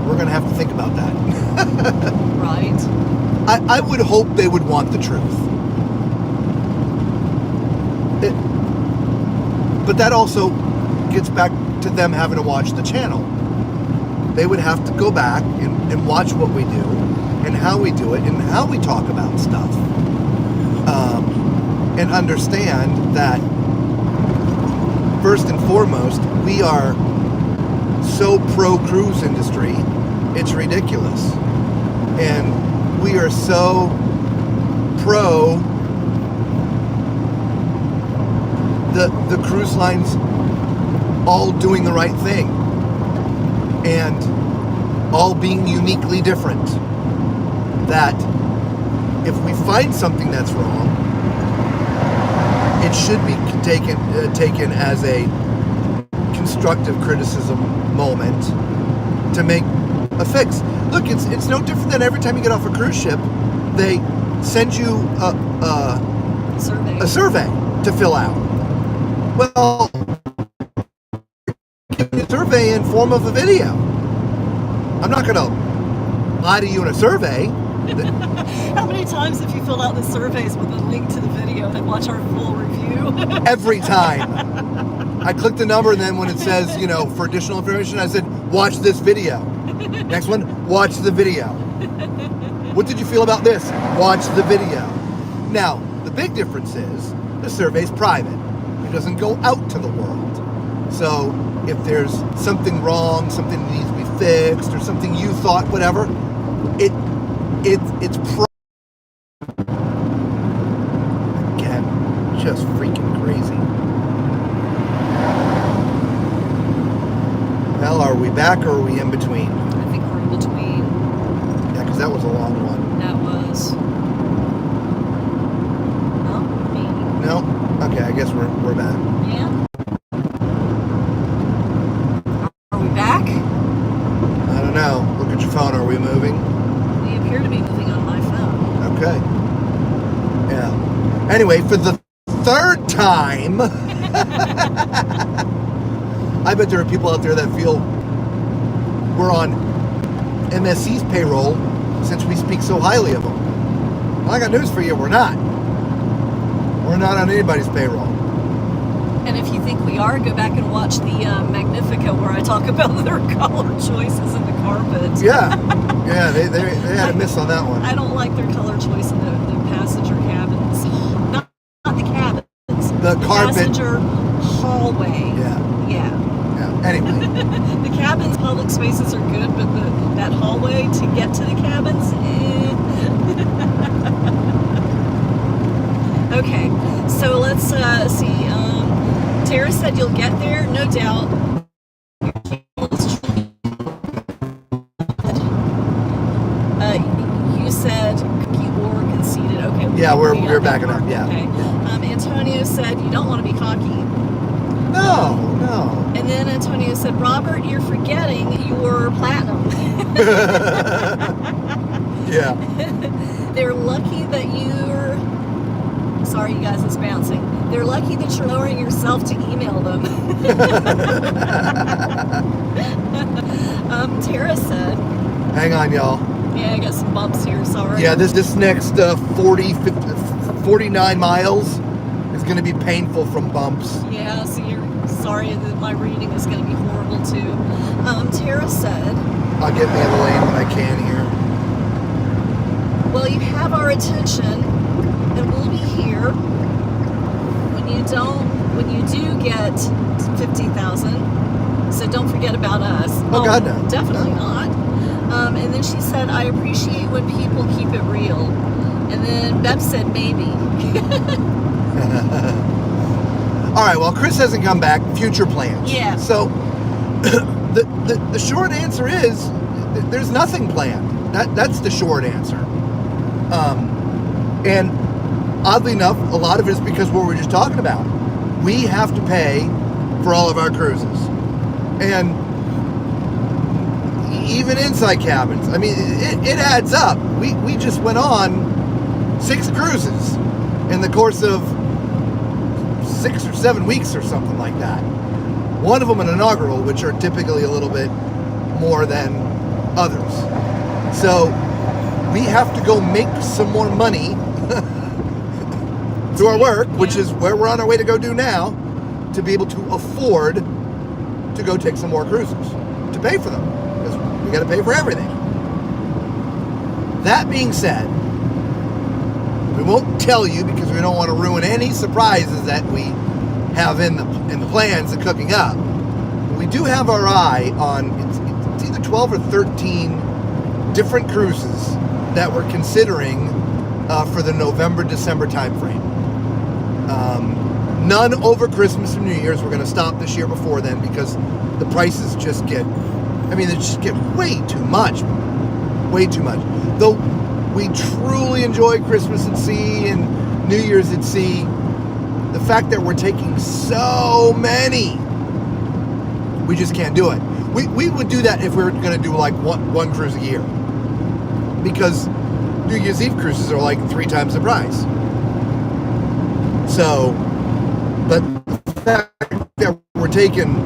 we're gonna have to think about that. Right. I would hope they would want the truth. But that also gets back to them having to watch the channel. They would have to go back and watch what we do and how we do it and how we talk about stuff. And understand that first and foremost, we are so pro cruise industry, it's ridiculous. And we are so pro the cruise lines all doing the right thing and all being uniquely different. That if we find something that's wrong, it should be taken as a constructive criticism moment to make a fix. Look, it's no different than every time you get off a cruise ship, they send you a survey to fill out. Well, give me a survey in form of a video. I'm not going to lie to you in a survey. How many times have you filled out the surveys with a link to the video and watch our full review? Every time. I click the number, and then when it says, for additional information, I said, watch this video. Next one, watch the video. What did you feel about this? Watch the video. Now, the big difference is the survey's private. It doesn't go out to the world. So if there's something wrong, something that needs to be fixed or something you thought, whatever, it's again, just freaking crazy. Well, are we back or are we in between? I think we're in between. Yeah, because that was a long one. That was. Oh, maybe. No? Okay, I guess we're back. Yeah. Are we back? I don't know. Look at your phone. Are we moving? We appear to be moving on my phone. Okay. Yeah. Anyway, for the third time, I bet there are people out there that feel we're on MSC's payroll since we speak so highly of them. Well, I got news for you. We're not. We're not on anybody's payroll. And if you think we are, go back and watch the Magnifica where I talk about their color choices in the carpet. Yeah. Yeah, they had a miss on that one. I don't like their color choice in the passenger cabins. Not the cabins. The carpet. Passenger hallway. Yeah. Yeah. Yeah. Anyway. The cabins, public spaces are good, but that hallway to get to the cabins, Okay, so let's see. Tara said you'll get there, no doubt. You said cookie or conceited. Okay. Yeah, we're backing up. Yeah. Okay. Antonio said you don't want to be cocky. No. And then Antonio said, Robert, you're forgetting you're platinum. Yeah. They're lucky that you're... Sorry, you guys, it's bouncing. They're lucky that you're lowering yourself to email them. Tara said... Hang on, y'all. Yeah, I got some bumps here, sorry. Yeah, this next 49 miles is going to be painful from bumps. Yeah, so you're sorry that my reading is going to be horrible, too. Tara said... I'll get me in the lane when I can here. Well, you have our attention, and we'll be here when you do get 50,000. So don't forget about us. Oh, God, no. Definitely not. And then she said, I appreciate when people keep it real. And then Beb said, maybe. All right, well, Chris hasn't come back. Future plans. Yeah. So the short answer is there's nothing planned. That's the short answer. And oddly enough, a lot of it is because what we were just talking about. We have to pay for all of our cruises. And even inside cabins, I mean, it adds up. We just went on 6 cruises in the course of 6 or 7 weeks or something like that. One of them an inaugural, which are typically a little bit more than others. So we have to go make some more money through our work, which is where we're on our way to go do now, to be able to afford to go take some more cruises, to pay for them, because we got to pay for everything. That being said, we won't tell you because we don't want to ruin any surprises that we have in the plans of cooking up. But we do have our eye on it's either 12 or 13 different cruises that we're considering for the November-December time frame. None over Christmas and New Year's. We're going to stop this year before then because the prices just get, they just get way too much. Way too much. Though we truly enjoy Christmas at sea and New Year's at sea, the fact that we're taking so many, we just can't do it. We would do that if we were going to do like one cruise a year. Because New Year's Eve cruises are like 3 times the price. So, but the fact that we're taking,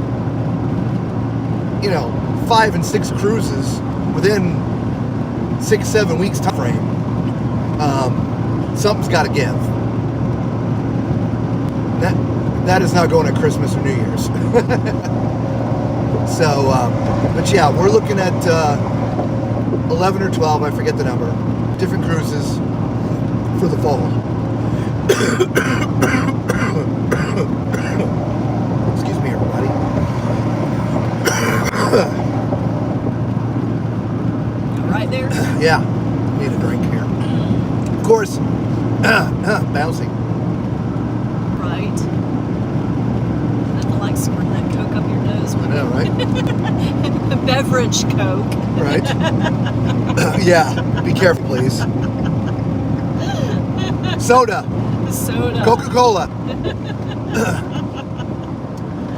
5 and 6 cruises within 6-7 weeks time frame, something's got to give. That is not going at Christmas or New Year's. So, but yeah, we're looking at 11 or 12, I forget the number, different cruises for the fall. Excuse me, everybody. right there? Yeah, need a drink here. Of course, bouncing. Right. Nothing like squirting that Coke up your nose. I know, right? A beverage Coke. Right? Yeah, be careful, please. Soda, Soda. Coca-Cola.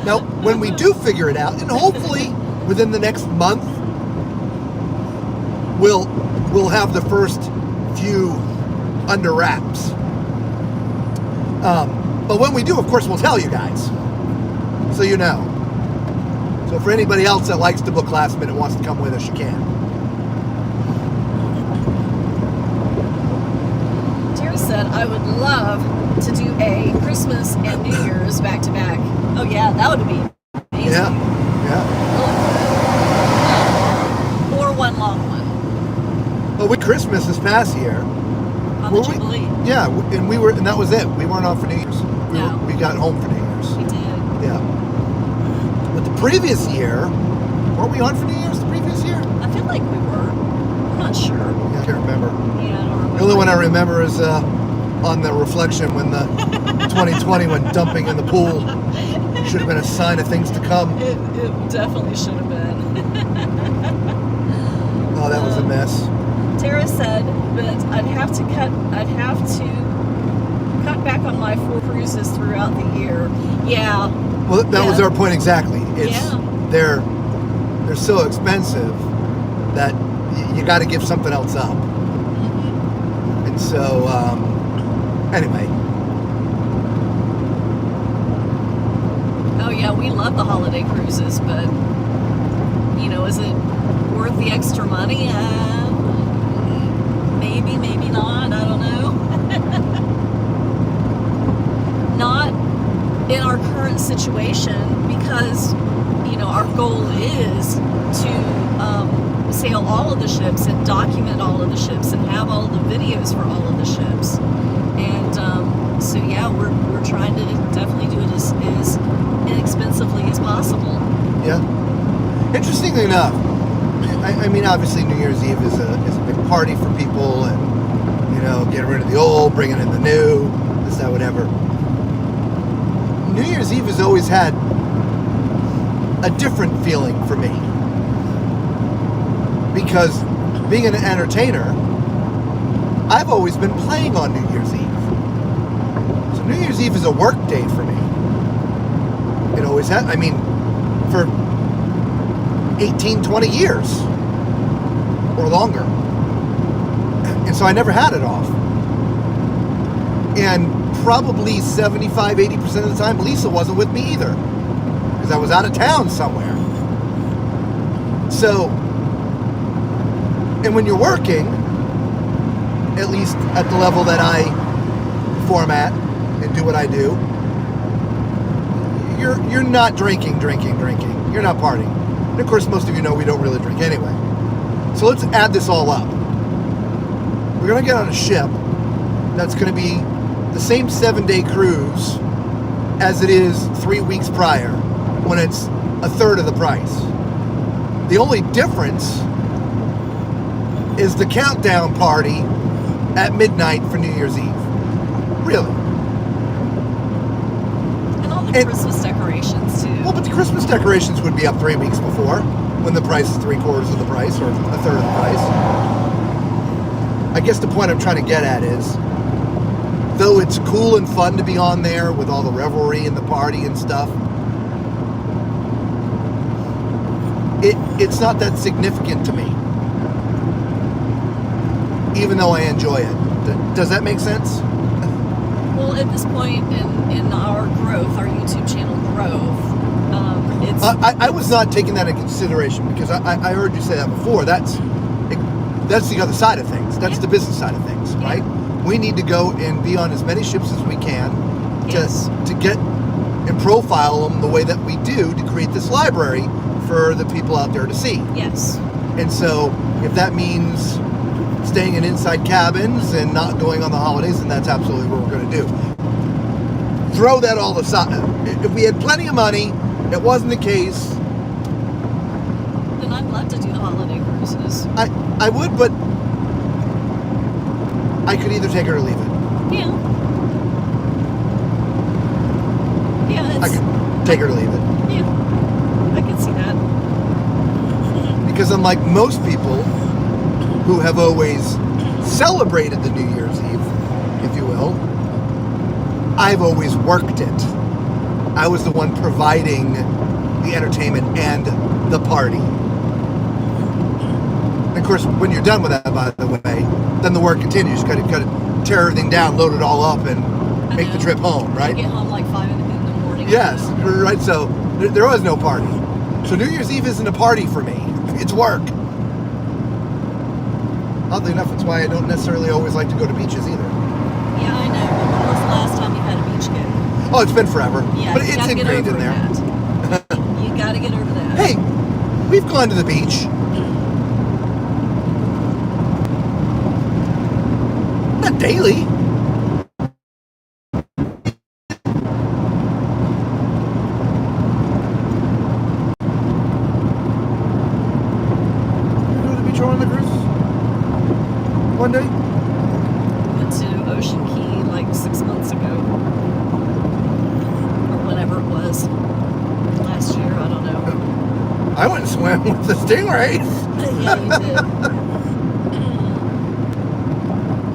Now, when we do figure it out, and hopefully within the next month, we'll have the first few under wraps. But when we do, of course, we'll tell you guys, so you know. So for anybody else that likes to book last minute and wants to come with us, you can. Terry said, I would love to do a Christmas and New Year's back to back. Oh yeah, that would be amazing. Yeah. Or one long one. Well, with Christmas this past year, On the Jubilee. yeah, and that was it. We weren't on for New Year's. No. We got home for New Year's. We did. Yeah. But the previous year, weren't we on for New Year's the previous year? I feel like we were. I'm not sure. Yeah, I can't remember. Yeah, I don't remember. The only one I remember is on the reflection when the 2020 went dumping in the pool. Should have been a sign of things to come. It definitely should have been. Oh, that was a mess. Tara said, but I'd have to cut back on my 4 cruises throughout the year. Yeah. Well, that was our point exactly. It's they're so expensive that you got to give something else up. And so anyway. Oh yeah, we love the holiday cruises, but is it worth the extra money? Maybe, maybe not. I don't know. Not in our current situation, because our goal is to sail all of the ships and document all of the ships and have all of the videos for all of the ships. And so yeah, we're trying to definitely do it as inexpensively as possible. Yeah. Interestingly enough, I mean, obviously New Year's Eve is a big party for people, and getting rid of the old, bringing in the new, this, that, whatever. New Year's Eve has always had a different feeling for me, because being an entertainer, I've always been playing on New Year's Eve. So New Year's Eve is a work day for me. It always has. I mean, for 18, 20 years or longer. And so I never had it off. And probably 75, 80% of the time, Lisa wasn't with me either, because I was out of town somewhere. So, and when you're working, at least at the level that I perform at and do what I do, you're not drinking. You're not partying. And of course, most of you know we don't really drink anyway. So let's add this all up. We're going to get on a ship that's going to be the same 7-day cruise as it is 3 weeks prior, when it's a third of the price. The only difference is the countdown party at midnight for New Year's Eve. Really. And all the Christmas decorations too. Well, but the Christmas decorations would be up 3 weeks before, when the price is 3/4 of the price, or a third of the price. I guess the point I'm trying to get at is, though it's cool and fun to be on there with all the revelry and the party and stuff, it's not that significant to me, even though I enjoy it. Does that make sense? Well, at this point in our growth, our YouTube channel growth, it's... I was not taking that into consideration, because I heard you say that before. That's the other side of things. That's the business side of things, right? We need to go and be on as many ships as we can to get and profile them the way that we do, to create this library for the people out there to see. Yes. And so if that means staying in inside cabins and not going on the holidays, then that's absolutely what we're going to do. Throw that all aside. If we had plenty of money, it wasn't the case. Then I'd love to do the holiday cruises. I would, but I could either take it or leave it. Yeah. Yeah, I could take it or leave it. Yeah, I can see that. Because unlike most people who have always celebrated the New Year's Eve, if you will, I've always worked it. I was the one providing the entertainment and the party. And of course, when you're done with that, by the way, then the work continues. You gotta tear everything down, load it all up, and make the trip home, right? I get home like 5 in the morning. Yes, right. So there was no party. So New Year's Eve isn't a party for me. It's work. Oddly enough, that's why I don't necessarily always like to go to beaches either. Yeah, I know. But when was the last time you had a beach gig? Oh, it's been forever. Yeah, but you it's gotta get ingrained in over there. that. You gotta get over that. Hey, we've gone to the beach. Not daily. On the cruise one day? Went to Ocean Key like 6 months ago. Or whenever it was. Last year, I don't know. I went and swam with the stingrays. Yeah, you did.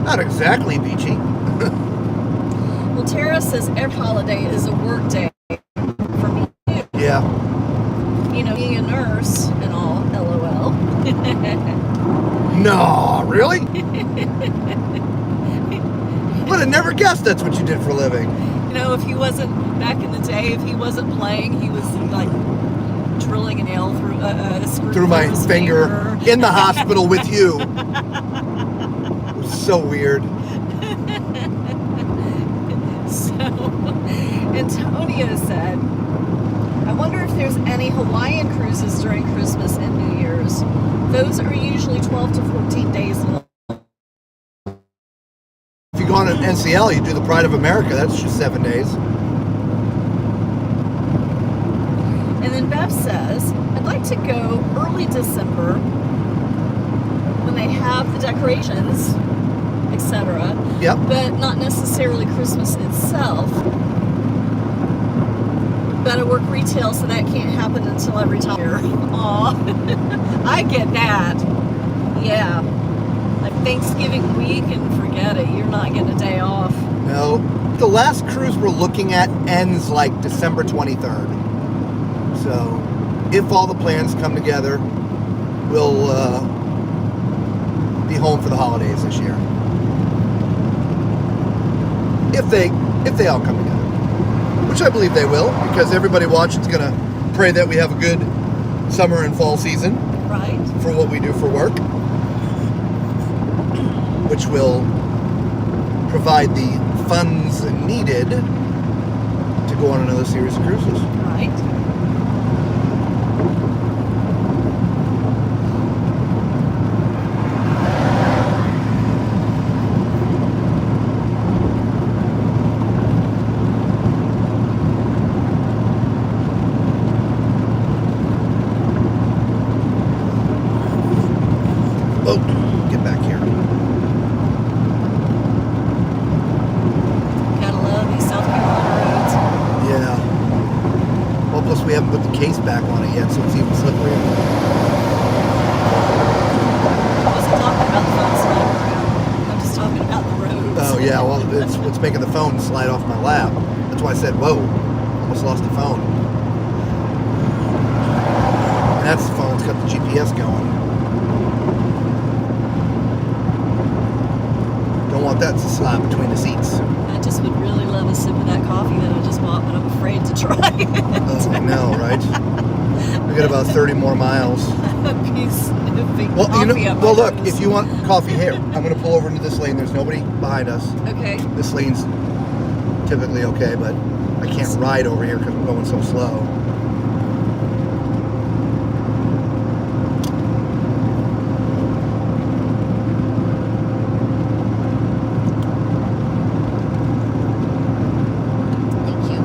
Not exactly beachy. Well, Tara says every holiday is a work day for me too. Yeah. You know, being a nurse and all, LOL. No, really? Would have never guessed that's what you did for a living. You know, if he wasn't, back in the day, if he wasn't playing, he was like drilling a nail through a screw Through my his finger in the hospital with you. It was so weird. So, Antonio said, I wonder if there's any Hawaiian cruises during Christmas and New Year's. Those are usually 12 to 14 days long. If you go on an NCL, you do the Pride of America. That's just 7 days. And then Beth says, I'd like to go early December when they have the decorations, etc. Yep. But not necessarily Christmas itself. But I work retail, so that can't happen until every time. Aw, I get that. Yeah. Like Thanksgiving week and forget it. You're not getting a day off. No. The last cruise we're looking at ends like December 23rd. So, if all the plans come together, we'll be home for the holidays this year. If they all come together. Which I believe they will, because everybody watching is going to pray that we have a good summer and fall season. Right. For what we do for work. Which will provide the funds needed to go on another series of cruises. Right. Oh, get back here. Gotta love these South Carolina roads. Yeah. Well, plus we haven't put the case back on it yet, so it's even slipperier. I wasn't talking about the phone sliding around. I'm just talking about the roads. Oh yeah, well it's what's making the phone slide off my lap. That's why I said, whoa, almost lost the phone. And that's the phone that's got the GPS going. Don't want that to slide between the seats. I just would really love a sip of that coffee that I just bought, but I'm afraid to try it. Oh, I know, right? We got about 30 more miles. A piece of big Well, coffee up my well, look, nose. if you want coffee here, I'm going to pull over into this lane. There's nobody behind us. Okay. This lane's typically okay, but I can't ride over here because I'm going so slow. Thank you.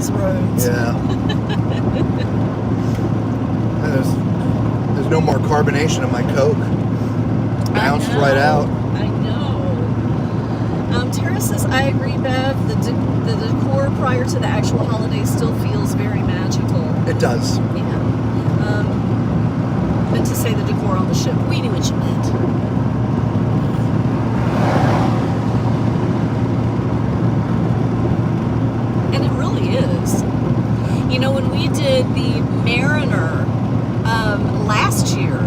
these roads. Yeah. And there's no more carbonation in my Coke. Bounced right out. I know. Tara says, I agree, Bev. The decor prior to the actual holiday still feels very magical. It does. Yeah. Meant to say the decor on the ship. We knew what you meant. And it really is. You know, when we did the Mariner last year,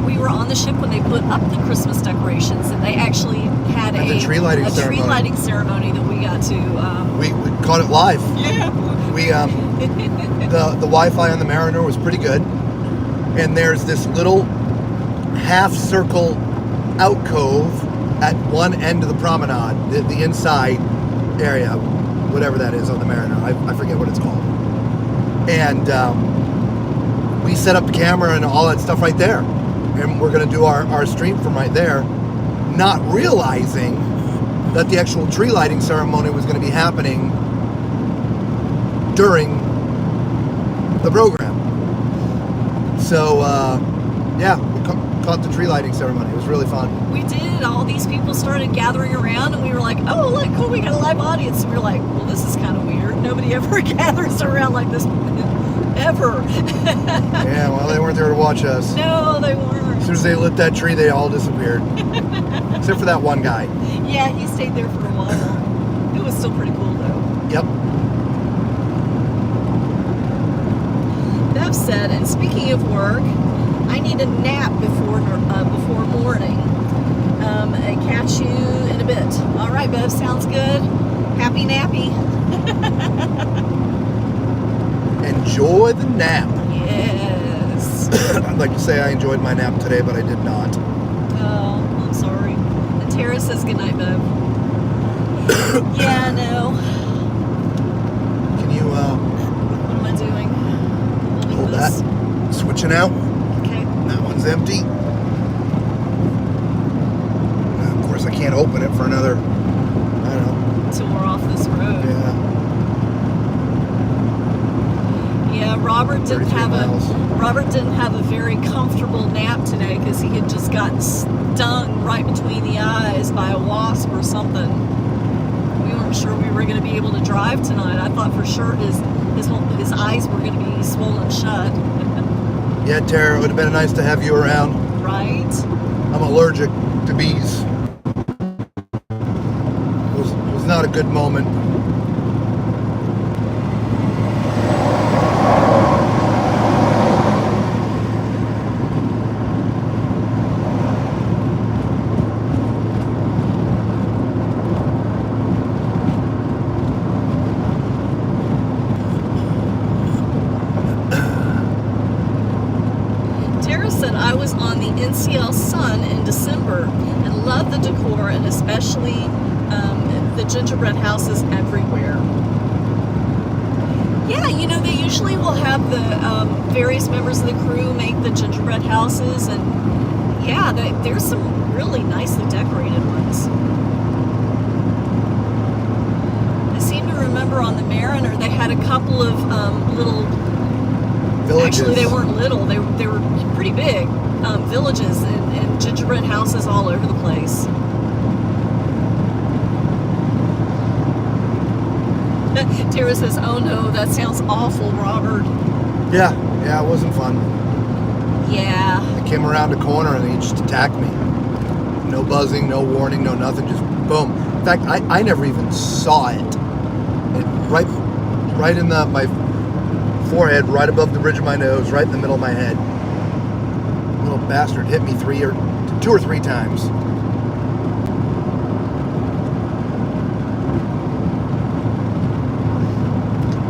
we were on the ship when they put up the Christmas decorations, and they actually had a tree lighting ceremony. Tree lighting ceremony that we got to. We caught it live. Yeah. We the Wi-Fi on the Mariner was pretty good, and there's this little half circle alcove at one end of the promenade, the inside area, whatever that is on the Mariner. I forget what it's called. And we set up the camera and all that stuff right there, and we're going to do our stream from right there, not realizing that the actual tree lighting ceremony was going to be happening during the program. So yeah, we caught the tree lighting ceremony. It was really fun. We did. All these people started gathering around, and we were like, oh, look, cool, we got a live audience. And we were like, well, this is kind of weird. Nobody ever gathers around like this ever. Yeah, well, they weren't there to watch us. No, they weren't. As soon as they lit that tree, they all disappeared. Except for that one guy. Yeah, he stayed there for a while. It was still pretty cool, though. Yep. Bev said, and speaking of work, I need a nap before morning. Catch you in a bit. All right, Bev, sounds good. Happy nappy. Enjoy the nap. Yes. I'd like to say I enjoyed my nap today, but I did not. Oh, I'm sorry. And Tara says goodnight, Bev. Yeah, no. Can you What am I doing? hold that? Switching out. Okay. That one's empty. Of course, I can't open it for another, I don't know. Until we're off this road. Yeah. Yeah, Robert didn't 33 have a very comfortable nap today because he had just gotten stung right between the eyes by a wasp or something. We weren't sure we were going to be able to drive tonight. I thought for sure his eyes were going to be swollen shut. Yeah, Tara, it would have been nice to have you around. Right? I'm allergic to bees. It was not a good moment. NCL Sun in December and love the decor and especially the gingerbread houses everywhere. Yeah, you know, they usually will have the various members of the crew make the gingerbread houses, and yeah, there's some really nicely decorated ones. I seem to remember on the Mariner they had a couple of little villages. Actually, they weren't little, they were pretty big. Villages and gingerbread houses all over the place. Tara says, oh no, that sounds awful, Robert. Yeah, it wasn't fun. Yeah. I came around a corner and he just attacked me. No buzzing, no warning, no nothing, just boom. In fact, I never even saw it. Right in my forehead, right above the bridge of my nose, right in the middle of my head. Little bastard hit me 2 or 3 times.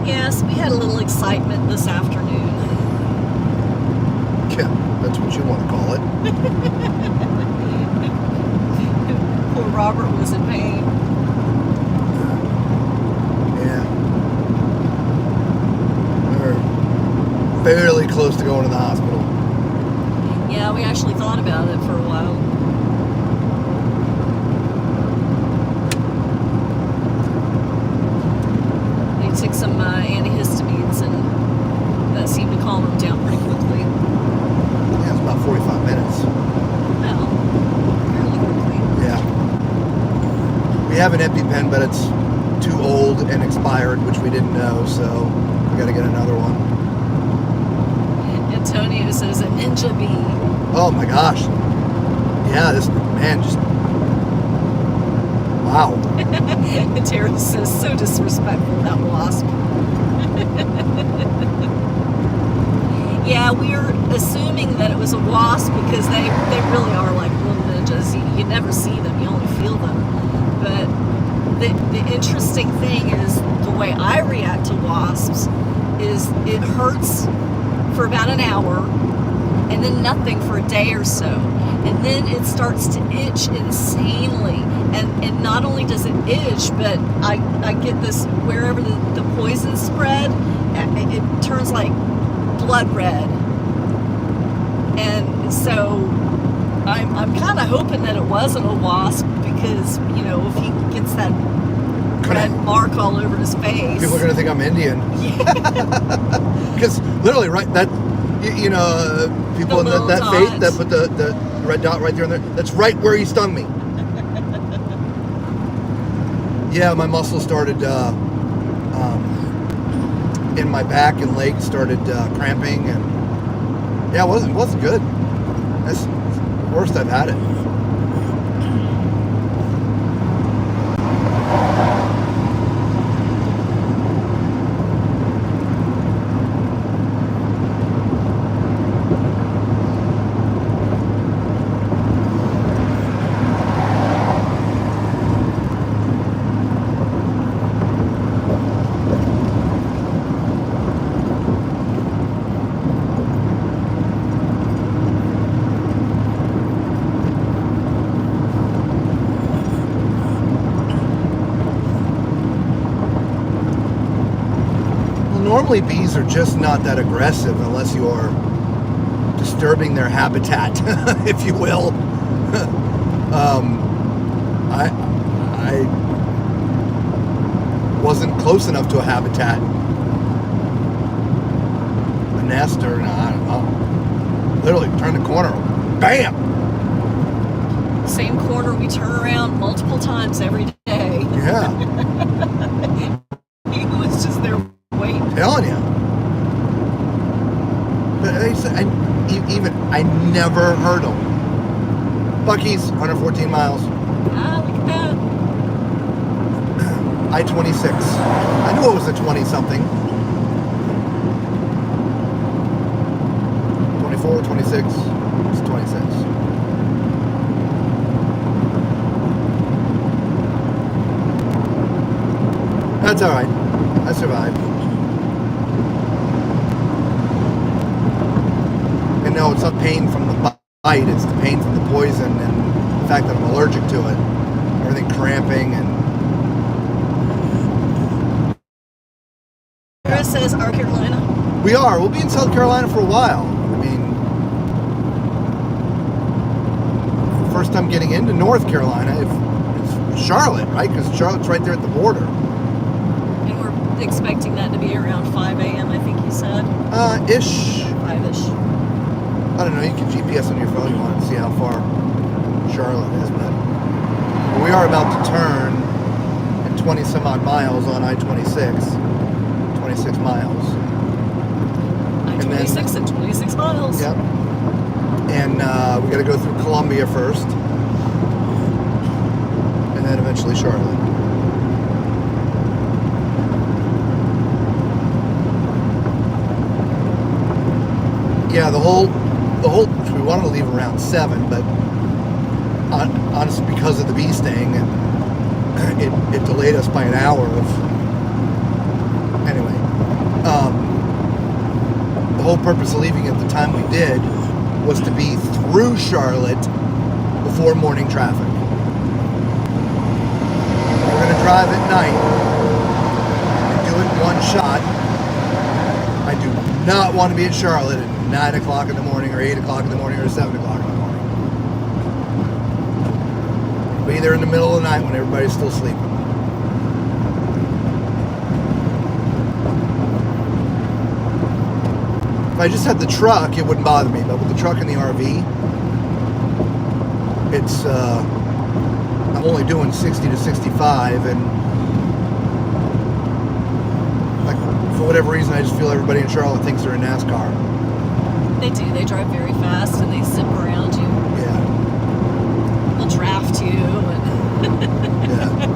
Yes, we had a little excitement this afternoon. Yeah, that's what you want to call it. Poor Robert was in pain. Yeah. We're fairly close to going to the hospital. Yeah, we actually thought about it for a while. They have an EpiPen, but it's too old and expired, which we didn't know, so we got to get another one. Antonio says a ninja bee. Oh my gosh. Yeah, this man just... Wow. Terry says, so disrespectful, that wasp. Yeah, we're assuming that it was a wasp because they really are like little ninjas. You never see them, you only feel them. But the interesting thing is the way I react to wasps is it hurts for about an hour and then nothing for a day or so. And then it starts to itch insanely. And not only does it itch, but I get this, wherever the poison spread, it turns like blood red. And so I'm kind of hoping that it wasn't a wasp because, you know, if he gets that red mark all over his face. People are going to think I'm Indian. Because literally, right, that, you know, people in that faith that put the red dot right there and there, that's right where he stung me. Yeah, my muscles started in my back and legs started cramping, and yeah, it wasn't good. That's the worst I've had it. Normally bees are just not that aggressive unless you are disturbing their habitat, if you will. I wasn't close enough to a habitat, a nest, or I don't know. Literally turn the corner, bam! Same corner we turn around multiple times every day. Yeah. He was just there waiting. Telling you. But I never heard them. Bucky's, 114 miles. Ah, look at that. I-26. I knew it was a 20-something. 24, 26. It's 26. That's all right. I survived. And no, it's not pain from the bite. It's the pain from the poison and the fact that I'm allergic to it. Everything cramping and... Chris says, South Carolina. We are. We'll be in South Carolina for a while. I mean, first time getting into North Carolina, it's Charlotte, right? Because Charlotte's right there at the border. And we're expecting that to be around 5 a.m., I think you said. Ish. 5-ish. I don't know. You can GPS on your phone. You want to see how far Charlotte is, but we are about to turn in 20 some odd miles on I-26. 26 miles. I-26 and 26 miles. Yep. And we got to go through Columbia first, and then eventually Charlotte. Yeah, the whole. We wanted to leave around 7, but honestly, because of the bee sting, it delayed us by an hour. Anyway, the whole purpose of leaving at the time we did was to be through Charlotte before morning traffic. We're going to drive at night and do it one shot. I do not want to be at Charlotte at 9 o'clock in the morning or 8 o'clock in the morning or 7 o'clock in the morning. Be there in the middle of the night when everybody's still sleeping. If I just had the truck, it wouldn't bother me. But with the truck and the RV, it's, I I'm only doing 60 to 65, and like for whatever reason, I just feel everybody in Charlotte thinks they're in NASCAR. They do. They drive very fast and they zip around you. Yeah. They'll draft you. And Yeah.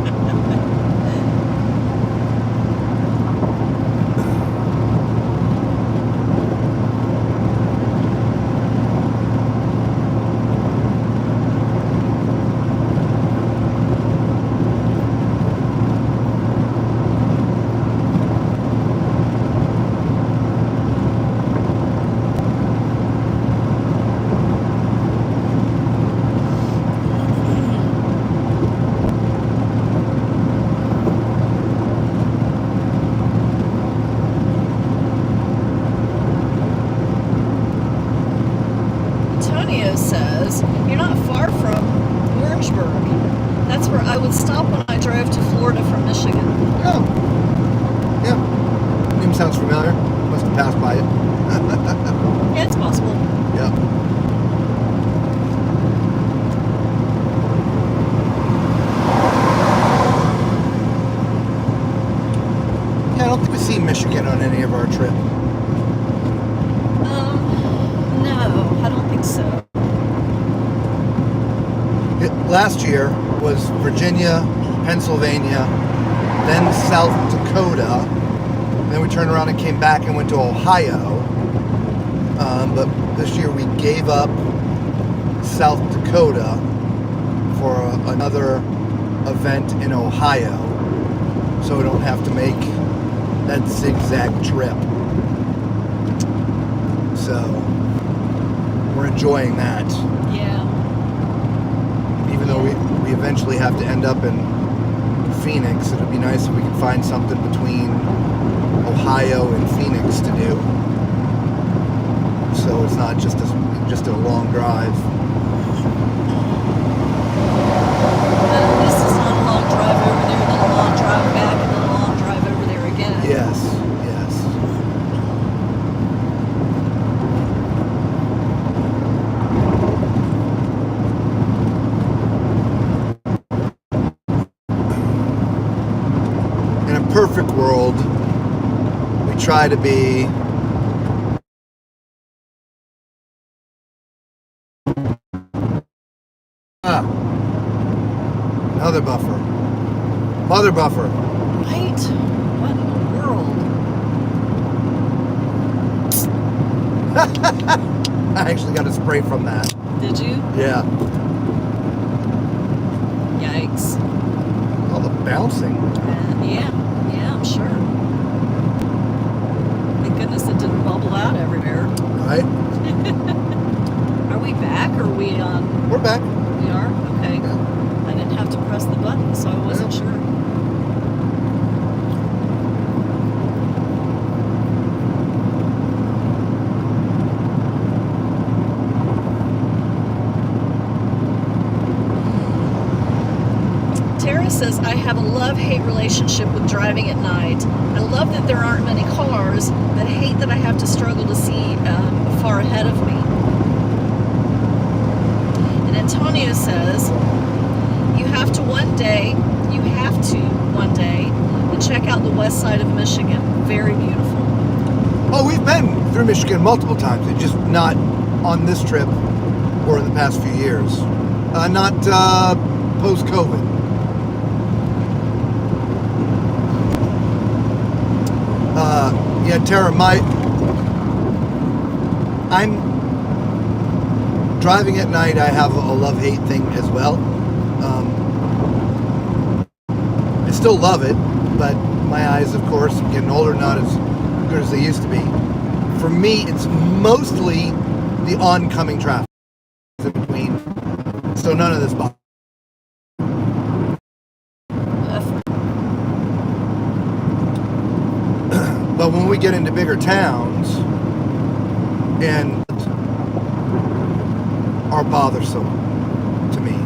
Antonio says, you're not far from Orangeburg. That's where I would stop when I drove to Florida from Michigan. Oh. Yeah. Name sounds familiar. Must have passed by it. Yeah, it's possible. Yeah. Yeah, I don't think we see Michigan on any of our trip. No, I don't think so. Last year was Virginia, Pennsylvania, then South Dakota. Then we turned around and came back and went to Ohio. But this year we gave up South Dakota for another event in Ohio, so we don't have to make that zigzag trip. So we're enjoying that. Yeah. Even though we eventually have to end up in Phoenix, it'd be nice if we could find something between Ohio and Phoenix to do. So it's not just a long drive. But at least it's not a long drive over there, then a long drive back, and then a long drive over there again. Yes, yes. In a perfect world, we try to be another buffer. Mother buffer. Right? What in the world? I actually got a spray from that. Did you? Yeah. Yikes. All the bouncing. Yeah, I'm sure. Thank goodness it didn't bubble out everywhere. Right? Are we back or are we on? We're back. We are? Okay. Yeah. I didn't have to press the button, so I wasn't sure. Tara says, I have a love-hate relationship with driving at night. I love that there aren't many cars, but hate that I have to struggle to see far ahead of me. And Antonio says, you have to one day, and check out the west side of Michigan. Very beautiful. Oh, we've been through Michigan multiple times. It's just not on this trip or in the past few years. Not post-COVID. Yeah, Tara, I'm driving at night. I have a love-hate thing as well. I still love it, but my eyes, of course, getting older, not as good as they used to be. For me, it's mostly the oncoming traffic in between. So none of this bothers. But when we get into bigger towns and are bothersome to me,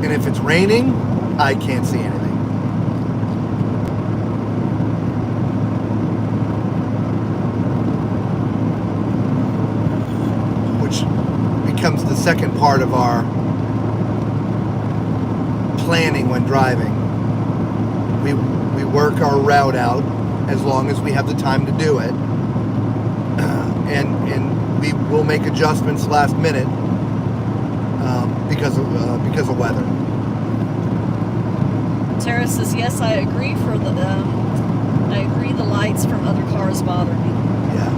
and if it's raining, I can't see anything. Which becomes the second part of our planning when driving. We work our route out as long as we have the time to do it, and we will make adjustments last minute because of weather. Tara says, yes, I agree the lights from other cars bother me. Yeah.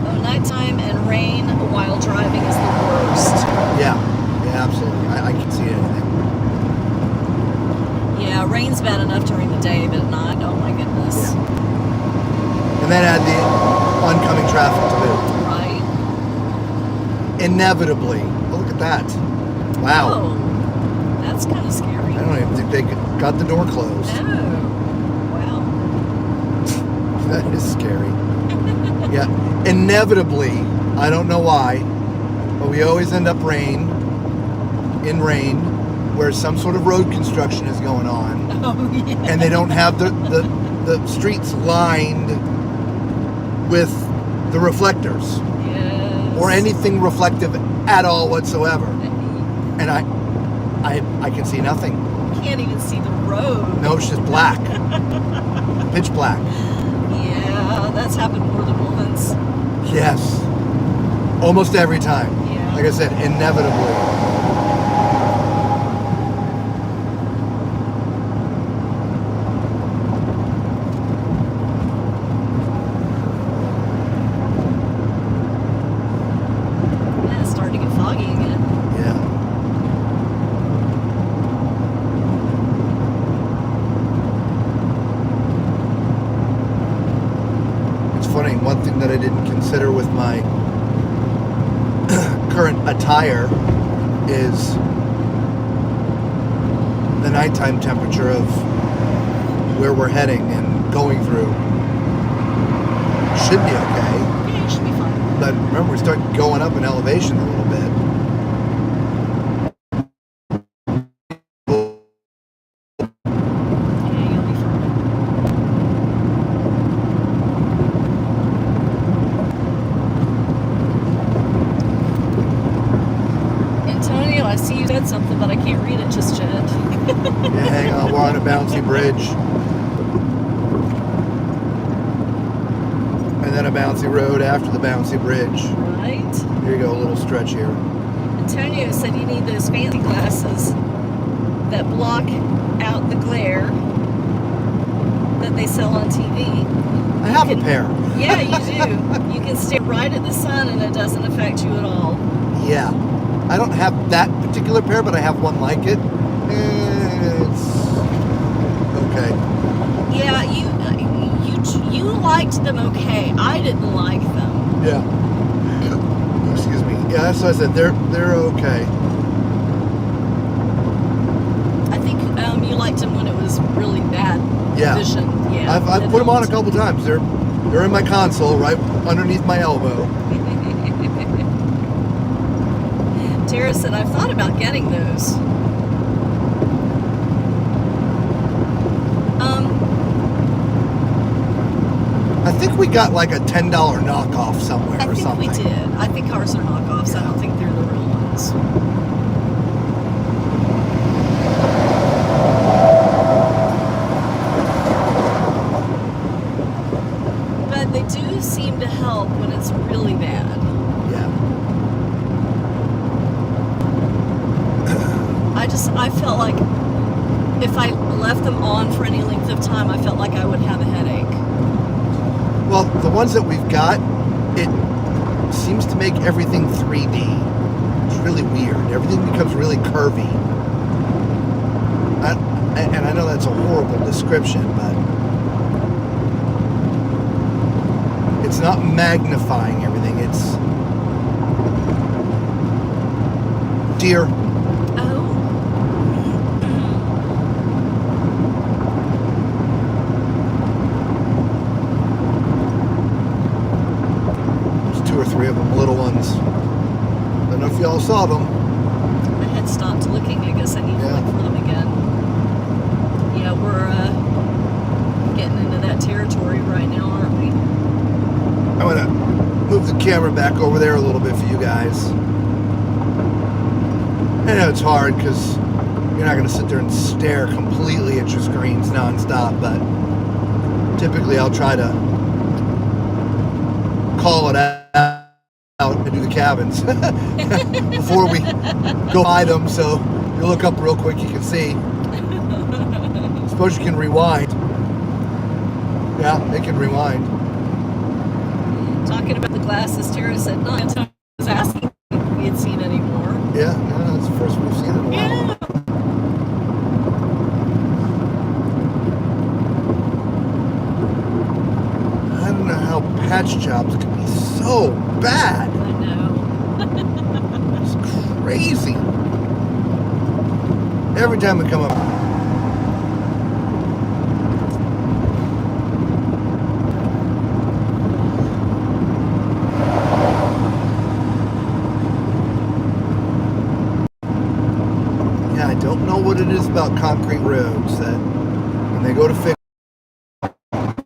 Oh, nighttime and rain while driving is the worst. Yeah, absolutely. I can see anything. Yeah, rain's bad enough during the day, but at night, oh my goodness. Yeah. And then add the oncoming traffic to boot. Right. Inevitably. Oh, look at that. Wow. Oh, that's kind of scary. I don't even think they got the door closed. Oh, wow. That is scary. Yeah. Inevitably, I don't know why, but we always end up in rain, where some sort of road construction is going on. Oh, yeah. And they don't have the streets lined with the reflectors. Yes. Or anything reflective at all whatsoever. And I can see nothing. You can't even see the road. No, it's just black. Pitch black. Yeah, that's happened more than once. Yes. Almost every time. Yeah. Like I said, inevitably. Yeah, it's starting to get foggy again. Yeah. It's funny, one thing that I didn't consider with my current attire is the nighttime temperature of where we're heading and going through. Should be okay. Yeah, you should be fine. But remember, we start going up in elevation a little bit. Yeah, you'll be fine. Antonio, I see you said something, but I can't read it just yet. Yeah, hang on, we're on a bouncy bridge. And then a bouncy road after the bouncy bridge. Right? Here you go, a little stretch here. Antonio said you need those fancy glasses that block out the glare that they sell on TV. I have a pair. Yeah, you do. You can stare right at the sun and it doesn't affect you at all. Yeah. I don't have that particular pair, but I have one like it. It's okay. Yeah, you liked them okay. I didn't like them. Yeah. Excuse me. Yeah, that's what I said. They're okay. I think you liked them when it was really bad Yeah. vision. Yeah, I've put them on a couple times. They're in my console, right underneath my elbow. Tara said, I've thought about getting those. I think we got like a $10 knockoff somewhere I or think something. we did. I think ours are knockoffs. I don't think they're the real ones. But they do seem to help when it's really bad. Yeah. I felt like if I left them on for any length of time, I felt like I would have a headache. Well, the ones that we've got, it seems to make everything 3D. It's really weird. Everything becomes really curvy. And I know that's a horrible description, but it's not magnifying everything. It's deer. Oh. There's 2 or 3 of them, little ones. I don't know if y'all saw them. I had stopped looking. I guess I need to Yeah. look for them again. Yeah, getting into that territory right now, aren't we? I'm gonna move the camera back over there a little bit for you guys. I know it's hard because you're not gonna sit there and stare completely at your screens nonstop, but typically I'll try to call it out and do the cabins before we go by them, so you look up real quick, you can see. Suppose you can rewind. Yeah, they can rewind. Talking about the glasses, Tara said, no, I was asking if we had seen any more. Yeah, no, that's the first we've seen in a while. Yeah. I don't know how patch jobs can be so bad. I know. It's crazy. Every time we come up. Yeah, I don't know what it is about concrete roads that when they go to fix,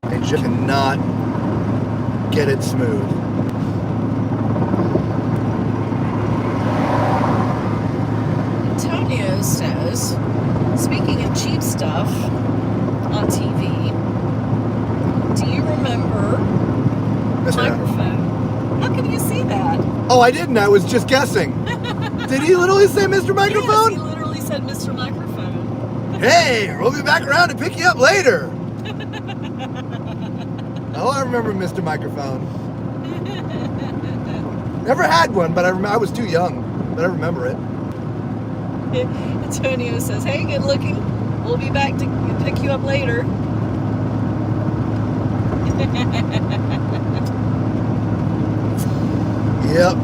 they just cannot get it smooth. Antonio says, speaking of cheap stuff on TV, do you remember microphone? How can you see that? Oh, I didn't. I was just guessing. Did he literally say Mr. Microphone? Yes, he literally said Mr. Microphone. Hey, we'll be back around to pick you up later. Oh, I remember Mr. Microphone. Never had one, but I was too young, but I remember it. Antonio says, hey, good looking. We'll be back to pick you up later. Yep.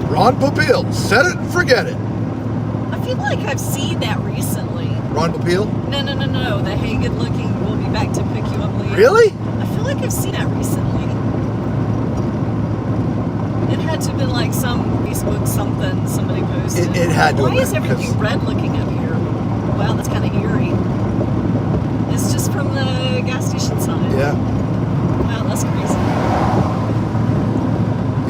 Ron Popeil, set it and forget it. I feel like I've seen that recently. Ron Popeil? No. The hey, good looking. We'll be back to pick you up later. Really? I feel like I've seen that recently. It had to have been like some Facebook something somebody posted. It had to have Why been, is everything red looking up here? Wow, that's kind of eerie. It's just from the gas station sign. Yeah. Wow, that's crazy.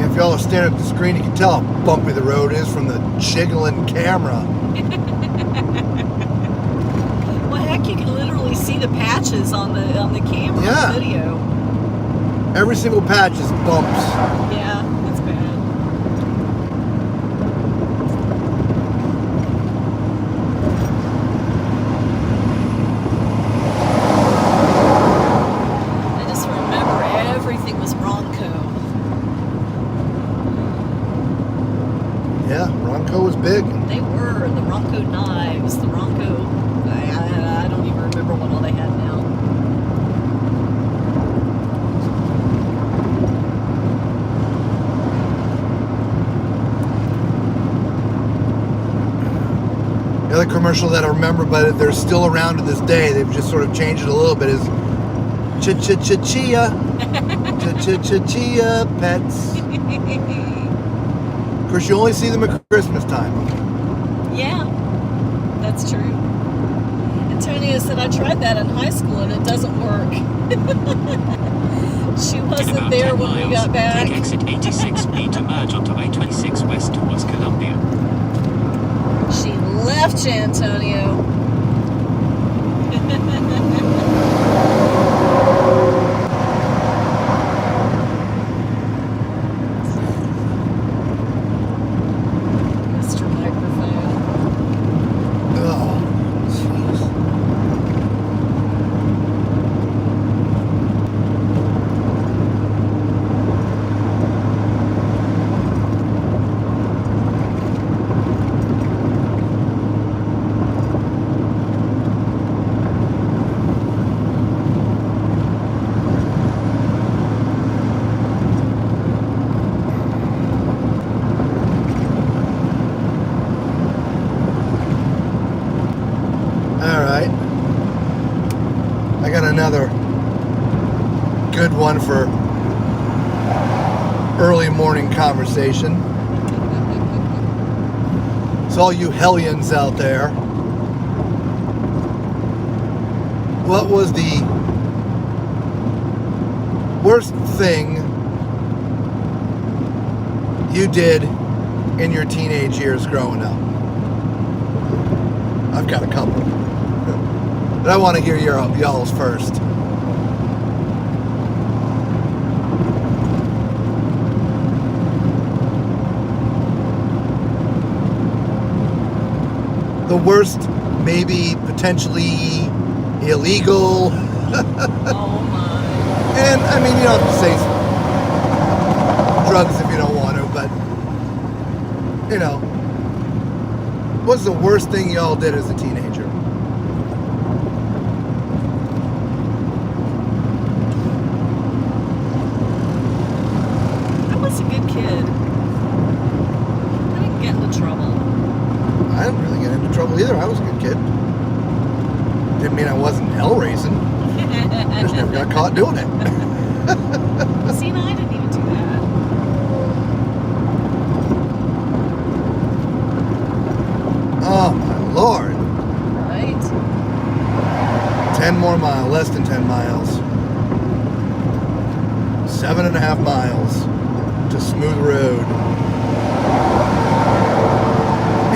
If y'all are staring at the screen, you can tell how bumpy the road is from the jiggling camera. Well, heck, you can literally see the patches on the camera Yeah. video. Every single patch is bumps. Yeah, that's bad. I just remember everything was Ronco. Yeah, Ronco was big. They were the Ronco knives, the Ronco. I don't even remember what all they had now. The other commercial that I remember, but they're still around to this day, they've just sort of changed it a little bit, is Ch-ch-ch-chia. Ch-ch-ch-chia pets. Of course, you only see them at Christmas time. Yeah, that's true. Antonia said, I tried that in high school and it doesn't work. She In wasn't about there 10 when we miles, got back. take exit 86B to merge onto I-26 west towards Columbia. She left you, Antonio. Mr. Microphone. Oh, jeez. All right. I got another good one for early morning conversation. It's all you hellions out there. What was the worst thing you did in your teenage years growing up? I've got a couple. But I want to hear y'all's first. The worst, maybe potentially illegal. Oh my. And I mean, you don't have to say drugs if you don't want to, but you know, what's the worst thing y'all did as a teenager? I was a good kid. I didn't get into trouble. I didn't really get into trouble either. I was a good kid. Didn't mean I wasn't hell raising. I just never got caught doing it. See, no, I didn't even do that. Oh my Lord. Right? 10 more miles, less than 10 miles. 7.5 miles to smooth road.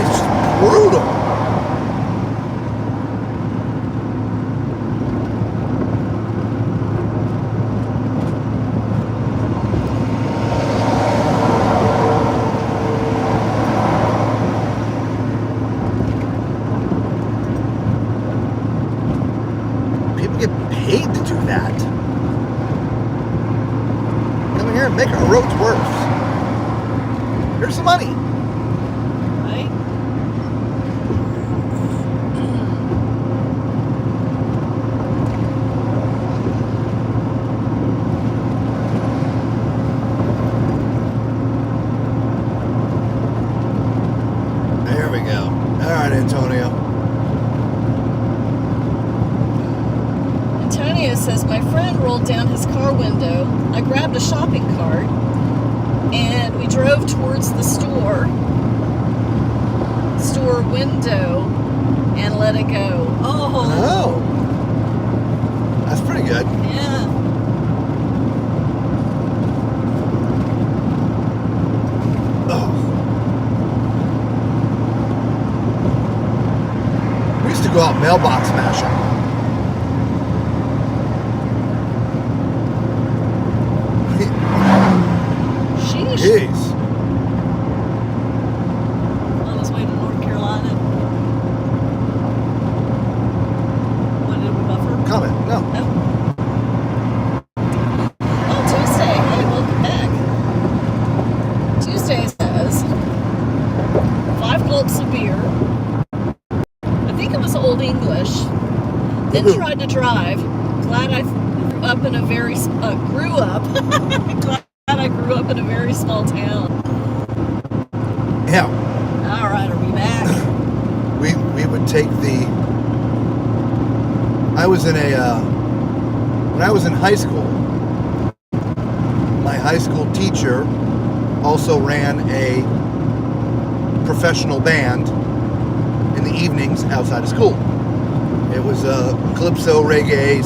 It's just brutal. People get paid to do that. Come in here and make our roads worse. Here's some money. Right? There we go. All right, Antonio. Antonio says, my friend rolled down his car window. I grabbed a shopping cart and we drove towards the store window and let it go. Oh. That's pretty good. Yeah. Oh. We used to go out mailbox smashing. Sheesh. Jeez. On his way to North Carolina. What did we buffer? Comment. No. Oh, Tuesday. Hey, welcome back. Tuesday says 5 gulps of beer. I think it was Old English. Then Woohoo. tried to drive. Glad I grew up in a very Glad I grew up in a very small town. Yeah. All right, are we back? We would take the. I was in a. When I was in high school, my high school teacher also ran a professional band in the evenings outside of school. It was a calypso reggae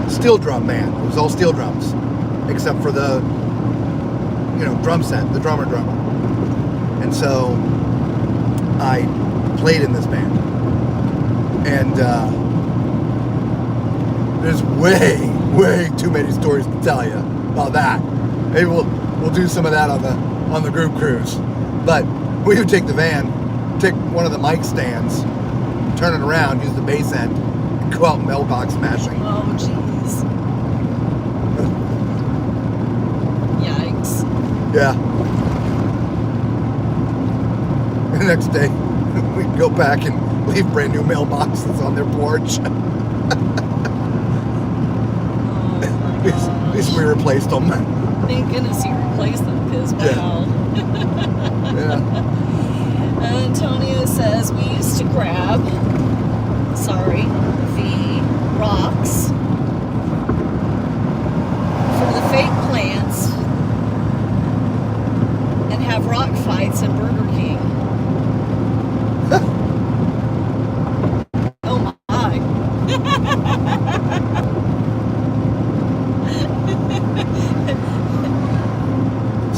steel drum band. It was all steel drums, except for the drum set, the drummer. And so I played in this band, and there's way too many stories to tell you about that. Maybe we'll do some of that on the group cruise. But we would take the van, take one of the mic stands, turn it around, use the bass end, and go out mailbox smashing. Oh, jeez. Yikes. Yeah. The next day, we'd go back and leave brand new mailboxes on their porch. Oh, my At least we replaced them. Thank goodness you replaced them, because, wow. Yeah. Antonio says we used to grab, the rocks from the fake plants and have rock fights in Burger King. Oh my.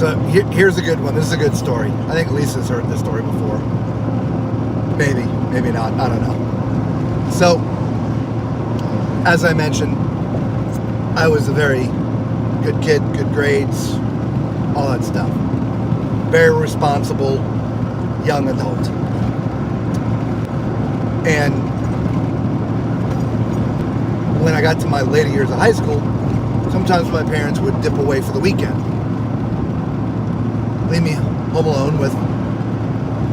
So here's a good one. This is a good story. I think Lisa's heard this story before. Maybe not. I don't know. So, as I mentioned, I was a very good kid, good grades, all that stuff. Very responsible young adult. And when I got to my later years of high school, sometimes my parents would dip away for the weekend. Leave me home alone with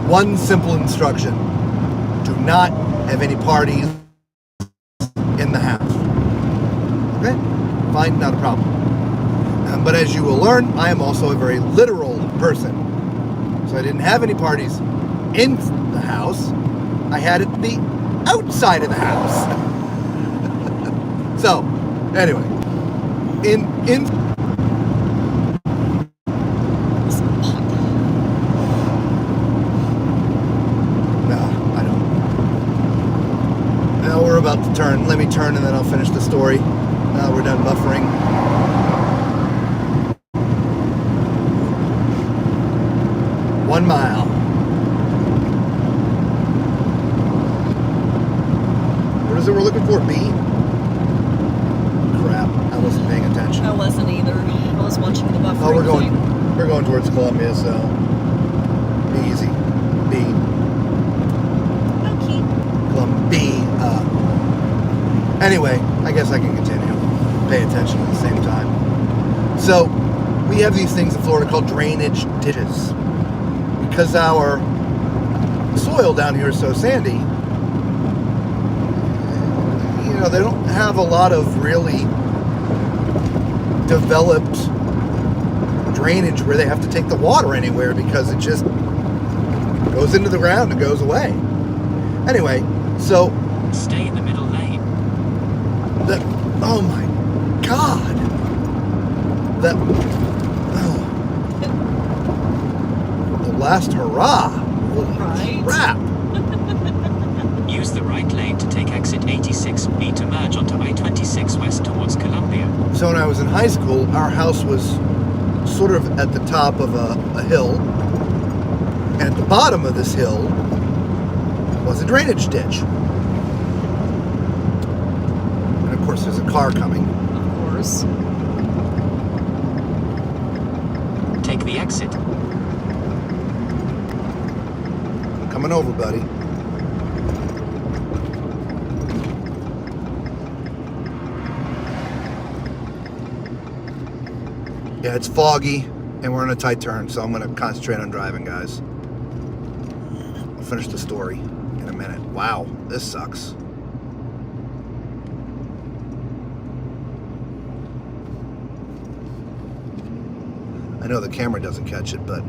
one simple instruction. Do not have any parties in the house. Okay? Fine, not a problem. But as you will learn, I am also a very literal person. So I didn't have any parties in the house. I had it the outside of the house. So, anyway, in about to turn. Let me turn and then I'll finish the story. Now we're done buffering. One mile. What is it we're looking for? B? Crap. I wasn't paying attention. I wasn't either. I was watching the buffering. Oh, we're going towards Columbia, so be easy. B. Okay. Columbia. Anyway, I guess I can continue. Pay attention at the same time. So, we have these things in Florida called drainage ditches. Because our soil down here is so sandy, you know, they don't have a lot of really developed drainage where they have to take the water anywhere because it just goes into the ground and goes away. Anyway, so... Stay in the middle lane. Oh my God! The last hurrah! Holy crap! Use the right lane to take exit 86B to merge onto I-26 west towards Columbia. So when I was in high school, our house was sort of at the top of a hill, and at the bottom of this hill was a drainage ditch. And of course, there's a car coming. Of course. Take the exit. Coming over, buddy. Yeah, it's foggy, and we're in a tight turn, so I'm going to concentrate on driving, guys. I'll finish the story in a minute. Wow, this sucks. I know the camera doesn't catch it, but...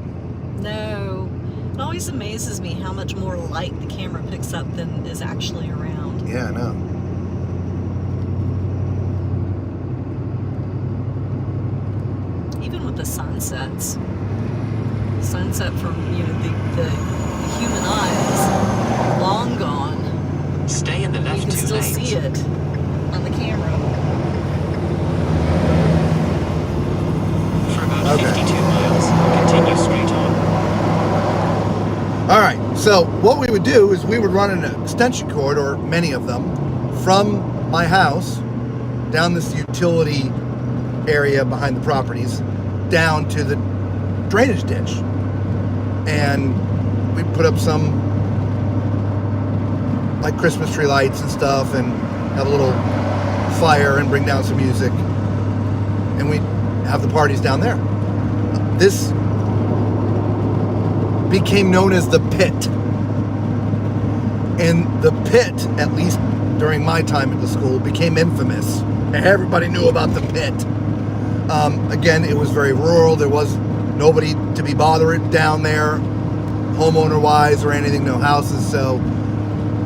No. It always amazes me how much more light the camera picks up than is actually around. Yeah, I know. Even with the sunsets. Sunset from, you know, the human eye is long gone. Stay in the left You can 2 still lanes. see it on the camera. For about Okay. 52 miles, continue straight on. All right, so what we would do is we would run an extension cord, or many of them, from my house down this utility area behind the properties down to the drainage ditch. And we'd put up some like Christmas tree lights and stuff and have a little fire and bring down some music. And we'd have the parties down there. This became known as the pit. And the pit, at least during my time at the school, became infamous. Everybody knew about the pit. Again, it was very rural. There was nobody to be bothered down there, homeowner-wise or anything, no houses, so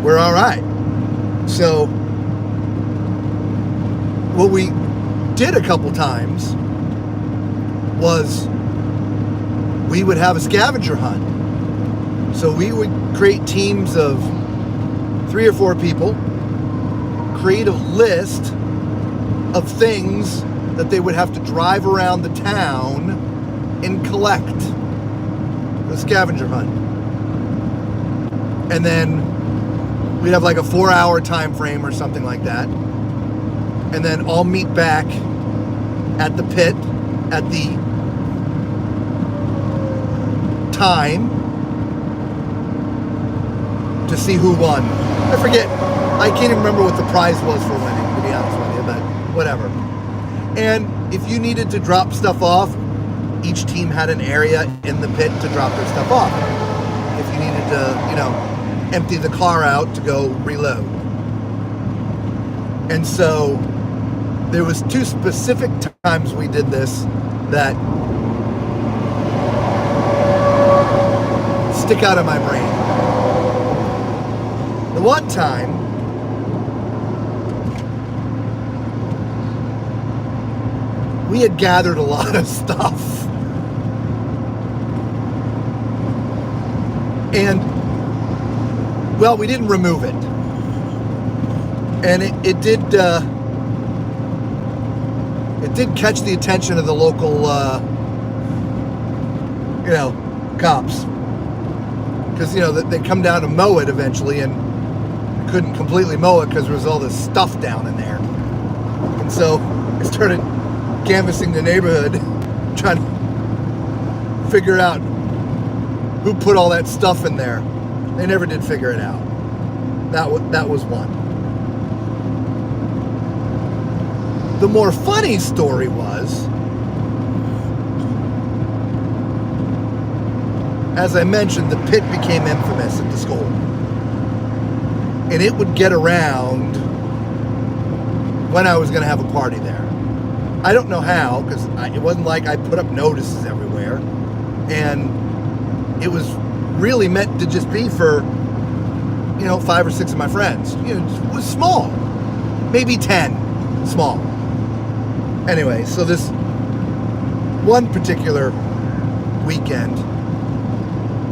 we're all right. So what we did a couple times was we would have a scavenger hunt. So we would create teams of 3 or 4 people, create a list of things that they would have to drive around the town and collect the scavenger hunt. And then we'd have like a 4-hour time frame or something like that. And then all meet back at the pit at the time to see who won. I forget. I can't even remember what the prize was for winning, to be honest with you, but whatever. And if you needed to drop stuff off, each team had an area in the pit to drop their stuff off. If you needed to, empty the car out to go reload. And so there was 2 specific times we did this that stick out of my brain. The one time, we had gathered a lot of stuff. And, well, we didn't remove it. And it did catch the attention of the local, cops. Because, they come down to mow it eventually and couldn't completely mow it because there was all this stuff down in there. And so I started canvassing the neighborhood, trying to figure out who put all that stuff in there. They never did figure it out. That was one. The more funny story was, as I mentioned, the pit became infamous at the school. And it would get around when I was going to have a party there. I don't know how, because it wasn't like I put up notices everywhere. And it was really meant to just be for, 5 or 6 of my friends. It was small. Maybe 10. Small. Anyway, so this one particular weekend,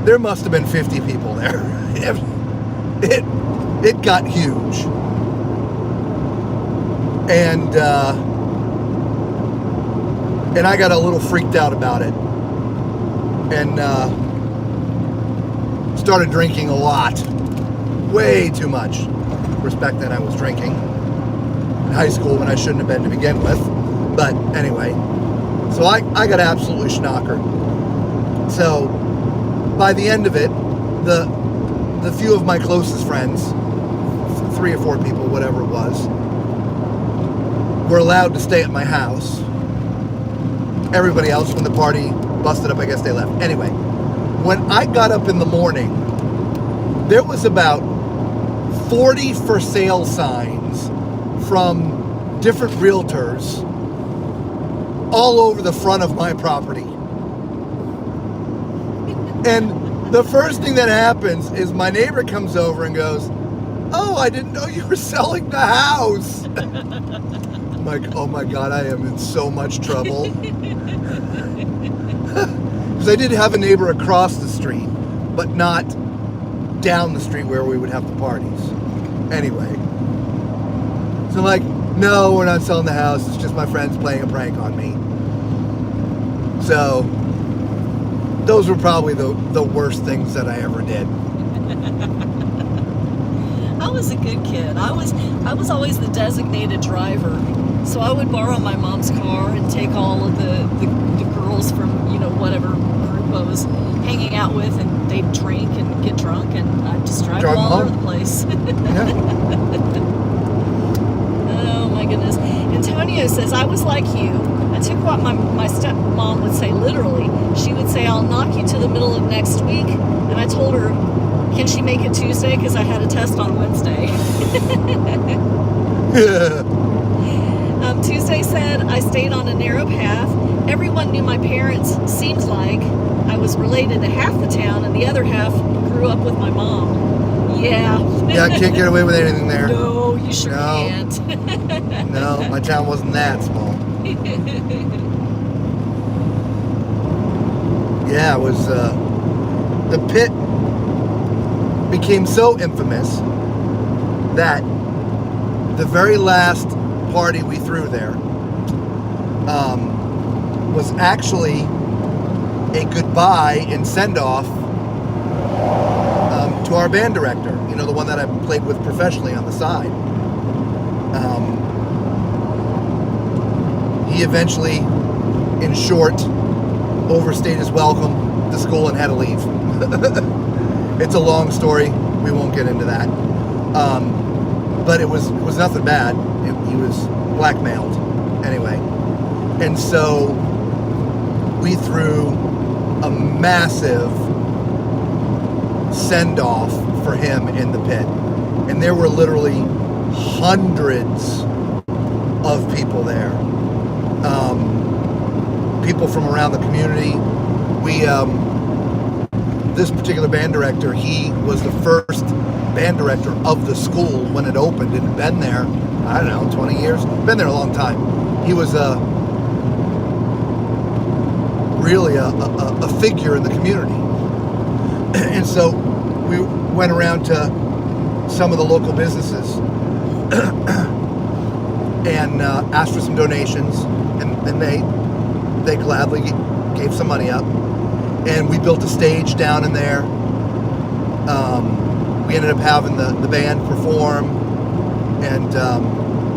there must have been 50 people there. It got huge. And I got a little freaked out about it. And started drinking a lot. Way too much. Of course, back then I was drinking in high school when I shouldn't have been to begin with. But anyway, so I got absolutely schnockered. So by the end of it, the few of my closest friends, 3 or 4 people, whatever it was, were allowed to stay at my house. Everybody else, when the party busted up, I guess they left. Anyway, when I got up in the morning, there was about 40 for sale signs from different realtors all over the front of my property. And the first thing that happens is my neighbor comes over and goes, "Oh, I didn't know you were selling the house." I'm like, oh my God, I am in so much trouble. Because I did have a neighbor across the street, but not down the street where we would have the parties. Anyway. So I'm like, no, we're not selling the house. It's just my friends playing a prank on me. So those were probably the worst things that I ever did. I was a good kid. I was always the designated driver. So I would borrow my mom's car and take all of the girls from, whatever group I was hanging out with, and they'd drink and get drunk, and I'd just drive them all over the place. Yeah. Oh my goodness. Antonio says, I was like you. I took what my stepmom would say literally. She would say, I'll knock you to the middle of next week. And I told her, can she make it Tuesday? Because I had a test on Wednesday. Tuesday said, I stayed on a narrow path. Everyone knew my parents. Seems like I was related to half the town, and the other half grew up with my mom. Yeah. Yeah, I can't get away with anything there. No, you sure can't. No, my town wasn't that small. Yeah, it was, the pit became so infamous that the very last party we threw there was actually a goodbye and send-off to our band director, the one that I played with professionally on the side. He eventually, in short, overstayed his welcome to school and had to leave. It's a long story. We won't get into that. But it was nothing bad. He was blackmailed anyway. And so we threw a massive send-off for him in the pit. And there were literally hundreds of people there. People from around the community. This particular band director, he was the first band director of the school when it opened, and had been there, I don't know, 20 years. Been there a long time. He was really a figure in the community. And so we went around to some of the local businesses and asked for some donations, and they gladly gave some money up. And we built a stage down in there. We ended up having the band perform, and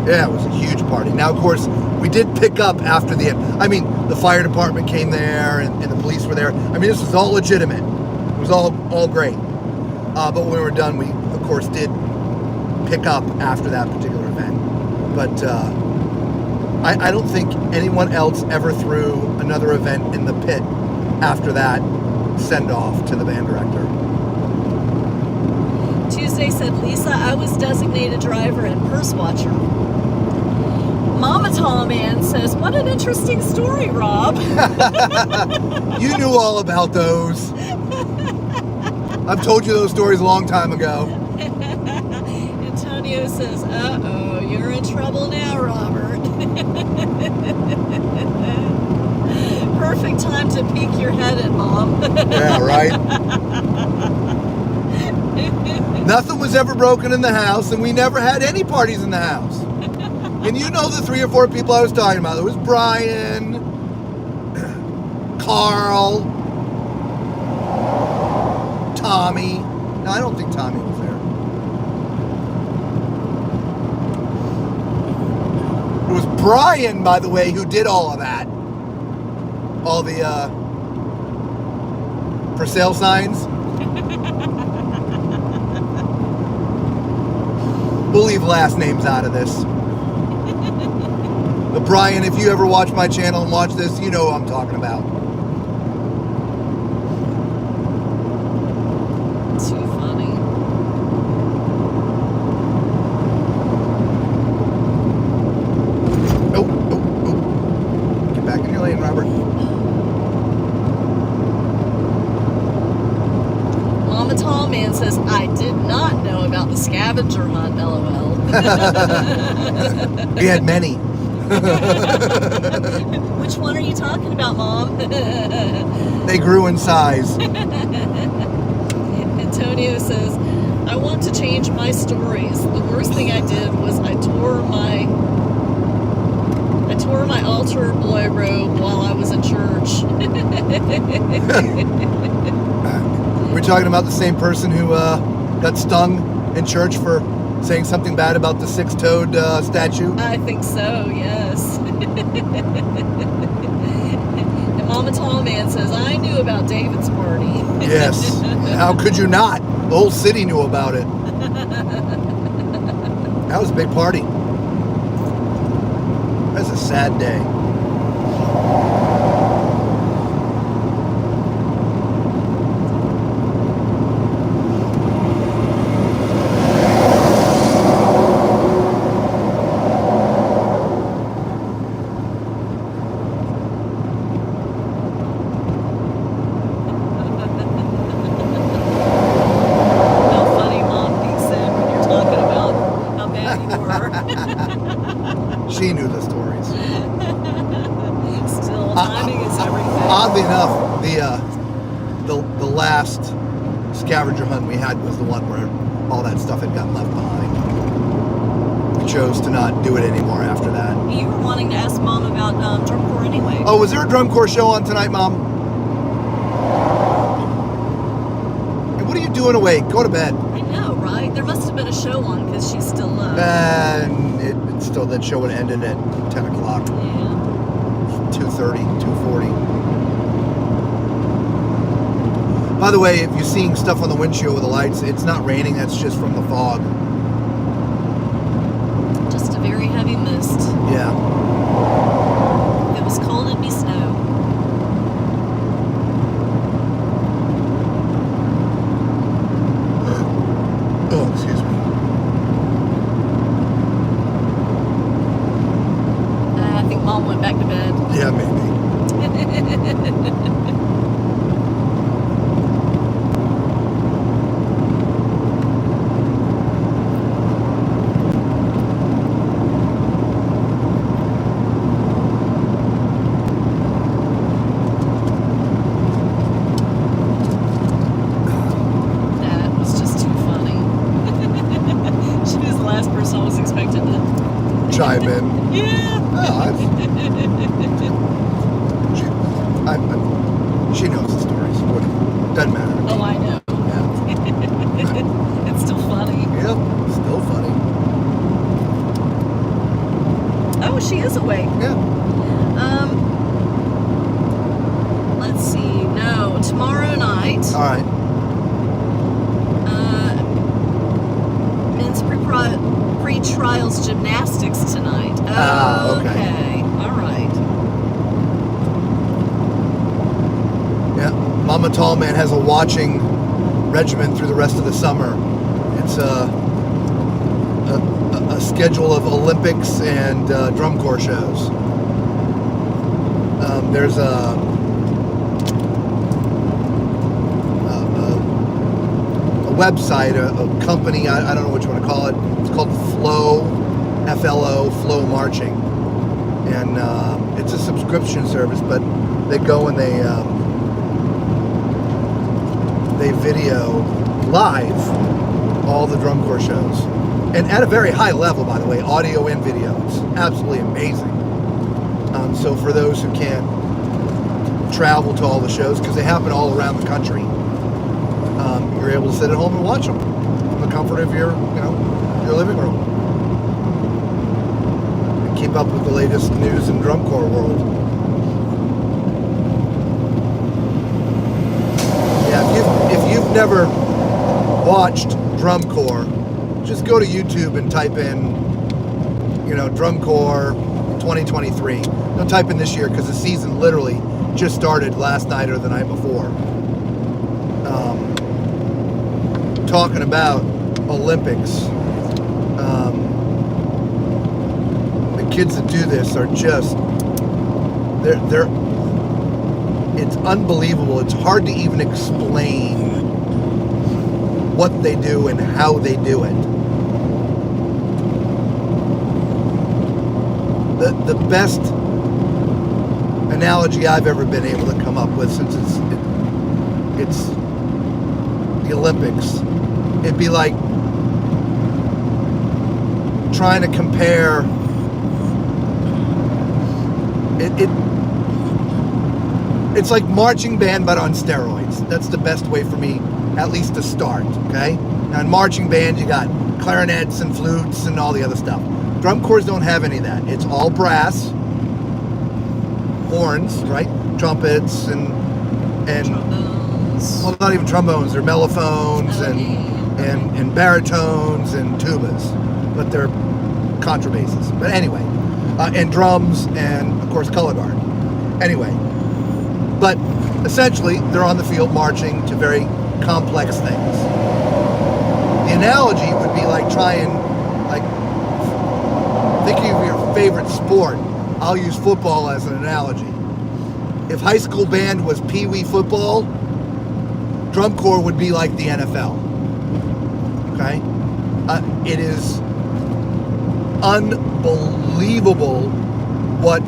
it was a huge party. Now, of course, we did pick up after the end. I mean, the fire department came there, and the police were there. I mean, this was all legitimate. It was all great. But when we were done, we, of course, did pick up after that particular event. But I don't think anyone else ever threw another event in the pit after that send-off to the band director. Tuesday said, Lisa, I was designated driver and purse watcher. Mama Tall Man says, what an interesting story, Rob. You knew all about those. I've told you those stories a long time ago. Antonio says, uh-oh, you're in trouble now, Robert. Perfect time to peek your head in, Mom. Yeah, right? Nothing was ever broken in the house, and we never had any parties in the house. And you know the 3 or 4 people I was talking about. There was Brian, Carl, Tommy. No, I don't think Tommy was there. It was Brian, by the way, who did all of that. All the for sale signs. We'll leave last names out of this. But Brian, if you ever watch my channel and watch this, you know who I'm talking about. Too funny. Oh. Get back in your lane, Robert. Mama Tall Man says, I did not know about the scavenger hunt, LOL. We had many. Which one are you talking about, Mom? They grew in size. Antonio says, I want to change my stories. The worst thing I did was I tore my altar boy robe while I was in church. We're talking about the same person who got stung in church for saying something bad about the six-toed statue. I think so, yes. And Mama Tall Man says, I knew about David's party. Yes. How could you not? The whole city knew about it. That was a big party. That's a sad day. She knew the stories. Still, timing is everything. Oddly enough, the last scavenger hunt we had was the one where all that stuff had gotten left behind. We chose to not do it anymore after that. You were wanting to ask Mom about drum corps anyway. Oh, was there a drum corps show on tonight, Mom? doing awake? Go to bed. I know, right? There must have been a show on because she's still up. And it's still, that show would have ended at 10 o'clock. Yeah. 2:30, 2:40. By the way, if you're seeing stuff on the windshield with the lights, it's not raining. That's just from the fog. Just a very heavy mist. Yeah. If it was cold, it'd be snow. Oh, excuse me. I think Mom went back to bed. Yeah, maybe. That was just too funny. She was the last person I was expecting to. Chime in. Yeah. Oh, she knows the stories. Doesn't matter. Oh, I know. Yeah. It's still funny. Yep. Still funny. Oh, she is awake. Yeah. Let's see. No, tomorrow night. All right. Men's pre-trials gymnastics tonight. Okay. All right. Yeah. Mama Tallman has a watching regimen through the rest of the summer. It's a schedule of Olympics and drum corps shows. There's a website, a company, I don't know what you want to call it. It's called Flow, FLO, Flow Marching. And it's a subscription service, but they go and they video live all the drum corps shows. And at a very high level, by the way, audio and video. It's absolutely amazing. So for those who can't travel to all the shows, because they happen all around the country, you're able to sit at home and watch them from the comfort of your living room. And keep up with the latest news in drum corps world. Yeah, if you've never watched drum corps, just go to YouTube and type in, drum corps 2023. Don't type in this year because the season literally just started last night or the night before. Talking about Olympics, the kids that do this are just, they're it's unbelievable. It's hard to even explain what they do and how they do it. The best analogy I've ever been able to come up with, since it's the Olympics, it'd be like trying to compare it's like marching band but on steroids. That's the best way for me, at least to start. Okay, now in marching band you got clarinets and flutes and all the other stuff. Drum corps don't have any of that. It's all brass, horns, right, trumpets and trombones. well, not even trombones. They're mellophones and baritones and tubas, but they're contrabasses. But anyway, and drums and of course color guard. Anyway, but essentially they're on the field marching to very complex things. The analogy would be like thinking of your favorite sport. I'll use football as an analogy. If high school band was pee-wee football, drum corps would be like the NFL. Okay? It is unbelievable what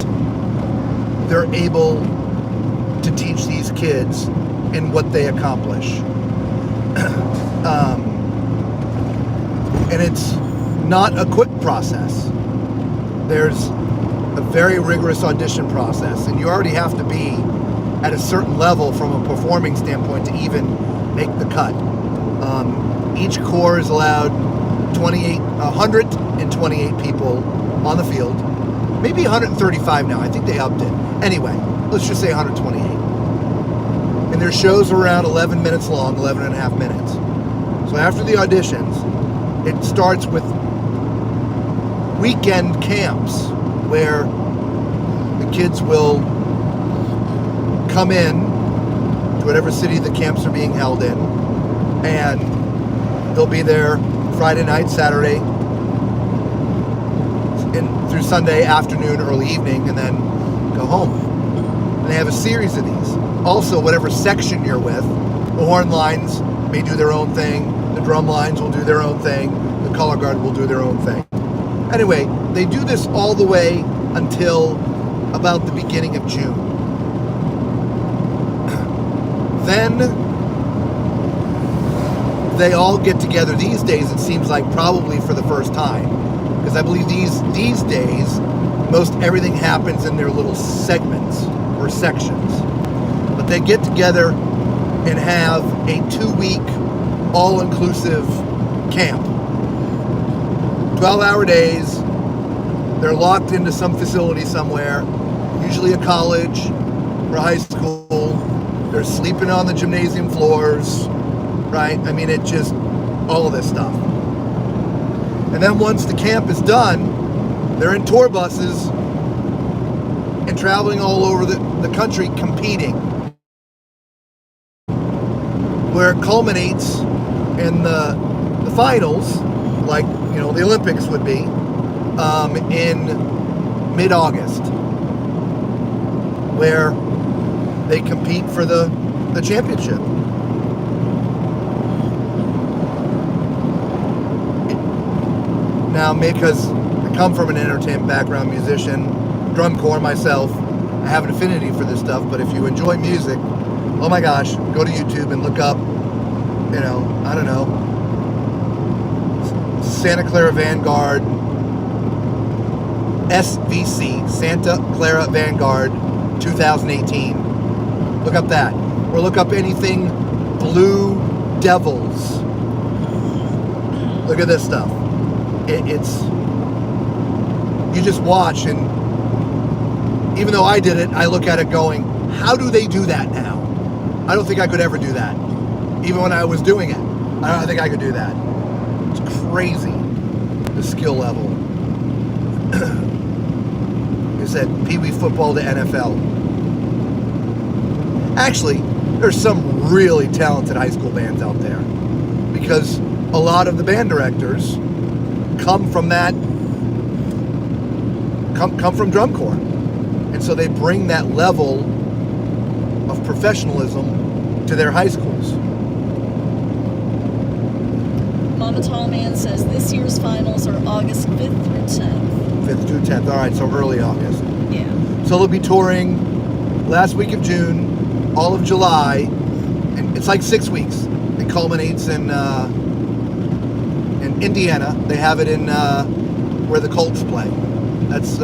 they're able to teach these kids and what they accomplish. And it's not a quick process. There's a very rigorous audition process, and you already have to be at a certain level from a performing standpoint to even make the cut. Each corps is allowed 128 people on the field. Maybe 135 now. I think they upped it. Anyway, let's just say 128. And their shows are around 11 minutes long, 11 and a half minutes. So after the auditions, it starts with weekend camps where the kids will come in to whatever city the camps are being held in, and they'll be there Friday night, Saturday, and through Sunday afternoon, early evening, and then go home. And they have a series of these. Also, whatever section you're with, the horn lines may do their own thing, the drum lines will do their own thing, the color guard will do their own thing. Anyway, they do this all the way until about the beginning of June. Then they all get together these days, it seems like probably for the first time. Because I believe these days, most everything happens in their little segments or sections. But they get together and have a 2-week all-inclusive camp. 12-hour days. They're locked into some facility somewhere, usually a college or a high school. They're sleeping on the gymnasium floors, right? I mean, it just, all of this stuff. And then once the camp is done, they're in tour buses and traveling all over the country competing. Where it culminates in the finals, like, you know, the Olympics would be, in mid-August, where they compete for the championship. Now, because I come from an entertainment background, musician, drum corps myself, I have an affinity for this stuff, but if you enjoy music, oh my gosh, go to YouTube and look up, you know, I don't know, Santa Clara Vanguard, SVC, Santa Clara Vanguard 2018. Look up that. Or look up anything Blue Devils. Look at this stuff. It's, you just watch, and even though I did it, I look at it going, how do they do that now? I don't think I could ever do that. Even when I was doing it, I don't think I could do that. It's crazy, the skill level. You said Pee Wee football to NFL. Actually, there's some really talented high school bands out there, because a lot of the band directors come from drum corps, and so they bring that level of professionalism to their high schools. Mama Tall Man says this year's finals are August 5th through 10th. 5th through 10th. All right, so early August. Yeah. So they'll be touring last week of June, all of July, and it's like 6 weeks. It culminates in Indiana. They have it in where the Colts play. That's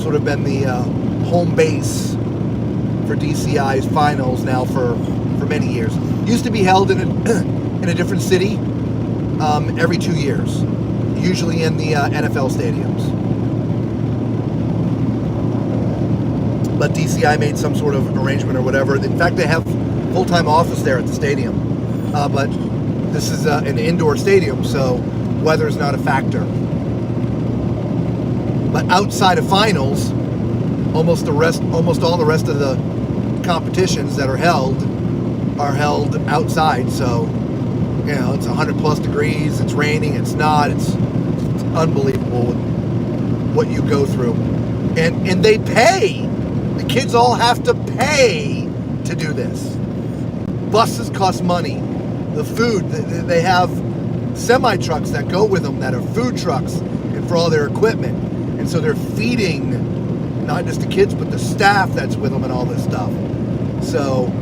sort of been the home base for DCI's finals now for many years. Used to be held in a different city every 2 years, usually in the NFL stadiums. But DCI made some sort of arrangement or whatever. In fact, they have full-time office there at the stadium. But this is an indoor stadium, so weather's not a factor. But outside of finals, almost all the rest of the competitions that are held outside. So, you know, it's 100 plus degrees, it's raining, it's not, it's unbelievable what you go through. And they pay. The kids all have to pay to do this. Buses cost money. The food, they have semi-trucks that go with them that are food trucks and for all their equipment. And so they're feeding not just the kids, but the staff that's with them and all this stuff. So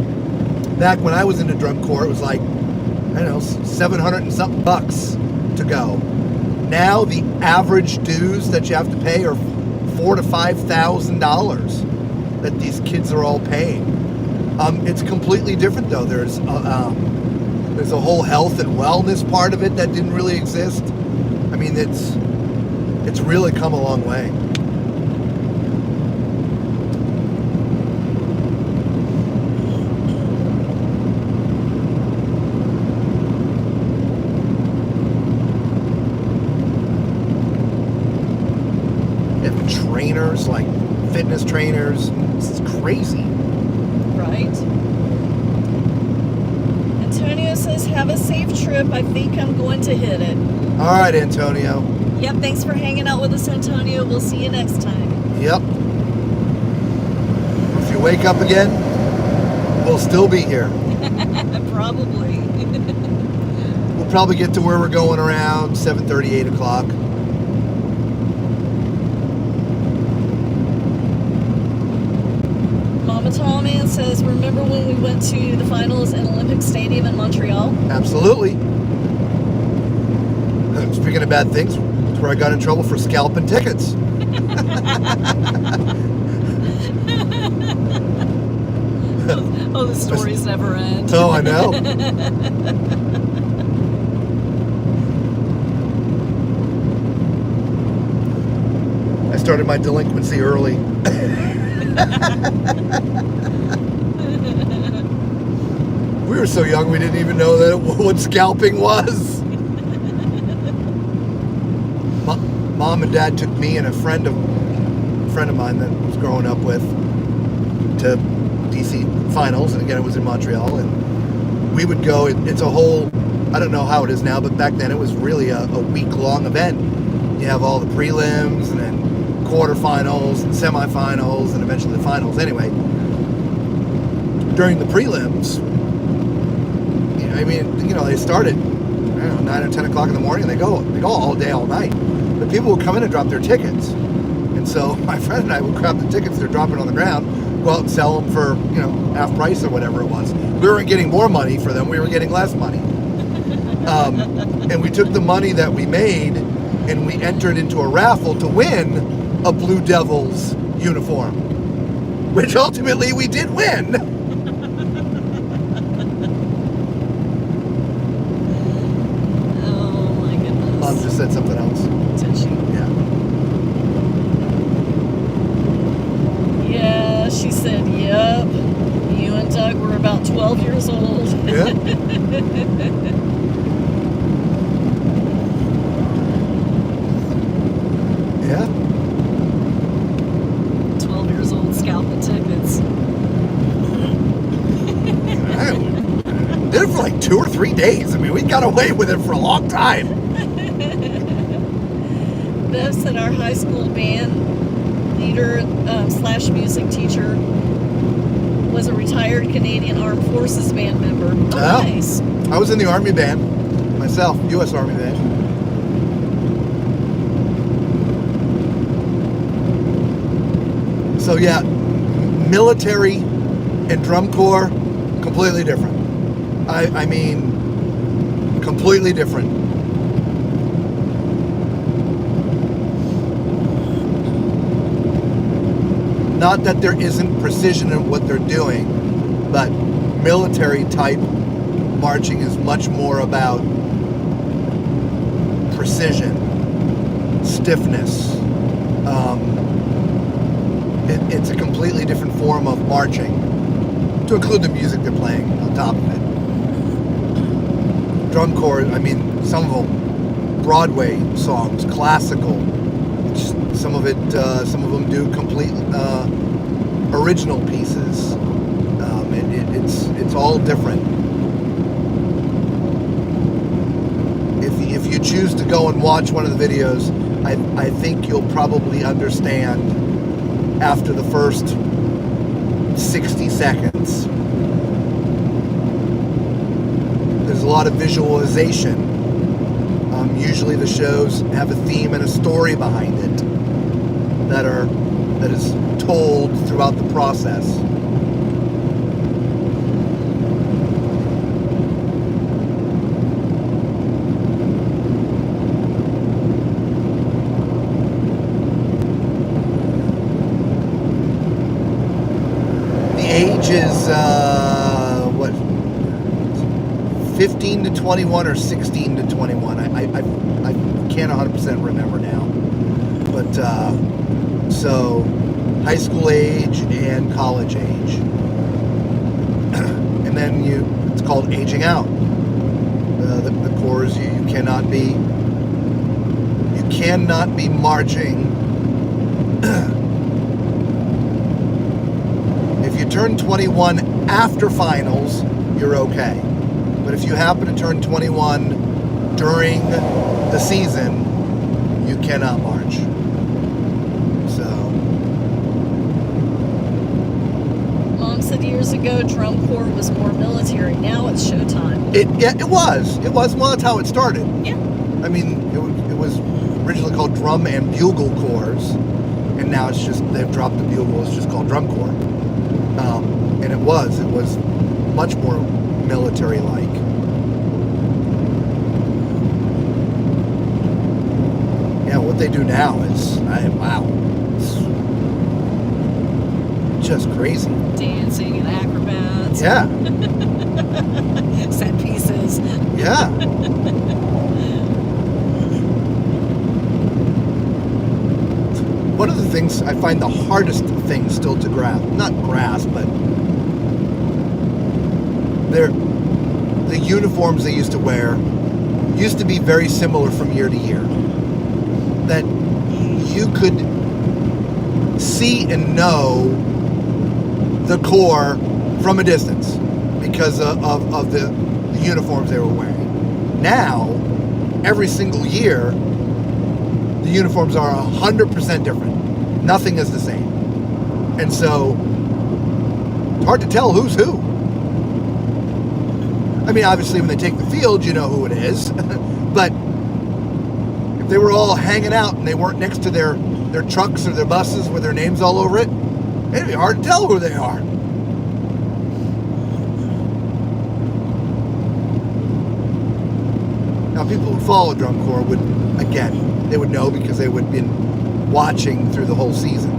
back when I was in the drum corps, it was like, I don't know, 700 and something bucks to go. Now the average dues that you have to pay are $4,000 to $5,000 that these kids are all paying. It's completely different though. There's There's a whole health and wellness part of it that didn't really exist. I mean, it's really come a long way. Trainers, like fitness trainers. It's crazy. Right. Antonio says, have a safe trip. I think I'm going to hit it. All right, Antonio. Yep, thanks for hanging out with us, Antonio. We'll see you next time. Yep. If you wake up again, we'll still be here. Probably. We'll probably get to where we're going around 7:30, 8 o'clock. Mama Tallman says, remember when we went to the finals in Olympic Stadium in Montreal? Absolutely. Speaking of bad things, that's where I got in trouble for scalping tickets. Oh, the stories never end. Oh, I know. I started my delinquency early. We were so young we didn't even know that what scalping was. Mom and Dad took me and a friend of mine that I was growing up with to DC finals, and again it was in Montreal, and we would go. It's a whole, I don't know how it is now, but back then it was really a week-long event. You have all the prelims and then quarterfinals and semifinals and eventually the finals. Anyway, during the prelims, I mean, they start at 9 or 10 o'clock in the morning, and they go all day, all night. But people would come in and drop their tickets, and so my friend and I would grab the tickets they're dropping on the ground, go out and sell them for half price or whatever it was. We weren't getting more money for them; we were getting less money. And we took the money that we made and we entered into a raffle to win a Blue Devils uniform, which ultimately we did win. Oh my goodness. Mom just said something else. Did she? Yeah. Yeah, she said, yep. You and Doug were about 12 years old. Yeah. Yeah. 12 years old scalping tickets. I did it for like 2 or 3 days. I mean, we got away with it for a long time. Bev said our high school band leader slash music teacher was a retired Canadian Armed Forces band member. Oh, nice. I was in the Army band myself, U.S. Army band. So yeah, military and drum corps, completely different. I mean, completely different. Not that there isn't precision in what they're doing, but military type marching is much more about precision, stiffness. It's a completely different form of marching, to include the music they're playing on top of it. Drum corps, I mean, some of them Broadway songs, classical. Some of them do complete original pieces. It's all different. If you choose to go and watch one of the videos, I think you'll probably understand after the first 60 seconds. There's a lot of visualization. Usually the shows have a theme and a story behind it that is told throughout the process. The age is 15 15 to 21 or 16 to 21. I can't 100% remember now. But so high school age and college age. And then it's called aging out. The Corps, you cannot be marching. If you turn 21 after finals, you're okay. But if you happen to turn 21 during the season, you cannot march. So. Mom said years ago drum corps was more military. Now it's showtime. It was. Well, that's how it started. Yeah. I mean, it was originally called drum and bugle corps, and now they've dropped the bugle. It's just called drum corps. And it was much more military-like. Yeah, what they do now is, wow, it's just crazy. Dancing and acrobats. Yeah. Set pieces. Yeah. One of the things I find the hardest thing still to not grasp, but the uniforms they used to wear used to be very similar from year to year. That you could see and know the Corps from a distance because of the uniforms they were wearing. Now, every single year, the uniforms are 100% different. Nothing is the same. And so, it's hard to tell who's who. I mean, obviously, when they take the field, you know who it is. But if they were all hanging out and they weren't next to their trucks or their buses with their names all over it, it'd be hard to tell who they are. Now, people who follow drum corps they would know because they would have been watching through the whole season.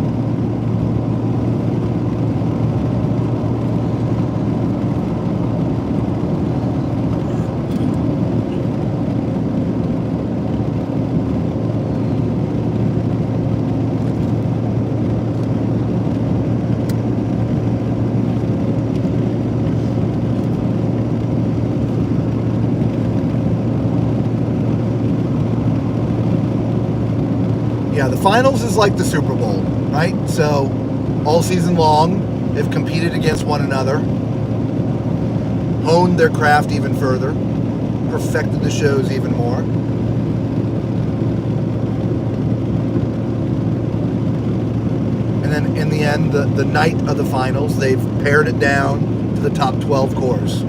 Yeah, the finals is like the Super Bowl, right? So all season long, they've competed against one another, honed their craft even further, perfected the shows even more. And then in the end, the night of the finals, they've pared it down to the top 12 corps.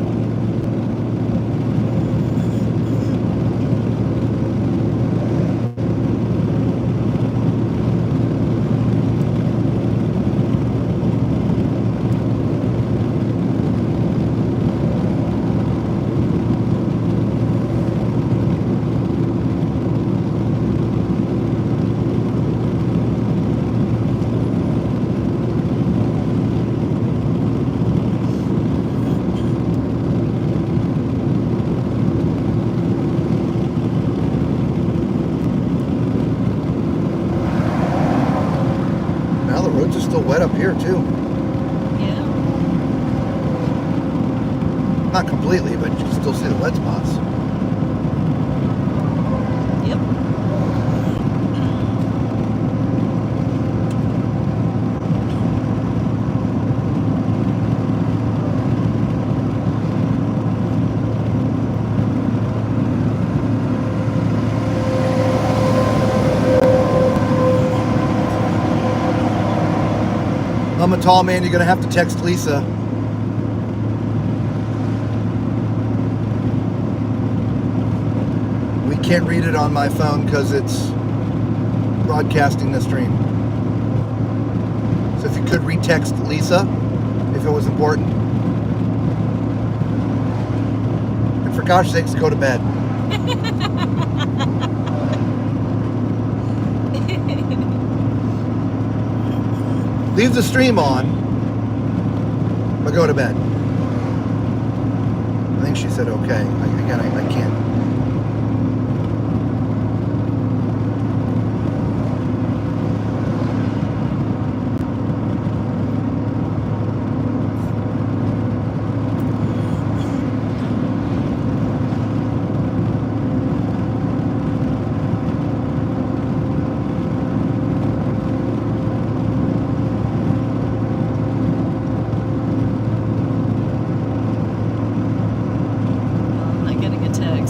Still wet up here too. Yeah. Not completely, but you can still see the wet spots. Yep. I'm a tall man, you're going to have to text Lisa. We can't read it on my phone because it's broadcasting the stream. So if you could retext Lisa, if it was important. And for gosh sakes, go to bed. Leave the stream on, but go to bed. I think she said okay. Again, I can't.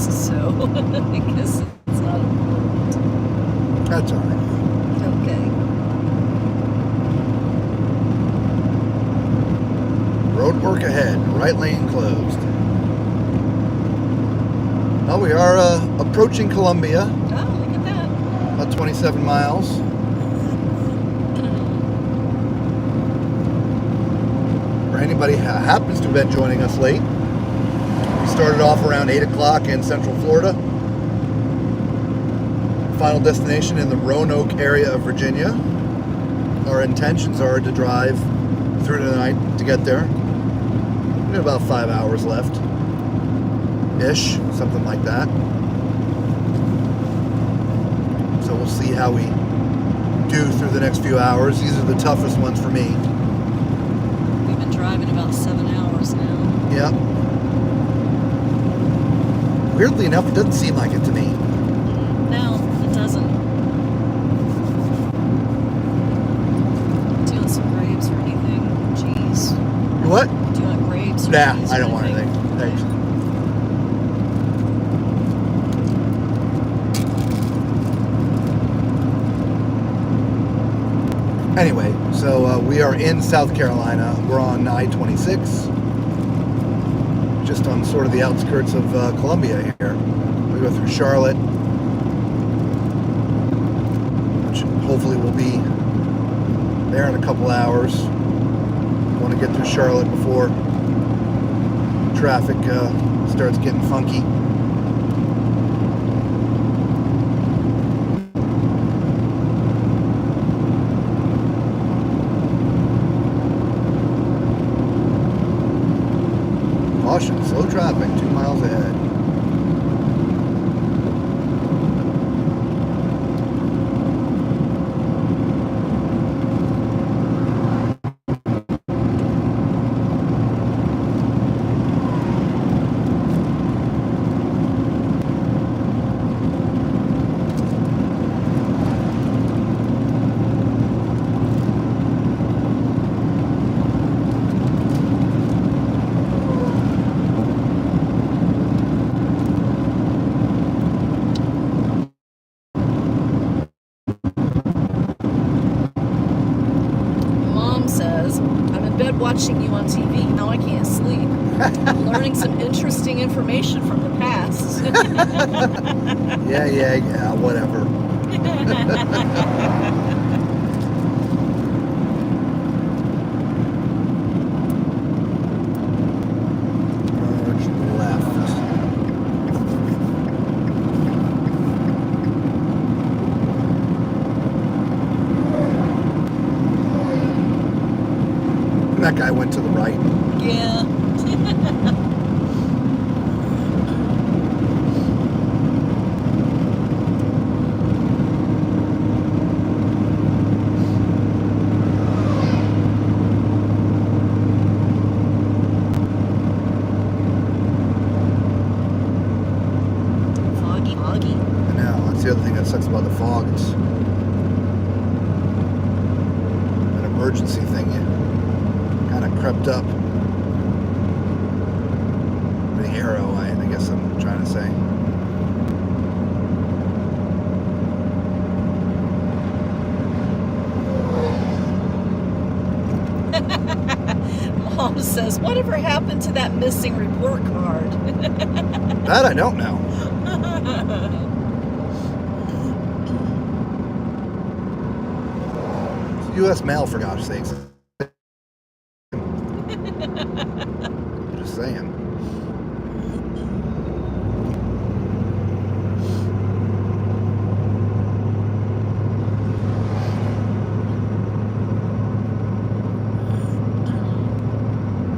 So I guess it's not important. That's all right. Okay. Road work ahead. Right lane closed. Well, we are approaching Columbia. Oh, look at that. About 27 miles. For anybody who happens to have been joining us late, we started off around 8 o'clock in Central Florida. Final destination in the Roanoke area of Virginia. Our intentions are to drive through the night to get there. We have about 5 hours left. Ish, something like that. So we'll see how we do through the next few hours. These are the toughest ones for me. We've been driving about 7 hours now. Yep. Weirdly enough, it doesn't seem like it to me. No, it doesn't. Do you want some grapes or anything? Jeez. You what? Do you want grapes or Nah, cheese I or don't want anything. Thanks. Anyway, so we are in South Carolina. We're on I-26. Just on sort of the outskirts of Columbia here. We go through Charlotte, which hopefully will be there in a couple hours. Want to get through Charlotte before traffic starts getting funky. Caution, slow traffic, 2 miles ahead. Watching you on TV. Now I can't sleep. I'm learning some interesting information from the past. Yeah, whatever. Merge left. That guy went to the right. Yeah. Foggy. I know, that's the other thing that sucks about the fog. It's an emergency thing. Kind of crept up. The arrow, I guess I'm trying to say. Mom says, whatever happened to that missing report card? That I don't know. It's U.S. mail, for gosh sakes. Just saying.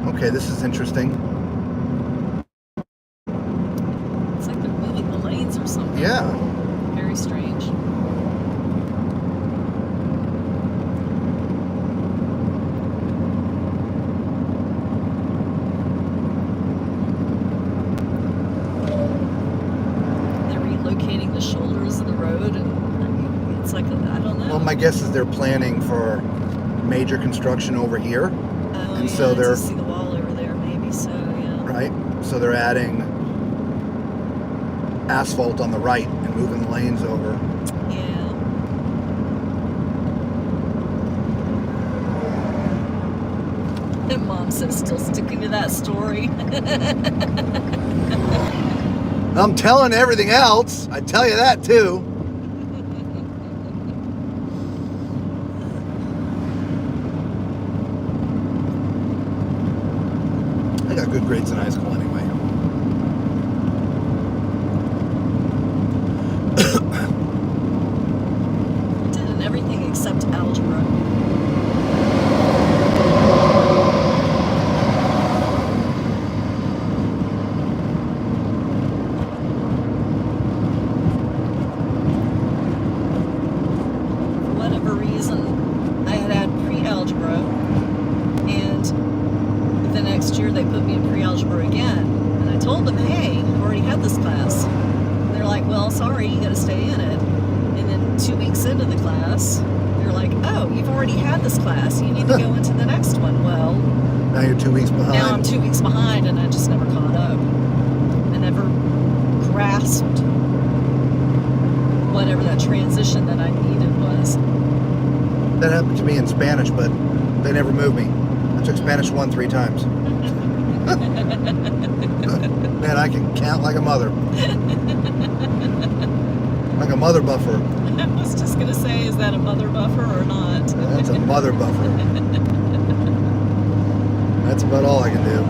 Okay, this is interesting. Yeah. Very strange. They're relocating the shoulders of the road, and I mean, it's like, I don't know. Well, my guess is they're planning for major construction over here. Oh, and yeah, so they're to see the wall over there, maybe so, yeah. right. So they're adding asphalt on the right and moving the lanes over. Yeah. And Mom says, still sticking to that story. I'm telling everything else. I tell you that too. I got good grades in high school anyway. Did in everything except algebra. For whatever reason, I had pre-algebra, and the next year they put me in pre-algebra again. And I told them, hey, I've already had this class. And they're like, well, sorry, you gotta stay in it. And then 2 weeks into the class, they're like, oh, you've already had this class, you need to go into the next one. Well, Now you're 2 weeks behind. now I'm 2 weeks behind, and I just never caught up. I never grasped whatever that transition that I needed was. That happened to me in Spanish, but they never moved me. I took Spanish 1 3 times. Man, I can count like a mother. Like a mother buffer. I was just gonna say, is that a mother buffer or not? That's a mother buffer. That's about all I can do.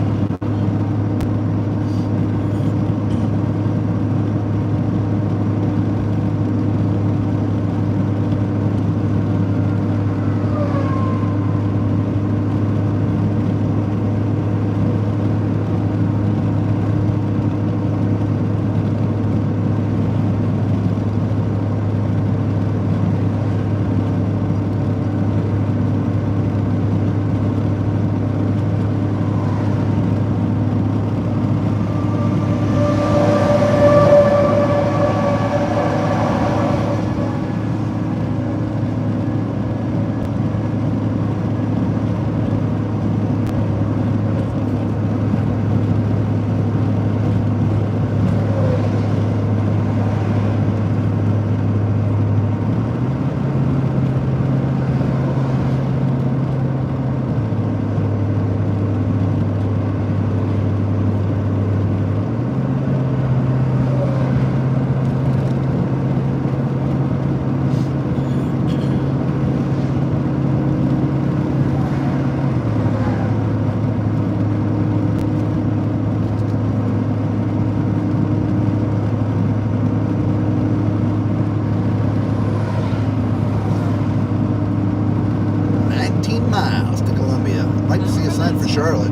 Charlotte.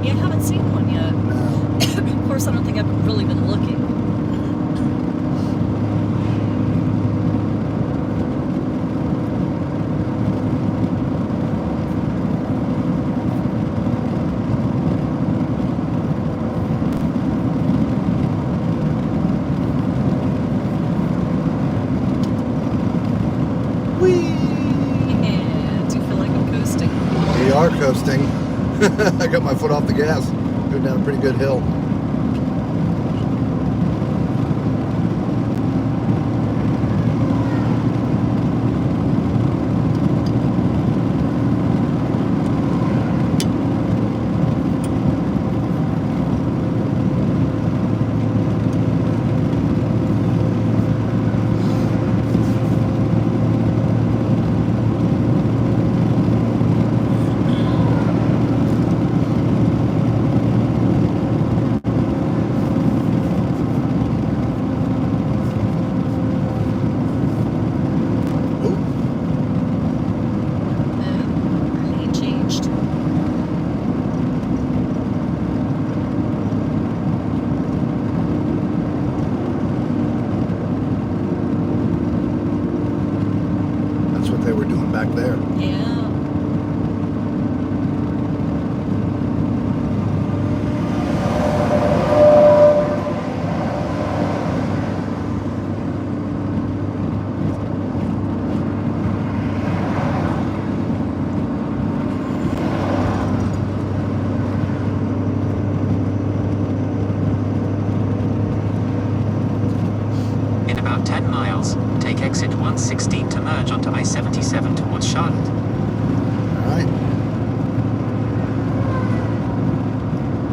Yeah, I haven't seen one yet. No. Of course, I don't think I've really been looking. We are coasting. I got my foot off the gas. Going down a pretty good hill.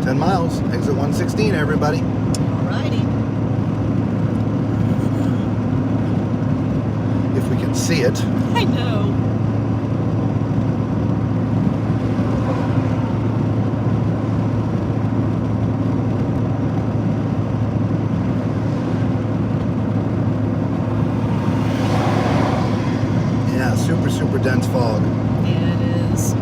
10 miles. Exit 116, everybody. Alrighty. If we can see it. I know. Yeah, super, super dense fog. Yeah, it is.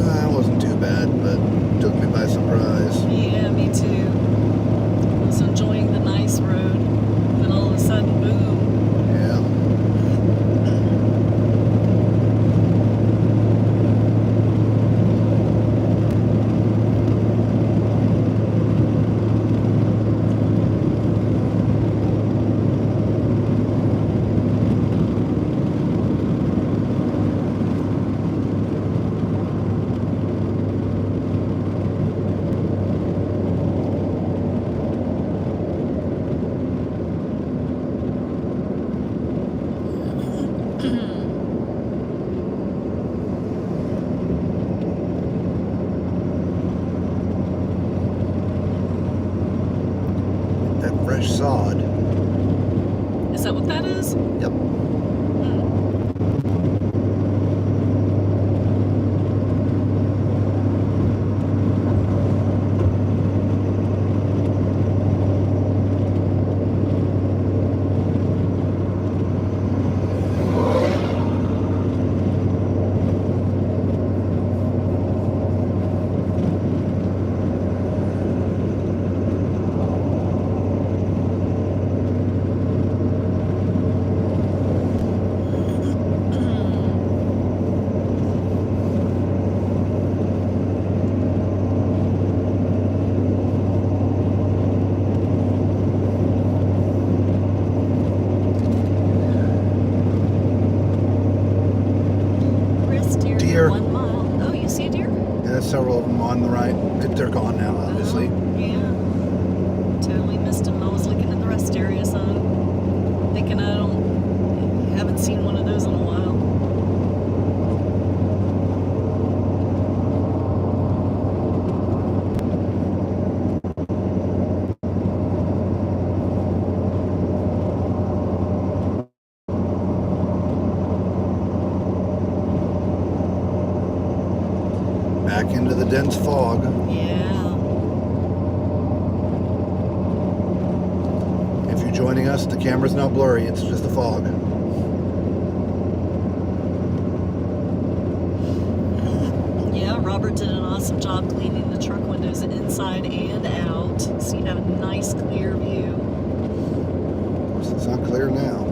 That wasn't too bad, but took me by surprise. Yeah, me too. I was enjoying the nice road. Then all of a sudden, boom. Yeah. That fresh sod. Is that what that is? Yep. Rest area, Deer. 1 mile. Oh, you see a deer? There's several of them on the right. They're gone now, obviously. Yeah. Totally missed him. I was looking in the rest area, so thinking haven't seen one of those in a while. Back into the dense fog. Yeah. If you're joining us, the camera's not blurry. It's just the fog. Yeah, Robert did an awesome job cleaning the truck windows inside and out, so you have a nice clear view. Of course, it's not clear now.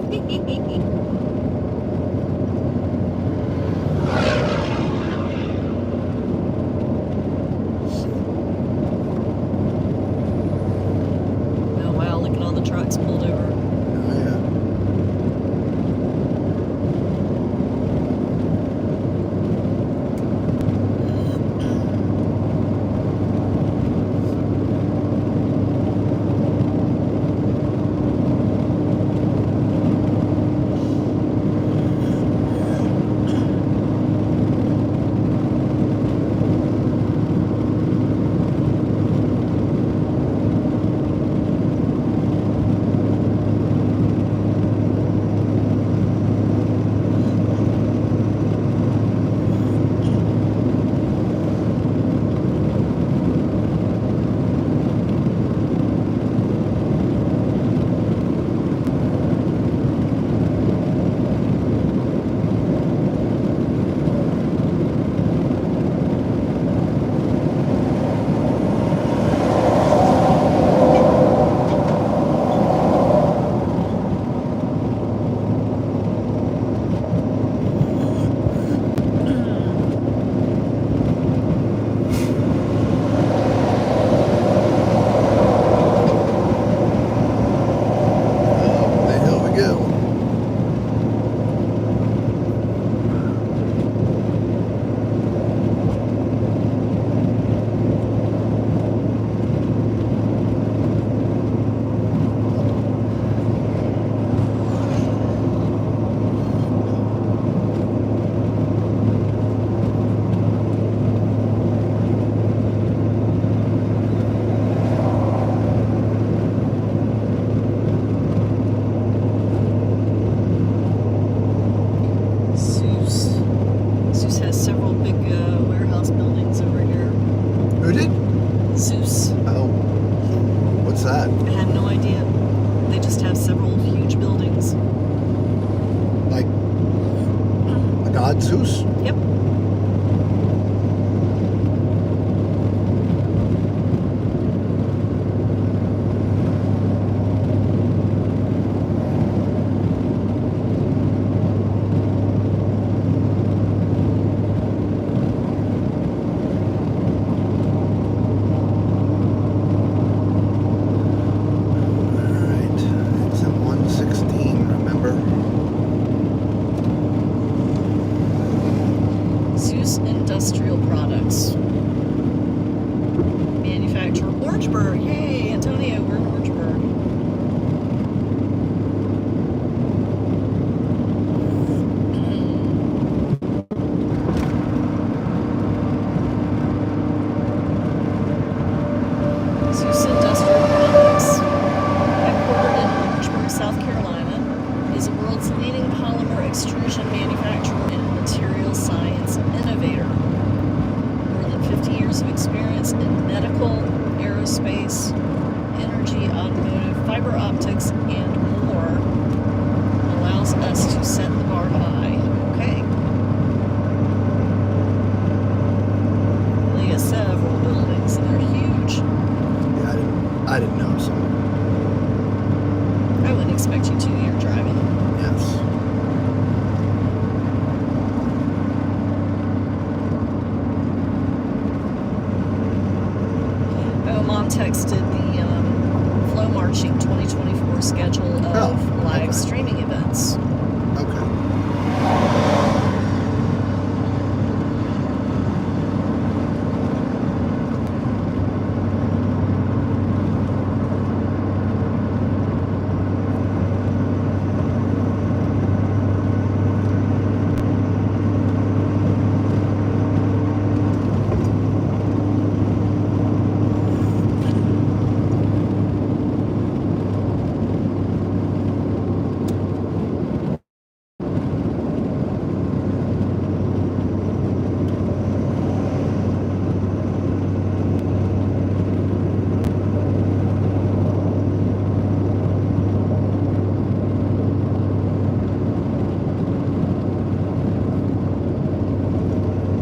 Oh wow, look at all the trucks pulled over. Oh, yeah. that Zeus? Yep. Industrial products. Manufacturer Orangeburg. Yay, Antonio, we're in Orangeburg. Zeus Industrial Products, headquartered in Orangeburg, South Carolina, is the world's leading polymer extrusion manufacturer and material science innovator. More than 50 years of experience in medical, aerospace, energy, automotive, fiber optics, and more allows us to set the bar high. Okay. They have several buildings and they're huge. Yeah, I didn't notice them. I wouldn't expect you to. You're driving. Yes. Mom texted the Flow Marching 2024 schedule of live streaming events. Okay.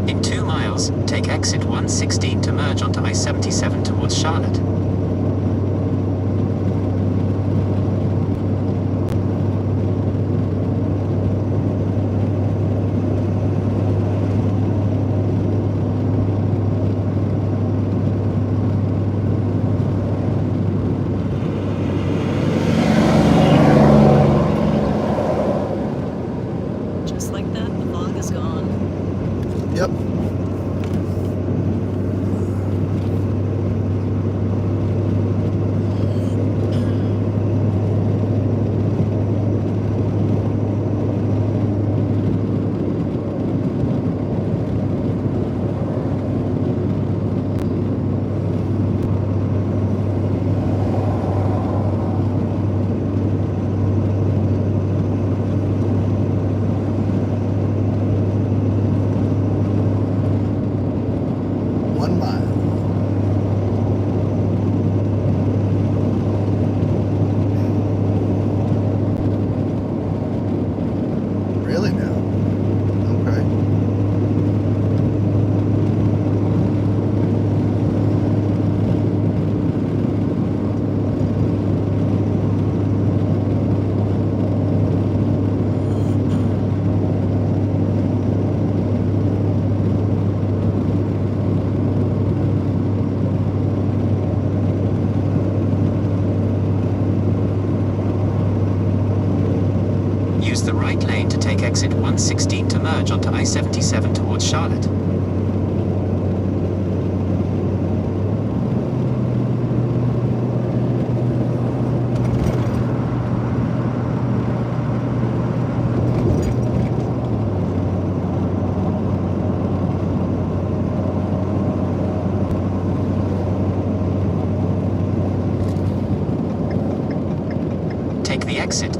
In 2 miles, take exit 116 to merge onto I-77 towards Charlotte. Just like that, the fog is gone. Yep. Use the right lane to take exit 116 to merge onto I-77 towards Charlotte. Take the exit.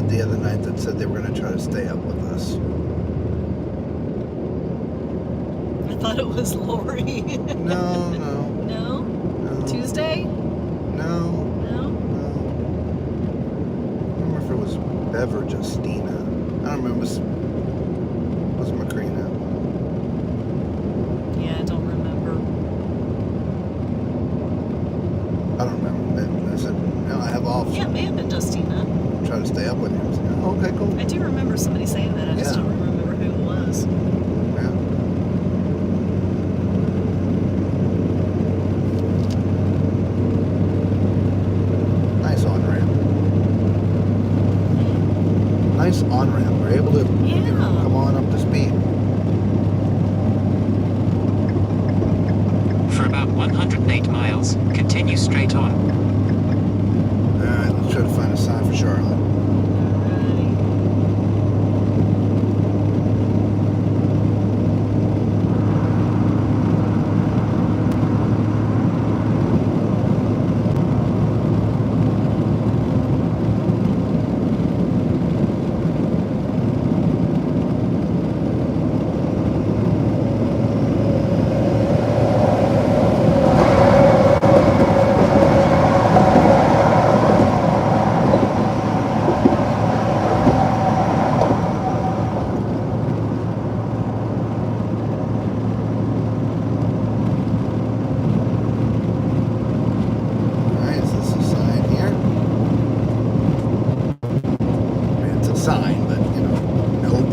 the other night that said they were going to try to stay up with us. I thought it was Lori. No. No? Tuesday? No. No? No. I don't remember if it was Bev or Justina. I don't remember. It was Macrina. Yeah, I don't remember. I don't remember. And I said, no, I have off. Yeah, it may have been Justina. Try to stay up with you. I was like, oh, okay, cool. I do remember somebody saying that. I just Yeah. don't remember who it was. Yeah. Nice on-ramp. Nice on-ramp. We're able to come on up to speed. For about 108 miles, continue straight on. Alright, let's try to find a sign for Charlotte. Sign, but you know, nope.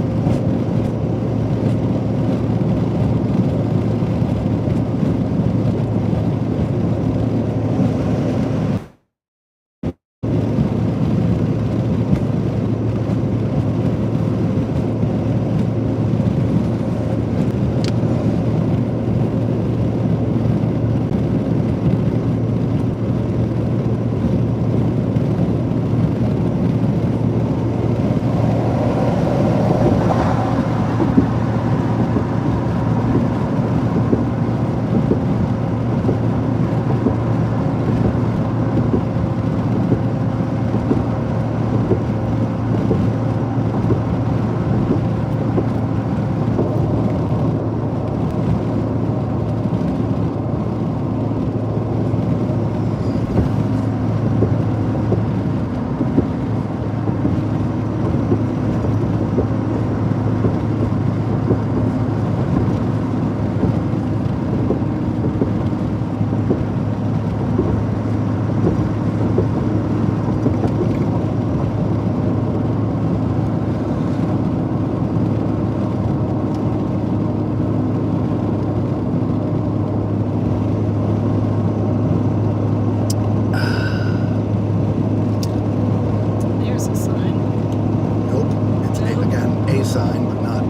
Sign, but not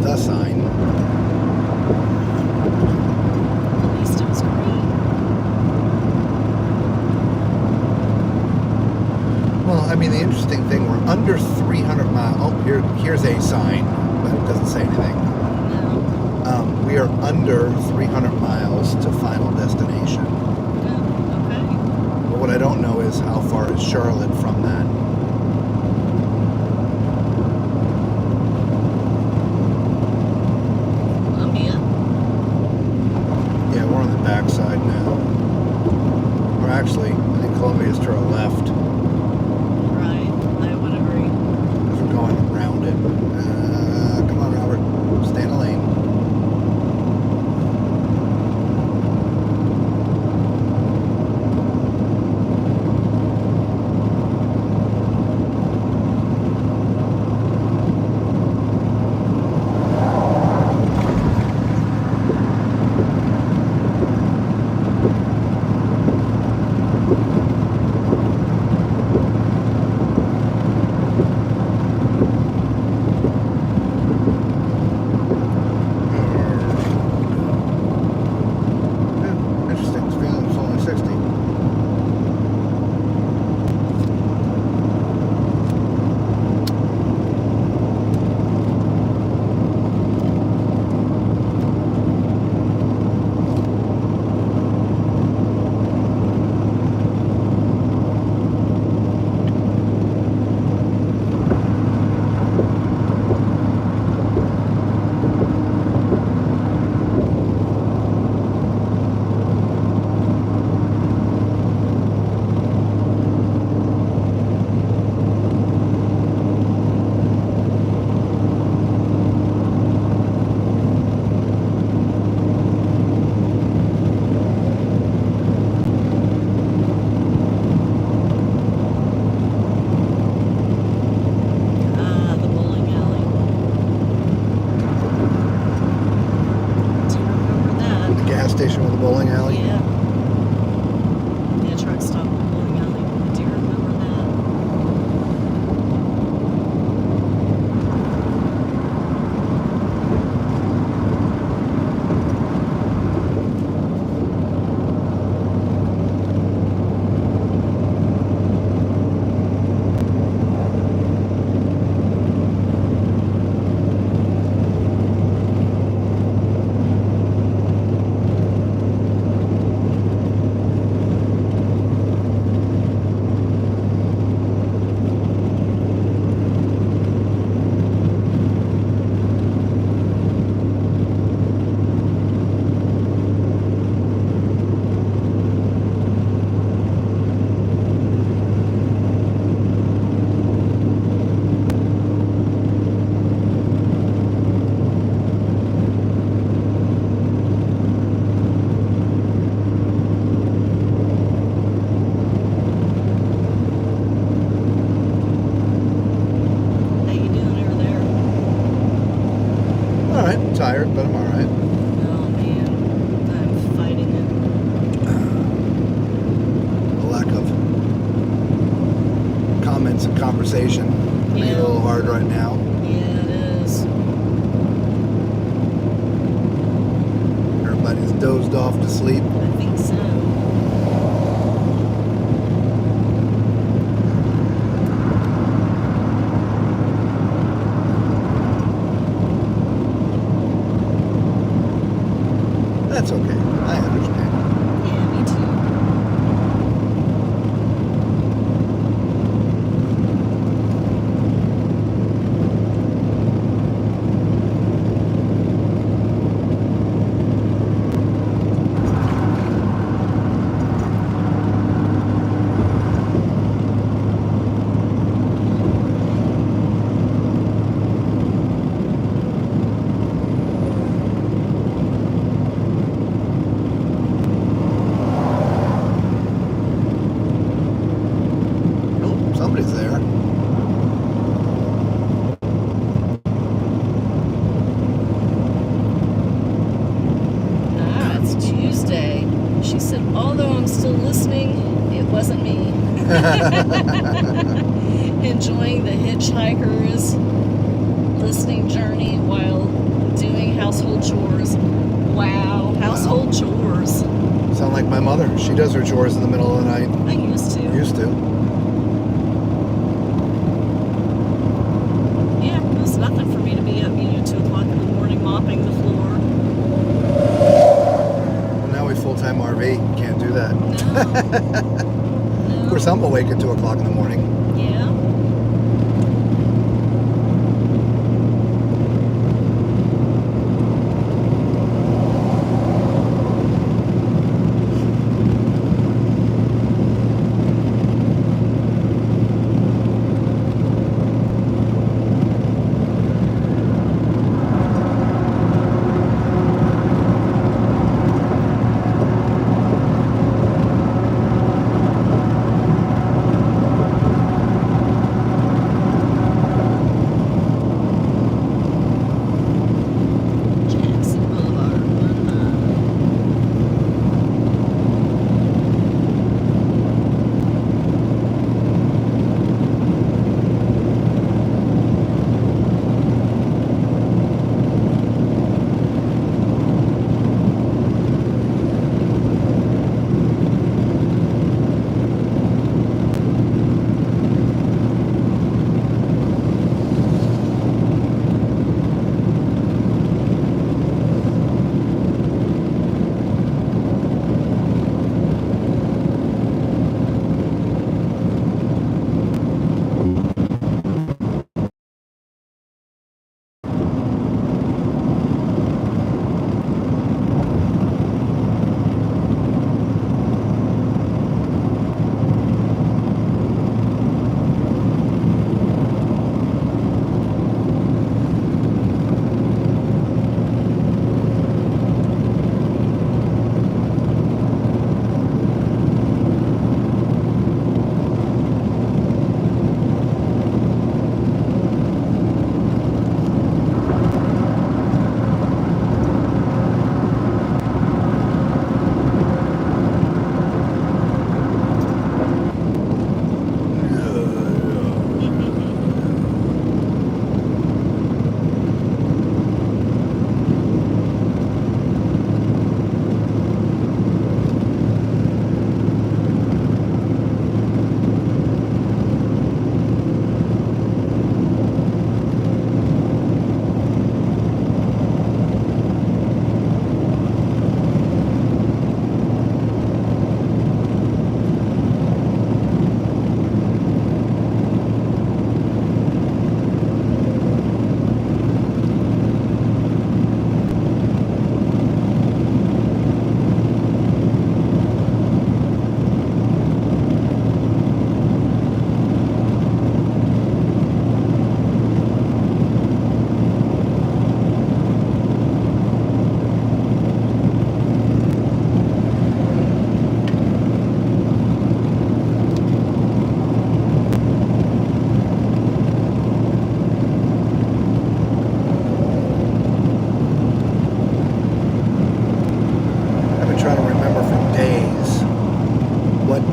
the sign. At least it was green. Well, I mean, the interesting thing, we're under 300 miles. Oh, here's a sign, but it doesn't say anything. No. We are under 300 miles to final destination. Oh, okay. But what I don't know is how far is Charlotte from that. Backside now. Or actually, I think Columbia's to our left. Right, I would agree. We're going around it. Come on, Robert. Stay in the lane. gas station with a bowling alley? Yeah. Yeah, truck stop at the bowling alley. I do remember that. How you doing over there? All right, I'm tired, but I'm all right. Oh man, I'm fighting it. The lack of comments and conversation made it a little hard right now. Yeah, it is. Everybody's dozed off to sleep. I think so. That's okay. I understand. Yeah, me too. Oh, somebody's there. Ah, it's Tuesday. She said, although I'm still listening, it wasn't me. Enjoying the hitchhiker's listening journey while doing household chores. Wow, household chores. Sound like my mother. She does her chores in the middle of the night. I used to. Used to. Yeah, it was nothing for me to be up, 2 o'clock in the morning mopping the floor. Well, now we full-time RV. Can't do that. No. Of course, I'm awake at 2 o'clock in the morning. Yeah.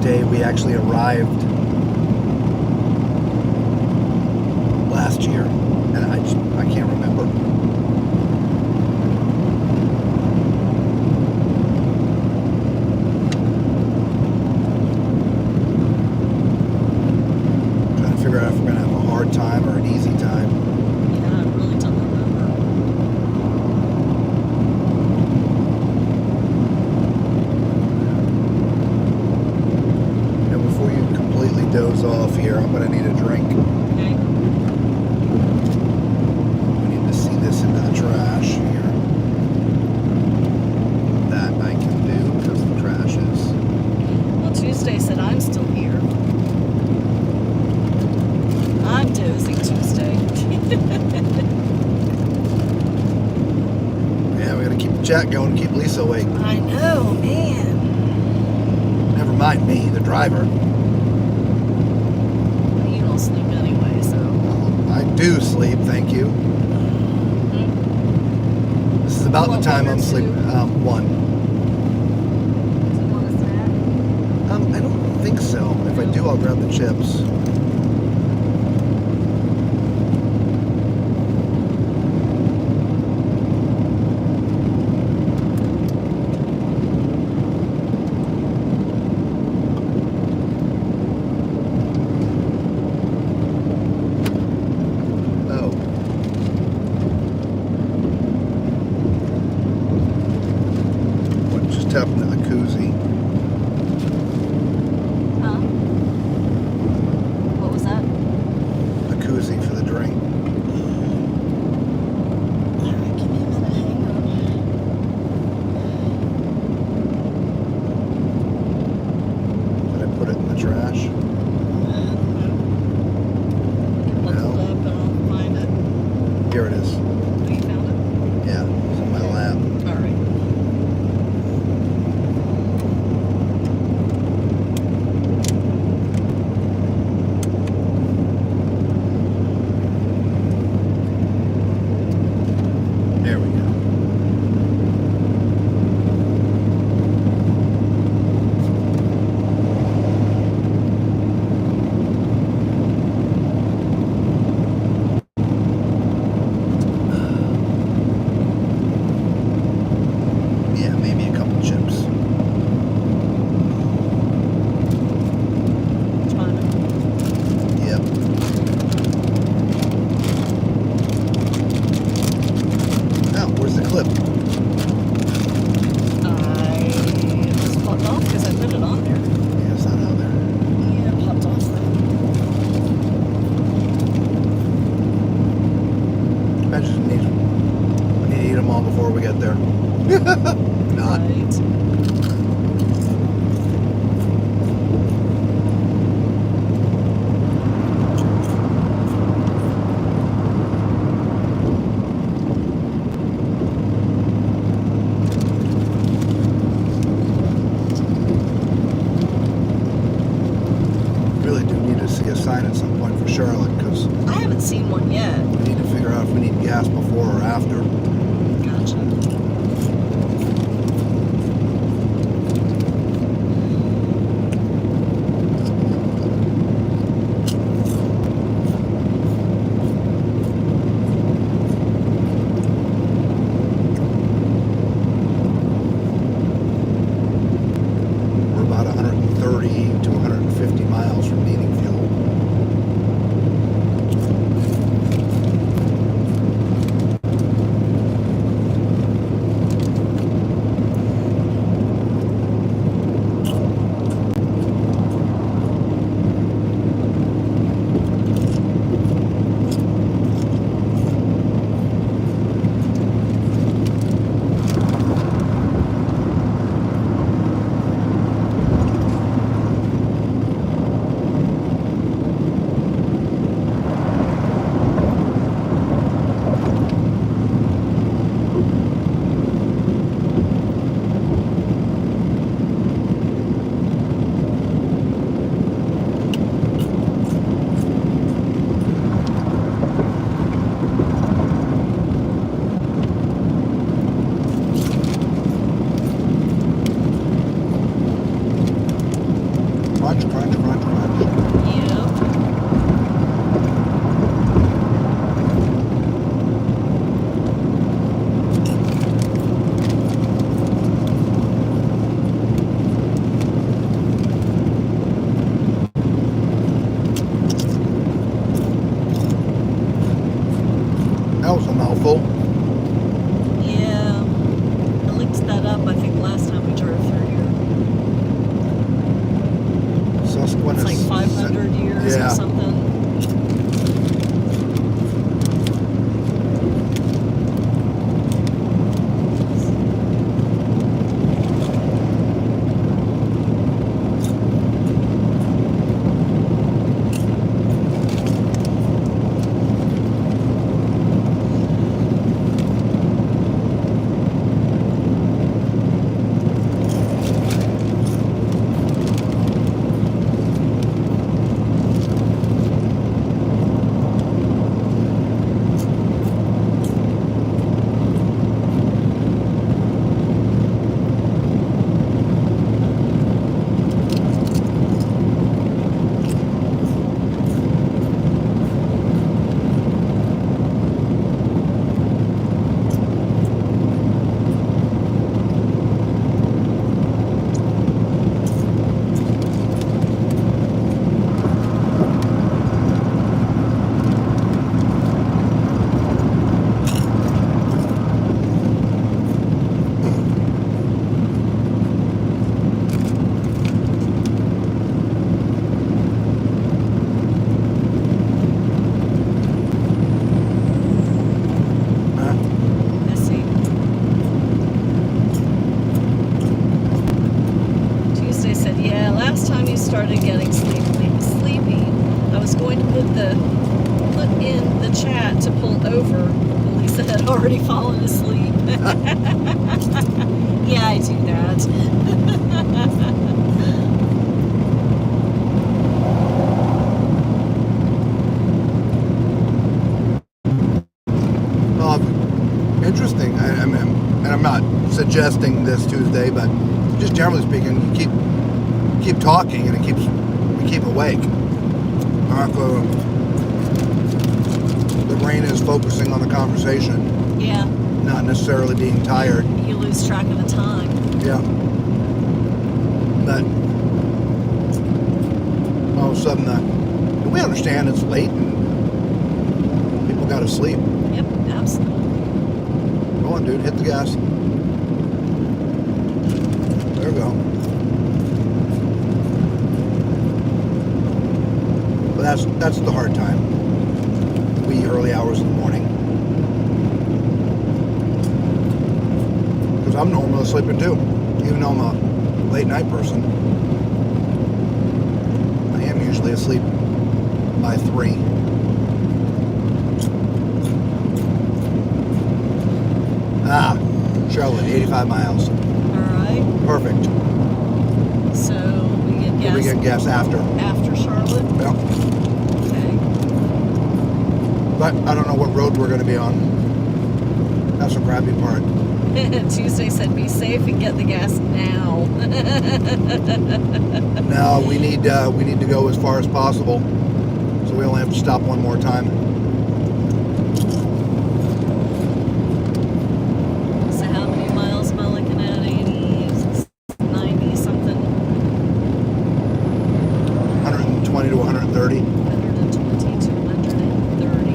day we actually arrived last year, and I can't remember. Trying to figure out if we're going to have a hard time or an easy time. Yeah, I really don't remember. And before you completely doze off here, I'm going to need a drink. Okay. We need to see this into the trash here. That I can do because the trash is. Well, Tuesday said I'm still here. I'm dozing Tuesday. Yeah, we got to keep the chat going, keep Lisa awake. I know, man. Never mind me, the driver. You don't sleep anyway, so. I do sleep, thank you. This is about the What, time 1 or I'm 2? sleeping. One. Do you want a snack? I don't think so. If I do, I'll grab the chips. Oh. What just happened to the koozie? Huh? What was that? The koozie for the drink. Alright, give me a minute, hang on. Did I put it in the trash? Look it up and I'll find it. Here it is. Oh, you found it? Yeah, it's in my lap. Alright. There we go. Yeah, maybe a couple chips. Find it. Yep. Oh, where's the clip? I just popped off because I put it on there. Yeah, it's not out there. Yeah, it popped off though. I just need to eat them all before we get there. Not. Right. Really do need to see a sign at some point for Charlotte because I haven't seen one yet. we need to figure out if we need gas before or after. Gotcha. We're about 130 to 150 miles from needing fuel. Yeah, I do that. Interesting. And I'm not suggesting this Tuesday, but just generally speaking, you keep talking, and we keep awake. The brain is focusing on the conversation. Yeah. Not necessarily being tired. You lose track of the time. Yeah. But all of a sudden, we understand it's late and people got to sleep. Yep, absolutely. Go on, dude, hit the gas. There we go. But that's the hard time. Wee early hours in the morning. Because I'm normally sleeping too, even though I'm a late night person. I am usually asleep by 3. Charlotte, 85 miles. All right. Perfect. So we get gas. We get gas after. After Charlotte. Yeah. Okay. But I don't know what road we're going to be on. That's the crappy part. Tuesday said, "Be safe and get the gas now." No, we need to go as far as possible, so we only have to stop one more time. So how many miles am I looking at? 80, 90 something. 120 to 130. 120 to 130.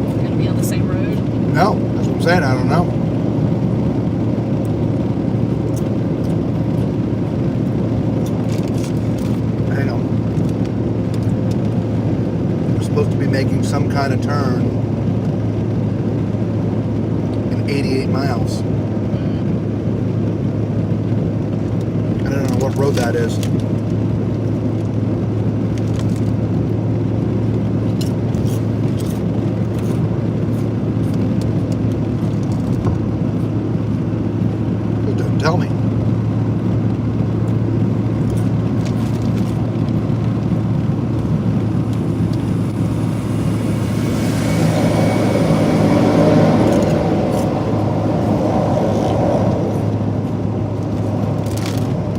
We're gonna be on the same road. No, that's what I'm saying. I don't know. Hang on. We're supposed to be making some kind of turn in 88 miles. I don't know what road that is. Don't tell me.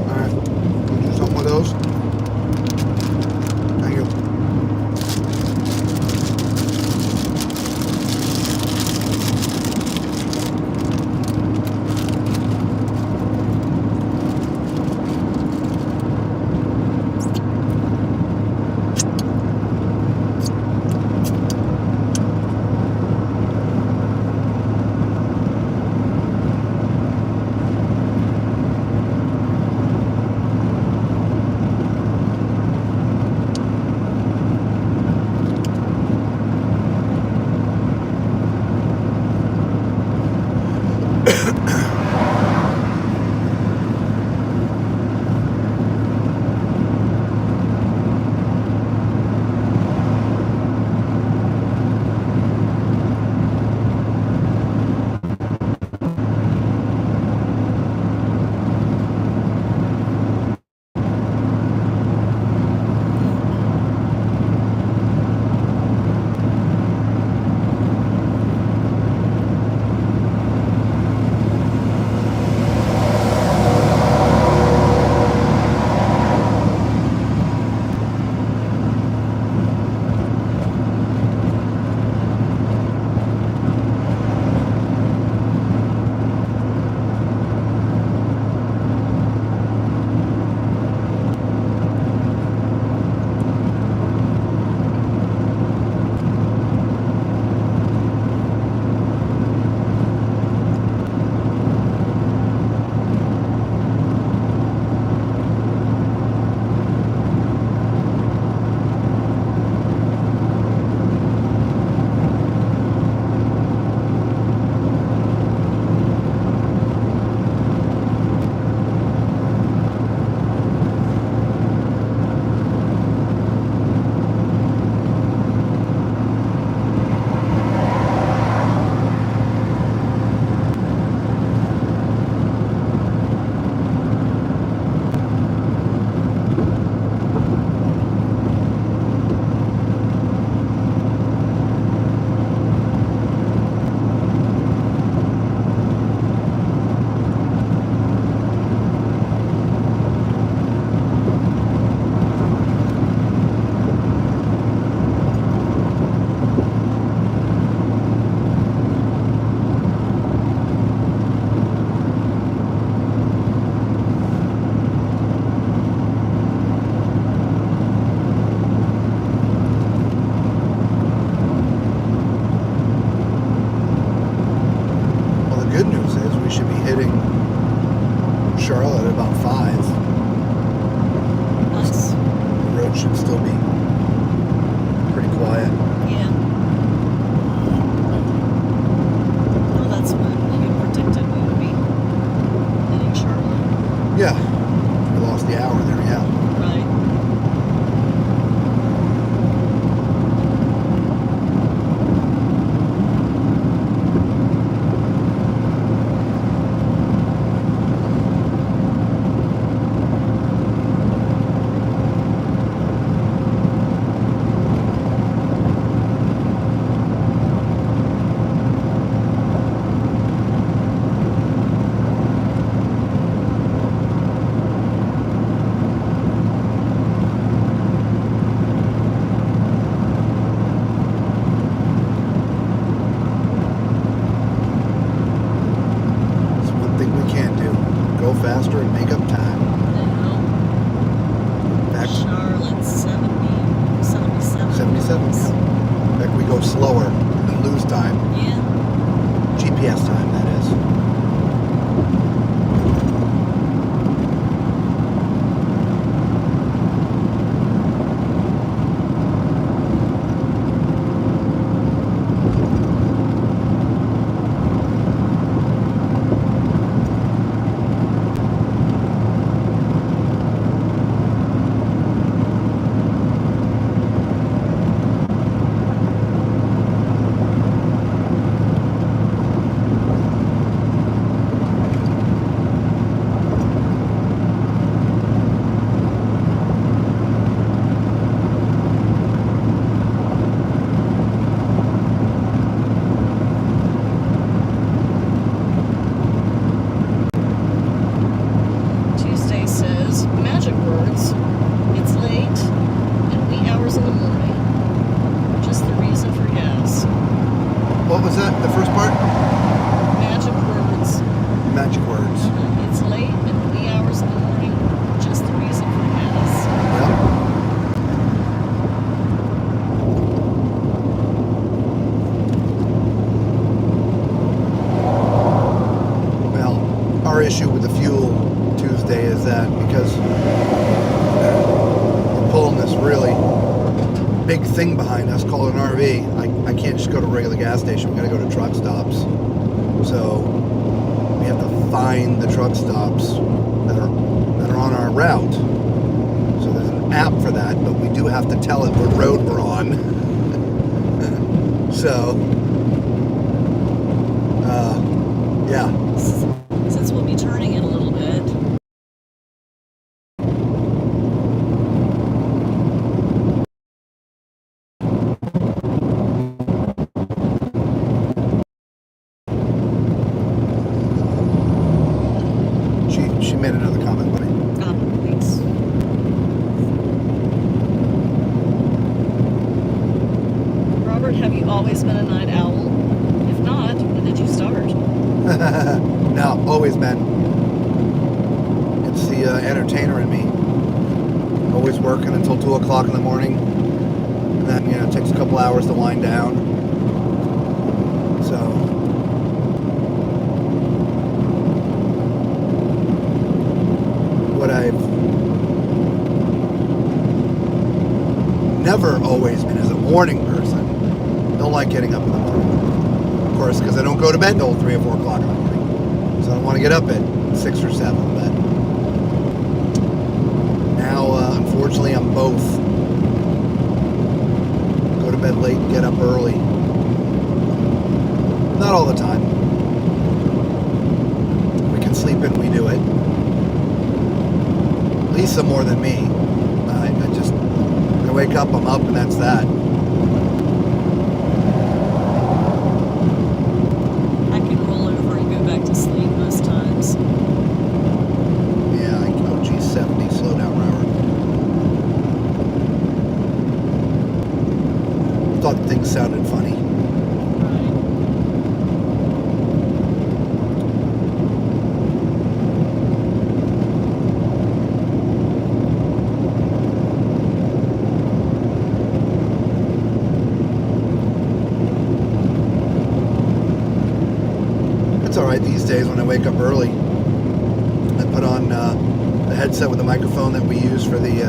Alright, we'll do something with those. Thank you. should be hitting Charlotte at about 5. Nice. The road should still be pretty quiet. Yeah. Well, that's what you predicted we would be hitting Charlotte. Yeah, we lost the hour there, yeah. Right. Faster and make up time. No. Back Charlotte 77. 77. Yeah. Back we go slower and lose time. Yeah. GPS time, that is. What was that? The first part? Magic words. Magic words. It's late in the wee hours of the morning. Just the reason for gas. Yep. Well, our issue with the fuel Tuesday is that because we're pulling this really big thing behind us called an RV, I can't just go to a regular gas station. We gotta go to truck stops. So we have to find the truck stops that are on our route. So there's an app for that, but we do have to tell it what road we're on. So yeah. Since we'll be turning it a little bit. She made another comment, buddy. Thanks. Robert, have you always been a night owl? If not, when did you start? No, always been. It's the entertainer in me. Always working until 2 o'clock in the morning. And then, it takes a couple hours to wind down. So what I've never always been is a morning person. Don't like getting up in the morning. Of course, because I don't go to bed till 3 or 4 o'clock in the morning. So I don't want to get up at 6 or 7. But now, unfortunately, I'm both. Go to bed late, get up early. Not all the time. We can sleep in, we do it. Lisa more than me. I wake up, I'm up, and that's that. I can roll over and go back to sleep most times. Yeah, oh geez, 70, slow down, Robert. Thought things sounded funny. all right these days when I wake up early. I put on the headset with the microphone that we use for the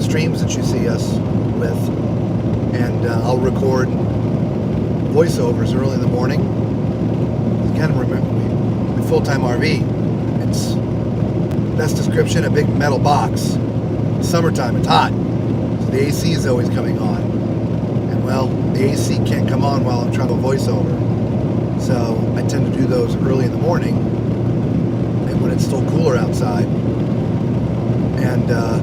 streams that you see us with, and I'll record voiceovers early in the morning. You kind of remember the full-time RV. It's best description, a big metal box. Summertime, it's hot, so the AC is always coming on. And well, the AC can't come on while I'm trying to voiceover. So I tend to do those early in the morning, and when it's still cooler outside. And I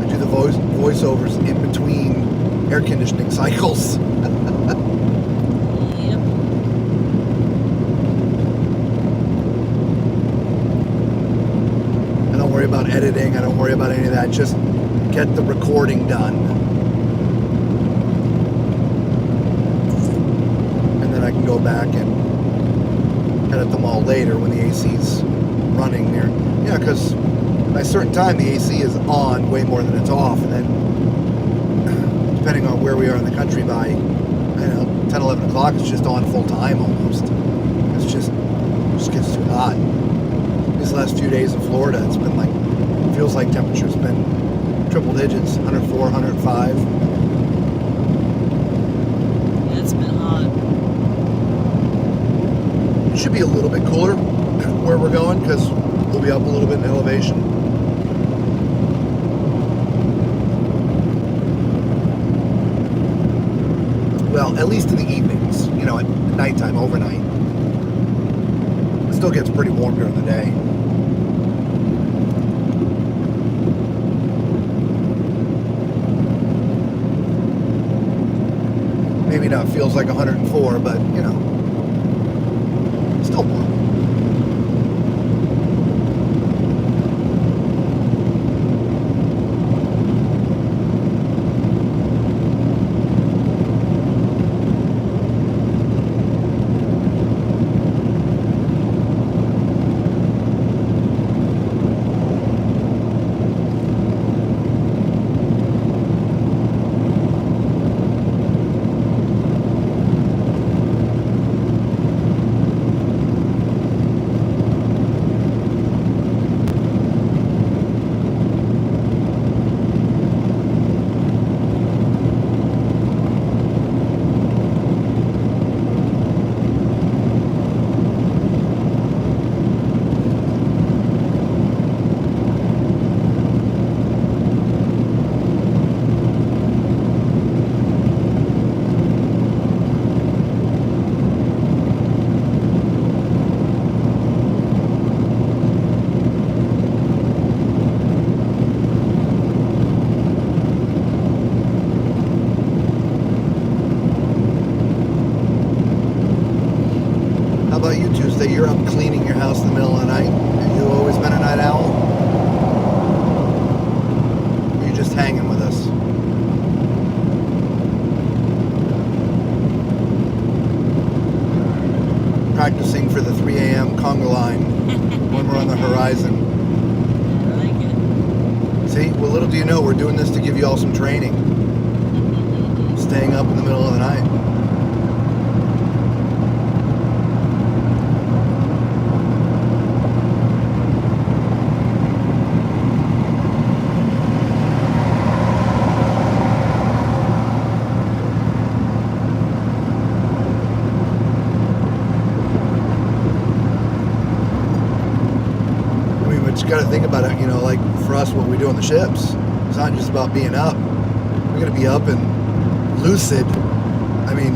do the voiceovers in between air conditioning cycles. Yep. I don't worry about editing. I don't worry about any of that. Just get the recording done. And then I can go back and edit them all later when the AC's running there. Yeah, because by a certain time the AC is on way more than it's off. And then depending on where we are in the country, by 10, 11 o'clock, it's just on full time almost. It just gets too hot. These last few days in Florida, it's been like, feels like temperature's been triple digits, 104, 105. Yeah, it's been hot. It should be a little bit cooler where we're going because we'll be up a little bit in elevation. Well, at least in the evenings, at nighttime, overnight. It still gets pretty warm during the day. Maybe not feels like 104, but, still warm. How about you, Tuesday? You're up cleaning your house in the middle of the night. Have you always been a night owl? Or are you just hanging with us? Practicing for the 3 a.m. conga line when we're on the horizon. I like it. See, well, little do you know, we're doing this to give you all some training. Staying up in the middle of the night. Got to think about it, like for us, what we do on the ships, it's not just about being up. We're going to be up and lucid. I mean,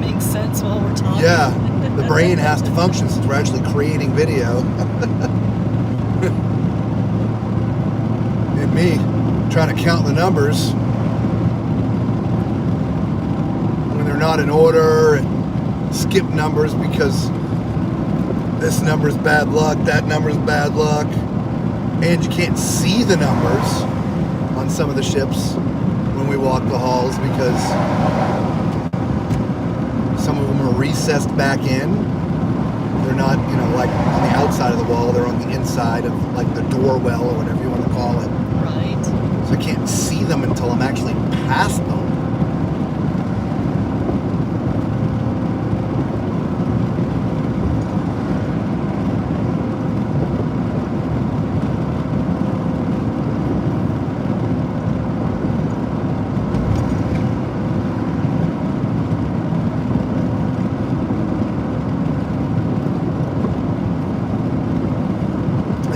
Makes sense while we're talking. yeah, the brain has to function since we're actually creating video. And me trying to count the numbers when they're not in order, and skip numbers because this number's bad luck, that number's bad luck. And you can't see the numbers on some of the ships when we walk the halls because some of them are recessed back in. They're not, like on the outside of the wall. They're on the inside of like the door well or whatever you want to call it. Right. So I can't see them until I'm actually past them.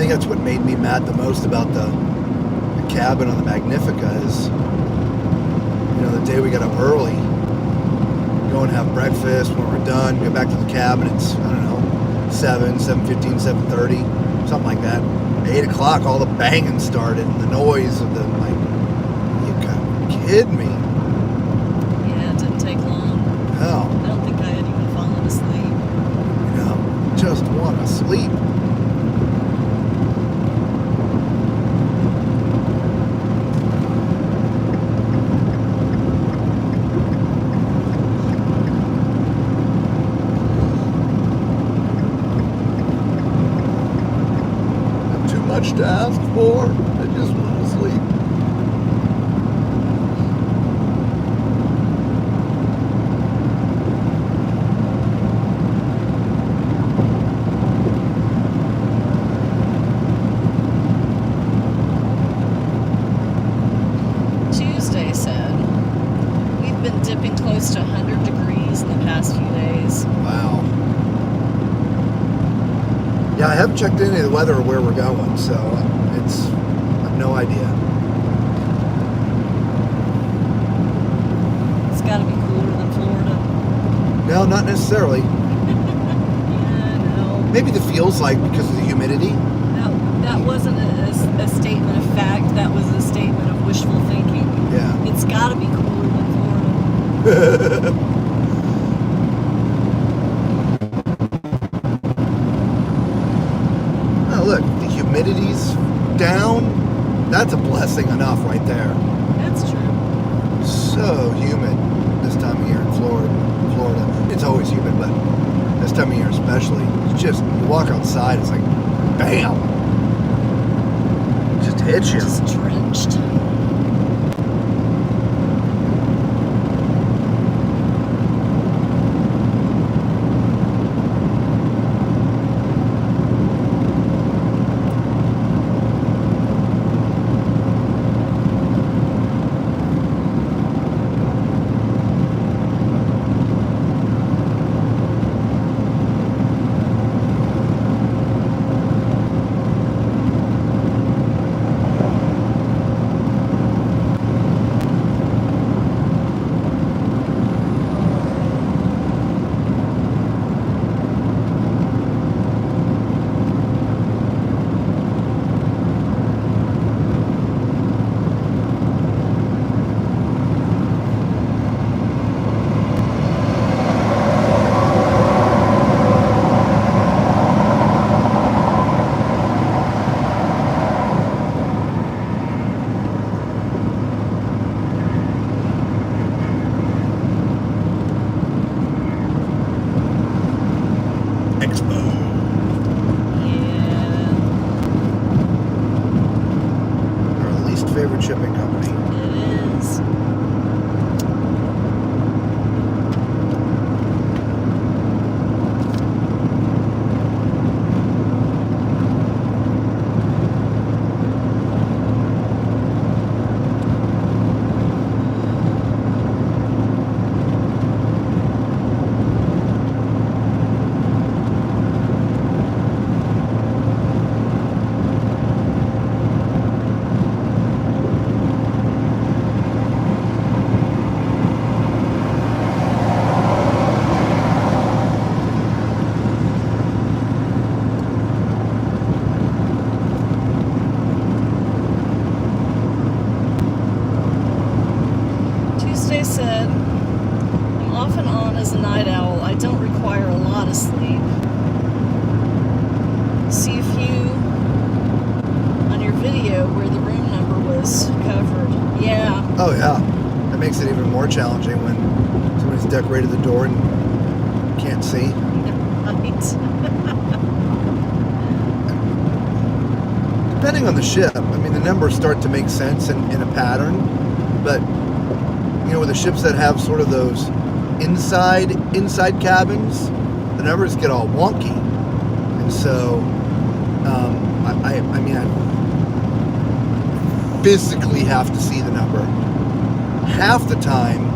think that's what made me mad the most about the cabin on the Magnifica is, the day we got up early, go and have breakfast. When we're done, go back to the cabin. It's, 7, 7:15, 7:30, something like that. 8 o'clock, all the banging started and the noise of the, you gotta kid me. Yeah, it didn't take long. No. I don't think I had even fallen asleep. Just want to sleep. Much to ask for. I just want to sleep. Tuesday said, we've been dipping close to 100 degrees in the past few days. Wow. Yeah, I haven't checked any of the weather or where we're going, so I have no idea. It's got to be cooler than Florida. No, not necessarily. Yeah, no. Maybe the feels like because of the humidity. That wasn't a statement of fact. That was a statement of wishful thinking. Yeah. It's got to be cooler than Florida. Look, the humidity's down. That's a blessing enough right there. That's true. So humid this time of year in Florida. It's always humid, but this time of year especially. It's just, you walk outside, it's like, bam! It just hits you. Just drenched. Favorite shipping company. It is. Tuesday said, I'm off and on as a night owl. I don't require a lot of sleep. See a few on your video where the room number was covered. Yeah. Oh yeah, that makes it even more challenging when somebody's decorated the door and you can't see. Right. Depending on the ship, I mean, the numbers start to make sense in a pattern, but with the ships that have sort of those inside cabins, the numbers get all wonky, and so I physically have to see the number. Half the time,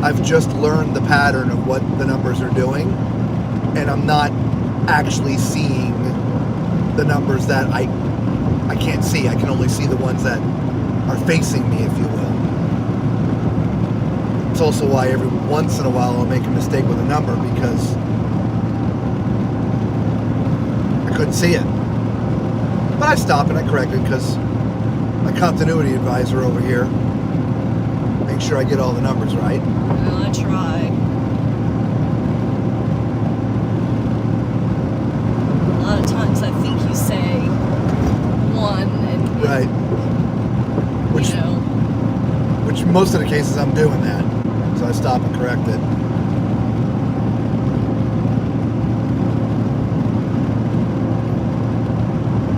I've just learned the pattern of what the numbers are doing, and I'm not actually seeing the numbers that I can't see. I can only see the ones that are facing me, if you will. It's also why every once in a while I'll make a mistake with a number because I couldn't see it. But I stop and I correct it because my continuity advisor over here makes sure I get all the numbers right. Well, I try. A lot of times I think you say one and Right. Which, you know. which most of the cases I'm doing that. So I stop and correct it.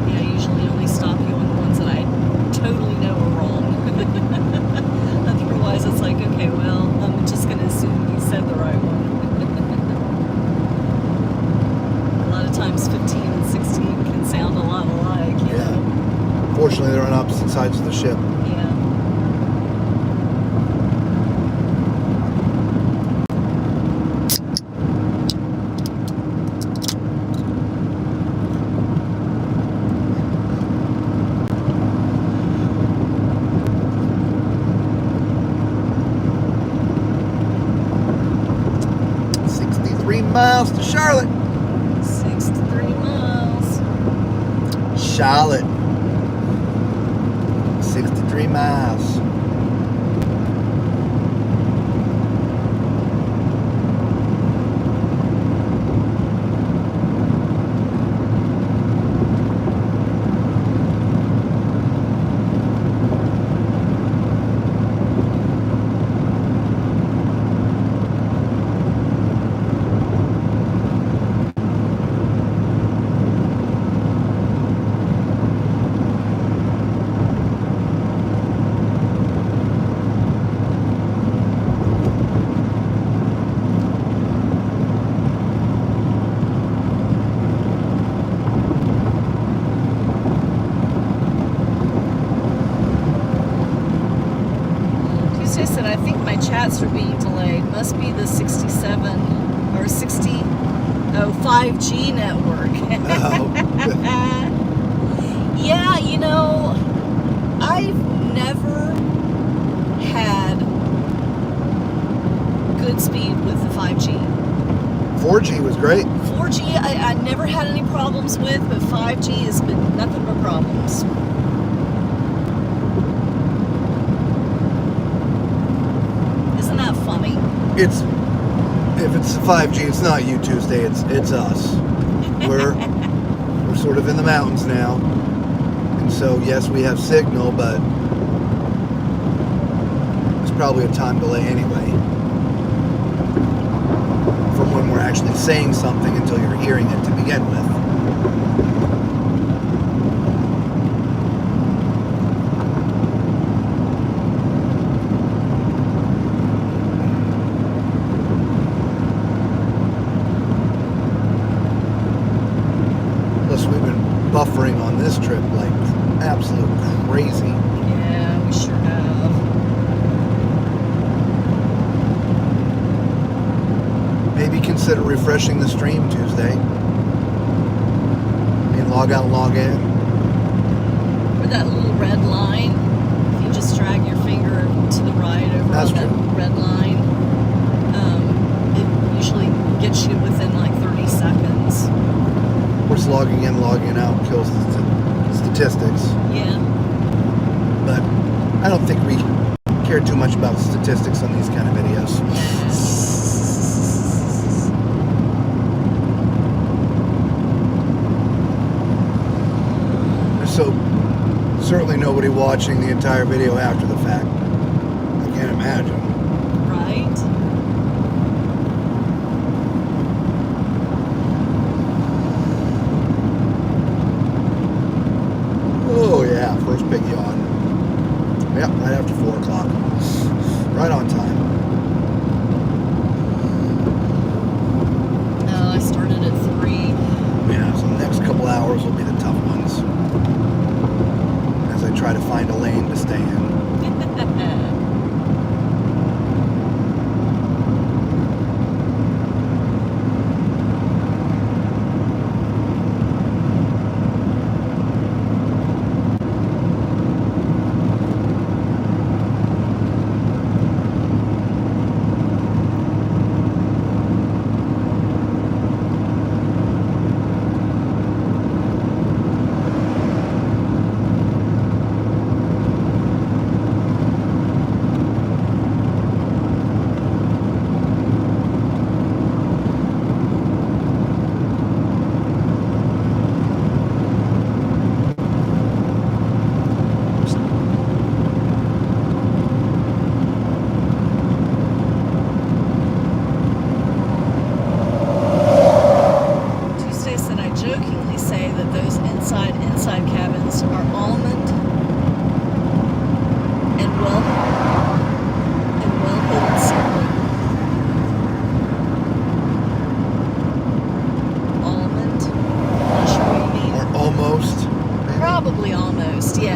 Yeah, I usually only stop you on the ones that I totally know are wrong. Otherwise, it's like, okay, well, I'm just going to assume you said the right one. A lot of times 15 and 16 can sound a lot alike, you know? Fortunately, they're on opposite sides of the ship. Yeah. Miles to Charlotte. 63 miles. Charlotte. 63 miles. Said I think my chats are being delayed. Must be the 67 or 60 5G network. Oh. Yeah, you know, I've never had good speed with the 5G. 4G was great. 4G I never had any problems with, but 5G has been nothing but problems. Funny. If it's 5G, it's not you Tuesday, it's us. We're sort of in the mountains now. And so yes, we have signal, but there's probably a time delay anyway. From when we're actually saying something until you're hearing it to begin with. Buffering on this trip like absolute crazy. Yeah, we sure have. Maybe consider refreshing the stream Tuesday. And log out, log in. Or that little red line. If you just drag your finger to the right over That's on that true. red line, it usually gets you within like 30 seconds. Of course, logging in, logging out kills the statistics. Yeah. But I don't think we care too much about statistics on these kind of videos. There's so certainly nobody watching the entire video after the fact. I can't imagine. Right? Oh yeah, first big yawn. Yep, right after 4 o'clock. Right on time. No, I started at 3. Yeah, so the next couple hours will be the tough ones. As I try to find a lane to stay in.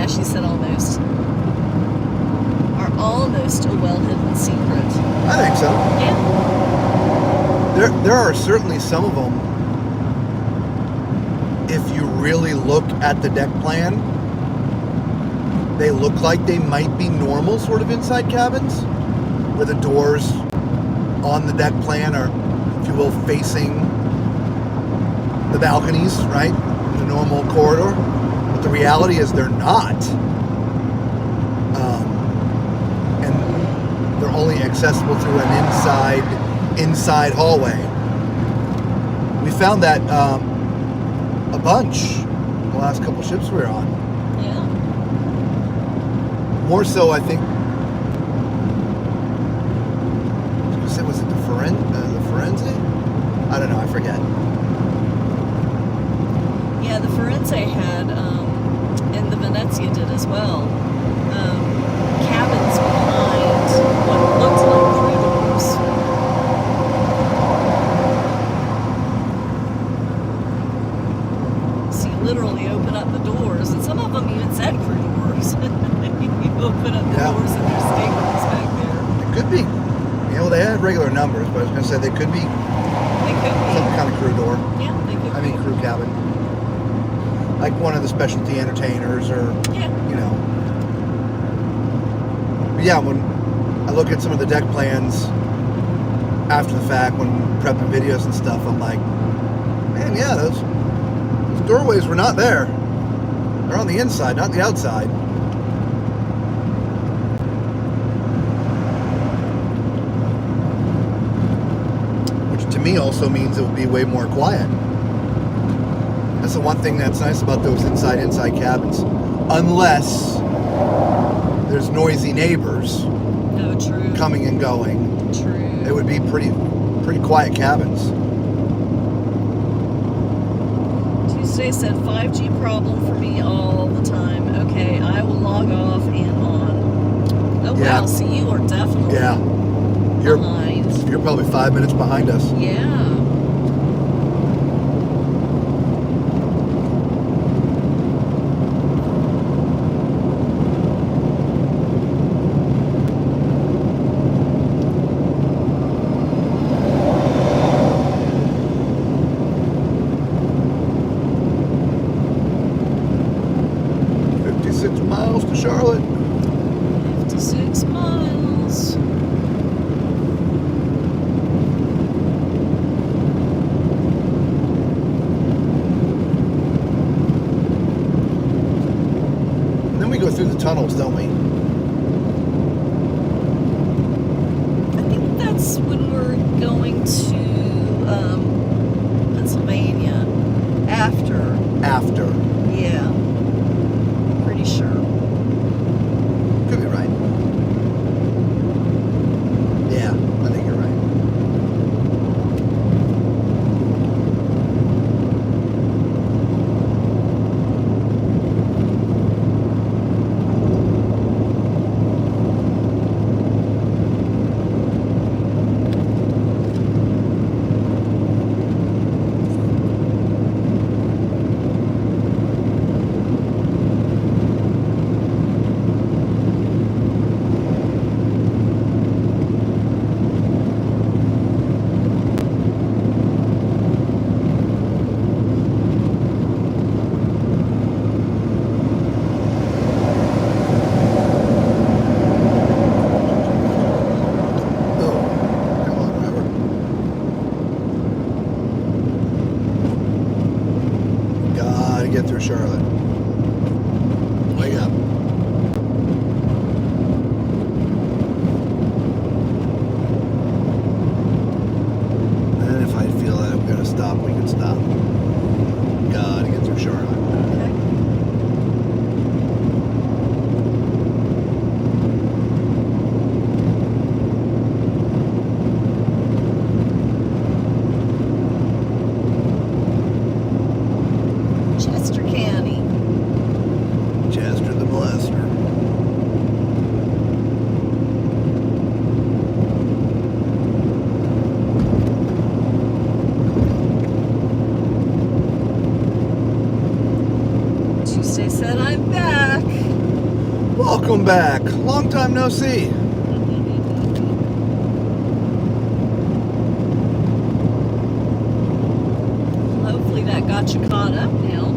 Yeah, she said almost. Are almost a well-hidden secret. I think so. Yeah. There are certainly some of them. If you really look at the deck plan, they look like they might be normal sort of inside cabins, where the doors on the deck plan are, if you will, facing the balconies, right? The normal corridor. But the reality is they're not. And they're only accessible through an inside hallway. We found that a bunch the last couple ships we were on. Yeah. More so, I think. Was it the Firenze? I don't know. I forget. Yeah, the Firenze had, and the Venezia did as well, cabins behind what looked like corridors. So you literally open up the doors, and some of them even said corridors. You open up the doors and there's staterooms back there. It could be. You know, they had regular numbers, but I was going to say they could be some kind of crew door. Yeah, they could be. Crew cabin. Like one of the specialty entertainers or, you know. But yeah, when I look at some of the deck plans after the fact, when prepping videos and stuff, I'm like, man, yeah, those doorways were not there. They're on the inside, not the outside. To me also means it would be way more quiet. That's the one thing that's nice about those inside cabins. Unless there's noisy neighbors true. coming and going. True. It would be pretty quiet cabins. Tuesday said 5G problem for me all the time. Okay, I will log off and on. Oh wow, so you are definitely behind. You're probably 5 minutes behind us. Yeah. Miles to Charlotte. 56 miles. And then we go through the tunnels, don't we? I think that's when we're going to Pennsylvania. After. Yeah. Pretty sure. Could be right. Yeah, I think you're right. Get through Charlotte. Wake up. And if I feel that I'm going to stop, we can stop. Gotta get through Charlotte. Chester the Molester. Tuesday said I'm back. Welcome back. Long time no see. Hopefully that got you caught up now.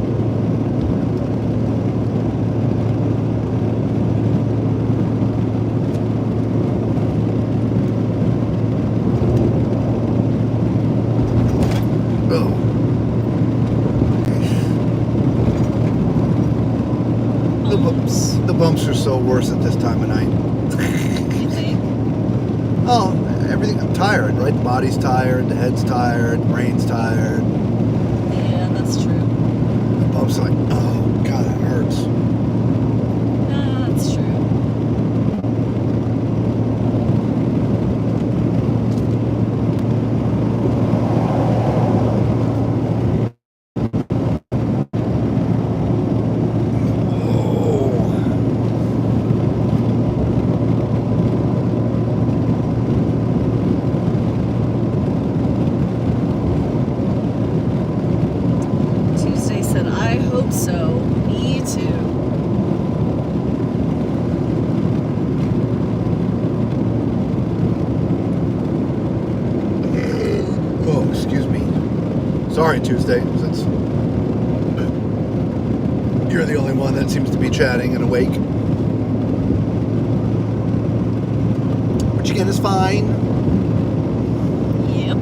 The bumps are so worse at this time of night. You think? Oh, everything. I'm tired, right? The body's tired, the head's tired, the brain's tired. Yeah, that's true. The bumps are like, oh, God, that hurts. That's true. Tuesday said, I hope so. Me too. Oh, excuse me. Sorry, Tuesday, since you're the only one that seems to be chatting and awake. Which again is fine. Yep.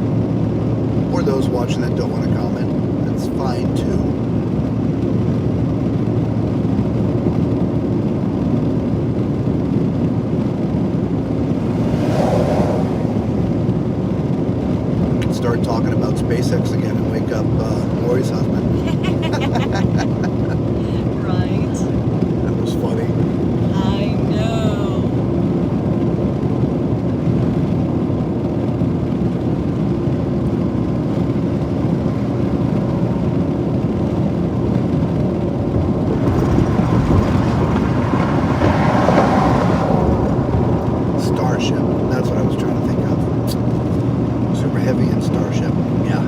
Or those watching that don't want to comment. That's fine too. Start talking about SpaceX again and wake up Lori's husband. Right. That was funny. I know. Starship. That's what I was trying to think of. Super heavy and Starship. Yeah.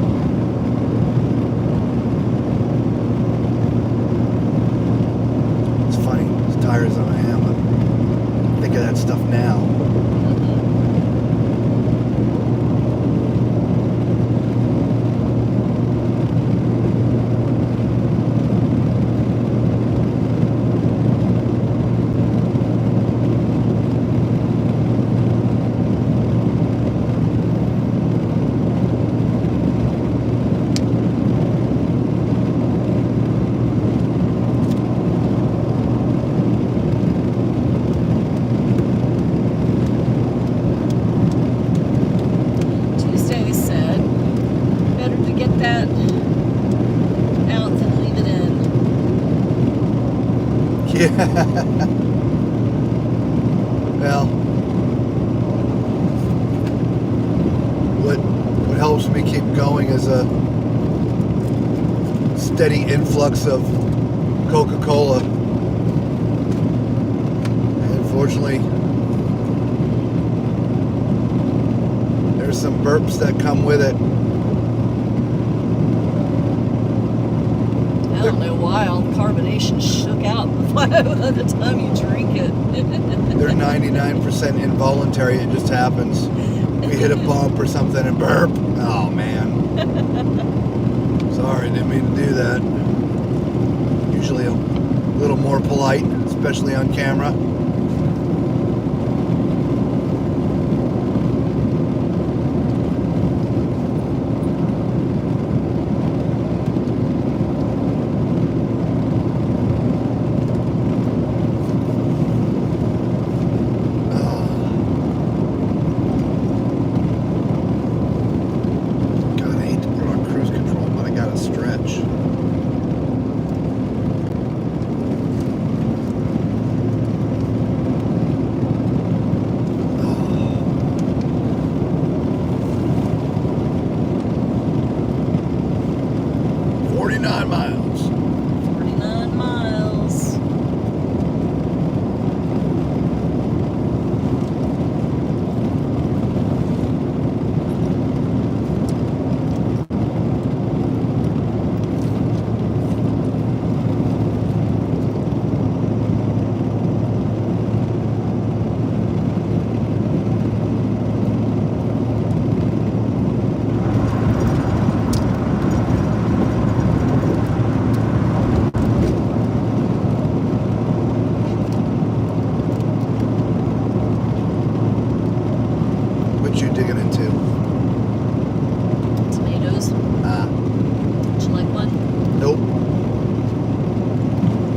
It's funny. As tired as I am, I think of that stuff now. Tuesday said, better to get that out than leave it in. Yeah. Well, what helps me keep going is a steady influx of Coca-Cola. And unfortunately, there's some burps that come with it. I don't know why all the carbonation shook out by the time you drink it. They're 99% involuntary. It just happens. We hit a bump or something and burp. Oh, man. Sorry, didn't mean to do that. Usually a little more polite, especially on camera. God, I hate to put on cruise control, but I gotta stretch. Oh. 49 miles. 49 miles.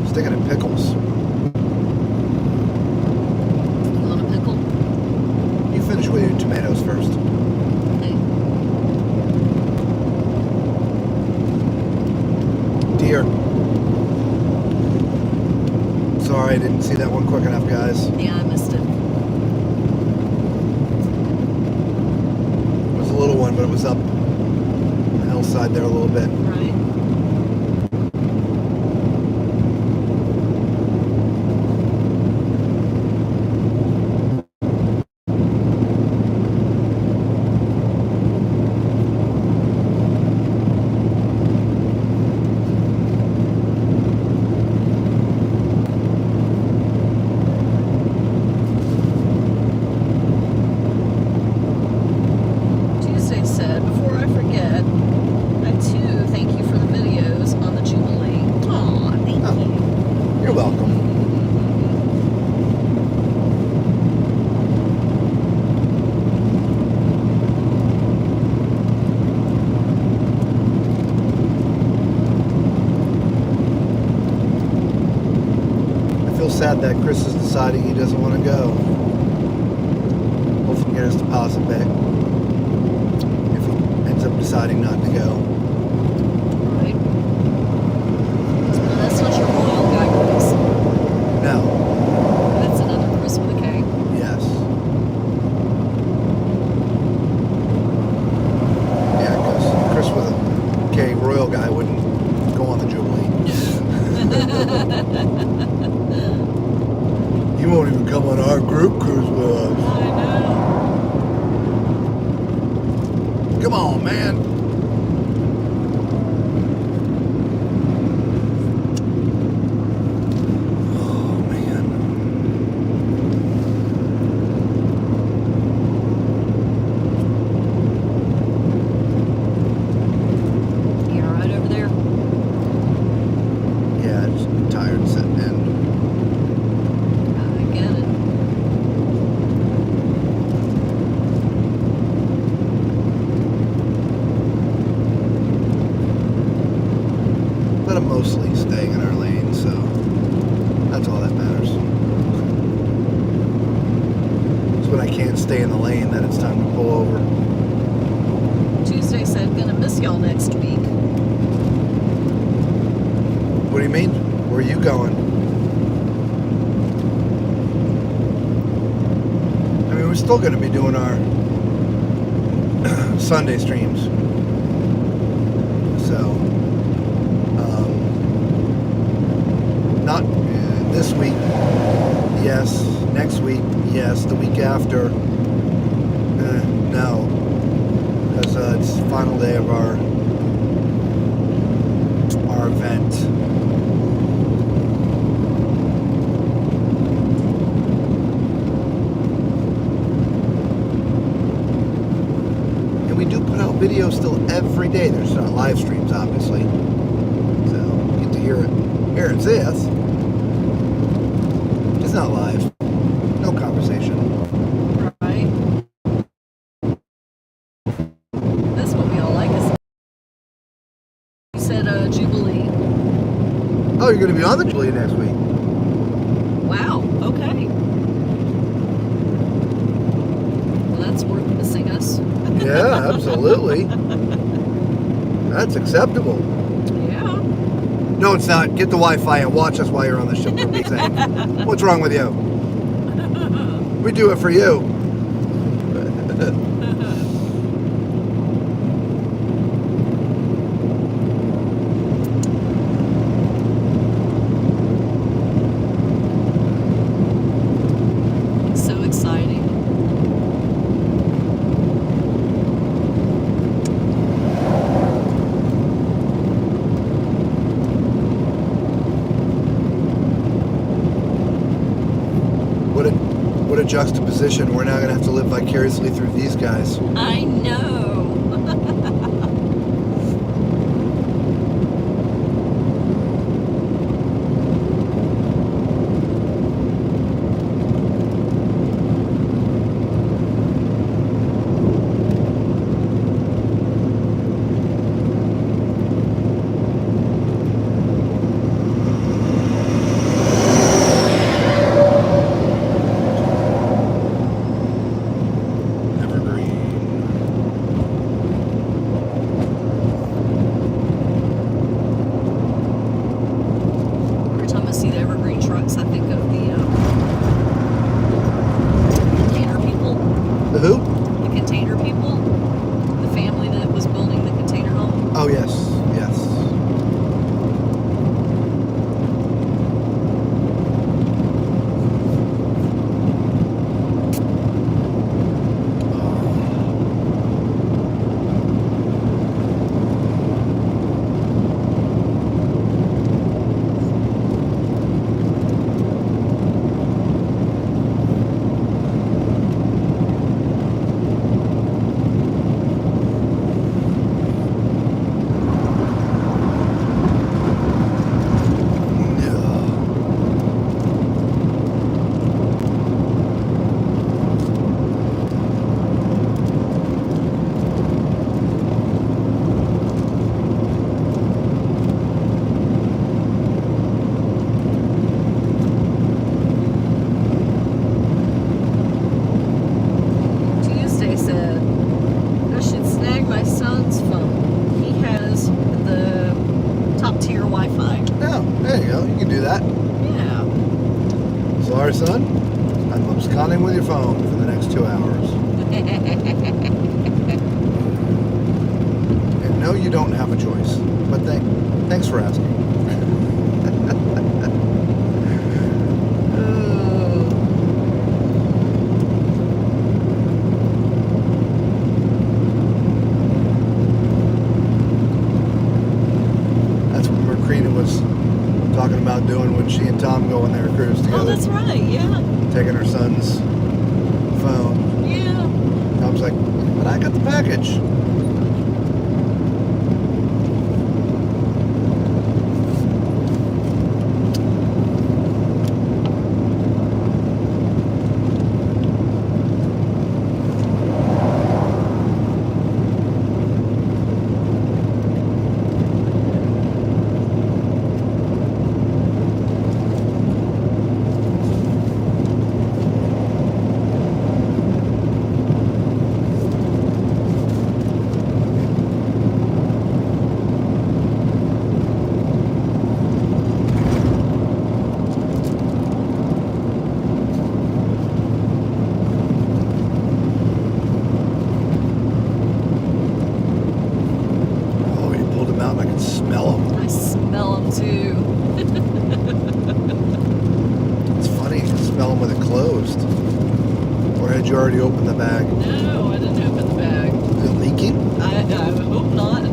Sticking in pickles. You want a pickle? You finish with your tomatoes first. Okay. Deer. Sorry, I didn't see that one quick enough, guys. Yeah, I missed it. It was a little one, but it was up the hillside there a little bit. Right. Tuesday said, before I forget, I too thank you for the videos on the Jubilee. Aw, thank Oh. you. You're welcome. I feel sad that Chris is deciding he doesn't want to go. Hopefully we can get his deposit back if he ends up deciding not to go. Right. That's not your royal guy, Chris. No. That's another Chris with a K. Yes. Yeah, because Chris with a K, royal guy, wouldn't go on the Jubilee. He won't even come on our group cruise with us. I know. Come on, man. Oh, man. You all right over there? Yeah, just tired sitting in. I get it. But I'm mostly staying in our lane, so that's all that matters. It's when I can't stay in the lane that it's time to pull over. Tuesday said, gonna miss y'all next week. What do you mean? Where are you going? I mean, we're still going to be doing our Sunday streams. So, not this week, yes. Next week, yes. The week after, no. Because it's the final day of our event. And we do put out videos still every day. There's not live streams, obviously. So you get to hear it. Here it is. It's not live. No conversation. Right? That's what we all like. You said Jubilee. Oh, you're going to be on the Jubilee next week. Wow, okay. Well, that's worth missing us. Yeah, absolutely. That's acceptable. Yeah. No, it's not. Get the Wi-Fi and watch us while you're on the ship. For Pete's sake. What's wrong with you? We do it for you. So exciting. What a juxtaposition. We're now going to have to live vicariously through these guys. I know. your Wi-Fi. Yeah, there you go. You can do that. Yeah. Sorry, son. I'm absconding with your phone for the next 2 hours. And no, you don't have a choice. But thanks for asking. That's what Marina was talking about doing when she and Tom go on their cruise together. Oh, that's right. Yeah. Taking her son's phone. Yeah. Tom's like, but I got the package. Smell them. I smell them too. It's funny, you smell them with it closed. Or had you already opened the bag? No, I didn't open the bag. Is it leaking? I hope not.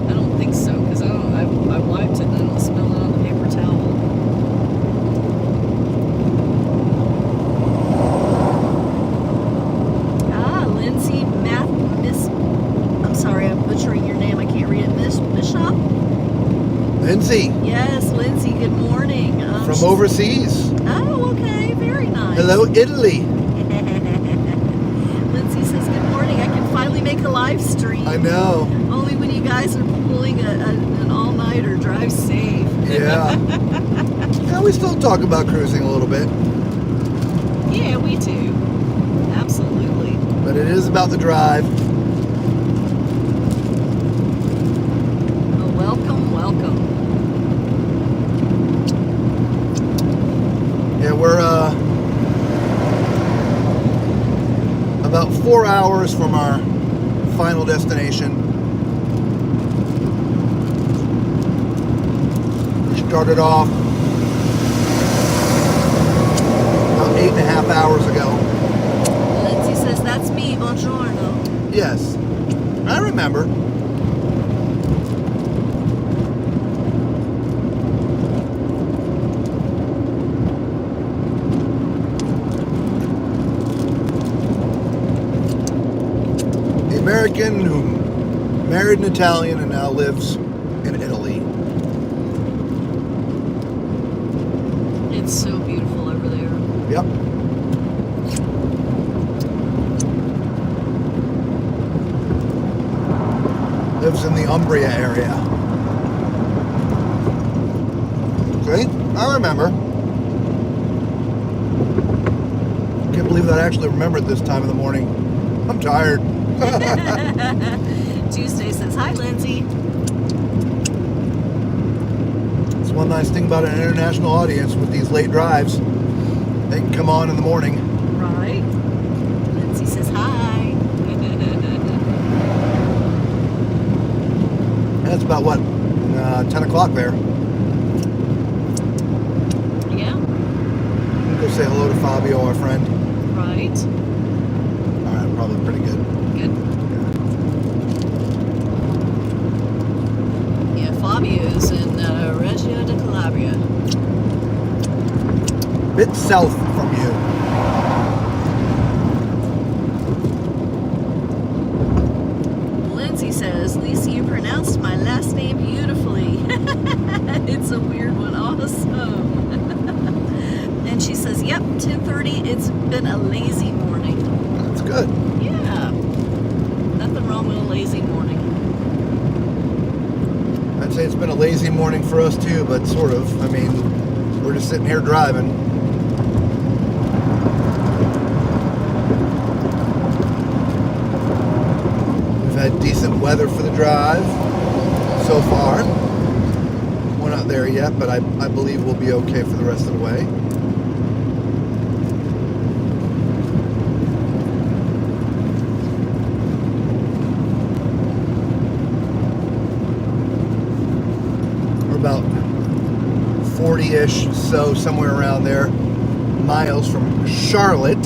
I don't think so, because I wiped it and I don't smell it on the paper towel. Lindsay I'm sorry, I'm butchering your name. I can't read it. Bishop? Lindsay. Yes, Lindsay, good morning. From overseas. Oh, okay. Very nice. Hello, Italy. Lindsay says, good morning. I can finally make a live stream. I know. Only when you guys are pulling an all-nighter. Drive safe. Yeah. Yeah, we still talk about cruising a little bit. Yeah, we do. Absolutely. But it is about the drive. Oh, welcome. Yeah, we're about 4 hours from our final destination. We started off about 8.5 hours ago. Lindsay says, that's me. Buongiorno. Yes, I remember. American who married an Italian and now lives in Italy. It's so beautiful over there. Yep. Lives in the Umbria area. See? I remember. Can't believe that I actually remembered this time of the morning. I'm tired. Tuesday says, hi, Lindsay. It's one nice thing about an international audience with these late drives. They can come on in the morning. Right. Lindsay says, hi. That's about what? 10 o'clock there. Yeah. Go say hello to Fabio, our friend. Right. Alright, probably pretty good. Good. Yeah, Fabio's in Reggio di Calabria. Bit south from you. Lindsay says, Lisa, you pronounced my last name beautifully. It's a weird one. Awesome. And she says, yep, 10:30. It's been a lazy morning. That's good. Yeah. Nothing wrong with a lazy morning. I'd say it's been a lazy morning for us too, but sort of. I mean, we're just sitting here driving. We've had decent weather for the drive. so far. We're not there yet, but I believe we'll be okay for the rest of the way. We're about 40-ish, so somewhere around there, miles from Charlotte.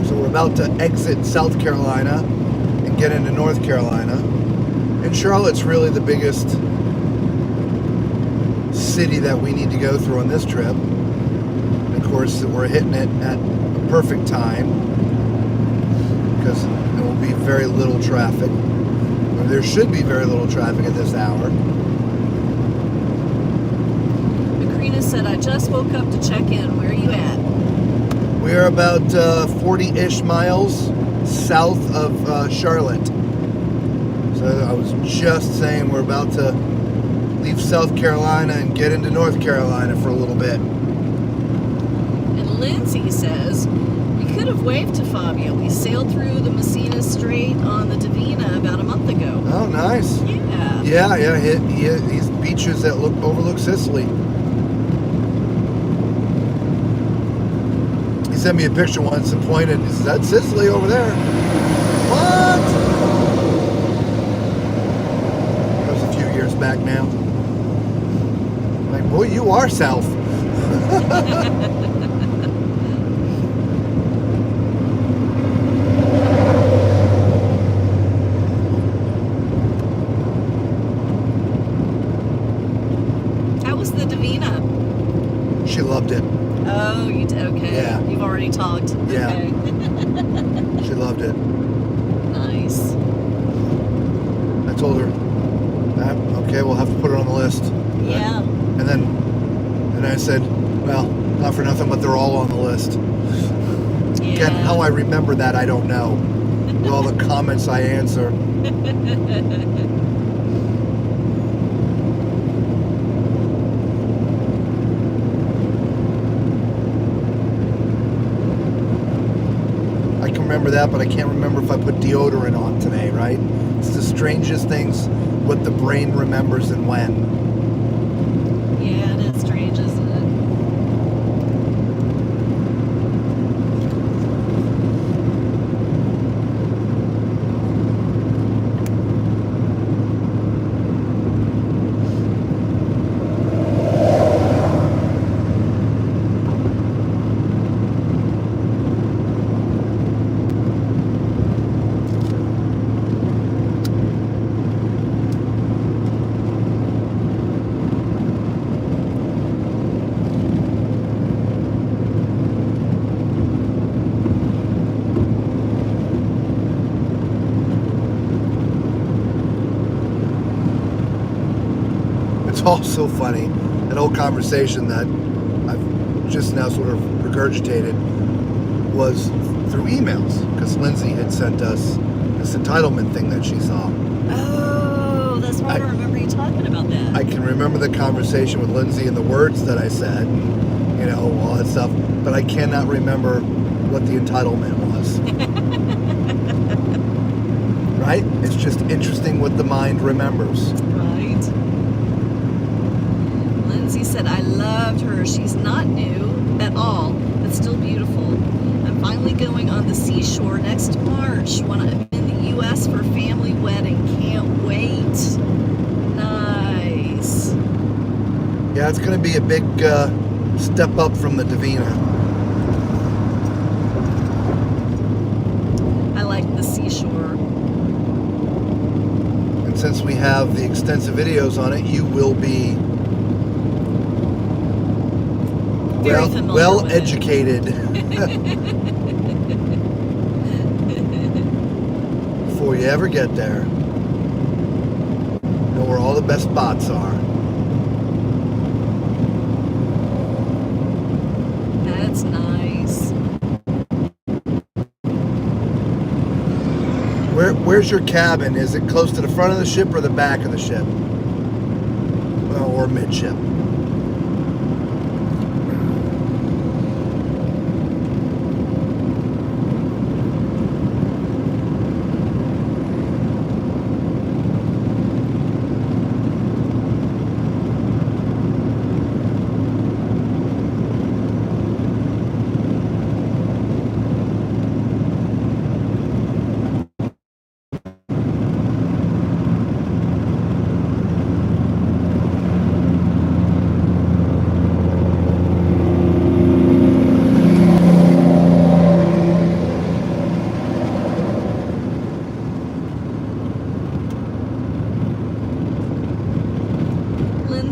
So we're about to exit South Carolina and get into North Carolina. And Charlotte's really the biggest city that we need to go through on this trip. And of course, we're hitting it at a perfect time because there will be very little traffic. Or there should be very little traffic at this hour. Macrina said, I just woke up to check in. Where are you at? We're about 40-ish miles south of Charlotte. So I was just saying we're about to leave South Carolina and get into North Carolina for a little bit. And Lindsay says, we could have waved to Fabio. We sailed through the Messina Strait on the Divina about a month ago. Oh, nice. Yeah. Yeah. These beaches that overlook Sicily. He sent me a picture once and pointed. He said, that's Sicily over there. What? That was a few years back now. Like, boy, you are south. How was the Divina? She loved it. Oh, you did? Okay. Yeah. You've already talked. Yeah. Okay. She loved it. Nice. I told her, okay, we'll have to put it on the list. Yeah. And then I said, well, not for nothing, but they're all on the list. Yeah. Again, how I remember that, I don't know. With all the comments I answer. I can remember that, but I can't remember if I put deodorant on today, right? It's the strangest things what the brain remembers and when. Yeah, it is strange, isn't it? It's all so funny. That whole conversation that I've just now sort of regurgitated was through emails, because Lindsay had sent us this entitlement thing that she saw. Oh, that's right. I remember you talking about that. I can remember the conversation with Lindsay and the words that I said, you know, all that stuff, but I cannot remember what the entitlement was. Right? It's just interesting what the mind remembers. Right. Lindsay said, I loved her. She's not new at all, but still beautiful. I'm finally going on the seashore next March when I'm in the U.S. for family wedding. Can't wait. Nice. Yeah, it's going to be a big step up from the Divina. I like the seashore. And since we have the extensive videos on it, you will be Very familiar well with educated before you ever get there. Know where all the best spots are. That's nice. Where's your cabin? Is it close to the front of the ship or the back of the ship? Well, or midship?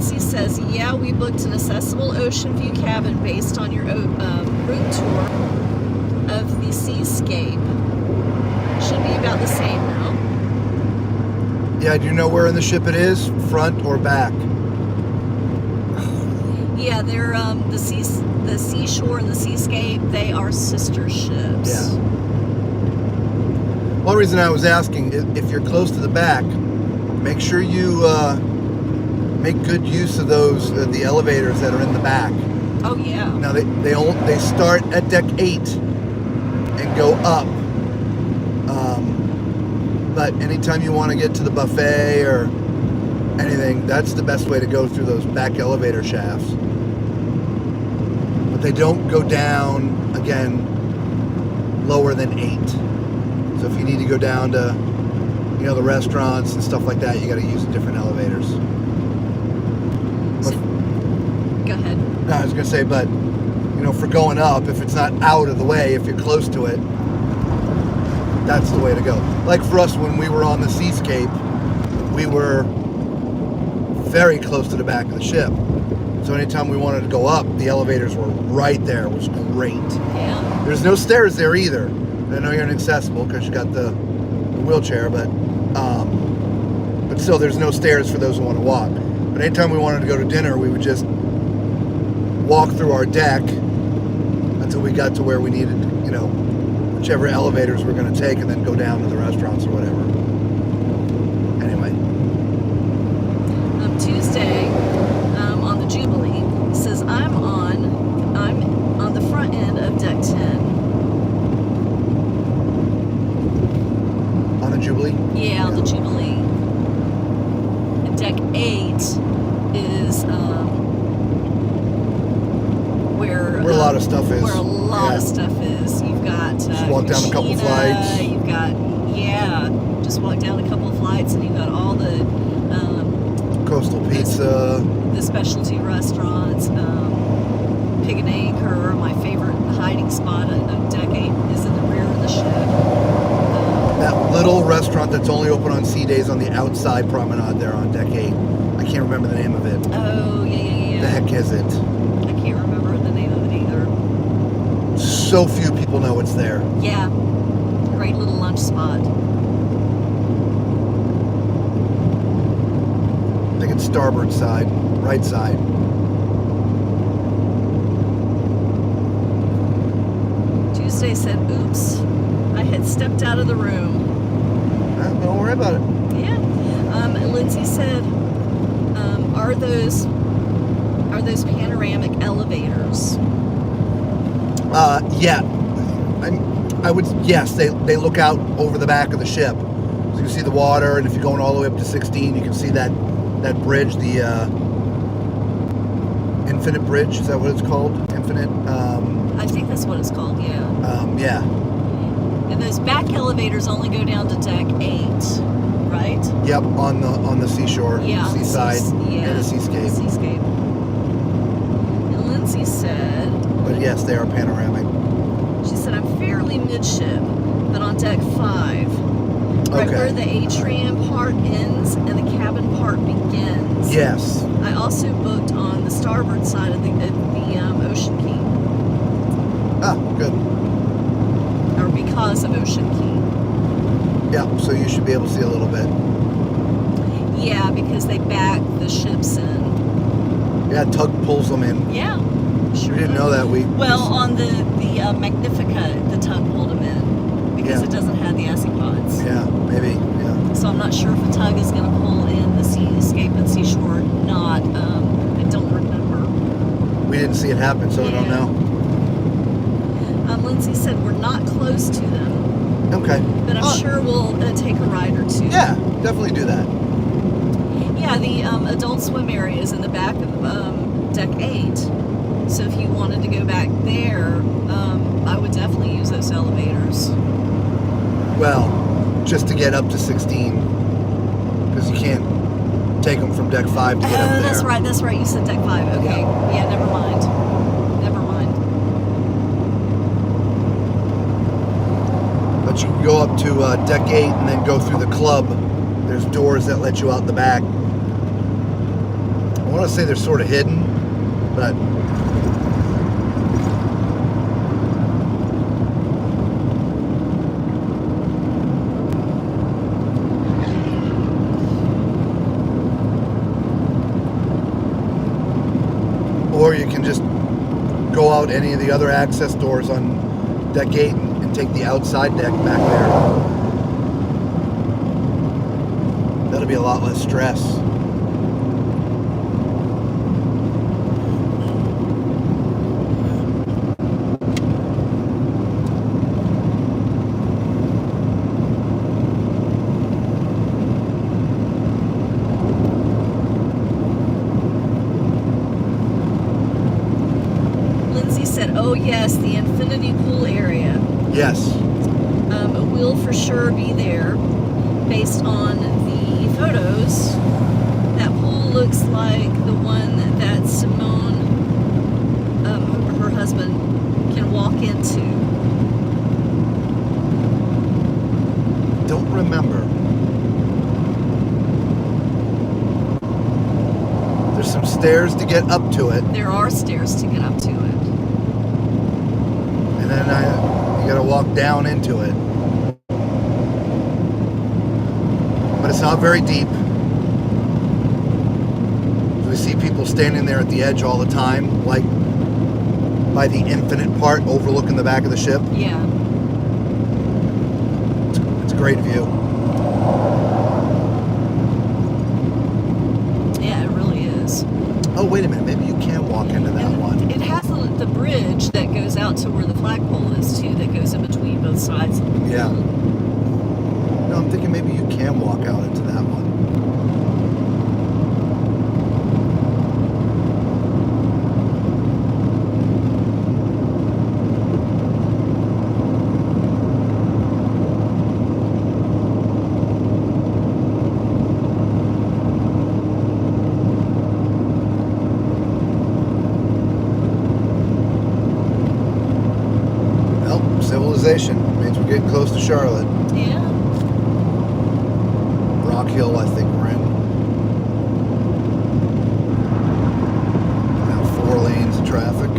Lindsay says, yeah, we booked an accessible ocean view cabin based on your room tour of the seascape. Should be about the same now. Yeah, do you know where in the ship it is? Front or back? Yeah, they're the seashore and the seascape. They are sister ships. Yeah. One reason I was asking, if you're close to the back, make sure you make good use of those the elevators that are in the back. Oh yeah. Now they start at deck 8 and go up. But anytime you want to get to the buffet or anything, that's the best way to go through those back elevator shafts. But they don't go down, again, lower than 8. So if you need to go down to, the restaurants and stuff like that, you got to use different elevators. But, go ahead. No, I was going to say, but, for going up, if it's not out of the way, if you're close to it, that's the way to go. Like for us, when we were on the seascape, we were very close to the back of the ship. So anytime we wanted to go up, the elevators were right there. It was great. Yeah. There's no stairs there either. I know you're inaccessible because you got the wheelchair, but still, there's no stairs for those who want to walk. But anytime we wanted to go to dinner, we would just walk through our deck until we got to where we needed, whichever elevators we're going to take, and then go down to the restaurants or whatever. Anyway. Tuesday, on the Jubilee, says I'm on the front end of deck 10. On the Jubilee? Yeah, on the Jubilee. And deck 8 is where a lot of stuff is. Where a lot of stuff is. You've got just walk down a couple flights. You've got just walk down a couple of flights, and you've got all the Coastal Pizza, the specialty restaurants. Pig and Anchor, my favorite hiding spot of deck 8 is in the rear of the ship. That little restaurant that's only open on sea days on the outside promenade there on deck 8. I can't remember the name of it. Oh, yeah. The heck is it? I can't remember the name of it either. So few people know it's there. Yeah. Great little lunch spot. I think it's starboard side, right side. Tuesday said, oops, I had stepped out of the room. Don't worry about it. Yeah. Lindsay said, are those panoramic elevators? Yeah. Yes, they look out over the back of the ship. So you can see the water, and if you're going all the way up to 16, you can see that bridge, the Infinite Bridge. Is that what it's called? Infinite? I think that's what it's called, yeah. Yeah. And those back elevators only go down to deck 8, right? Yep, on the seashore, seaside, and the seascape. Seascape. And Lindsay said... But yes, they are panoramic. She said, I'm fairly midship, but on deck 5. Right Okay. where the atrium part ends and the cabin part begins. Yes. I also booked on the starboard side of the Ocean Key. Ah, good. Or because of Ocean Key. Yeah, so you should be able to see a little bit. Yeah, because they back the ships in. Yeah, tug pulls them in. Yeah, sure. We didn't know that. Well, on the Magnifica, the tug pulled them in because it doesn't have the SE pods. Yeah, maybe. Yeah. So I'm not sure if a tug is going to pull in the Seascape and Seashore or not. I don't remember. We didn't see it happen, so I don't know. Lindsay said we're not close to them. Okay. But I'm sure we'll take a ride or two. Yeah, definitely do that. Yeah, the adult swim area is in the back of deck 8. So if you wanted to go back there, I would definitely use those elevators. Well, just to get up to 16, because you can't take them from deck 5 to get up there. That's right. You said deck 5. Okay. Yeah, never mind. But you can go up to deck 8 and then go through the club. There's doors that let you out the back. want to say they're sort of hidden, but or you can just go out any of the other access doors on deck 8 and take the outside deck back there. That'll be a lot less stress. Oh yes, the infinity pool area. Yes. It will for sure be there. Based on the photos, that pool looks like the one that Simone, her husband, can walk into. Don't remember. There's some stairs to get up to it. There are stairs to get up to it. And then you gotta walk down into it. But it's not very deep. We see people standing there at the edge all the time, like by the infinite part overlooking the back of the ship. Yeah. It's a great view. Yeah, it really is. Oh, wait a minute. Maybe you can walk into that And one. it has the bridge that goes out to where the flagpole is too, that goes in between both sides of the pool. Yeah. No, I'm thinking maybe you can walk out into that one. Civilization means we're getting close to Charlotte. Yeah. Rock Hill, I think we're in. Now 4 lanes of traffic.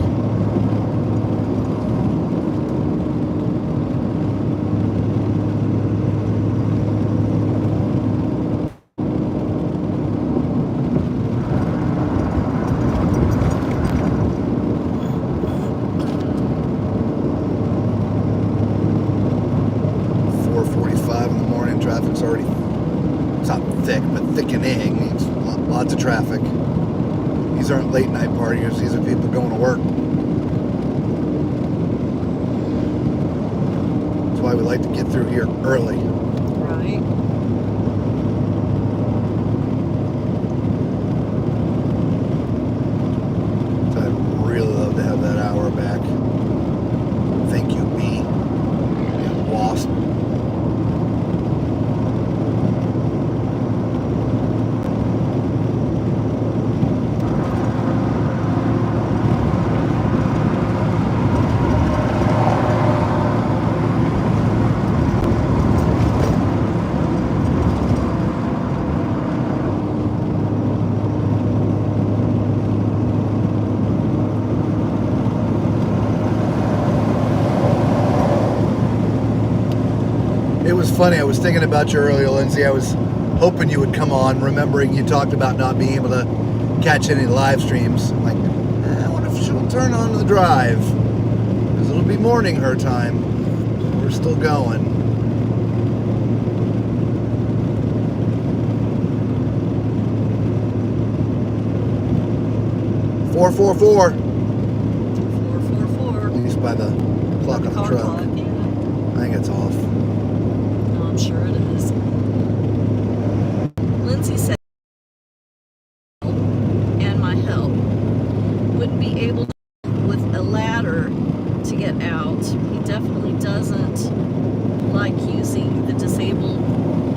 Traffic's already, it's not thick, but thickening. It's lots of traffic. These aren't late night partiers, these are people going to work. That's why we like to get through here early. Right. So I'd really love to have that hour back. Thank you, bee. And wasp. It was funny. I was thinking about you earlier, Lindsay. I was hoping you would come on, remembering you talked about not being able to catch any live streams. I'm like, I wonder if she'll turn on the drive. Because it'll be morning her time. We're still going. Four, 444. 444. At least by the clock on the car truck. clock, yeah. I think it's off. No, I'm sure it is. Lindsay said, and my help wouldn't be able to with a ladder to get out. He definitely doesn't like using the disabled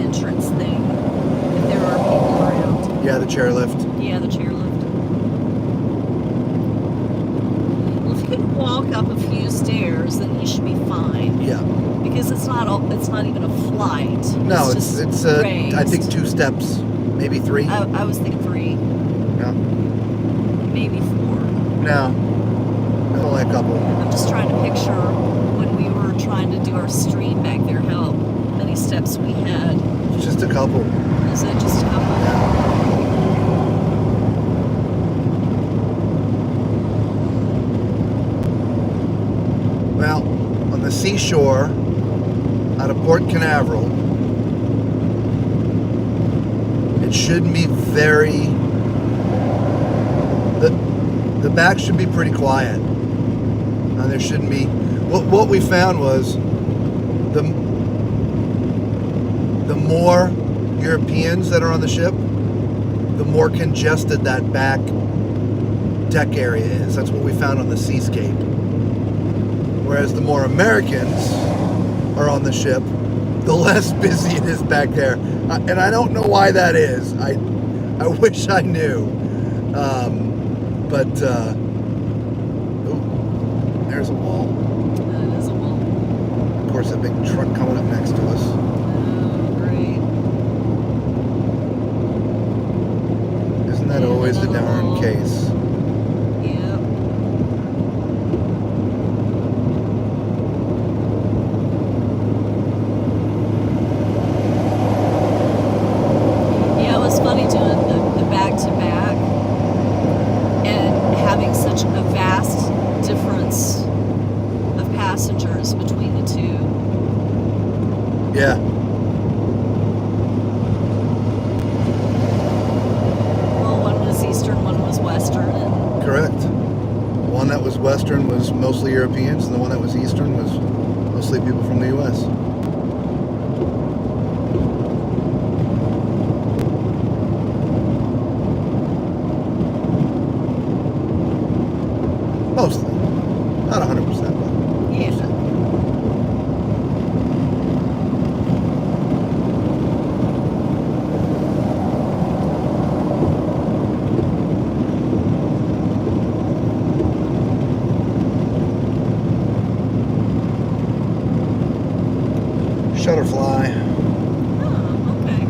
entrance thing if there are people around. Yeah, the chairlift. Yeah, the chairlift. Well, if you can walk up a few stairs, then you should be fine. Yeah. Because it's not even a flight. No, just it's raised. I think 2 steps, maybe 3. I was thinking 3. No. Maybe 4. No. Only a couple. I'm just trying to picture when we were trying to do our stream back there, how many steps we had. Just a couple. Is it just a couple? Well, on the seashore out of Port Canaveral, it shouldn't be very... The back should be pretty quiet. There shouldn't be... What we found was the more Europeans that are on the ship, the more congested that back deck area is. That's what we found on the seascape. Whereas the more Americans are on the ship, the less busy it is back there. And I don't know why that is. I wish I knew. Ooh, there's a wall. That is a wall. Of course, a big truck coming up next to us. Oh, great. Isn't that always the darn wall. case? Yep. Yeah, it was funny doing the back-to-back and having such a vast difference of passengers between the two. Yeah. Well, one was Eastern, one was Western, and Correct. The one that was Western was mostly Europeans, and the one that was Eastern was mostly people from the U.S. Mostly. Not 100%, but yeah. Shutterfly. Oh, okay.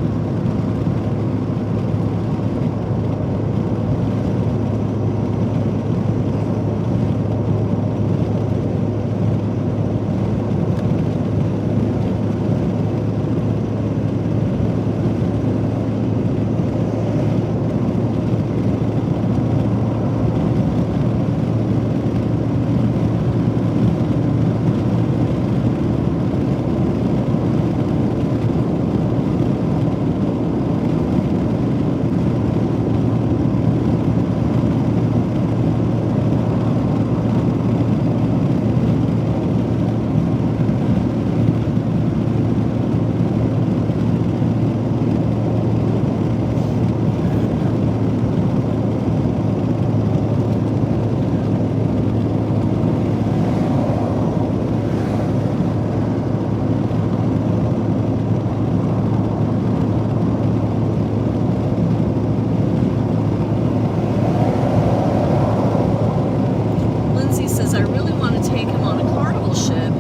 Lindsay says, I really want to take him on a carnival ship.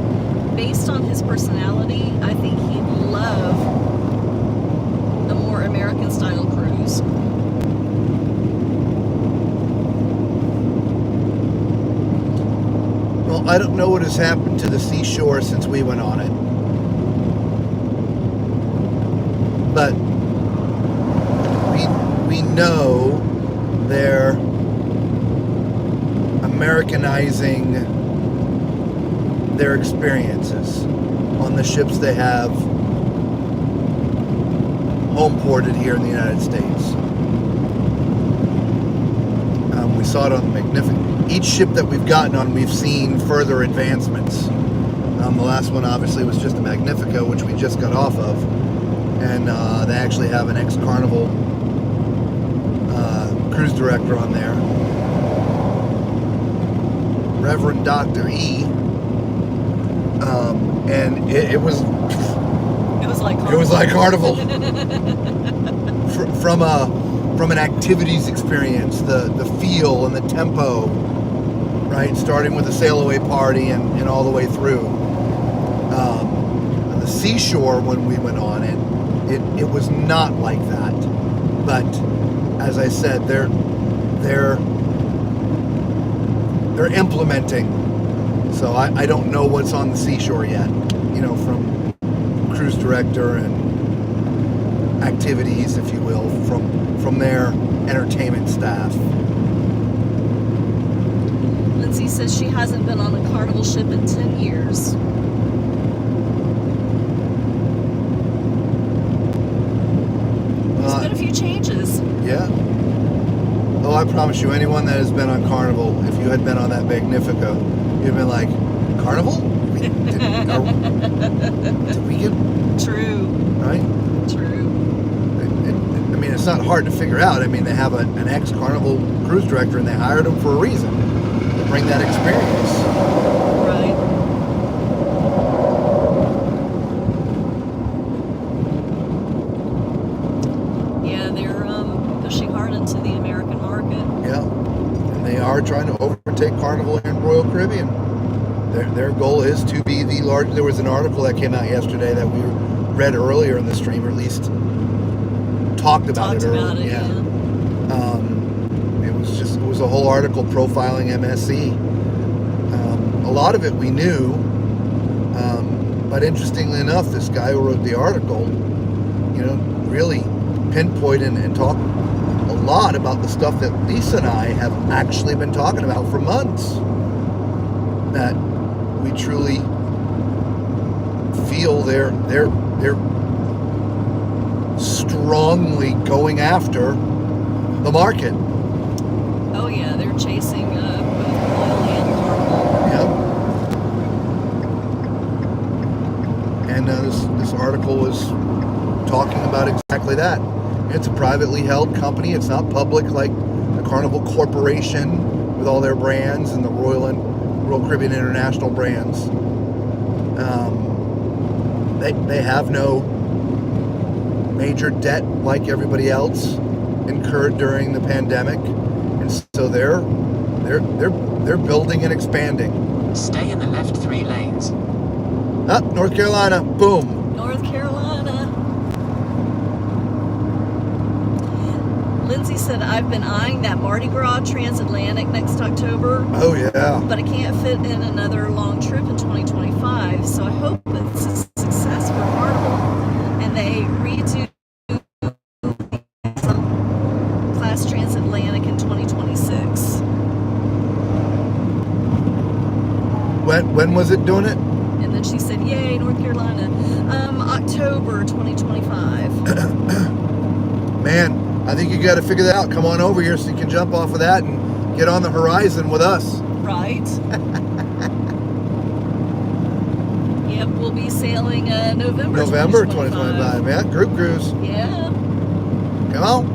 Based on his personality, I think he'd love a more American style cruise. Well, I don't know what has happened to the seashore since we went on it. But we know they're Americanizing their experiences on the ships they have home ported here in the United States. We saw it on the Magnificent. Each ship that we've gotten on, we've seen further advancements. The last one obviously was just the Magnifica, which we just got off of. And they actually have an ex-Carnival cruise director on there. Reverend Dr. E. And it was like Carnival. It was like Carnival. From an activities experience, the feel and the tempo, right? Starting with a sail away party and all the way through. On the seashore, when we went on it was not like that. But as I said, they're implementing. So I don't know what's on the seashore yet, from cruise director and activities, if you will, from their entertainment staff. Lindsay says she hasn't been on a Carnival ship in 10 years. There's been a few changes. Yeah. Oh, I promise you, anyone that has been on Carnival, if you had been on that Magnifica, you'd have been like, Carnival? Did we get... True. Right? True. I mean, it's not hard to figure out. I mean, they have an ex-Carnival cruise director, and they hired him for a reason, to bring that experience. Right. Yeah, they're pushing hard into the American market. Yeah, and they are trying to overtake Carnival and Royal Caribbean. Their goal is to be the largest. There was an article that came out yesterday that we read earlier in the stream, or at least talked about it earlier. Yeah. It was a whole article profiling MSC. A lot of it we knew, but interestingly enough, this guy who wrote the article, really pinpointed and talked a lot about the stuff that Lisa and I have actually been talking about for months. That we truly feel they're strongly going after the market. Oh yeah, they're chasing both Royal and Carnival. Yep. And this article was talking about exactly that. It's a privately held company. It's not public like the Carnival Corporation with all their brands and the Royal Caribbean International brands. They have no major debt like everybody else incurred during the pandemic, and so they're building and expanding. Stay in the left 3 lanes. Up North Carolina, boom. North Carolina. Lindsay said, I've been eyeing that Mardi Gras transatlantic next October. Oh yeah. But I can't fit in another long trip in 2025, so I hope it's a success for Carnival and they redo class transatlantic in 2026. When was it doing it? And then she said, yay, North Carolina. October 2025. Man, I think you got to figure that out. Come on over here so you can jump off of that and get on the horizon with us. Right. Yep, we'll be sailing November 2025. Yeah, group cruise. Yeah. Come on.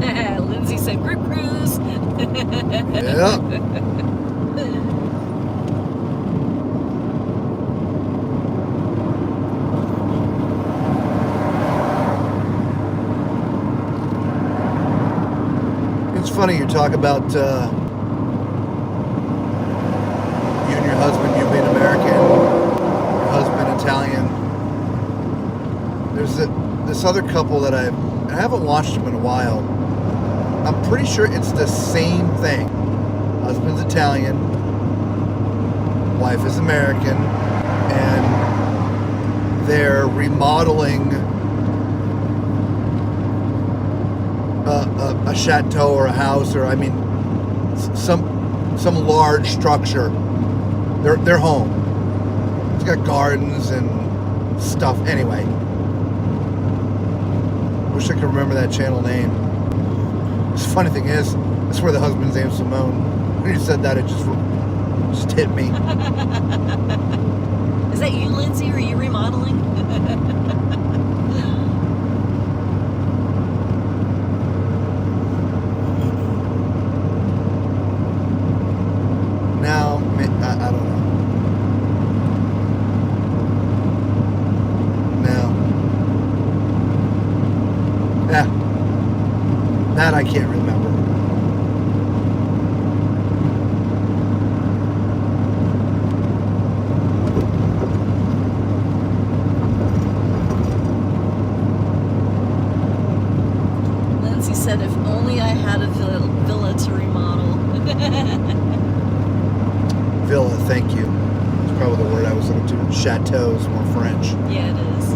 Yeah. Lindsay said, group cruise. Yeah. It's funny you talk about you and your husband, you being American, your husband Italian. There's this other couple that I haven't watched them in a while. I'm pretty sure it's the same thing. Husband's Italian, wife is American, and they're remodeling a chateau or a house, or some large structure. Their home. It's got gardens and stuff. Anyway, wish I could remember that channel name. The funny thing is, that's where the husband's name's Simone. When you said that, it just hit me. Is that you, Lindsay, or are you remodeling? Now, Villa, thank you. That's probably the word I was looking to. Chateau is more French. Yeah, it is.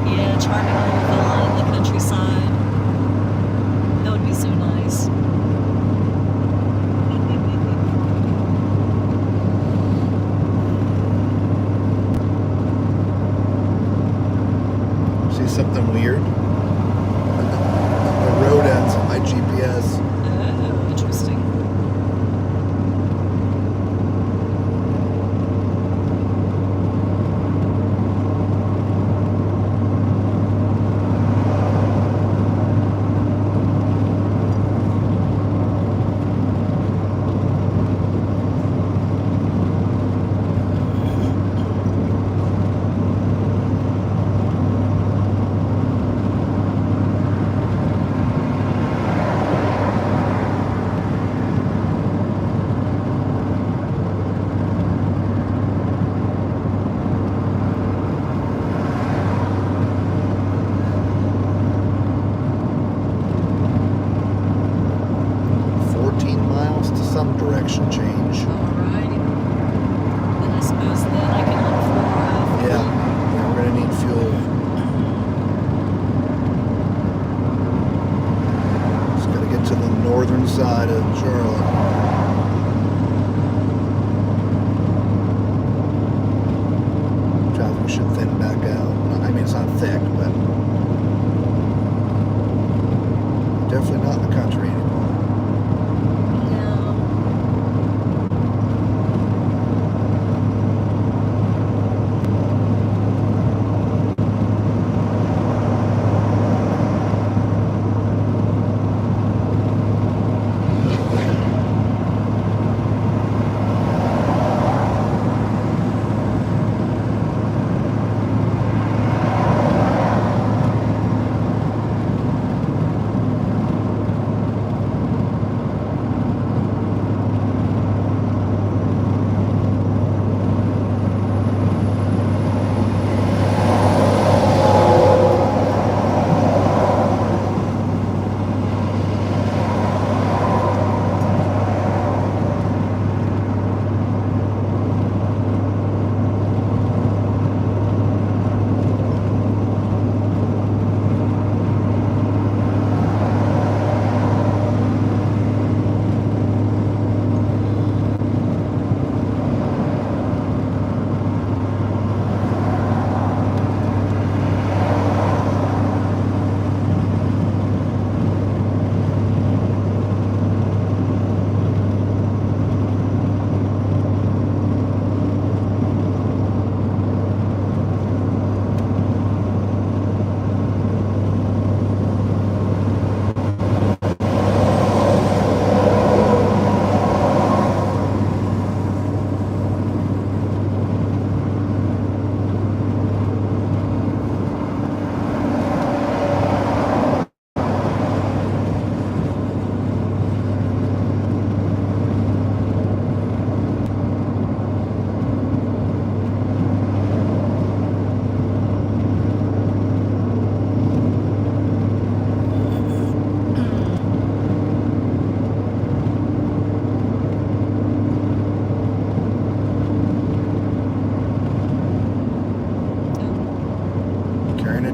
Yeah, charming little villa in the countryside. That would be so nice. See something weird? The road ends on my GPS. Oh, interesting. Some direction change. Alrighty. Then I suppose then I can look for Yeah, we're gonna need fuel. Just gotta get to the northern side of Charlotte. Traffic should thin back out. I mean, it's not thick, but definitely not in the country anymore.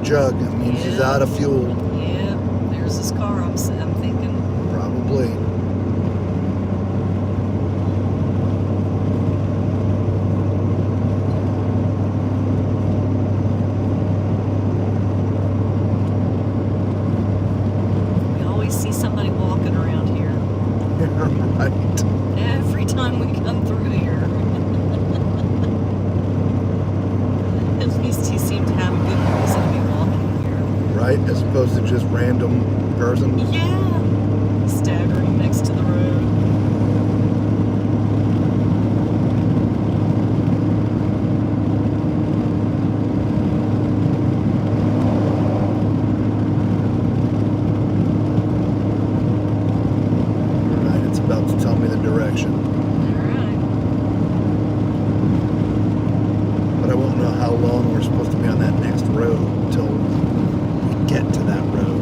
Jug. It means he's out of fuel. Yeah, there's his car. I'm thinking. Probably. We always see somebody walking around here. Right. Every time we come through here. At least he seemed to have a good reason to be walking here. Right? As opposed to just random person. Yeah. Staggering next to the road. Right, it's about to tell me the direction. All right. long we're supposed to be on that next road until we get to that road.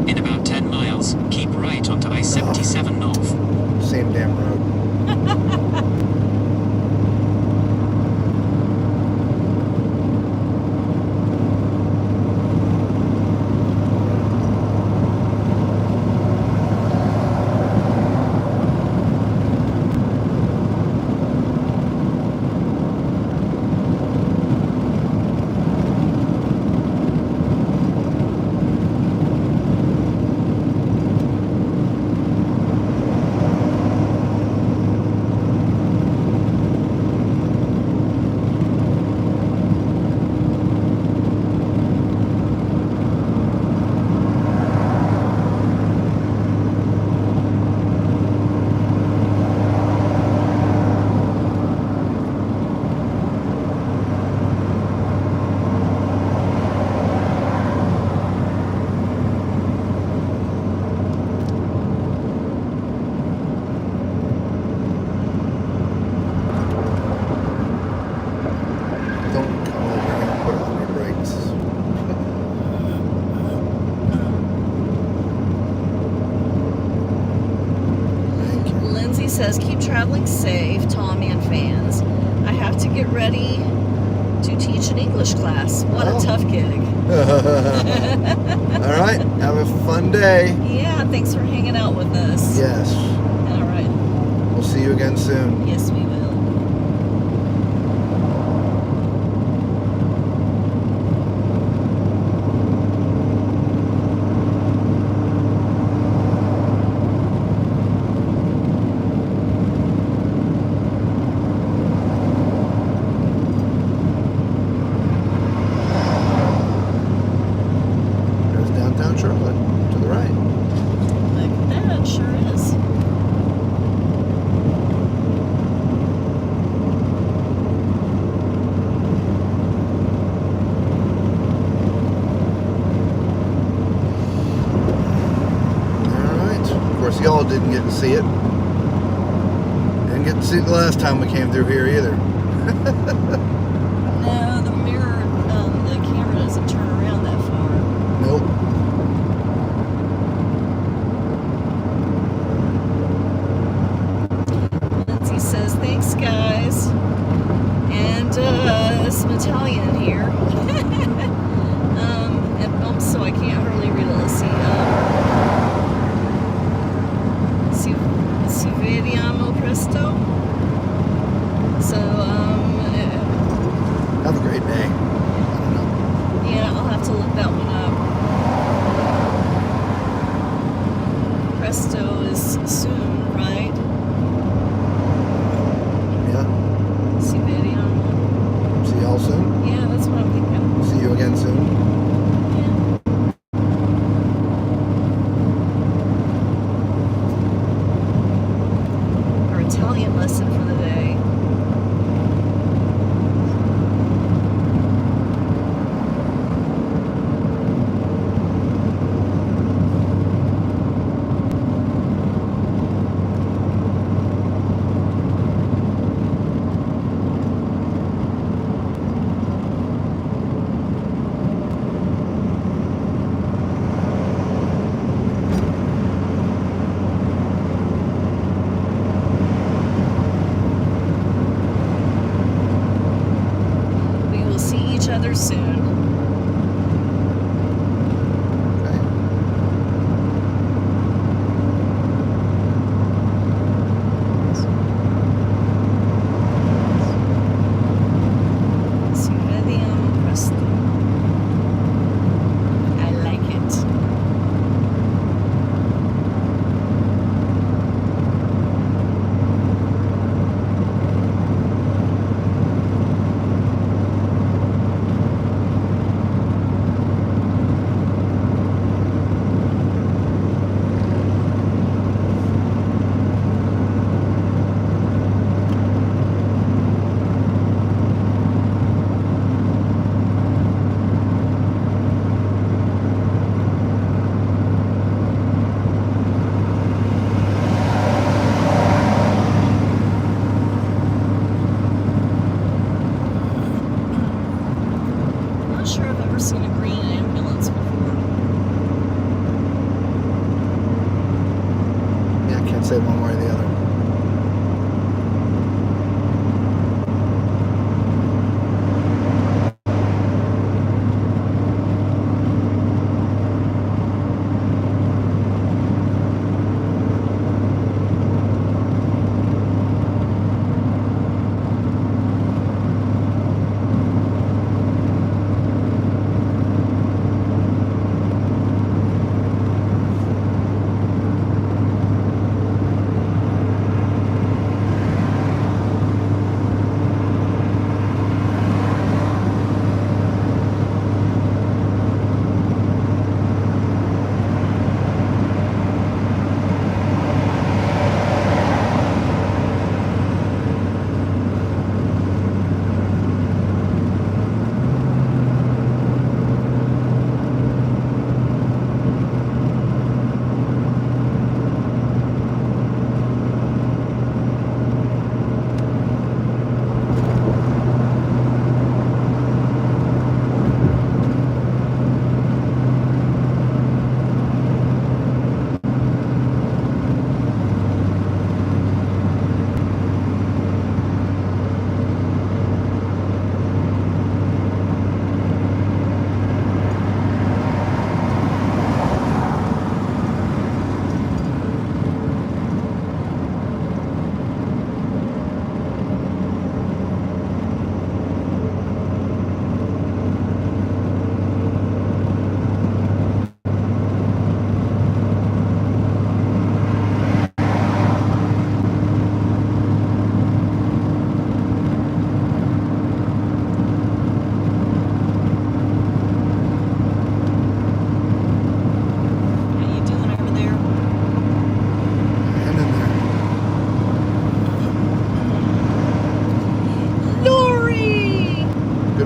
In about 10 miles, keep right onto I-77 North. Same damn road. Says, keep traveling safe, Tom and fans. I have to get ready to teach an English class. What a tough gig. All right, have a fun day. Yeah, thanks for hanging out with us. Yes. All right. We'll see you again soon. Yes, we will. Y'all didn't get to see it. Didn't get to see it the last time we came through here either. No, the mirror, the camera doesn't turn around that far. Nope. Lindsay says, thanks guys. And some Italian here. And so I can't hardly read it. Let's see. Ci vediamo presto. So, have a great day. I don't know. Yeah, I'll have to look that one up. Presto is soon, right? Yeah. Ci vediamo. See y'all soon? Yeah, that's what I'm thinking. See you again soon. Italian lesson for the day. Other soon. Okay. Ci vediamo presto. I like it. never seen a green ambulance before. Yeah, I can't say one way or the other.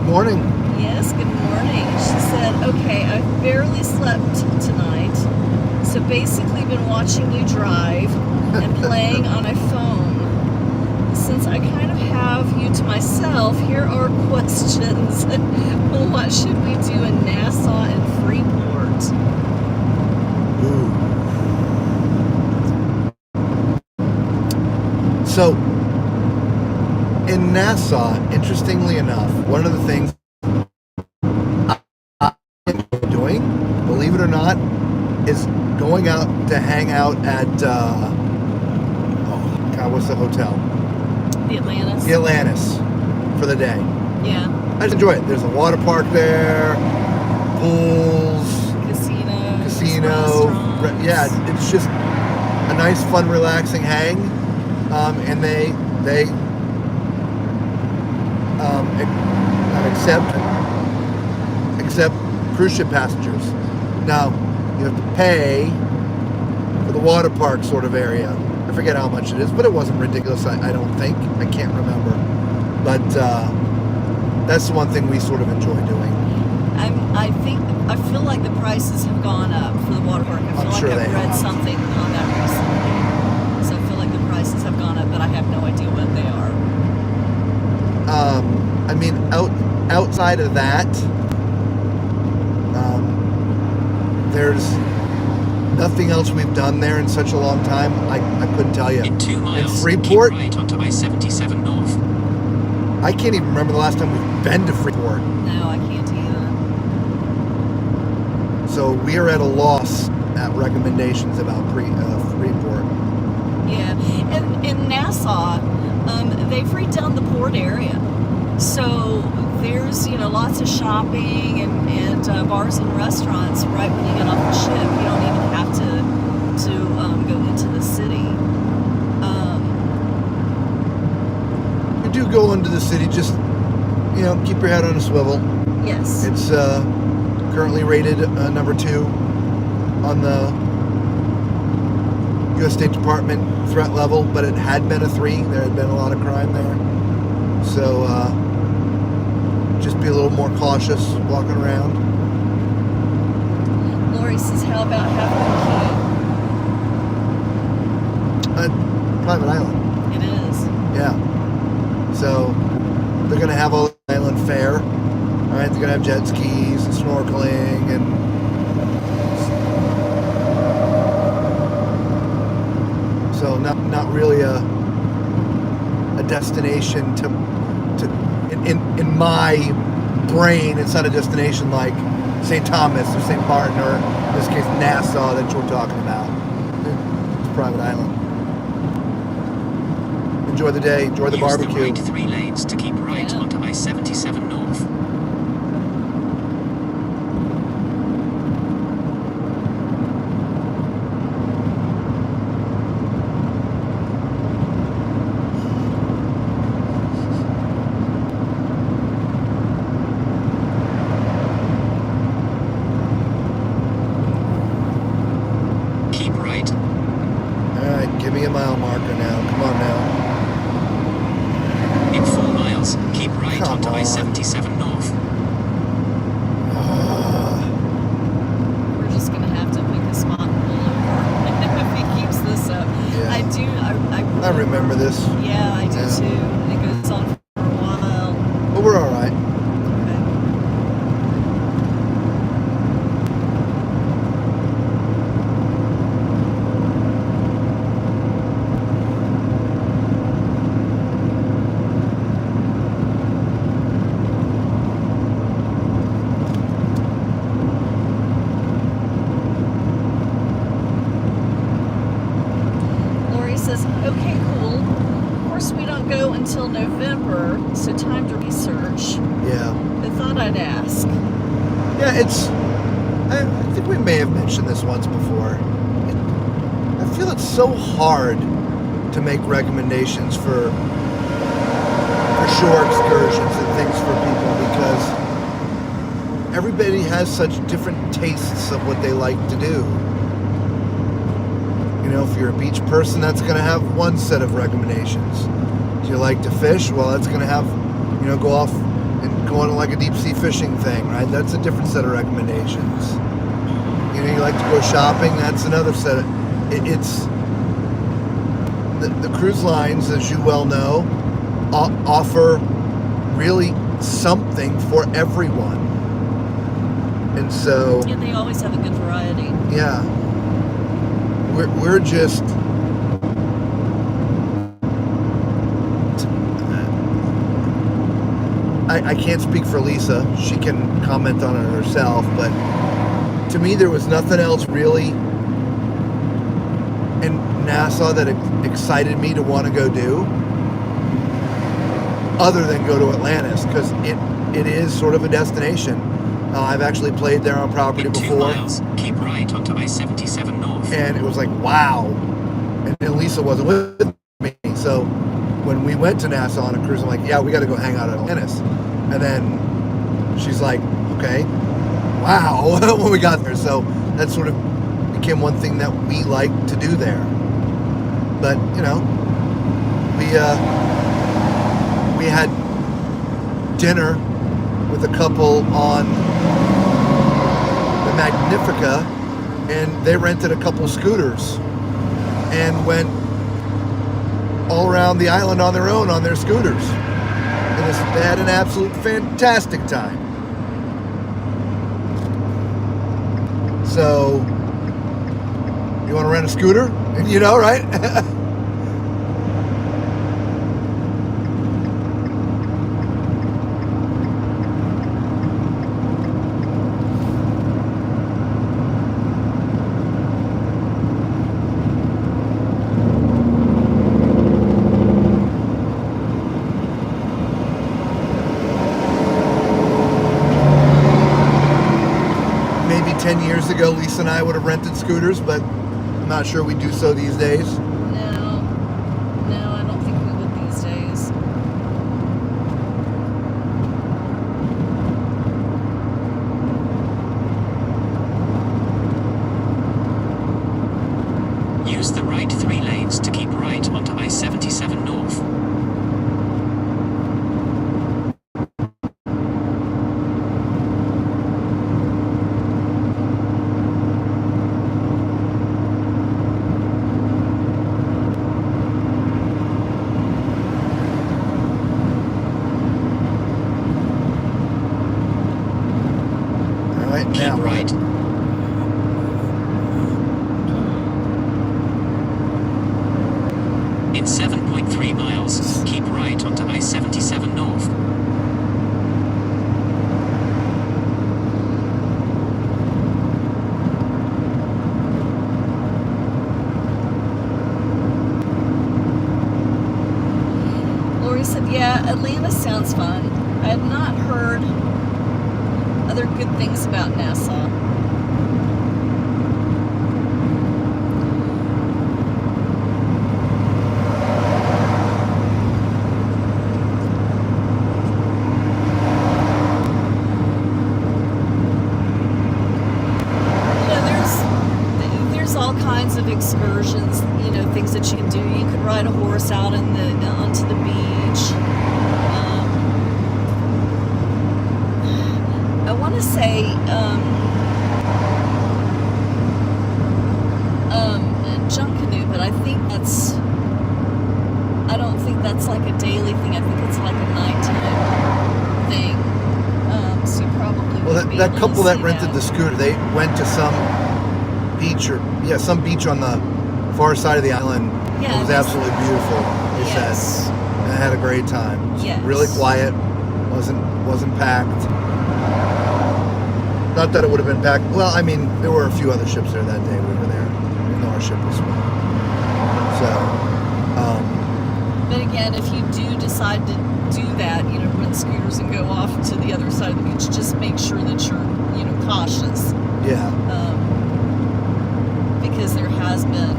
Morning. Yes, good morning. She said, okay, I've barely slept tonight, so basically been watching you drive and playing on my phone. Since I kind of have you to myself, here are questions. What should we do in Nassau and Freeport? Ooh. So, in Nassau, interestingly enough, one of the things I'm doing, believe it or not, is going out to hang out at, oh God, what's the hotel? The Atlantis. The Atlantis for the day. Yeah. I just enjoy it. There's a water park there, pools, casino. Yeah, it's just a nice, fun, relaxing hang, and they accept cruise ship passengers. Now, you have to pay for the water park sort of area. I forget how much it is, but it wasn't ridiculous, I don't think. I can't remember. But that's the one thing we sort of enjoy doing. I feel like the prices have gone up for the water park. I feel like I've read something on that recently. So I feel like the prices have gone up, but I have no idea what they are. I mean, outside of that, there's nothing else we've done there in such a long time. I couldn't tell you. In 2 miles, in Freeport, keep right onto I-77 North. I can't even remember the last time we've been to Freeport. No, I can't either. So we are at a loss at recommendations about Freeport. Yeah, and in Nassau, they've redone the port area. So there's, lots of shopping and bars and restaurants right when you get off the ship. You don't even have to go into the city. You do go into the city, just, keep your head on a swivel. Yes. It's currently rated number 2 on the U.S. State Department threat level, but it had been a 3. There had been a lot of crime there. So just be a little more cautious walking around. Lori says, how about Half Moon Key? Private island. It is. Yeah. So they're going to have all the island fare. All right, they're going to have jet skis and snorkeling and so not really a destination to in my brain. It's not a destination like St. Thomas or St. Martin or in this case Nassau that you're talking about. It's a private island. Enjoy the day. Enjoy the barbecue. Use the right 3 lanes to keep right onto I-77 North. Keep right. All right, give me a mile marker now. Come on now. In 4 miles, keep right Come onto on. I-77 North. We're just gonna have to pick a spot and pull over if he keeps this up. Yeah. I remember this. Yeah, I do Yeah. too. It goes on for a while. But we're all right. Okay. Lori says, okay, cool. Of course, we don't go until November, so time to research. Yeah. I thought I'd ask. Yeah, I think we may have mentioned this once before. I feel it's so hard to make recommendations for shore excursions and things for people because everybody has such different tastes of what they like to do. You know, if you're a beach person, that's going to have one set of recommendations. Do you like to fish? Well, that's going to have, go off and go on like a deep sea fishing thing, right? That's a different set of recommendations. You like to go shopping, that's another set of, it's, the cruise lines, as you well know, offer really something for everyone. And so... Yeah, they always have a good variety. Yeah. We're just... I can't speak for Lisa. She can comment on it herself, but to me there was nothing else really in Nassau that excited me to want to go do other than go to Atlantis, because it is sort of a destination. I've actually played there on property In 2 before. miles, keep right onto I-77 North. And it was like, wow. And Lisa wasn't with me. So when we went to Nassau on a cruise, I'm like, yeah, we got to go hang out at Atlantis. And then she's like, okay, wow, when we got there. So that sort of became one thing that we like to do there. But, we had dinner with a couple on the Magnifica, and they rented a couple scooters and went all around the island on their own on their scooters. And they had an absolute fantastic time. So, you want to rent a scooter? Right? Maybe 10 years ago, Lisa and I would have rented scooters, but I'm not sure we do so these days. No, I don't think we would these days. Use the right 3 lanes to keep right onto I-77 North. right Keep now. right. In 7.3 miles, keep right onto I-77 North. Lori said, yeah, Atlanta sounds fun. I had not heard other good things about Nassau. There's all kinds of excursions, things that you can do. You could ride a horse out onto the beach. I want to say junk canoe, but I don't think that's like a daily thing. I think it's like a nighttime thing. So you probably Well, would be that able couple to that see rented the scooter, they went to some beach some beach on the far side of the island. Yeah, it was absolutely beautiful. They Yes. said, and I had a great time. It was Yes. really quiet. wasn't packed. Not that it would have been packed. Well, I mean, there were a few other ships there that day. We were there. Even though our ship was full. So. But again, if you do decide to do that, rent scooters and go off to the other side of the beach, just make sure that you're, cautious. Yeah. Because there has been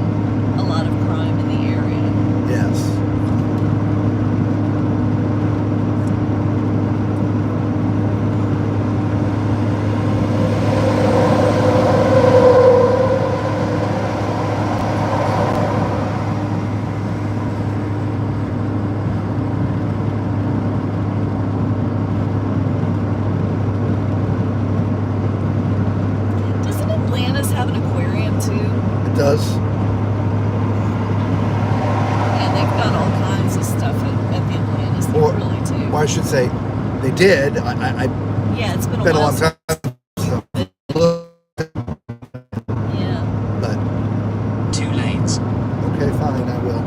a lot of crime in the area. Yes. Doesn't Atlantis have an aquarium too? It does. And they've got all kinds of stuff at the Atlantis. They Or- really do. Or I should say, they did. Yeah, it's been a Been a while. long time. So, Yeah. but 2 lanes. okay, fine, I will.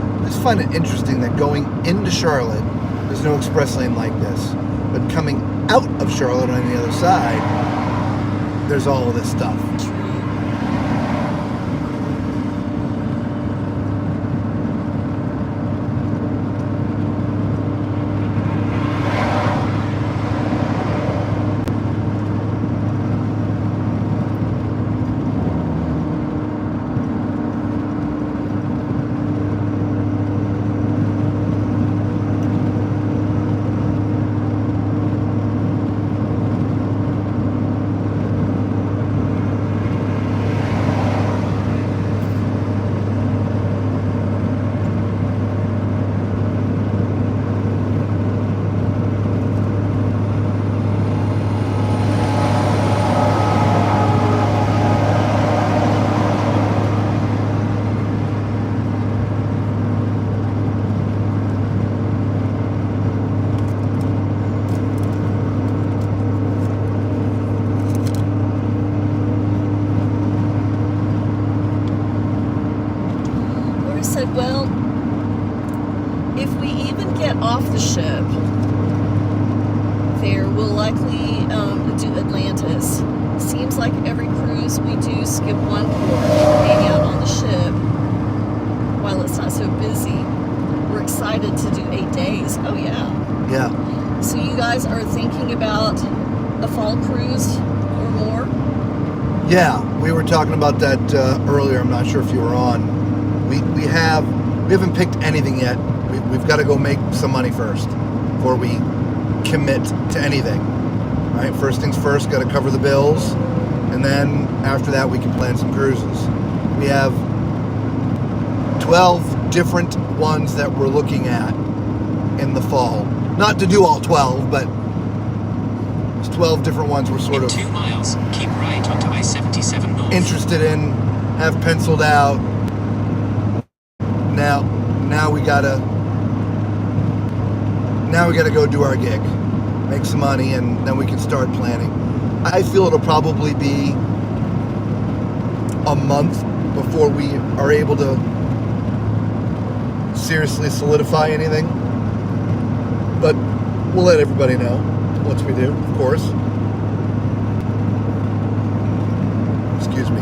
I just find it interesting that going into Charlotte, there's no express lane like this, but coming out of Charlotte on the other side, there's all of this stuff. True. Laura said, well, if we even get off the ship there, we'll likely do Atlantis. Seems seems like every cruise we do skip one port, maybe out on the ship, while it's not so busy. We're excited to do 8 days. Oh yeah. Yeah. So you guys are thinking about a fall cruise or more? Yeah, we were talking about that earlier. I'm not sure if you were on. We haven't picked anything yet. We've got to go make some money first before we commit to anything. All right, first things first, got to cover the bills, and then after that we can plan some cruises. We have 12 different ones that we're looking at in the fall. Not to do all 12, but there's 12 different ones we're sort In of 2 miles, keep right onto I-77 North. interested in, have penciled out. Now we gotta go do our gig, make some money, and then we can start planning. I feel it'll probably be a month before we are able to seriously solidify anything. But we'll let everybody know once we do, of course. Excuse me.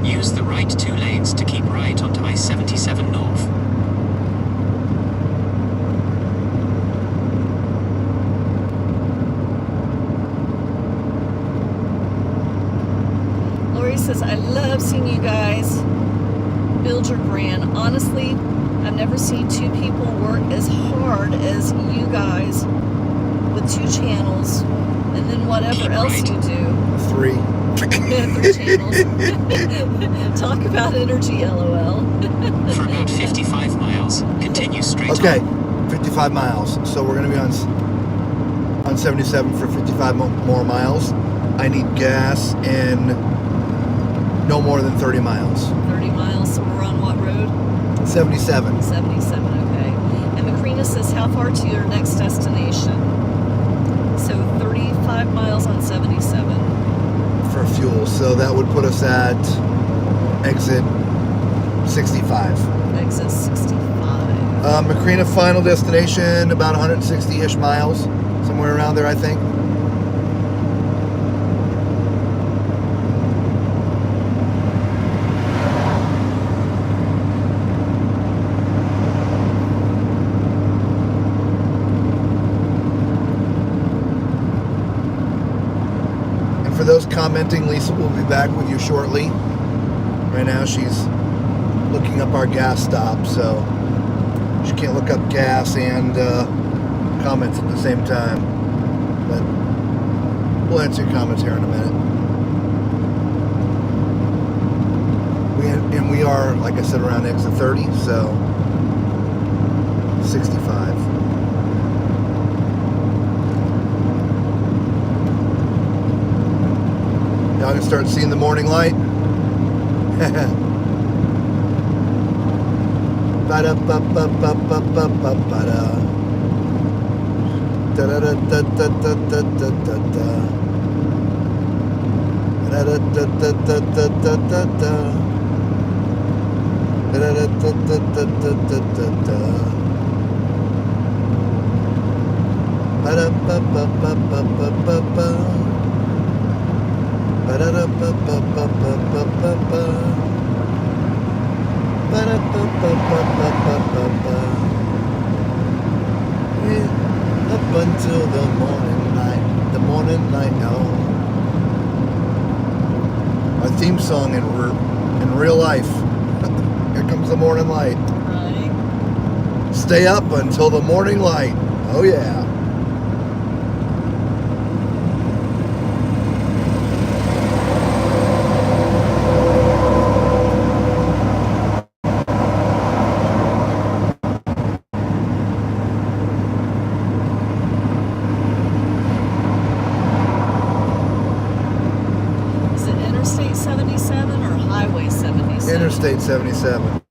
Use the right 2 lanes to keep right onto I-77 North. Lori says, I love seeing you guys build your brand. Honestly, I've never seen 2 people work as hard as you guys with 2 channels and then whatever else you do. 3. 3 channels. Talk about energy, LOL. For about 55 miles, continue straight Okay, on. 55 miles. So we're going to be on 77 for 55 more miles. I need gas in no more than 30 miles. 30 miles, so we're on what road? 77. 77, okay. And Macrina says, how far to your next destination? So 35 miles on 77. For fuel. So that would put us at exit 65. Exit 65. Macrina final destination, about 160-ish miles. Somewhere around there, I think. For those commenting, Lisa will be back with you shortly. Right now she's looking up our gas stop, so she can't look up gas and comments at the same time. But we'll answer your comments here in a minute. We are, like I said, around exit 30, so 65. Now I can start seeing the morning light. Up until the morning light, the morning morning light. Oh. Our theme song in real life. Here comes the morning light. Right. Stay up until the morning light. Oh yeah. Is it Interstate 77 or Highway 77? Interstate 77.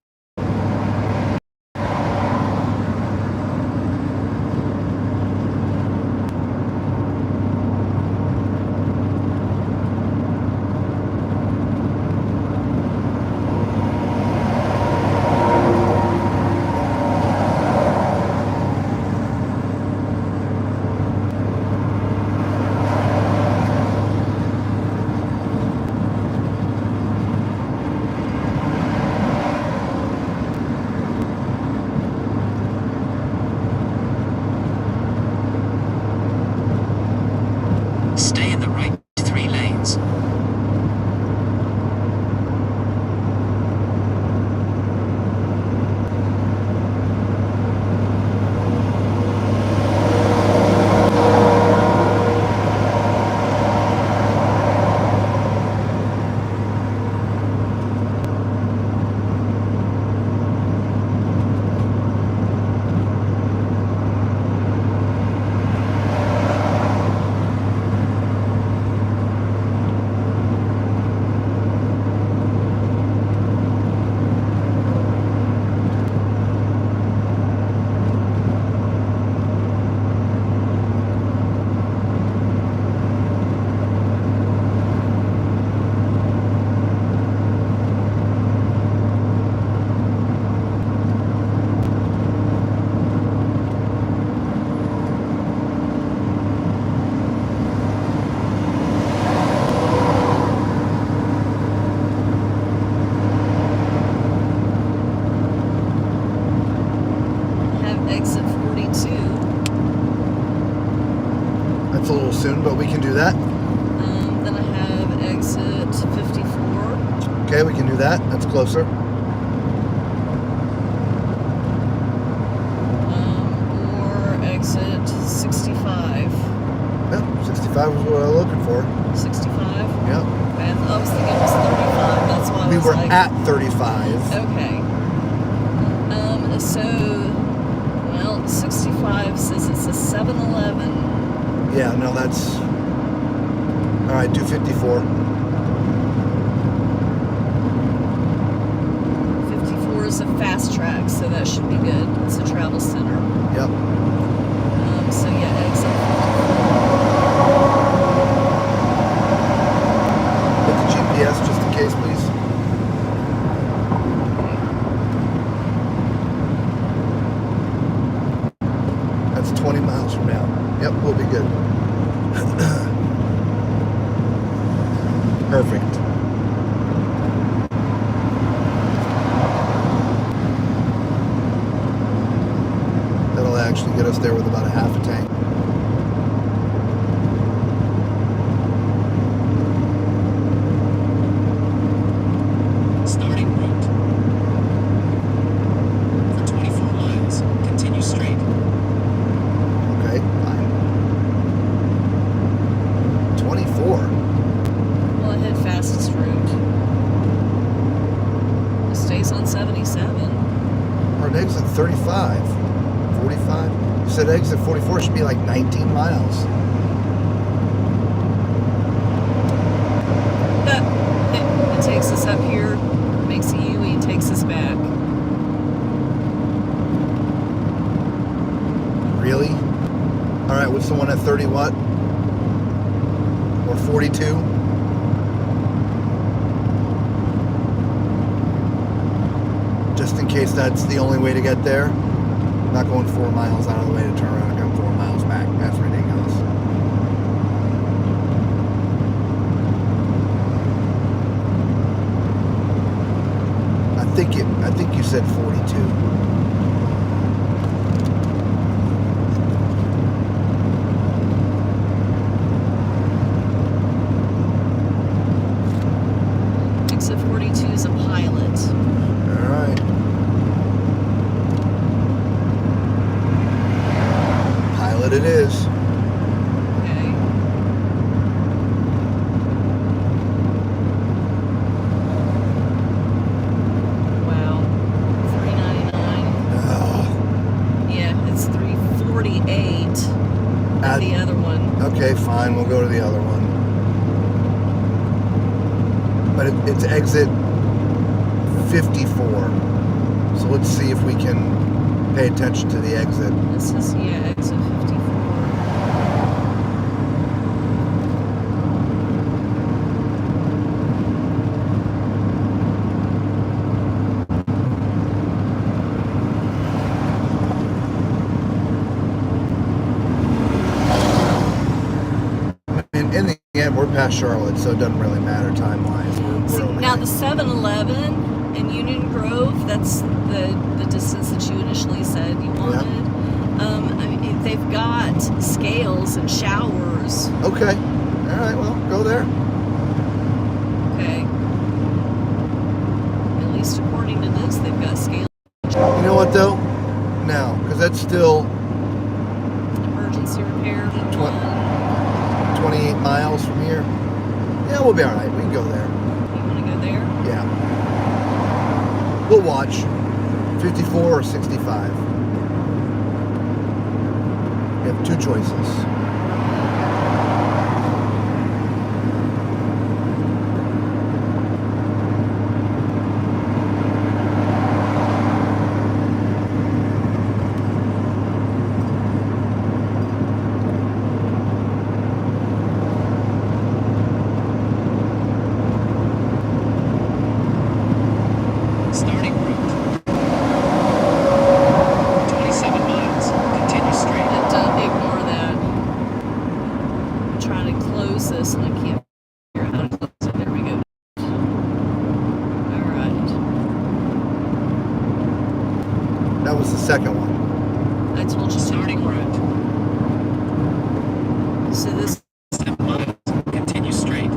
Stay in the right 3 lanes. Have exit 42. That's a little soon, but we can do that. Then I have exit 54. Okay, we can do that. That's closer. Or exit 65. Yep, 65 is what I'm looking for. 65? Yep. And I was thinking it was 35. That's why I We was were like, at 35. okay. So, well, 65 says it's a 7-Eleven. Yeah, no, that's... All right, do 54. 54 is a fast track, so that should be good. It's a travel center. Yep. So yeah, exit. Hit the GPS just in case, please. That's 20 miles from now. Yep, we'll be good. Perfect. That'll actually get us there with about a half a tank. Starting route. For 24 miles, continue straight. Okay, fine. 24. Well, I hit fastest route. It stays on 77. Or an exit 35. 45. You said exit 44 should be like 19 miles. It takes us up here, makes a U-E, and takes us back. Really? All right, what's the one at 30 what? Or 42? Just in case that's the only way to get there. I'm not going 4 miles out of the way to turn around and come 4 miles back. That's ridiculous. I think you said 42. the other one. Okay, fine. We'll go to the other one. But it's exit 54. So let's see if we can pay attention to the exit. This is, yeah, exit 54. In the end, we're past Charlotte, so it doesn't really matter time-wise. See, We're okay. now the 7-Eleven in Union Grove, that's the distance that you initially said you wanted. I mean, they've got scales and showers. Okay. All right, well, go there. Okay. At least according to this, they've got scales. You know what, though? No, because that's still Emergency repair. 28 miles from here. Yeah, we'll be all right. We can go there. You want to go there? Yeah. We'll watch. 54 or 65. We have two choices. Starting route. 27 miles. Continue straight. Ignore that. I'm trying to close this and I can't figure out how to close it. There we go. Alright. That was the second one. I told you Starting to. route. So this 7 miles. Continue straight.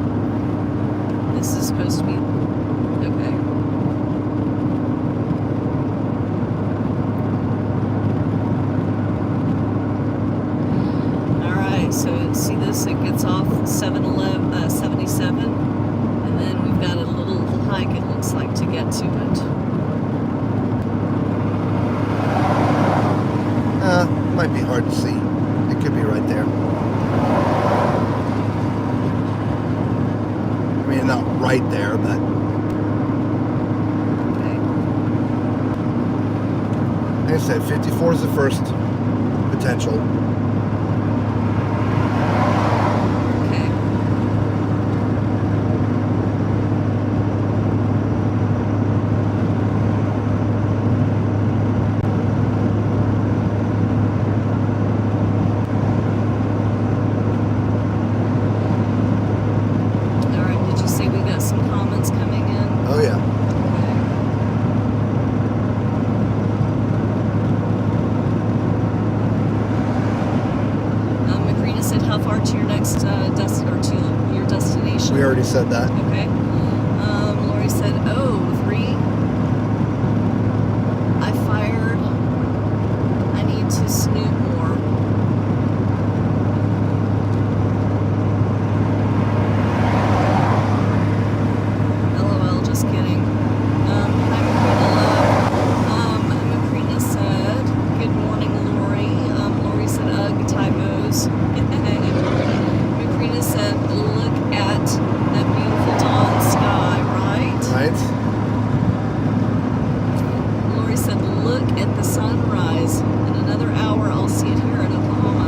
is supposed to be okay. Alright, so see this, it gets off 77, and then we've got a little hike it looks like to get to it. Might be hard to see. It could be right there. I mean, not right there, but Okay. like I said, 54 is the first potential. Okay. Alright, did you say we got some comments coming in? Oh, yeah. Macrina said, how far to your next to your destination? We already said that. Okay. Lori said, oh, 3. I fired. I need to snoop more. LOL, just kidding. Hi, Macrina love. Macrina said, good morning, Lori. Lori said, ugh, typos. Macrina said, look at that beautiful dawn sky, right? Right? Lori said, look at the sunrise. In another hour, I'll see it here in Oklahoma.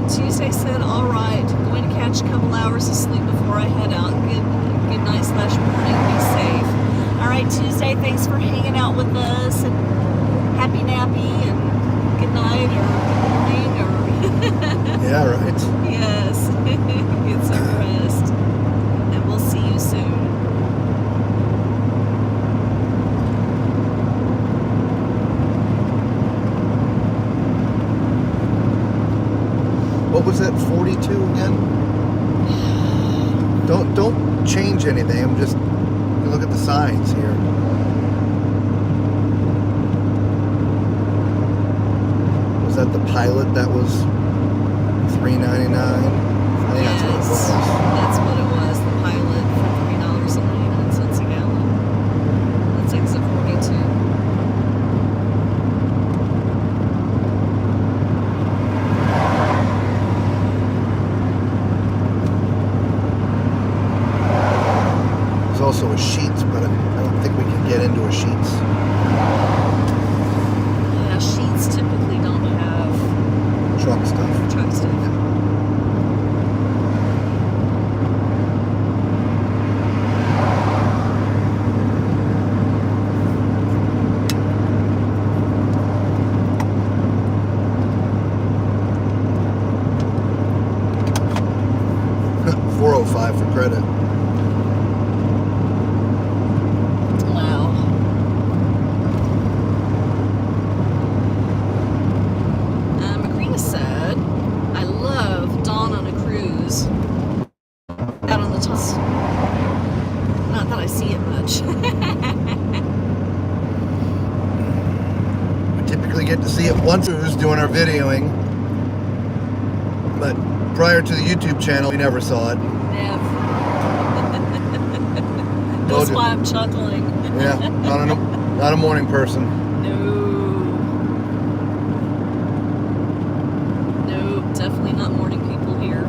Tuesday said, all right, going to catch a couple hours of sleep before I head out. Good night / morning. Be safe. All right, Tuesday, thanks for hanging out with us. And happy nappy and good night or good morning or... Yeah, right. Yes. Get some rest. And we'll see you soon. What was that, 42 again? Don't change anything. I'm just look at the signs here. Was that the Pilot that was $3.99? I think that's what it was. That's what it was. The Pilot for $3.99 a gallon. That's exit 42. $405 for credit. Wow. Macrina said, I love dawn on a cruise. Out on the top. Not that I see it much. We typically get to see it once who's doing our videoing, but prior to the YouTube channel, we never saw it. Never. That's why I'm chuckling. Yeah, not a morning person. No, definitely not morning people here.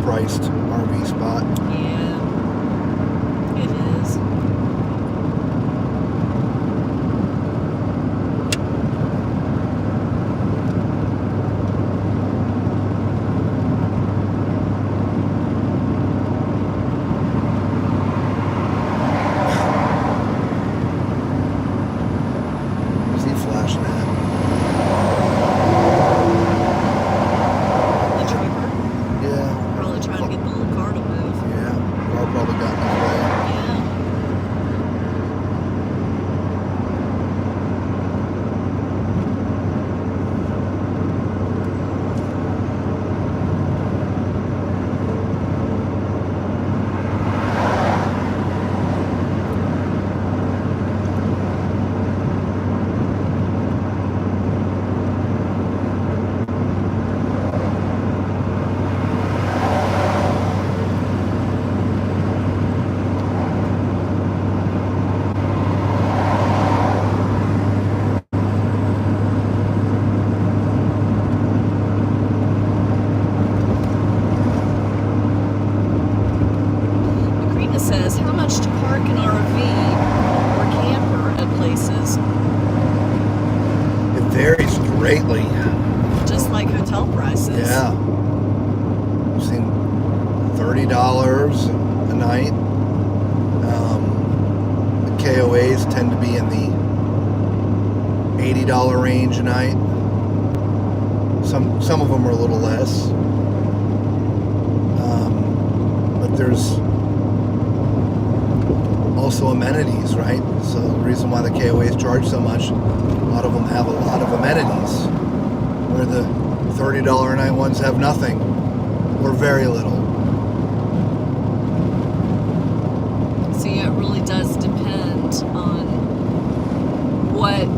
overpriced RV spot. Yeah, it is. What's he flashing at? The trooper. Yeah. Probably trying to get the little car to move. Yeah. Car probably got in his way. Yeah. Macrina says, how much to park an RV or camper at places? It varies greatly. Just like hotel prices. Yeah. I've seen $30 a night. The KOAs tend to be in the $80 range a night. Some of them are a little less. But there's also amenities, right? So the reason why the KOAs charge so much, a lot of them have a lot of amenities, where the $30 a night ones have nothing or very little. So yeah, it really does depend on what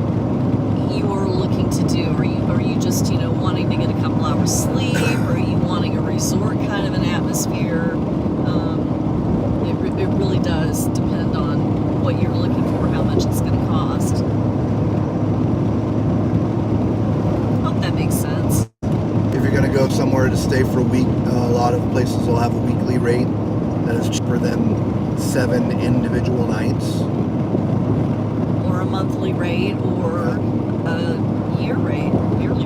you're looking to do. Are you just, wanting to get a couple hours sleep? Or are you wanting a resort kind of an atmosphere? It really does depend for a week. A lot of places will have a weekly rate that is cheaper than 7 individual nights. Or a monthly rate, or a yearly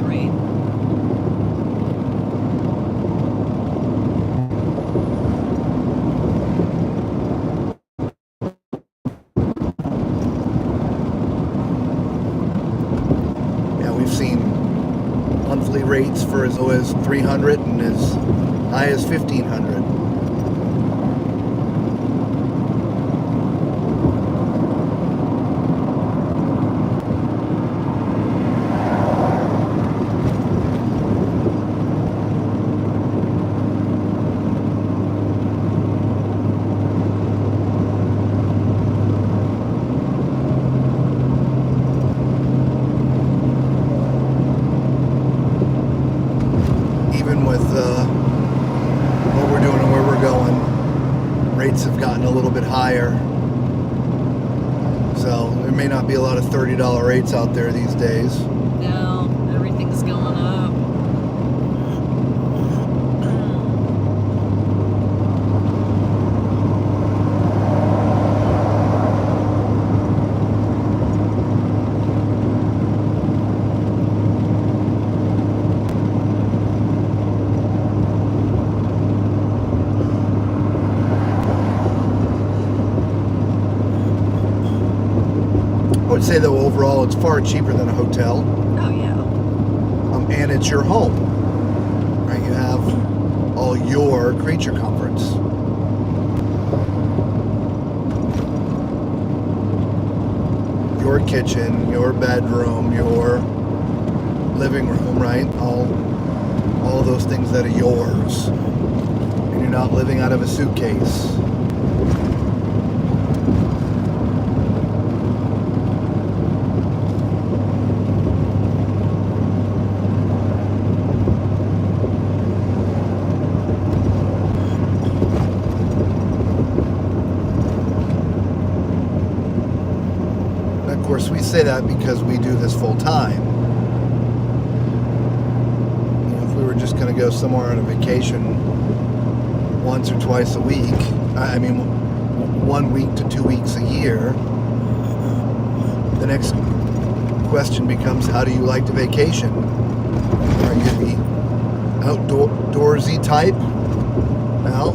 rate. Yeah, we've seen monthly rates for as low as $300 and as high as $1,500. Even with what we're doing and where we're going, rates have gotten a little bit higher. So there may not be a lot of $30 rates out there these days. No, everything's going up. I would say though overall it's far cheaper than a hotel, Oh yeah. and it's your home, right? You have all your creature comforts. Your kitchen, your bedroom, your living room, right? All of those things that are yours, and you're not living out of a suitcase. Of course, we say that because we do this full time. You know, if we were just going to go somewhere on a vacation once or twice a week, I mean, 1 week to 2 weeks a year, the next question becomes, how do you like to vacation? Are you the outdoorsy type? Well,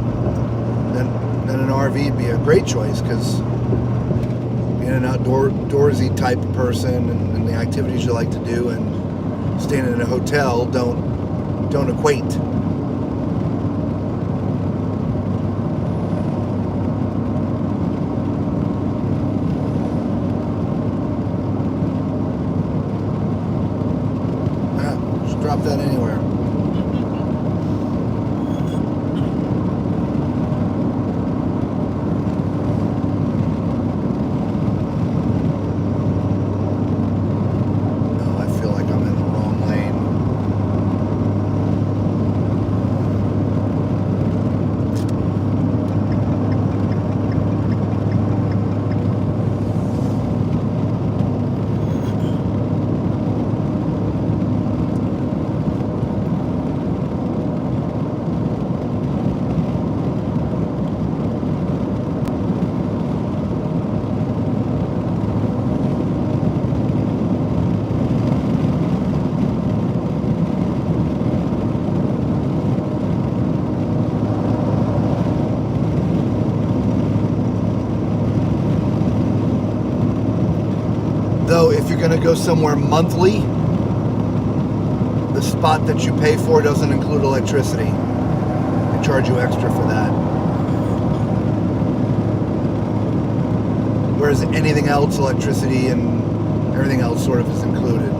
then an RV would be a great choice, because being an outdoorsy type of person and the activities you like to do and staying in a hotel don't equate. Just drop that anywhere. Though if you're going to go somewhere monthly, the spot that you pay for doesn't include electricity. They charge you extra for that. Whereas anything else, electricity and everything else sort of is included.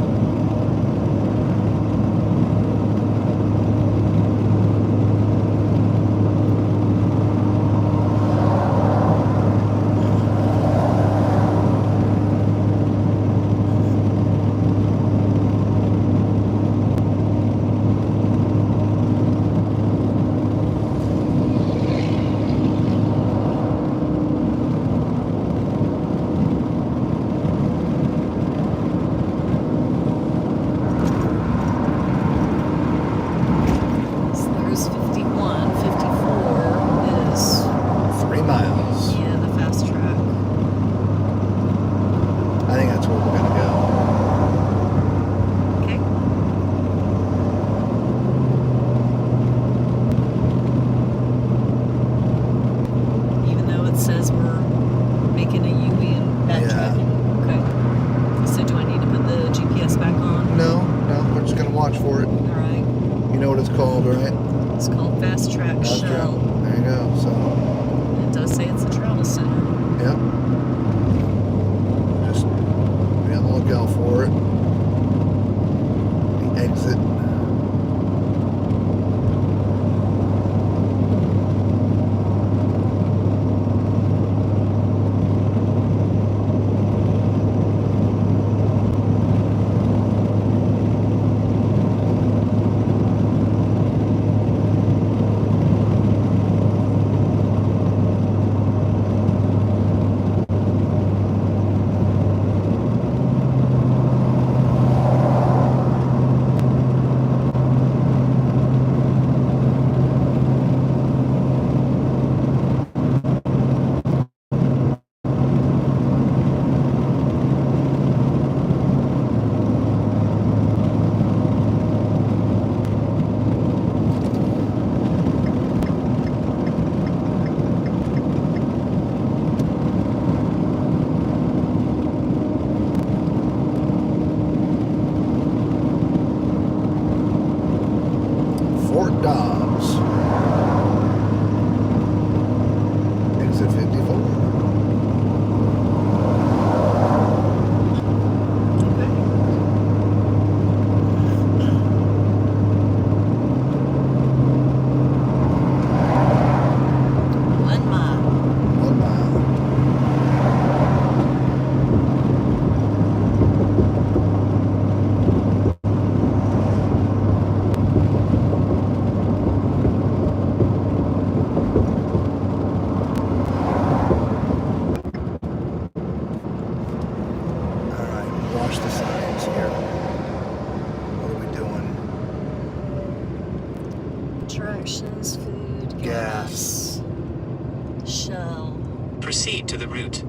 Proceed to the route. I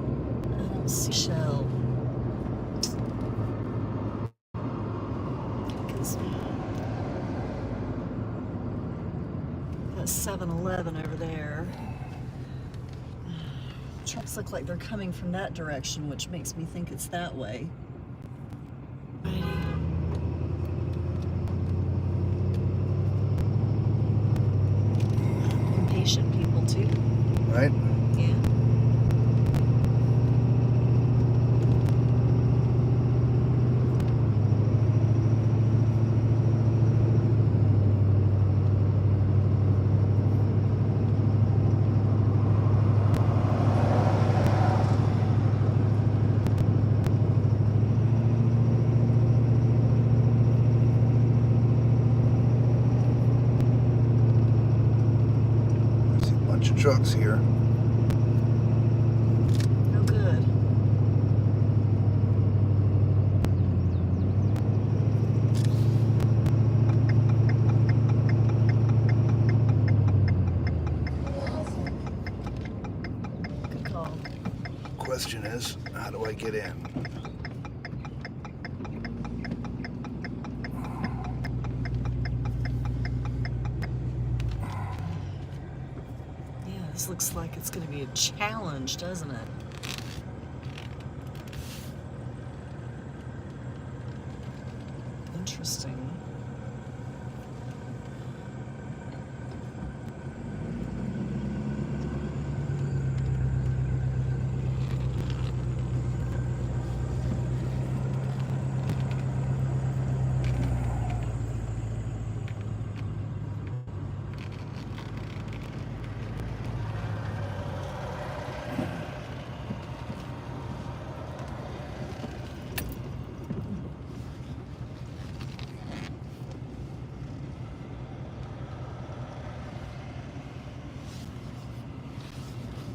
don't see Shell. That 7-Eleven over there. Trucks look like they're coming from that direction, which makes me think it's that way. Impatient people too. Right? Yeah. I see a bunch of trucks here. No good. Good call. Question is, how do I get in? Yeah, this looks like it's going to be a challenge, doesn't it? Interesting.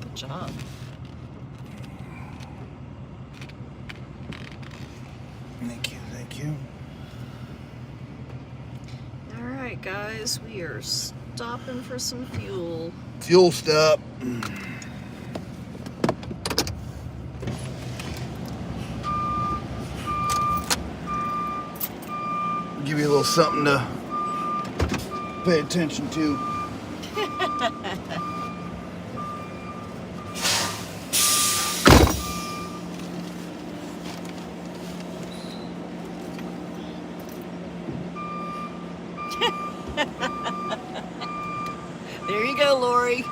Good job. Thank you, thank you. All right, guys, we are stopping for some fuel. Fuel stop. Give you a little something to pay attention to. There you go, Lori.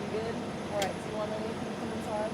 You good? All right, so you want to leave and come inside?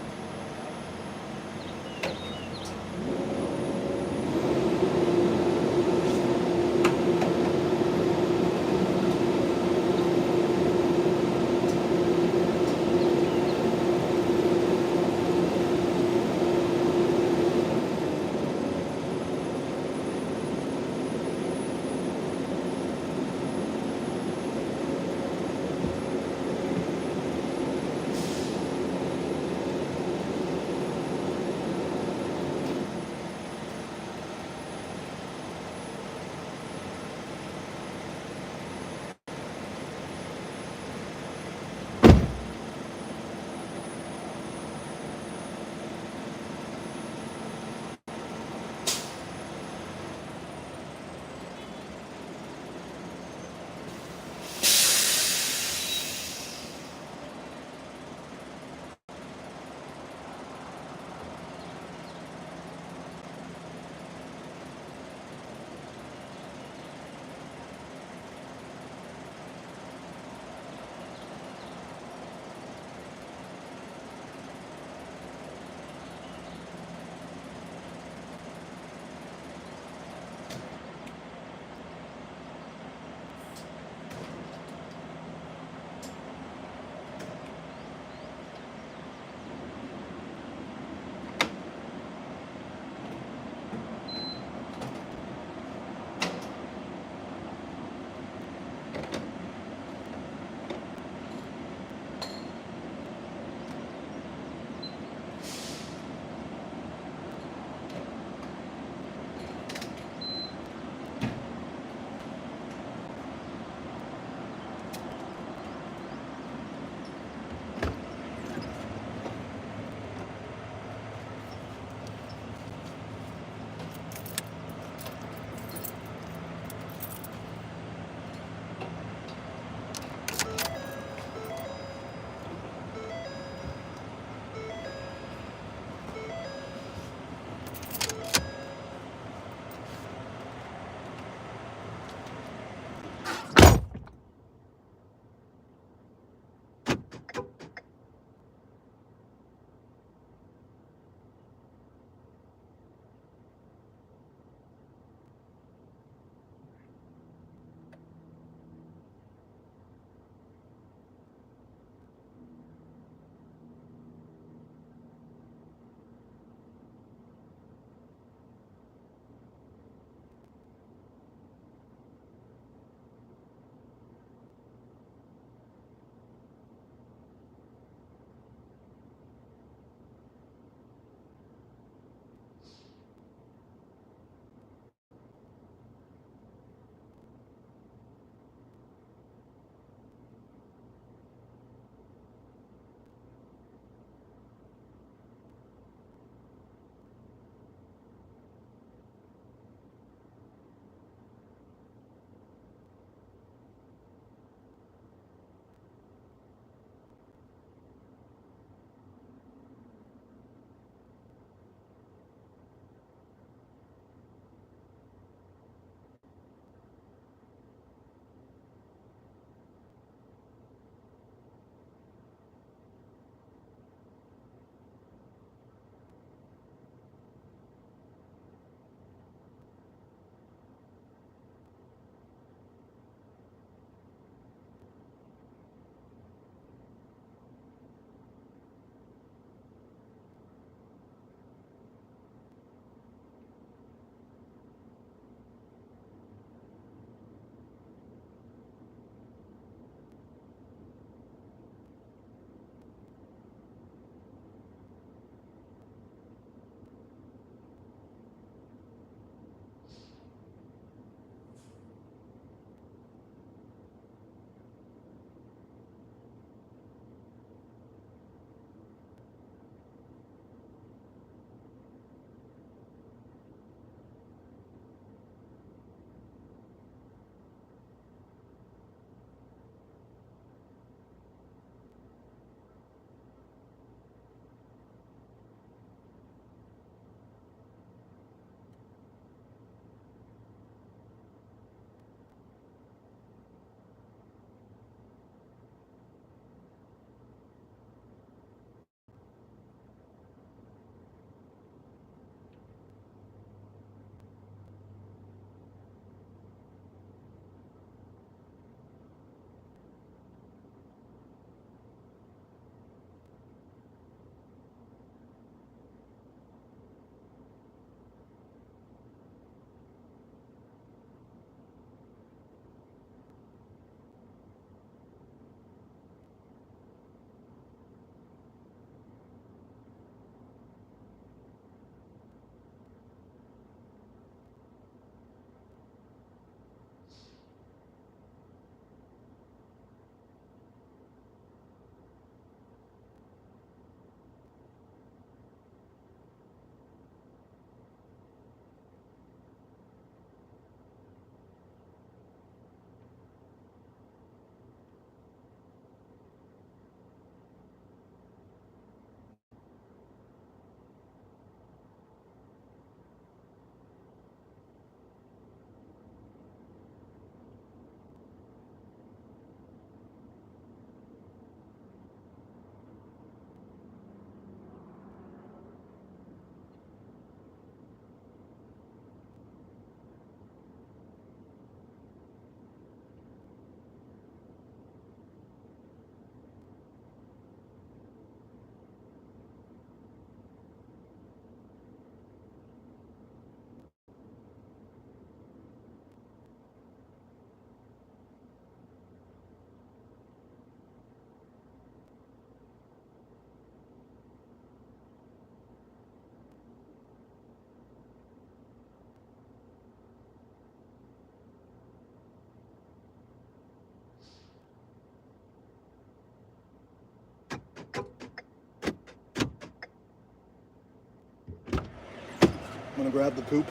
gonna grab the poop.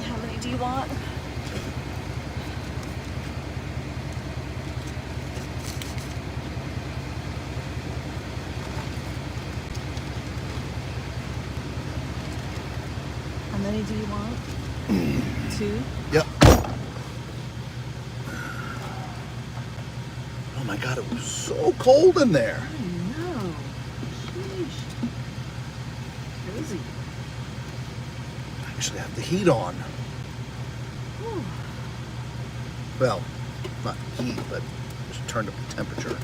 How many do you want? How many do you want? 2? Yep. Oh my God, it was so cold in there. I know. Sheesh. Crazy. I actually have the heat on. Whew. Well, not heat, but just turned up the temperature.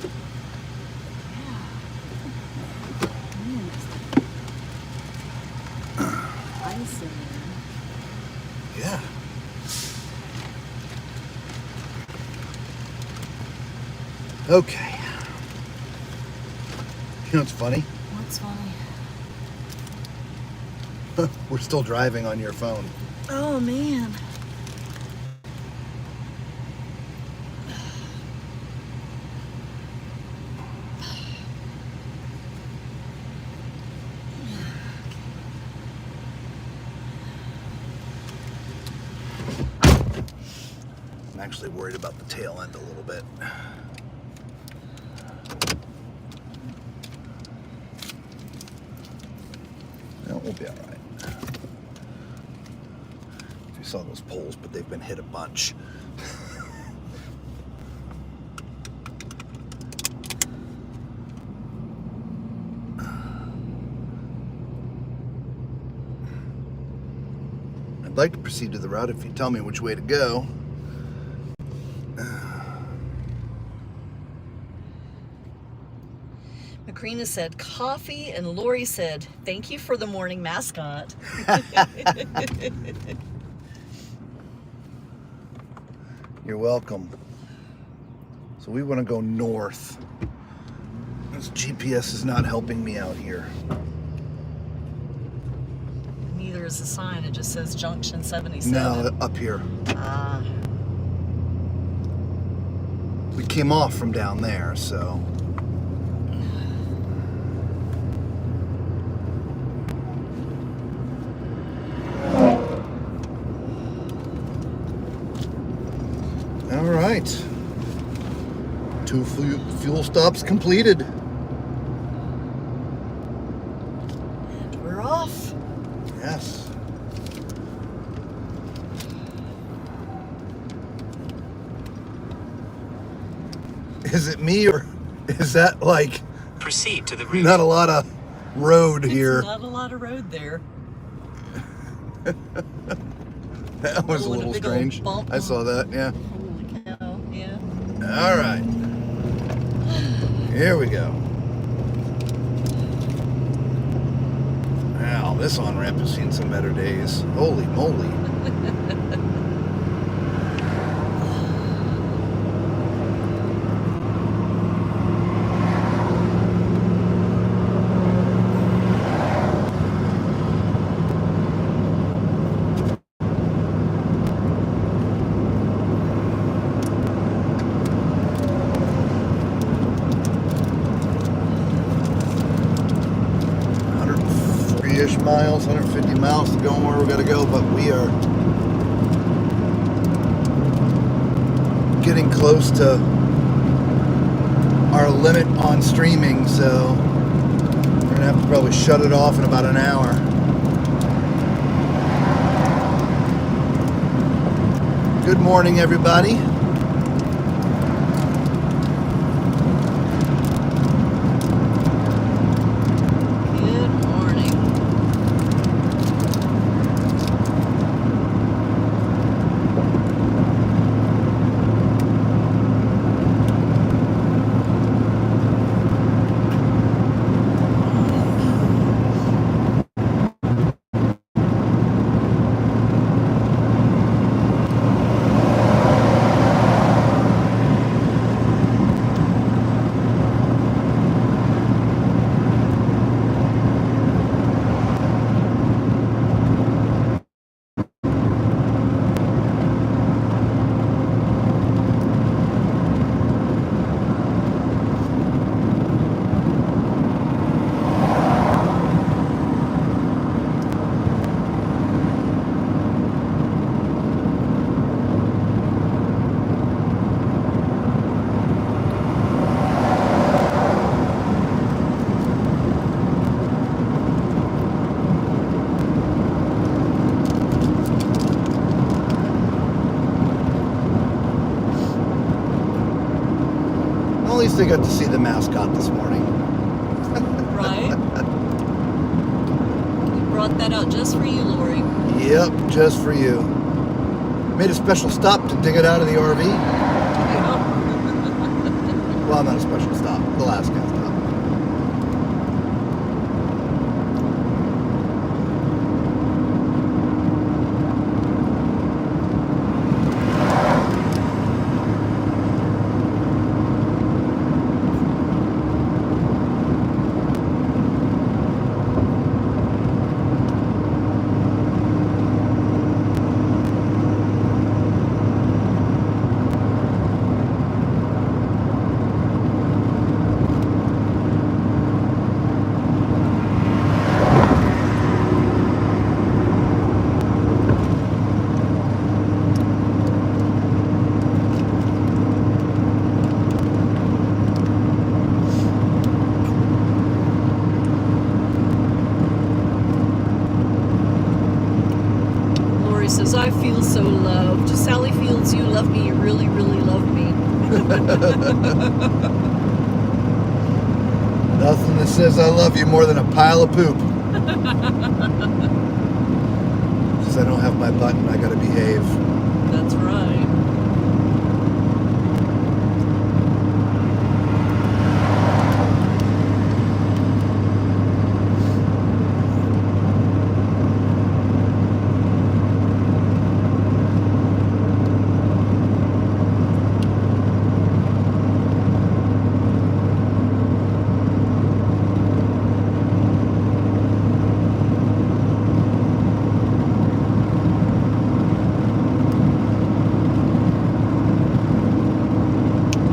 Man, ice in there. Yeah. Okay. You know what's funny? What's funny? We're still driving on your phone. Oh man. I'm actually worried about the tail end a little bit. No, we'll be all right. You saw those poles, but they've been hit a bunch. I'd like to proceed to the route if you tell me which way to go. Macrina said coffee, and Lori said, thank you for the morning mascot. You're welcome. So we want to go north. This GPS is not helping me out here. Neither is the sign. It just says Junction 77. No, up here. Ah. We came off from down there, so. All right. 2 fuel stops completed. And we're off. Yes. Is it me, or is that like Proceed to the route. not a lot of road here? It's not a lot of road there. That was a Oh, and a little big old strange. bump. I saw that, yeah. Holy cow, yeah. All right. Here we go. Wow, this on-ramp has seen some better days. Holy moly. Miles, 150 miles to go where we gotta go, but we are getting close to our limit on streaming, so we're gonna have to probably shut it off in about an hour. Good morning, everybody. least they got to see the mascot this morning. Right? We brought that out just for you, Lori. Yep, just for you. Made a special stop to dig it out of the RV. Well, not a special stop. The last guy stop. Says, I feel so loved. Sally feels you love me. You really, really love me. Nothing that says I love you more than a pile of poop. Since I don't have my button, I gotta behave. That's right.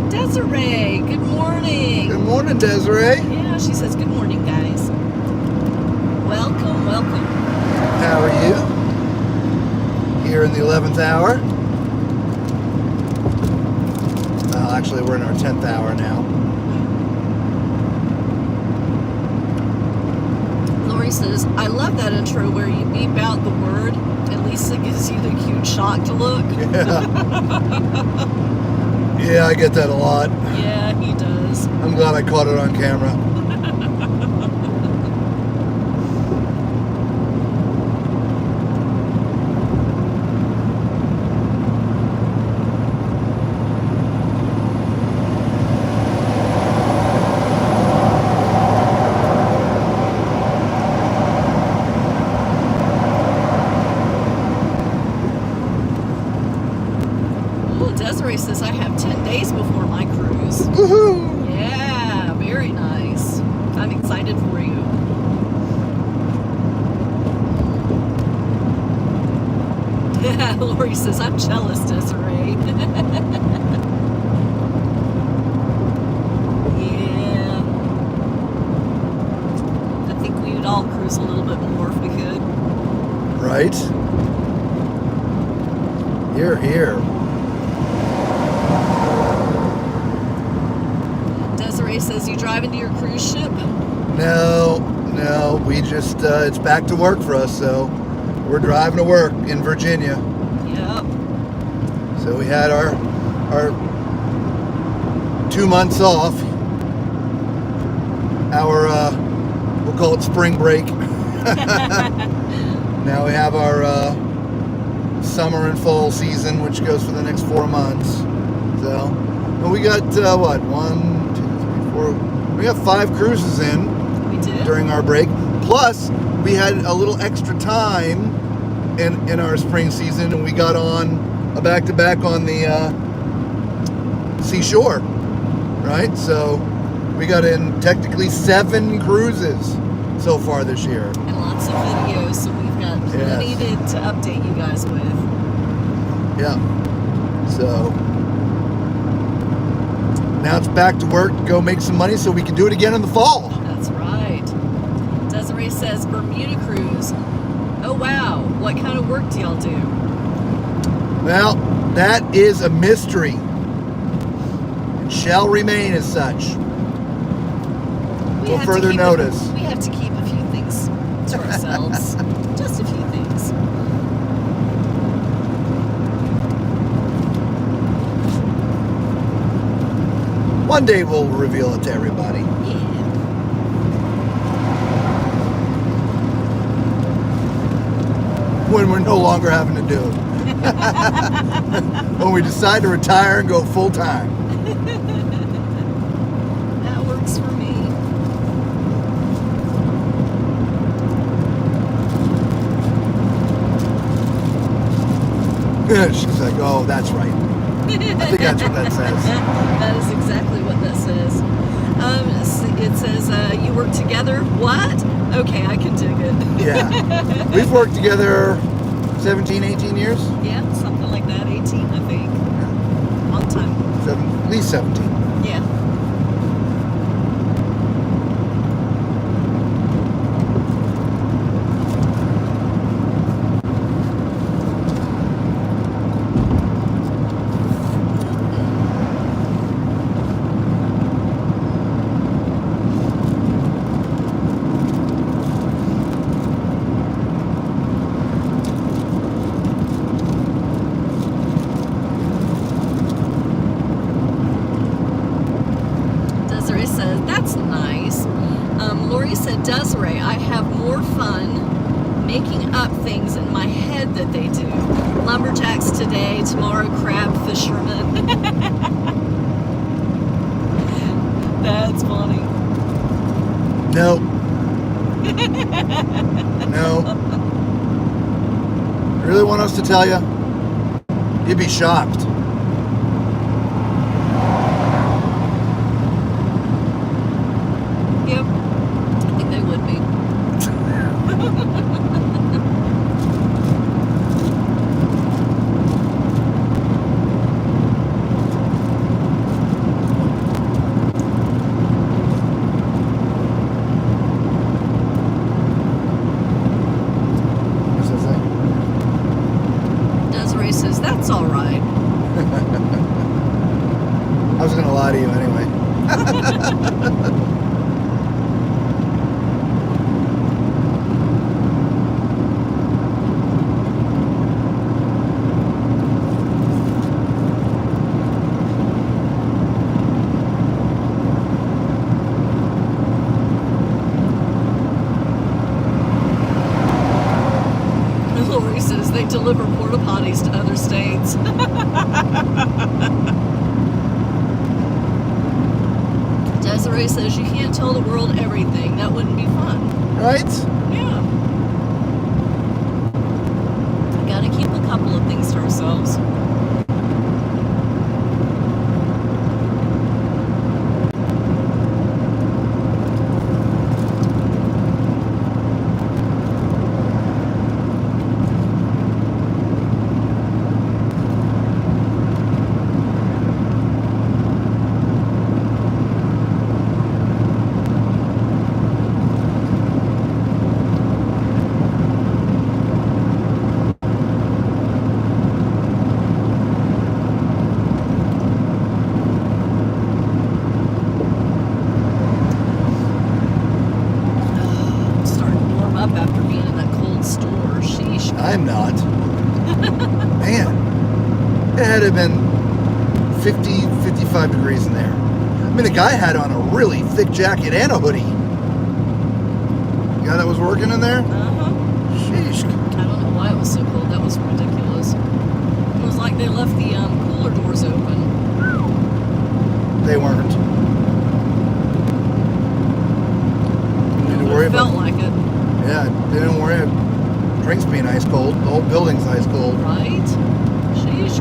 Desiree, good morning. Good morning, Desiree. Yeah, she says, good morning, guys. Welcome, welcome. How are you? Here in the 11th hour. Well, actually, we're in our 10th hour now. Lori says, I love that intro where you beep out the word. At least it gives you the cute shocked look. Yeah. Yeah, I get that a lot. Yeah, he does. I'm glad I caught it on camera. Desiree says, I have 10 days before my cruise. Woohoo! Yeah, very nice. I'm excited for you. Yeah, Lori says, I'm jealous, Desiree. Yeah. I think we would all cruise a little bit more if we could. Right? Here. Desiree says, you driving to your cruise ship? No, we just, it's back to work for us, so we're driving to work in Virginia. Yep. So we had our 2 months off. Our, we'll call it spring break. Now we have our summer and fall season, which goes for the next 4 months. So, well, we got, what, 1, 2, 3, 4, we got 5 cruises in. We did? During our break. Plus, we had a little extra time in our spring season, and we got on a back-to-back on the seashore, right? So we got in technically 7 cruises so far this year. And lots of videos, so we've got plenty to update you guys with. Yeah. So now it's back to work to go make some money so we can do it again in the fall. That's right. Desiree says, Bermuda cruise. Oh, wow. What kind of work do y'all do? Well, that is a mystery. It shall remain as such. Till further notice. We have to keep a few things to ourselves. Just a few things. One day we'll reveal it to everybody. Yeah. When we're no longer having to do it. When we decide to retire and go full time. That works for me. She's like, oh, that's right. I think that's what that says. That is exactly what that says. It says, you work together. What? Okay, I can dig it. Yeah. We've worked together 17, 18 years? Yeah, something like that. 18, I think. Long time. At least 17. Yeah. Desiree says, that's nice. Lori said, Desiree, I have more fun making up things in my head that they do. Lumberjacks today, tomorrow crab fishermen. That's funny. No. No. You really want us to tell you? You'd be shocked. Yep. I think they would be. What's that say? Desiree says, that's all right. I was going to lie to you anyway. Lori says they deliver porta potties to other states. Desiree says you can't tell the world everything. That wouldn't be fun. Right? Yeah. We gotta keep a couple of things to ourselves. I'm not. Man, it had to have been 50, 55 degrees in there. I mean, the guy had on a really thick jacket and a hoodie. The guy that was working in there? Uh-huh. Sheesh. I don't know why it was so cold. That was ridiculous. It was like they left the cooler doors open. They weren't. Didn't need to worry It felt about. like it. Yeah, they didn't worry about drinks being ice cold. The whole building's ice cold. Right? Sheesh.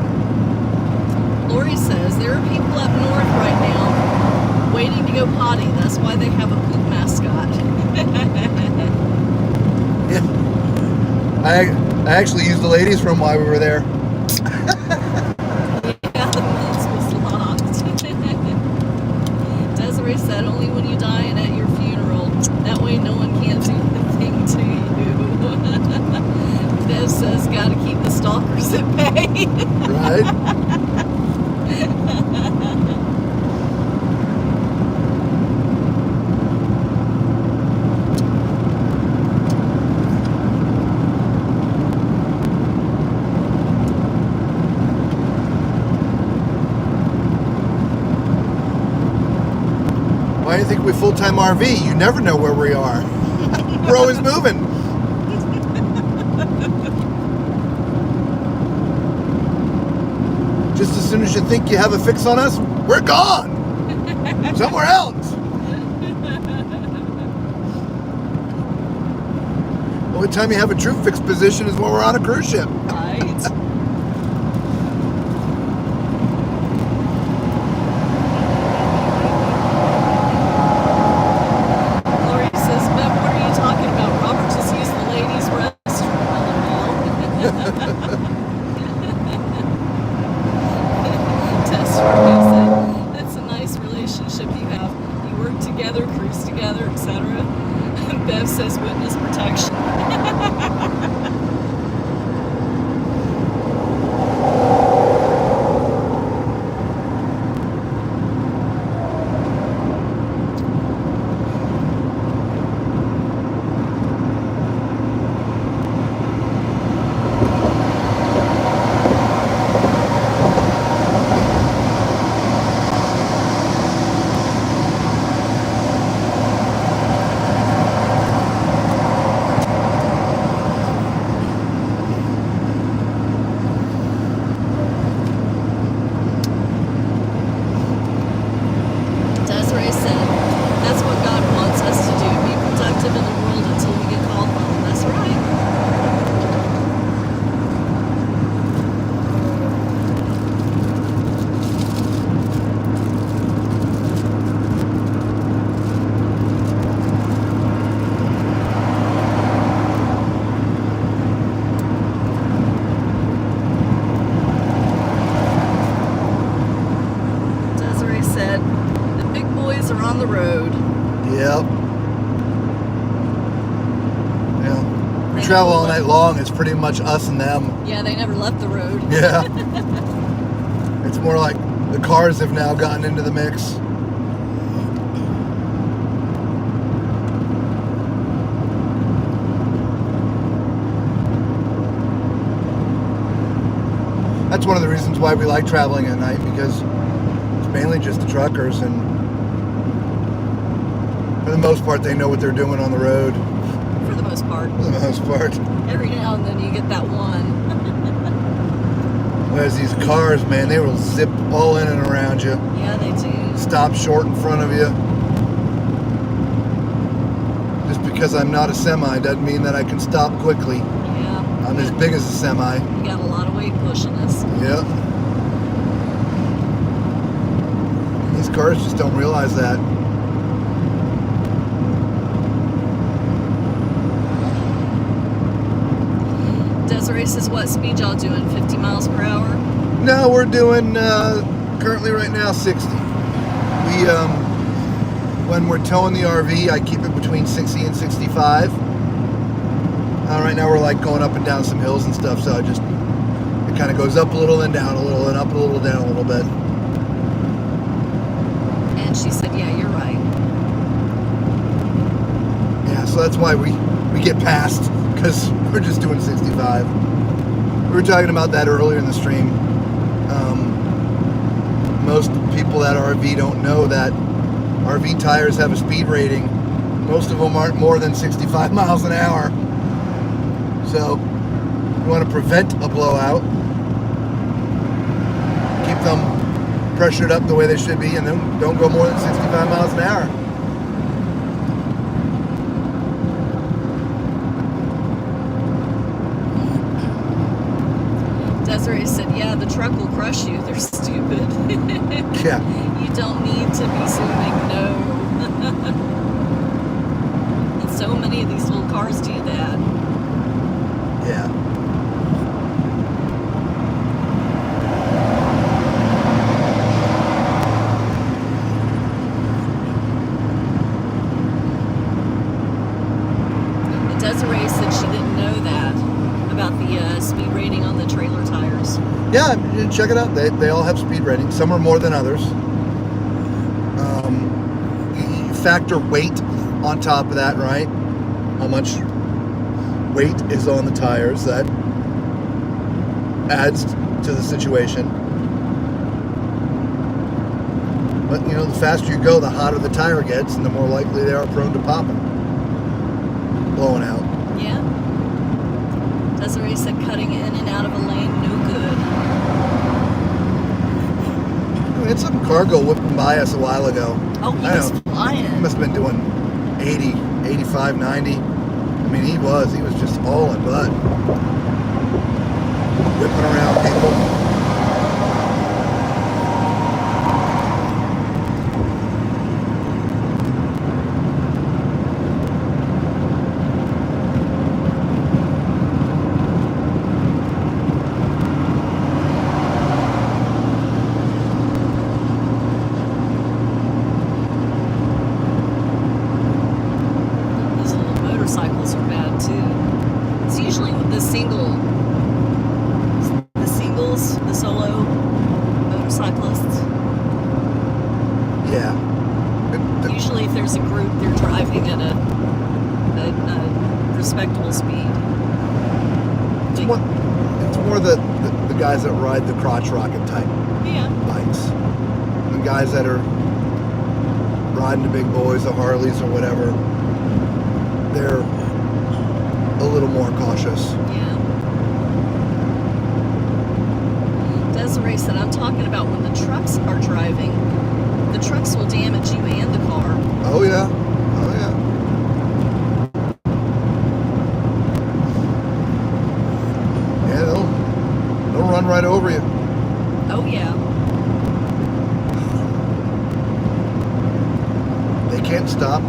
Lori says there are people up north right now waiting to go potty. That's why they have a poop mascot. Yeah. I actually used the ladies' room while we were there. Yeah, the men's was locked. Desiree said only when you die and at your funeral. That way no one can do anything to you. Dev says gotta keep the stalkers at bay. Right? we full-time RV. You never know where we are. We're always moving. Just as soon as you think you have a fix on us, we're gone. Somewhere else. The only time you have a true fixed position is when we're on a cruise ship. Right. Lori says, Bev, what are you talking about? Robert just used the ladies' restroom. Tester said, that's a nice relationship you have. You work together, cruise together, etc. Bev says, witness protection. On the road. Yep. Yeah. We travel all night long. It's pretty much us and them. Yeah, they never left the road. Yeah. It's more like the cars have now gotten into the mix. That's one of the reasons why we like traveling at night, because it's mainly just the truckers, and for the most part, they know what they're doing on the road. For the most part. For the most part. Every now and then you get that one. Whereas these cars, man, they will zip all in and around you. Yeah, they do. Stop short in front of you. Just because I'm not a semi doesn't mean that I can stop quickly. Yeah. I'm as big as a semi. We got a lot of weight pushing us. Yep. These cars just don't realize that. Desiree says, what speed y'all doing? 50 miles per hour? No, we're doing currently right now 60. We when we're towing the RV, I keep it between 60 and 65. Right now we're like going up and down some hills and stuff, so it kind of goes up a little and down a little and up a little, down a little bit. And she said, yeah, you're right. Yeah, so that's why we get past, because we're just doing 65. We were talking about that earlier in the stream. Most people that RV don't know that RV tires have a speed rating. Most of them aren't more than 65 miles an hour. So you want to prevent a blowout, keep them pressured up the way they should be, and then don't go more than 65 miles an hour. Desiree said, yeah, the truck will crush you. They're stupid. Yeah. You don't need to be zooming, no. And so many of these little cars do that. Yeah. Desiree said she didn't know that about the speed rating on the trailer tires. Yeah, check it out. They all have speed ratings. Some are more than others. You factor weight on top of that, right? How much weight is on the tires. That adds to the situation. But, you know, the faster you go, the hotter the tire gets, and the more likely they are prone to popping. Blowing out. Yeah. Desiree said cutting in and out of a lane, no good. We had some cargo whipping by us a while ago. Oh, he I was know. flying. He must have been doing 80, 85, 90. I mean, he was just all in bud. Whipping around people. Those little motorcycles are bad too. It's usually with the singles, the solo motorcyclists. Yeah. Usually if there's a group, they're driving at a respectable speed. It's more the guys that ride the crotch rocket type Yeah. bikes. The guys that are riding the big boys, the Harleys or whatever, they're a little more cautious. Yeah. Desiree said, I'm talking about when the trucks are driving. The trucks will damage you and the car. Oh yeah. Oh yeah. Yeah, they'll run right over you. Oh, yeah. They can't stop.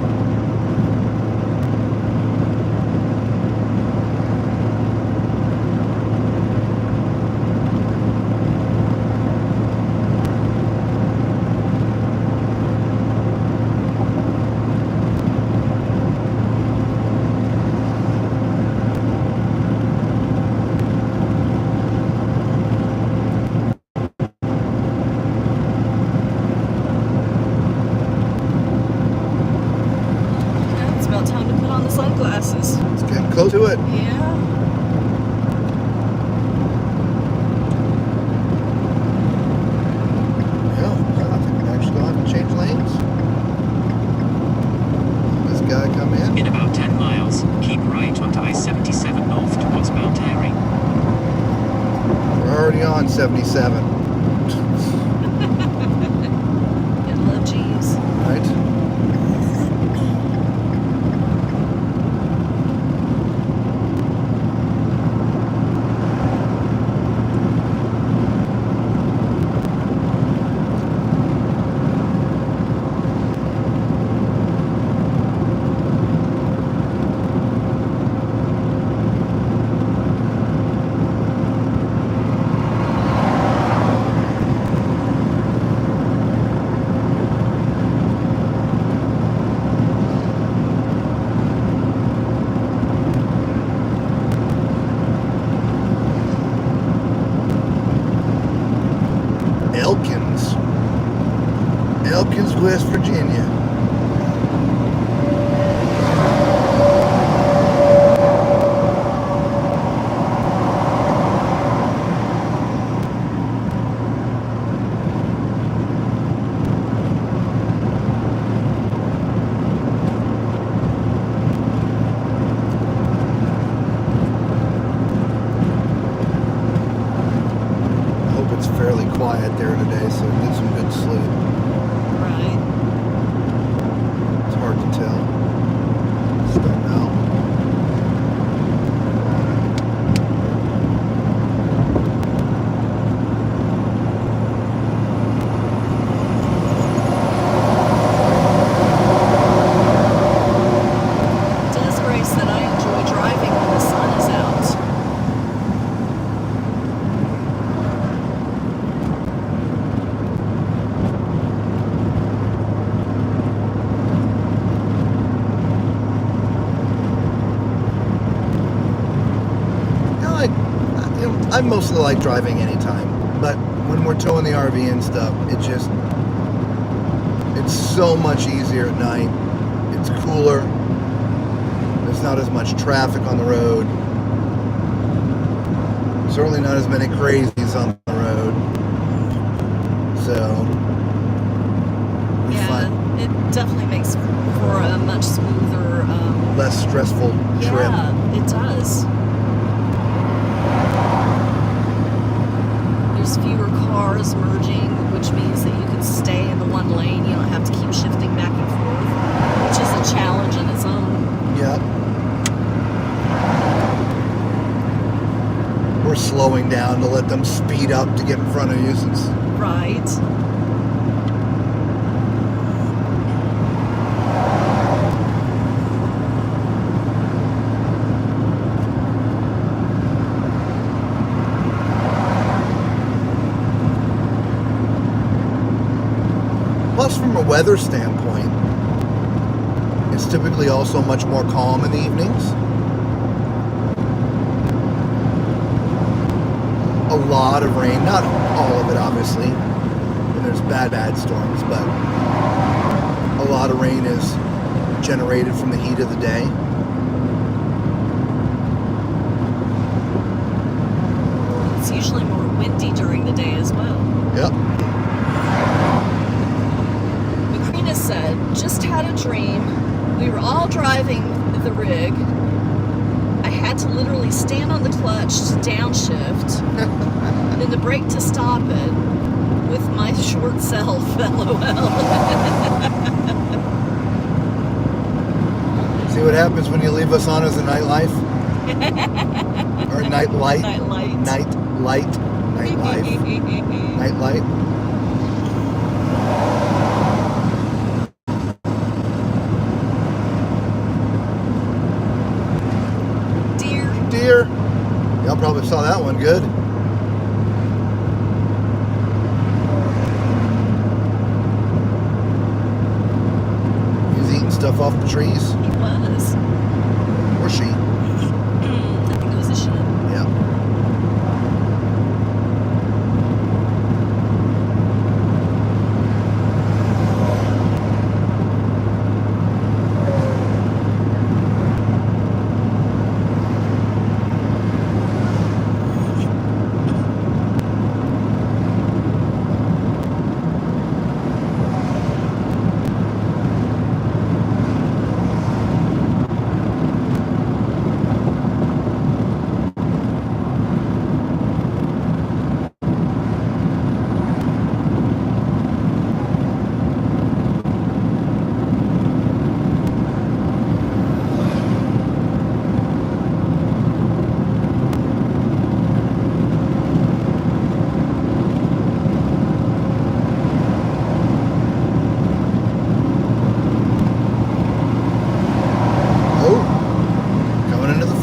Yeah, it's about time to put on the sunglasses. It's getting close to it. Yeah. Yeah, I think we actually gonna have to change lanes. This guy come in. In about 10 miles, keep right onto I-77 north towards Mount Airy. We're already on 77. Gotta love G's. Right? Elkins, West Virginia. I hope it's fairly quiet there today, so we get some good sleep. Right. It's hard to tell. Starting out. Desiree said, I enjoy driving when the sun is out. I mostly like driving anytime, but when we're towing the RV and stuff, it's so much easier at night. It's cooler. There's not as much traffic on the road. Certainly not as many crazies on the road. So, but it definitely makes for a much smoother, less stressful trip. Yeah, it does. There's fewer cars merging, which means that you can stay in the one lane. You don't have to keep shifting back and forth, which is a challenge in its own. Yep. We're slowing down to let them speed up to get in front of you since. Right. Plus, from a weather standpoint, it's typically also much more calm in the evenings. A lot of rain, not all of it obviously, and there's bad storms, but a lot of rain is generated from the heat of the day. It's usually more windy during the day as well. Yep. Macrina said, just had a dream. We were all driving the rig. I had to literally stand on the clutch to downshift, then the brake to stop it with my short self, LOL. See what happens when you leave us on as a nightlife? Or nightlight? Nightlight. Nightlight. Nightlife. Nightlight. Deer. Y'all probably saw that one good. He was eating stuff off the trees. He was. Or she. I think it was a she. Yeah.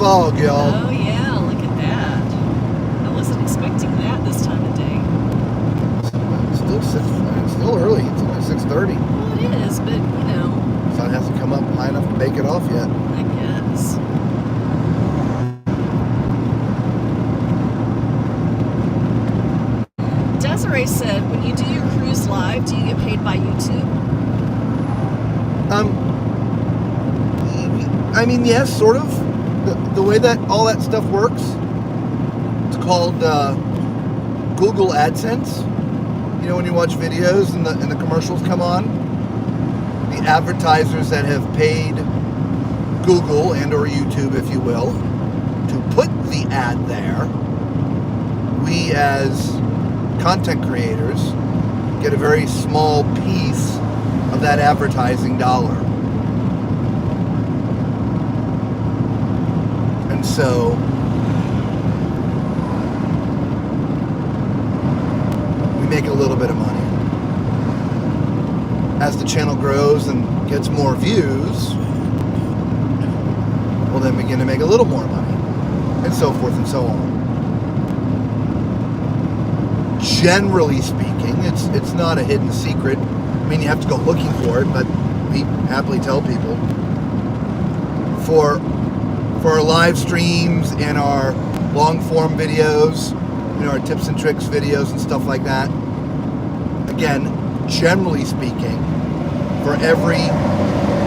Fog, y'all. Oh yeah, look at that. I wasn't expecting that this time of day. It's still early. It's only 6:30. Well, it is, but you know. Sun hasn't come up high enough to bake it off yet. I guess. Desiree said, when you do your cruise live, do you get paid by YouTube? I mean, yes, sort of. The way that all that stuff works, it's called Google AdSense. You know, when you watch videos and the commercials come on, the advertisers that have paid Google and or YouTube, if you will, to put the ad there, we as content creators get a very small piece of that advertising dollar. And so we make a little bit of money. As the channel grows and gets more views, we'll then begin to make a little more money, and so forth and so on. Generally speaking, it's not a hidden secret. I mean, you have to go looking for it, but we happily tell people for our live streams and our long form videos, you know, our tips and tricks videos and stuff like that. Again, generally speaking, for every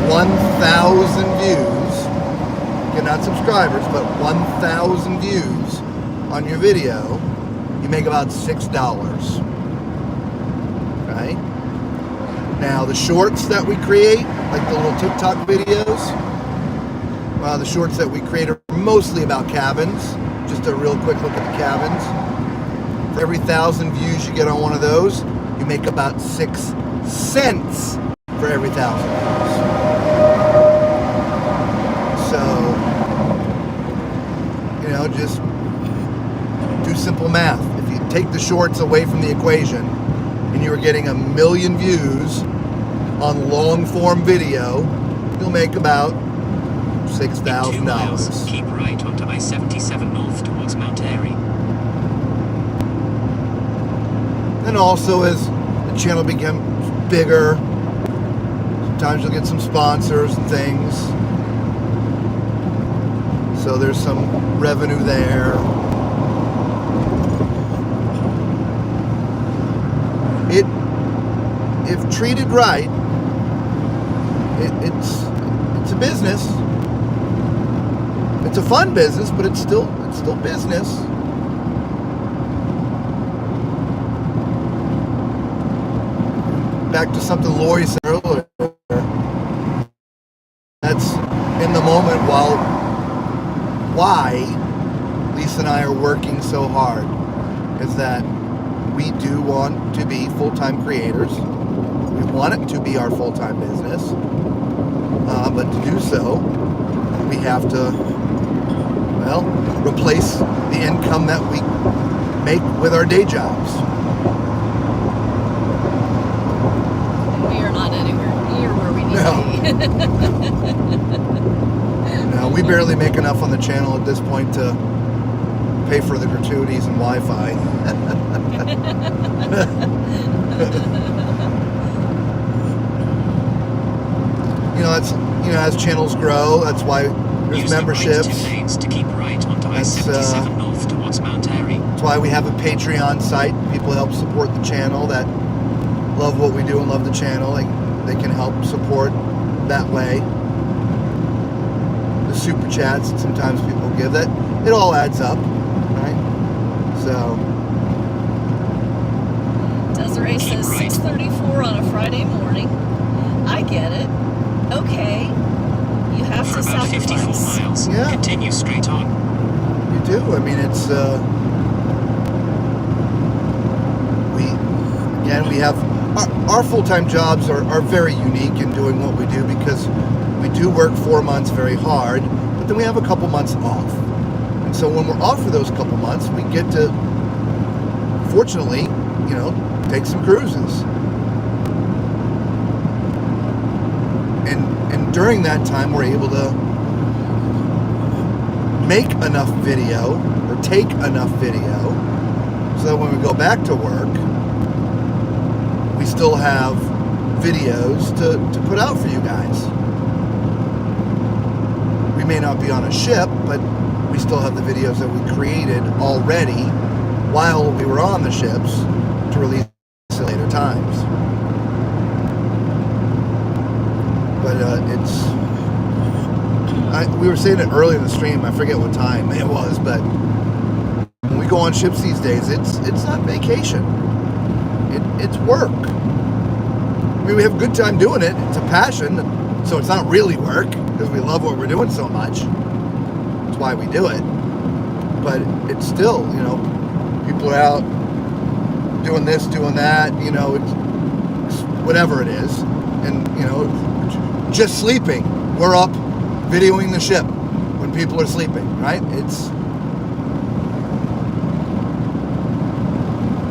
1,000 views, again, not subscribers, but 1,000 views on your video, you make about $6. Okay? Now the shorts that we create, like the little TikTok videos, the shorts that we create are mostly about cabins. Just a real quick look at the cabins. For every 1,000 views you get on one of those, you make about 6 cents for every 1,000 views. So, just do simple math. If you take the shorts away from the equation and you were getting 1 million views on long form video, you'll make about $6,000. Keep right onto I-77 north towards Mount Airy. And also, as the channel becomes bigger, sometimes you'll get some sponsors and things. So there's some revenue there. If treated right, it's a business. It's a fun business, but it's still business. Back to something Lori said earlier. That's in the moment why Lisa and I are working so hard is that we do want to be full-time creators. We want it to be our full-time business. But to do so, we have to, replace the income that we make with our day jobs. We are not anywhere near where we need to be. No, we barely make enough on the channel at this point to pay for the gratuities and Wi-Fi. That's as channels grow, that's why there's memberships. Use the right 2 lanes to keep right onto I-77 north towards Mount Airy. That's why we have a Patreon site. People help support the channel that love what we do and love the channel. They can help support that way. The super chats that sometimes people give, that it all adds up, right? So Desiree says 6:34 on a Friday morning. I get it. Okay. You have For to about 54 sacrifice. miles, Yeah. continue straight on. you do. I mean, it's we have our full-time jobs are very unique in doing what we do because we do work 4 months very hard, but then we have a couple months off. And so when we're off for those couple months, we get to, fortunately, take some cruises. And during that time, we're able to make enough video or take enough video so that when we go back to work, we still have videos to put out for you guys. We may not be on a ship, but we still have the videos that we created already while we were on the ships to release at later times. But we were saying it earlier in the stream, I forget what time it was, but when we go on ships these days, it's not vacation. It's work. I mean, we have a good time doing it. It's a passion, so it's not really work because we love what we're doing so much. That's why we do it. But it's still, people are out doing this, doing that, it's whatever it is. And, just sleeping. We're up videoing the ship when people are sleeping, right?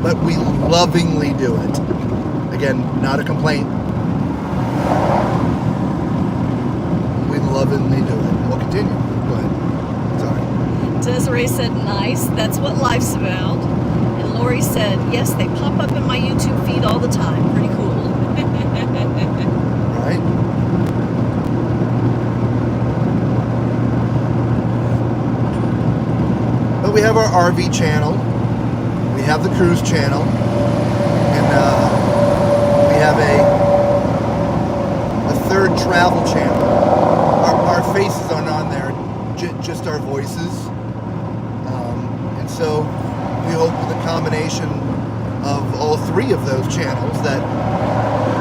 But we lovingly do it. Again, not a complaint. We lovingly do it. We'll continue. Go ahead. Sorry. Desiree said, nice. That's what life's about. And Lori said, yes, they pop up in my YouTube feed all the time. Pretty cool. Right? But we have our RV channel. We have the cruise channel. And we have a third travel channel. Our faces aren't on there, just our voices. And so we hope with a combination of all three of those channels that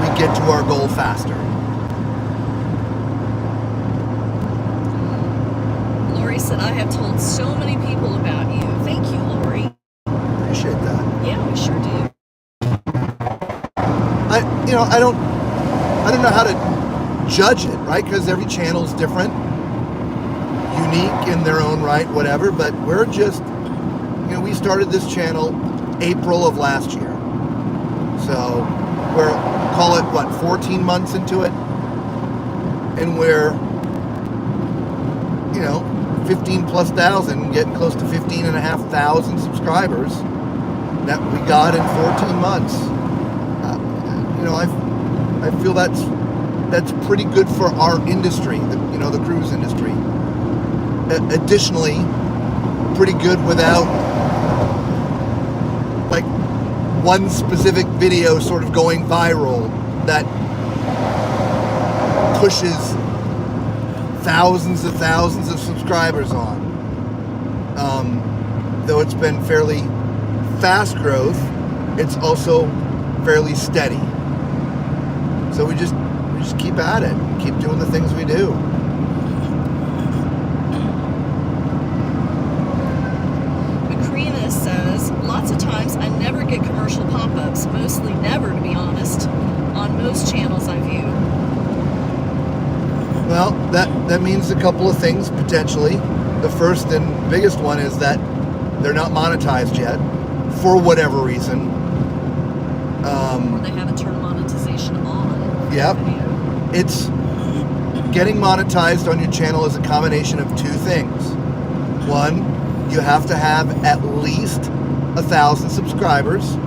we get to our goal faster. Lori said, I have told so many people about you. Thank you, Lori. Appreciate that. Yeah, we sure do. I don't know how to judge it, right? Because every channel is different, unique in their own right, whatever. But we're just, we started this channel April of last year. So we're, call it, 14 months into it? And we're, 15 plus thousand, getting close to 15,500 subscribers that we got in 14 months. I feel that's pretty good for our industry, the cruise industry. Additionally, pretty good without like one specific video sort of going viral that pushes thousands of subscribers on. Though it's been fairly fast growth, it's also fairly steady. So we just keep at it, keep doing the things we do. Macrina says, lots of times I never get commercial pop-ups, mostly never, to be honest, on most channels I view. Well, that means a couple of things, potentially. The first and biggest one is that they're not monetized yet, for whatever reason. Or they haven't turned monetization on. Yep. It's getting monetized on your channel is a combination of two things. One, you have to have at least 1,000 subscribers.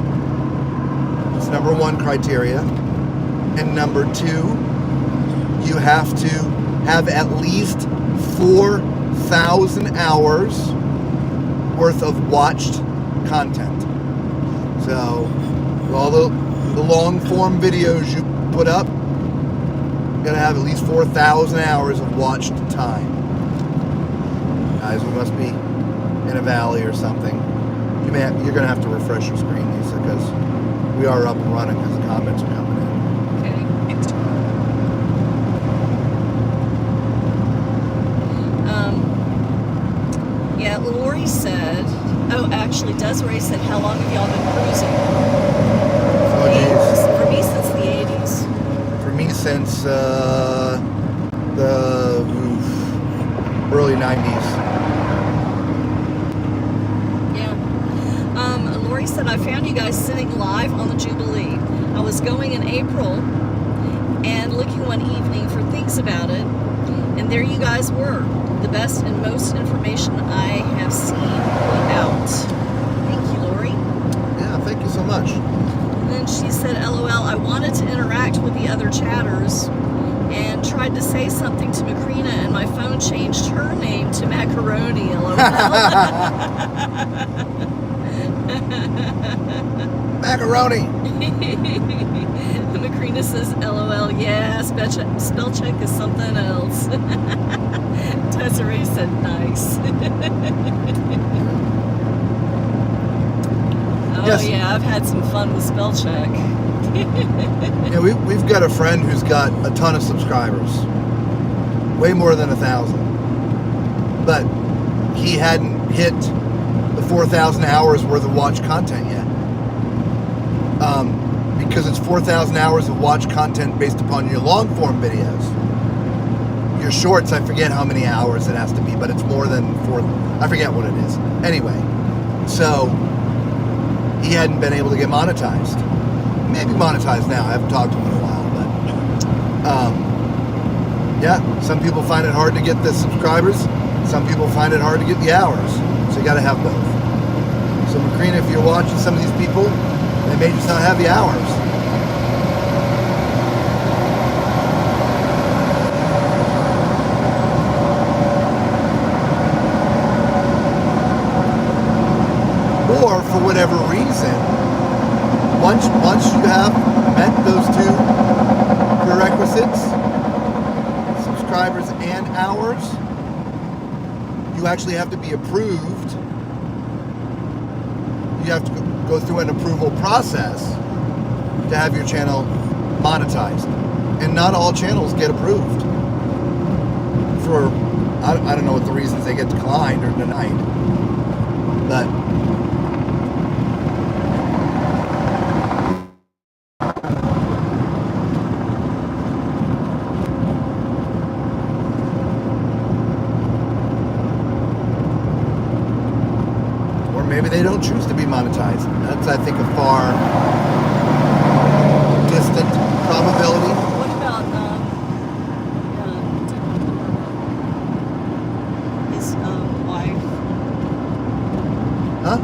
That's number one criteria. And number two, you have to have at least 4,000 hours worth of watched content. So, all the long form videos you put up, you gotta have at least 4,000 hours of watched time. Guys, we must be in a valley or something. You're gonna have to refresh your screen, Lisa, because we are up and running because the comments are coming in. Yeah, Lori said, actually, Desiree said, how long have y'all been cruising? Oh, geez. For me, since the 80s. For me, since the early 90s. Yeah. Lori said, I found you guys sitting live on the Jubilee. I was going in April and looking one evening for things about it, and there you guys were. The best and most information I have seen put out. Thank you, Lori. Yeah, thank you so much. And then she said, LOL, I wanted to interact with the other chatters and tried to say something to Macrina, and my phone changed her name to Macaroni, LOL. Macaroni! Macrina says, LOL, yeah, spell check is something else. Desiree said, nice. Oh, Yes. Yeah, I've had some fun with spell check. Yeah, we've got a friend who's got a ton of subscribers. Way more than 1,000. But he hadn't hit the 4,000 hours worth of watch content yet. Because it's 4,000 hours of watch content based upon your long form videos. Your shorts, I forget how many hours it has to be, but it's more than 4. I forget what it is. Anyway, so he hadn't been able to get monetized. Maybe monetized now. I haven't talked to him in a while, but yeah, some people find it hard to get the subscribers. Some people find it hard to get the hours. So you got to have both. So Macrina, if you're watching some of these people, they may just not have the hours. Or for whatever reason, once you have met those two prerequisites, subscribers and hours, you actually have to be approved. You have to go through an approval process to have your channel monetized, and not all channels get approved. For I don't know what the reasons they get declined or denied, but or maybe they don't choose to be monetized. That's, I think, a far distant probability. What about his wife? Huh?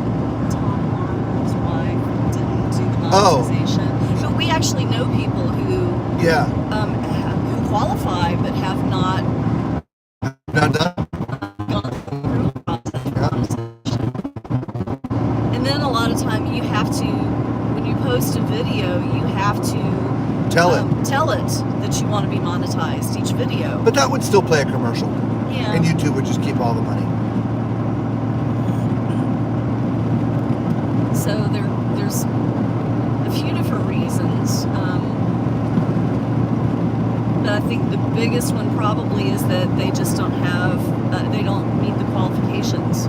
Tom Warner's wife didn't do the Oh. monetization. But we actually know people who Yeah. who qualify but have not Not done. gone through the process of monetization. And then a lot of time you have to, when you post a video, you have to Tell it. tell it that you want to be monetized each video. But that would still play a commercial. Yeah. And YouTube would just keep all the money. So there's a few different reasons. But I think the biggest one probably is that they just don't have, they don't meet the qualifications.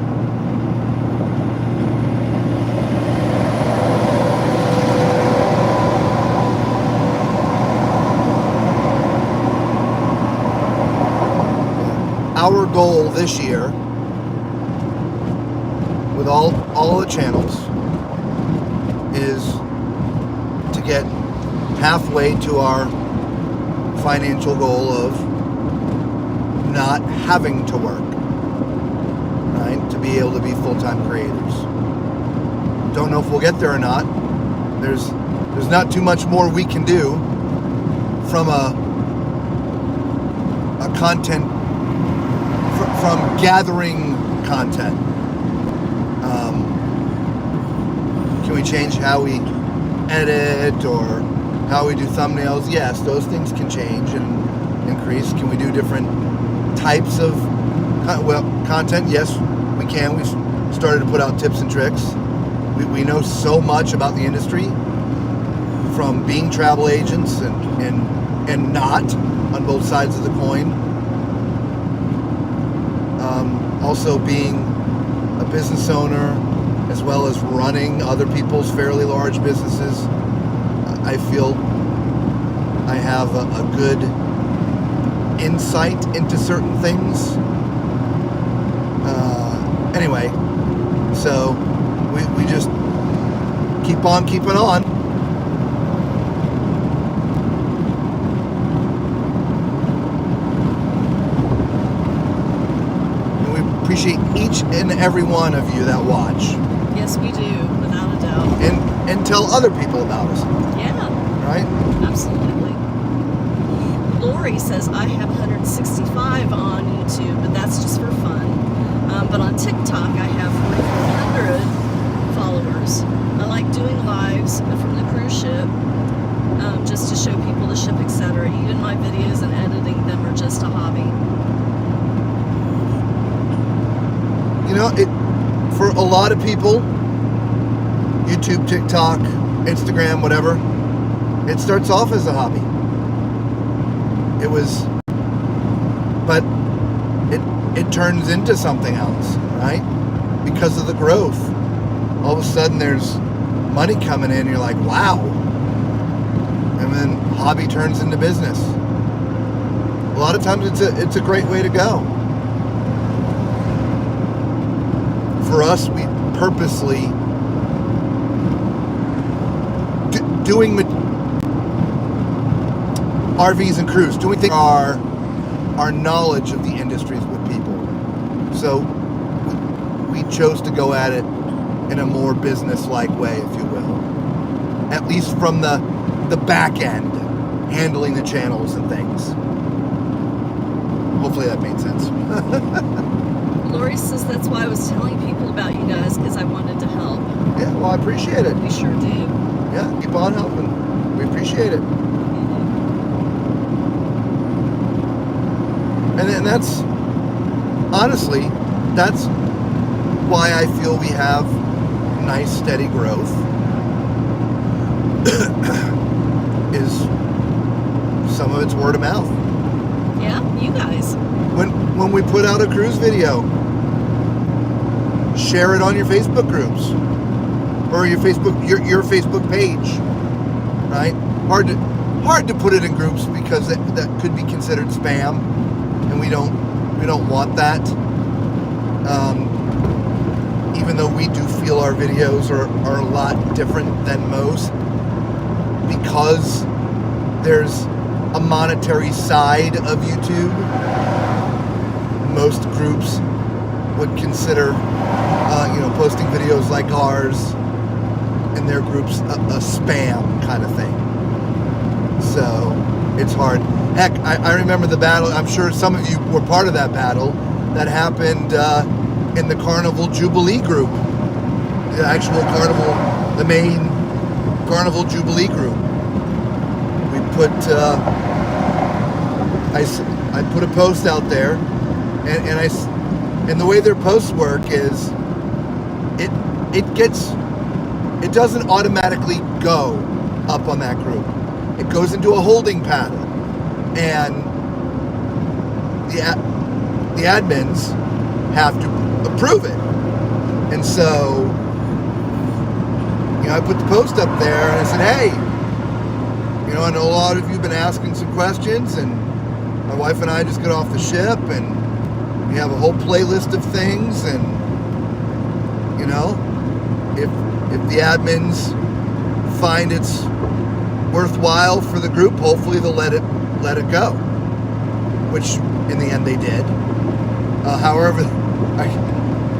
Our goal this year, with all the channels, is to get halfway to our financial goal of not having to work, right? To be able to be full-time creators. Don't know if we'll get there or not. There's not too much more we can do from a content, from gathering content. Can we change how we edit or how we do thumbnails? Yes, those things can change and increase. Can we do different types of content? Yes, we can. We've started to put out tips and tricks. We know so much about the industry, from being travel agents and not, on both sides of the coin. Also being a business owner, as well as running other people's fairly large businesses. I feel I have a good insight into certain things. Anyway, so we just keep on keeping on. And we appreciate each and every one of you that watch. Yes, we do, without a doubt. And tell other people about us, Yeah, right? absolutely. Lori says, I have 165 on YouTube, but that's just for fun. But on TikTok, I have 4,400 followers. I like doing lives from the cruise ship, just to show people the ship, etc. Even my videos and editing them are just a hobby. You know, for a lot of people, YouTube, TikTok, Instagram, whatever, it starts off as a hobby. But it turns into something else, right? Because of the growth. All of a sudden there's money coming in and you're like, wow. And then hobby turns into business. A lot of times it's a great way to go. For us, we purposely doing RVs and cruise, doing things our knowledge of the industries with people. So we chose to go at it in a more business-like way, if you will. At least from the back end, handling the channels and things. Hopefully that made sense. Lori says that's why I was telling people about you guys, because I wanted to help. Yeah, well, I appreciate it. We sure do. Yeah, keep on helping. We appreciate it. And that's, honestly, that's why I feel we have nice, steady growth. Is some of it's word of mouth. Yeah, you guys. When we put out a cruise video, share it on your Facebook groups or your Facebook page, right? Hard to put it in groups because that could be considered spam, and we don't want that. Even though we do feel our videos are a lot different than most, because there's a monetary side of YouTube. Most groups would consider, posting videos like ours in their groups a spam kind of thing. So it's hard. Heck, I remember the battle. I'm sure some of you were part of that battle that happened in the Carnival Jubilee group. The actual Carnival, the main Carnival Jubilee group. We put, I put a post out there, and the way their posts work is, it doesn't automatically go up on that group. It goes into a holding pattern, and the admins have to approve it. And so, I put the post up there and I said, hey, I know a lot of you have been asking some questions, and my wife and I just got off the ship, and we have a whole playlist of things, and if the admins find it's worthwhile for the group, hopefully they'll let it go, which in the end they did. However, I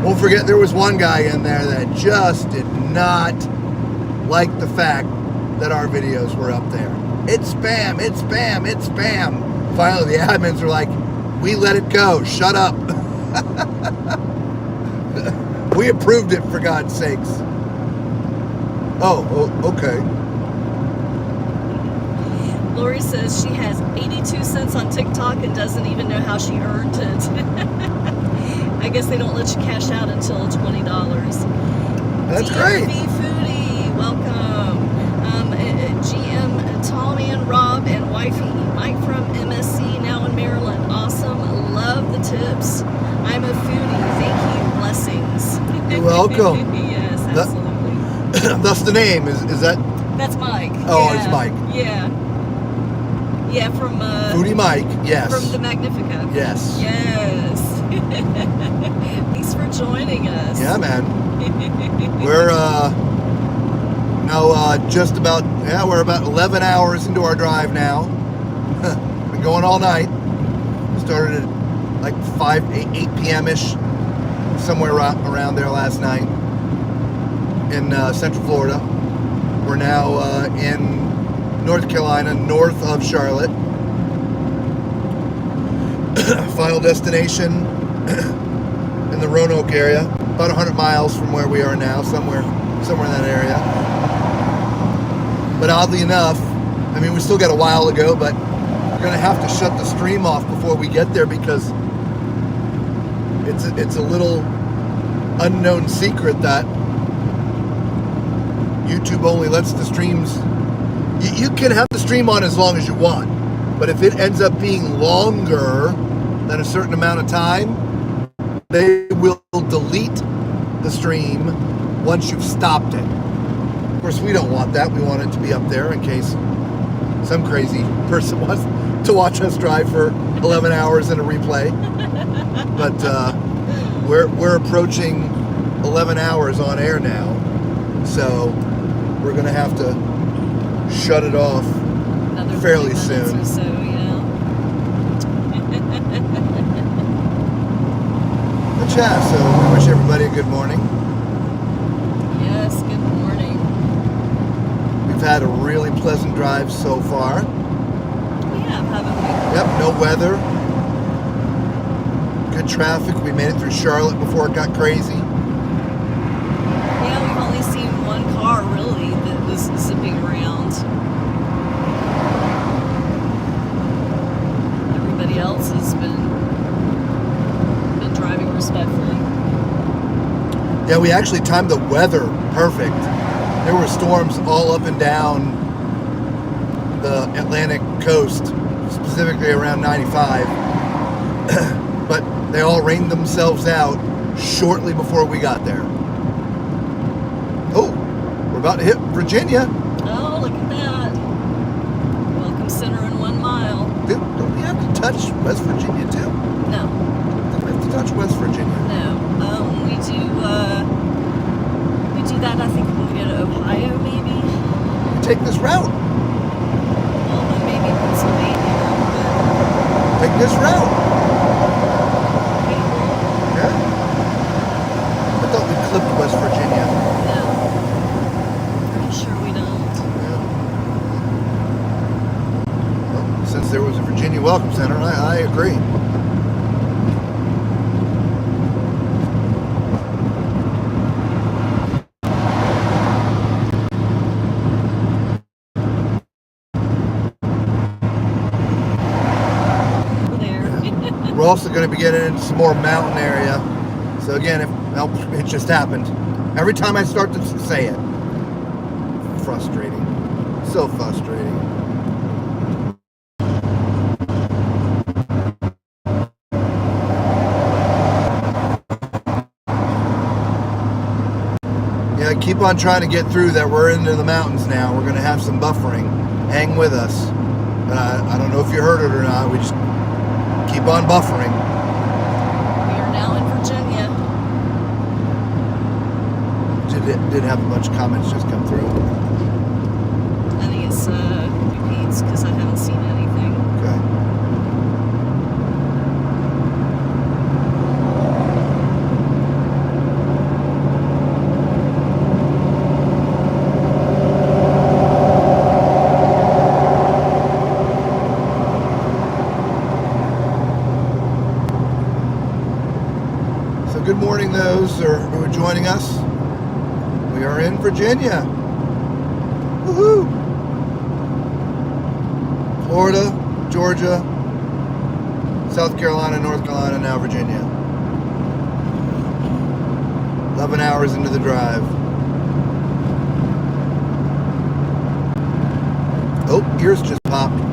won't forget there was one guy in there that just did not like the fact that our videos were up there. It's spam, it's spam, it's spam. Finally, the admins were like, we let it go, shut up. We approved it, for God's sakes. Oh, okay. Lori says she has 82 cents on TikTok and doesn't even know how she earned it. I guess they don't let you cash out until $20. That's DMV great. Foodie, welcome. GM Tommy and Rob and wifey Mike from MSC, now in Maryland. Awesome. Love the tips. I'm a foodie. Thank you. Blessings. You're welcome. Yes, absolutely. That's the name. Is that? That's Mike. Oh, yeah. it's Mike. Yeah. Yeah, from Foodie Mike. Yes. From the Magnifica. Yes. Yes. Thanks for joining us. Yeah, man. We're just about we're about 11 hours into our drive now. Been going all night. Started at like 8 p.m. ish, somewhere around there last night in Central Florida. We're now in North Carolina, north of Charlotte. Final destination in the Roanoke area, about 100 miles from where we are now, somewhere in that area. But oddly enough, we still got a while to go, but we're going to have to shut the stream off before we get there, because it's a little unknown secret that YouTube only lets the streams. You can have the stream on as long as you want, but if it ends up being longer than a certain amount of time, they will delete the stream once you've stopped it. Of course, we don't want that. We want it to be up there in case some crazy person wants to watch us drive for 11 hours in a replay. But we're approaching 11 hours on air now, so we're going to have to shut it off Another fairly 30 minutes soon. or so, yeah. But yeah, so we wish everybody a good morning. Yes, good morning. We've had a really pleasant drive so far. We have, haven't we? Yep, no weather. Good traffic. We made it through Charlotte before it got crazy. Yeah, we've only seen one car really that was zipping around. Everybody else has been driving respectfully. Yeah, we actually timed the weather perfect. There were storms all up and down the Atlantic coast specifically around 95. But they all rained themselves out shortly before we got there. Oh, we're about to hit Virginia. Oh, look at that. Welcome center in 1 mile. Don't we have to touch West Virginia too? No. Don't we have to touch West Virginia? No. We do that, I think, when we go to Ohio, maybe. Take this route. Well, then maybe Pennsylvania. Take this route. But Yeah. I thought we clipped West Virginia. no. Pretty sure we don't. Yeah. Well, since there was a Virginia Welcome Center, I agree. We're also going to be getting into some more mountain area. So again, it just happened. Every time I start to say it. Frustrating. So frustrating. Yeah, I keep on trying to get through that. We're into the mountains now. We're going to have some buffering. Hang with us. But I don't know if you heard it or not. We just keep on buffering. We are now in Virginia. Did have a bunch of comments just come through. I think it's repeats because I haven't seen anything. Okay. Good morning, those who are joining us. We are in Virginia. Woohoo! Florida, Georgia, South Carolina, North Carolina, now Virginia. 11 hours into the drive. Oh, ears just popped.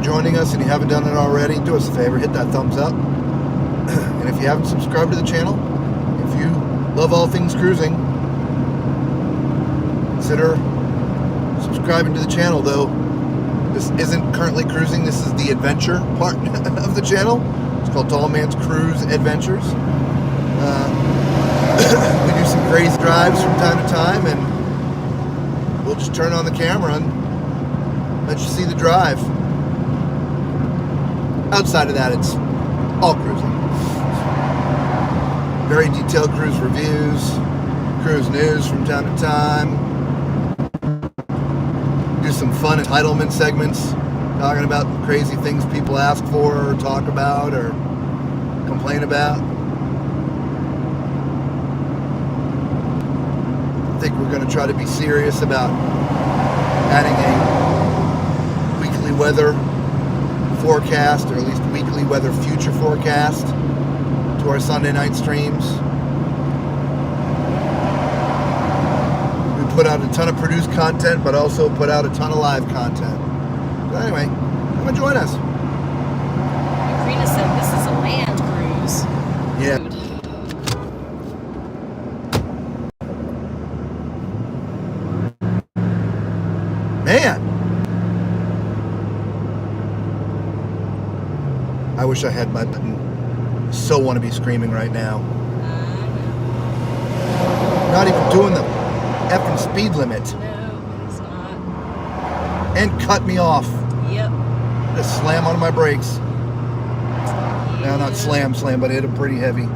Joining us and you haven't done it already, do us a favor, hit that thumbs up. And if you haven't subscribed to the channel, if you love all things cruising, consider subscribing to the channel. Though this isn't currently cruising, this is the adventure part of the channel. It's called Tall Man's Cruise Adventures. We do some crazy drives from time to time, and we'll just turn on the camera and let you see the drive. Outside of that, it's all cruising. Very detailed cruise reviews, cruise news from time to time. Do some fun entitlement segments, talking about crazy things people ask for or talk about or complain about. I think we're going to try to be serious about adding a weekly weather forecast, or at least weekly weather future forecast, to our Sunday night streams. We put out a ton of produced content, but also put out a ton of live content. But anyway, come and join us. Karina said this is a land cruise. Yeah. Man, I wish I had my button. So want to be screaming right now. Not even doing the effing speed limit. No, it's not. And cut me off. Yep. Just slam on my brakes. Yeah. No, not slam, but hit them pretty heavy.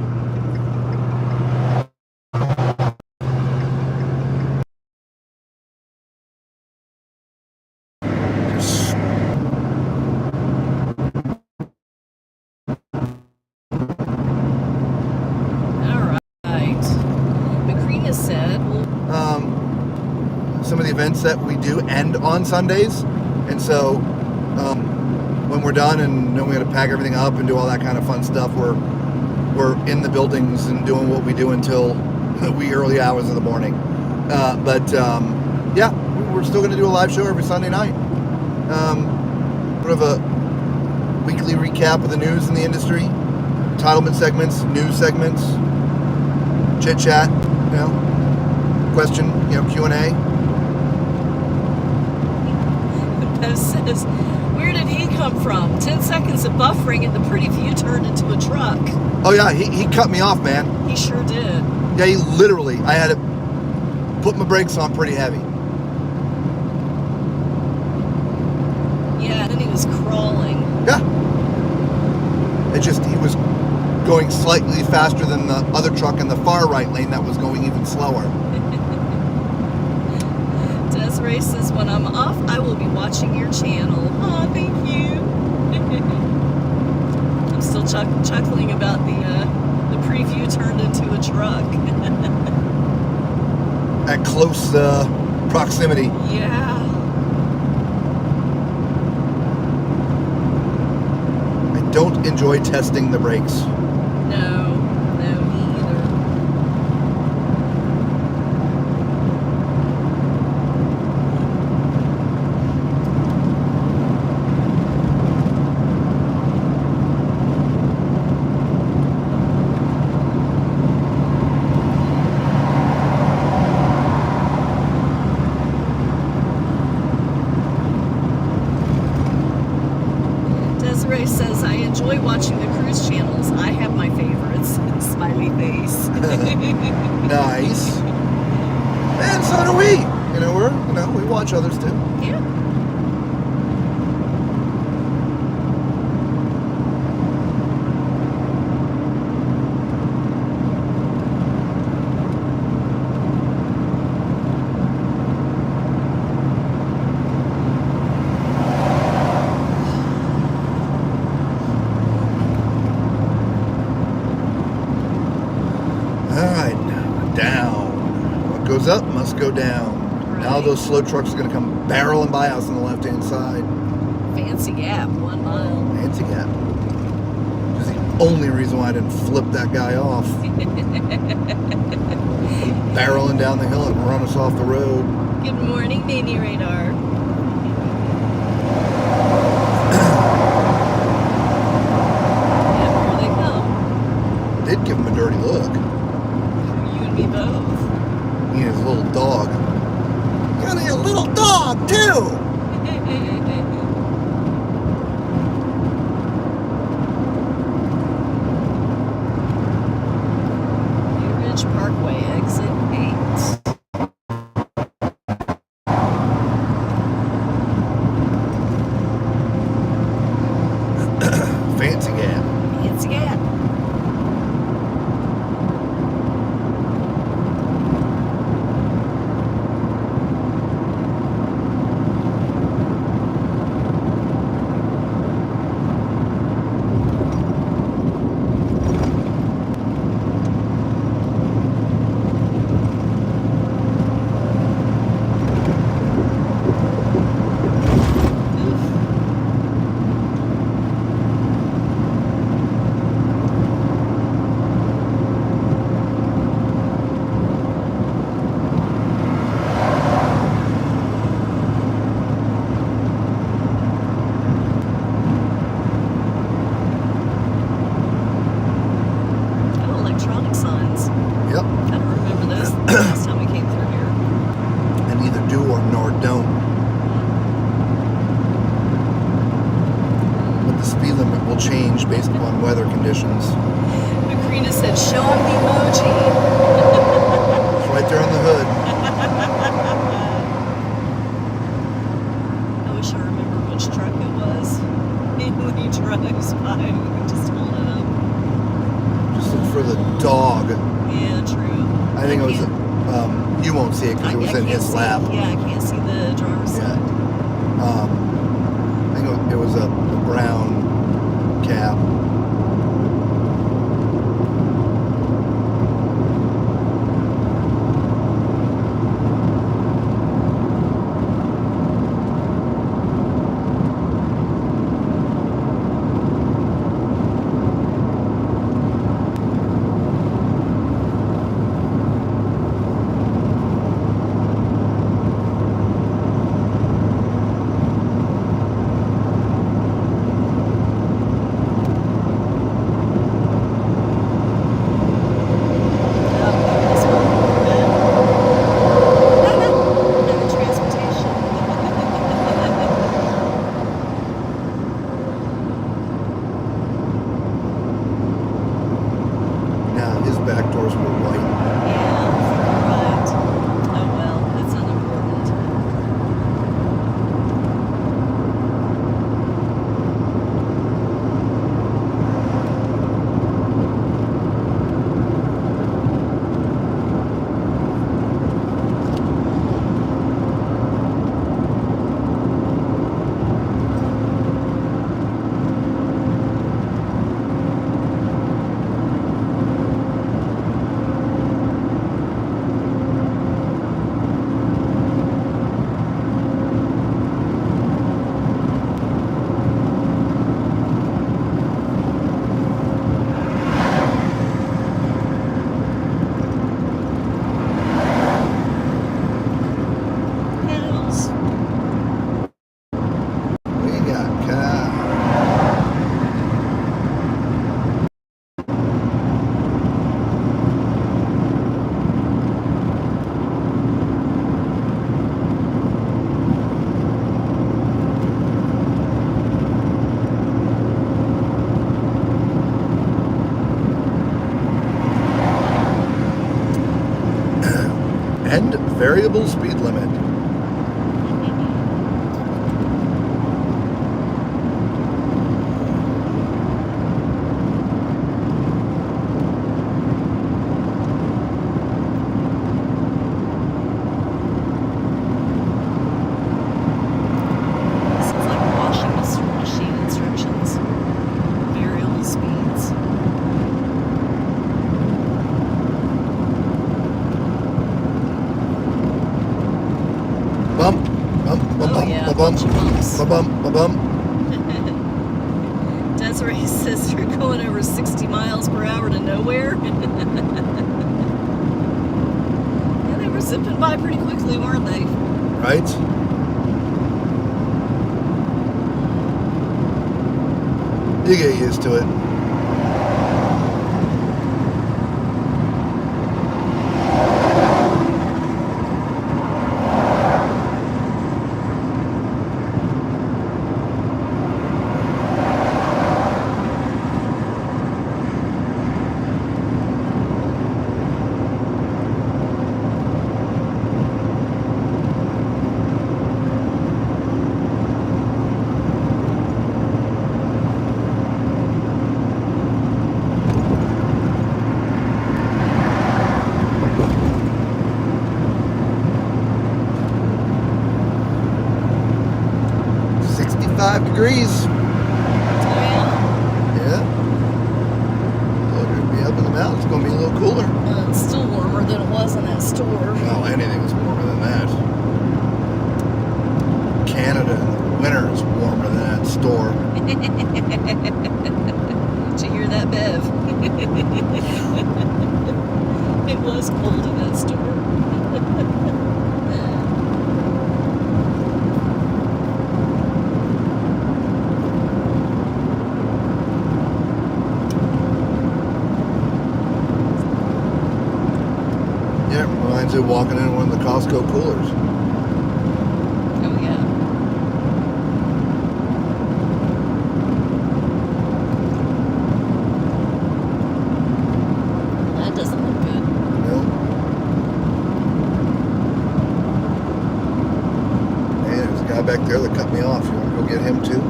that we do end on Sundays. And so when we're done and then we got to pack everything up and do all that kind of fun stuff, we're in the buildings and doing what we do until the wee early hours of the morning. Yeah, we're still going to do a live show every Sunday night. Sort of a weekly recap of the news in the industry, entitlement segments, news segments, chit chat, question, Q&A. Bev says, where did he come from? 10 seconds of buffering and the pretty view turned into a truck. Oh yeah, he cut me off, man. He sure did. Yeah, he literally, I had to put my brakes on pretty heavy. Yeah, and then he was crawling. Yeah. He was going slightly faster than the other truck in the far right lane that was going even slower. Desiree says, when I'm off, I will be watching your channel. Aw, thank you. I'm still chuckling about the preview turned into a truck. At close proximity. Yeah. I don't enjoy testing the brakes. No, me either. Desiree says, I enjoy watching the cruise channels. I have my favorites. Smiley face. Nice. And so do we. We watch others too. Yeah. Goes up must go down. Right. Now those slow trucks are going to come barreling by us on the left-hand side. Fancy gap, 1 mile. Fancy gap. Which is the only reason why I didn't flip that guy off. Barreling down the hill and run us off the road. Good morning, Baby Radar. Yeah, here they come. Did give him a dirty look. You and me both. He and his little dog. You got a little dog, too! Blue Ridge Parkway, exit 8. Fancy gap. Fancy gap. Change based upon weather conditions. Macrina said, show him the emoji. It's right there on the hood. I wish I remember which truck it was. When he drives by, we can just hold it up. Just look for the dog. Yeah, true. I think it was, you won't see it because it was in his lap. Yeah, I can't see the driver's side. I think it was a brown cab. variable speed limit. Sounds like washing machine instructions. Variable speeds. Bump, bump, bump, Oh, yeah, bump, bunch bump, of bumps. bump, bump, bump. Desiree says you're going over 60 miles per hour to nowhere. Yeah, they were zipping by pretty quickly, weren't they? Right? You get used to it. Degrees. Oh, yeah. Yeah. Look, it'll be up in the mountains. It's going to be a little cooler. It's still warmer than it was in that store. Oh, anything is warmer than that. Canada in the winter is warmer than that store. Did you hear that, Bev? It was cold in that store. Yeah, reminds you of walking in one of the Costco coolers. Oh, yeah. That doesn't look good. No. Hey, there's a guy back there that cut me off. You want to go get him too?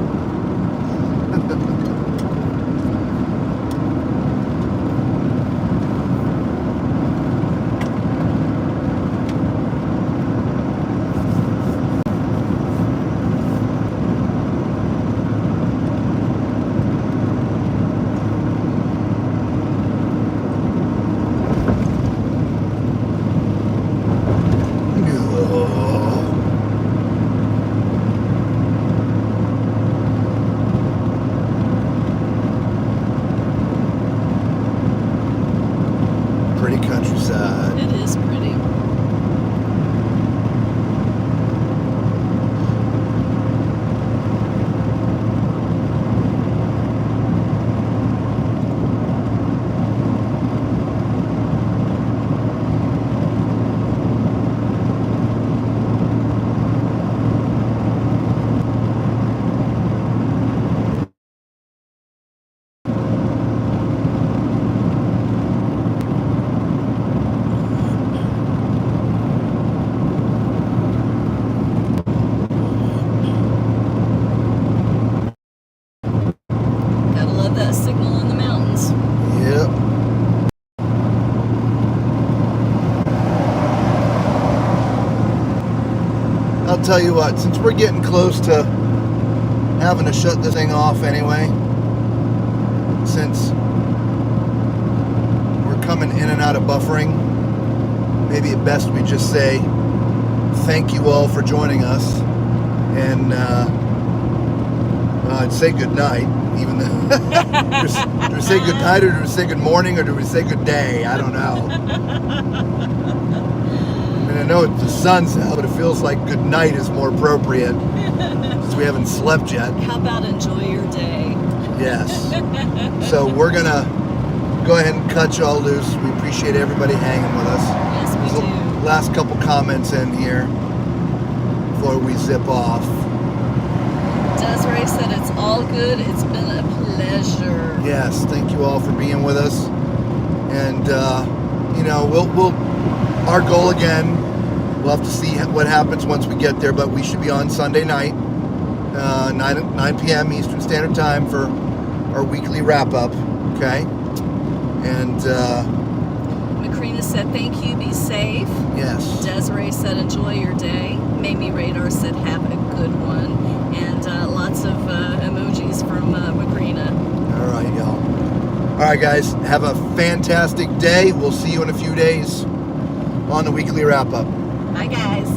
Pretty countryside. It is pretty. Gotta love that signal in the mountains. Yep. I'll tell you what, since we're getting close to having to shut this thing off anyway, since we're coming in and out of buffering, maybe at best we just say thank you all for joining us, and I'd say good night, even though do we say good night, or do we say good morning, or do we say good day? I don't know. I mean, I know the sun's out, but it feels like good night is more appropriate since we haven't slept yet. How about enjoy your day? Yes. So we're gonna go ahead and cut y'all loose. We appreciate everybody hanging with us. Yes, we There's do. the last couple comments in here before we zip off. Desiree said it's all good. It's been a pleasure. Yes, thank you all for being with us. And we'll our goal again we'll have to see what happens once we get there, but we should be on Sunday night, 9 p.m. Eastern Standard Time for our weekly wrap-up, okay? And, Macrina said, thank you, be safe. yes. Desiree said, enjoy your day. Mamie Radar said, have a good one. And lots of emojis from Macrina. All right, y'all. All right, guys, have a fantastic day. We'll see you in a few days on the weekly wrap-up. Bye, guys.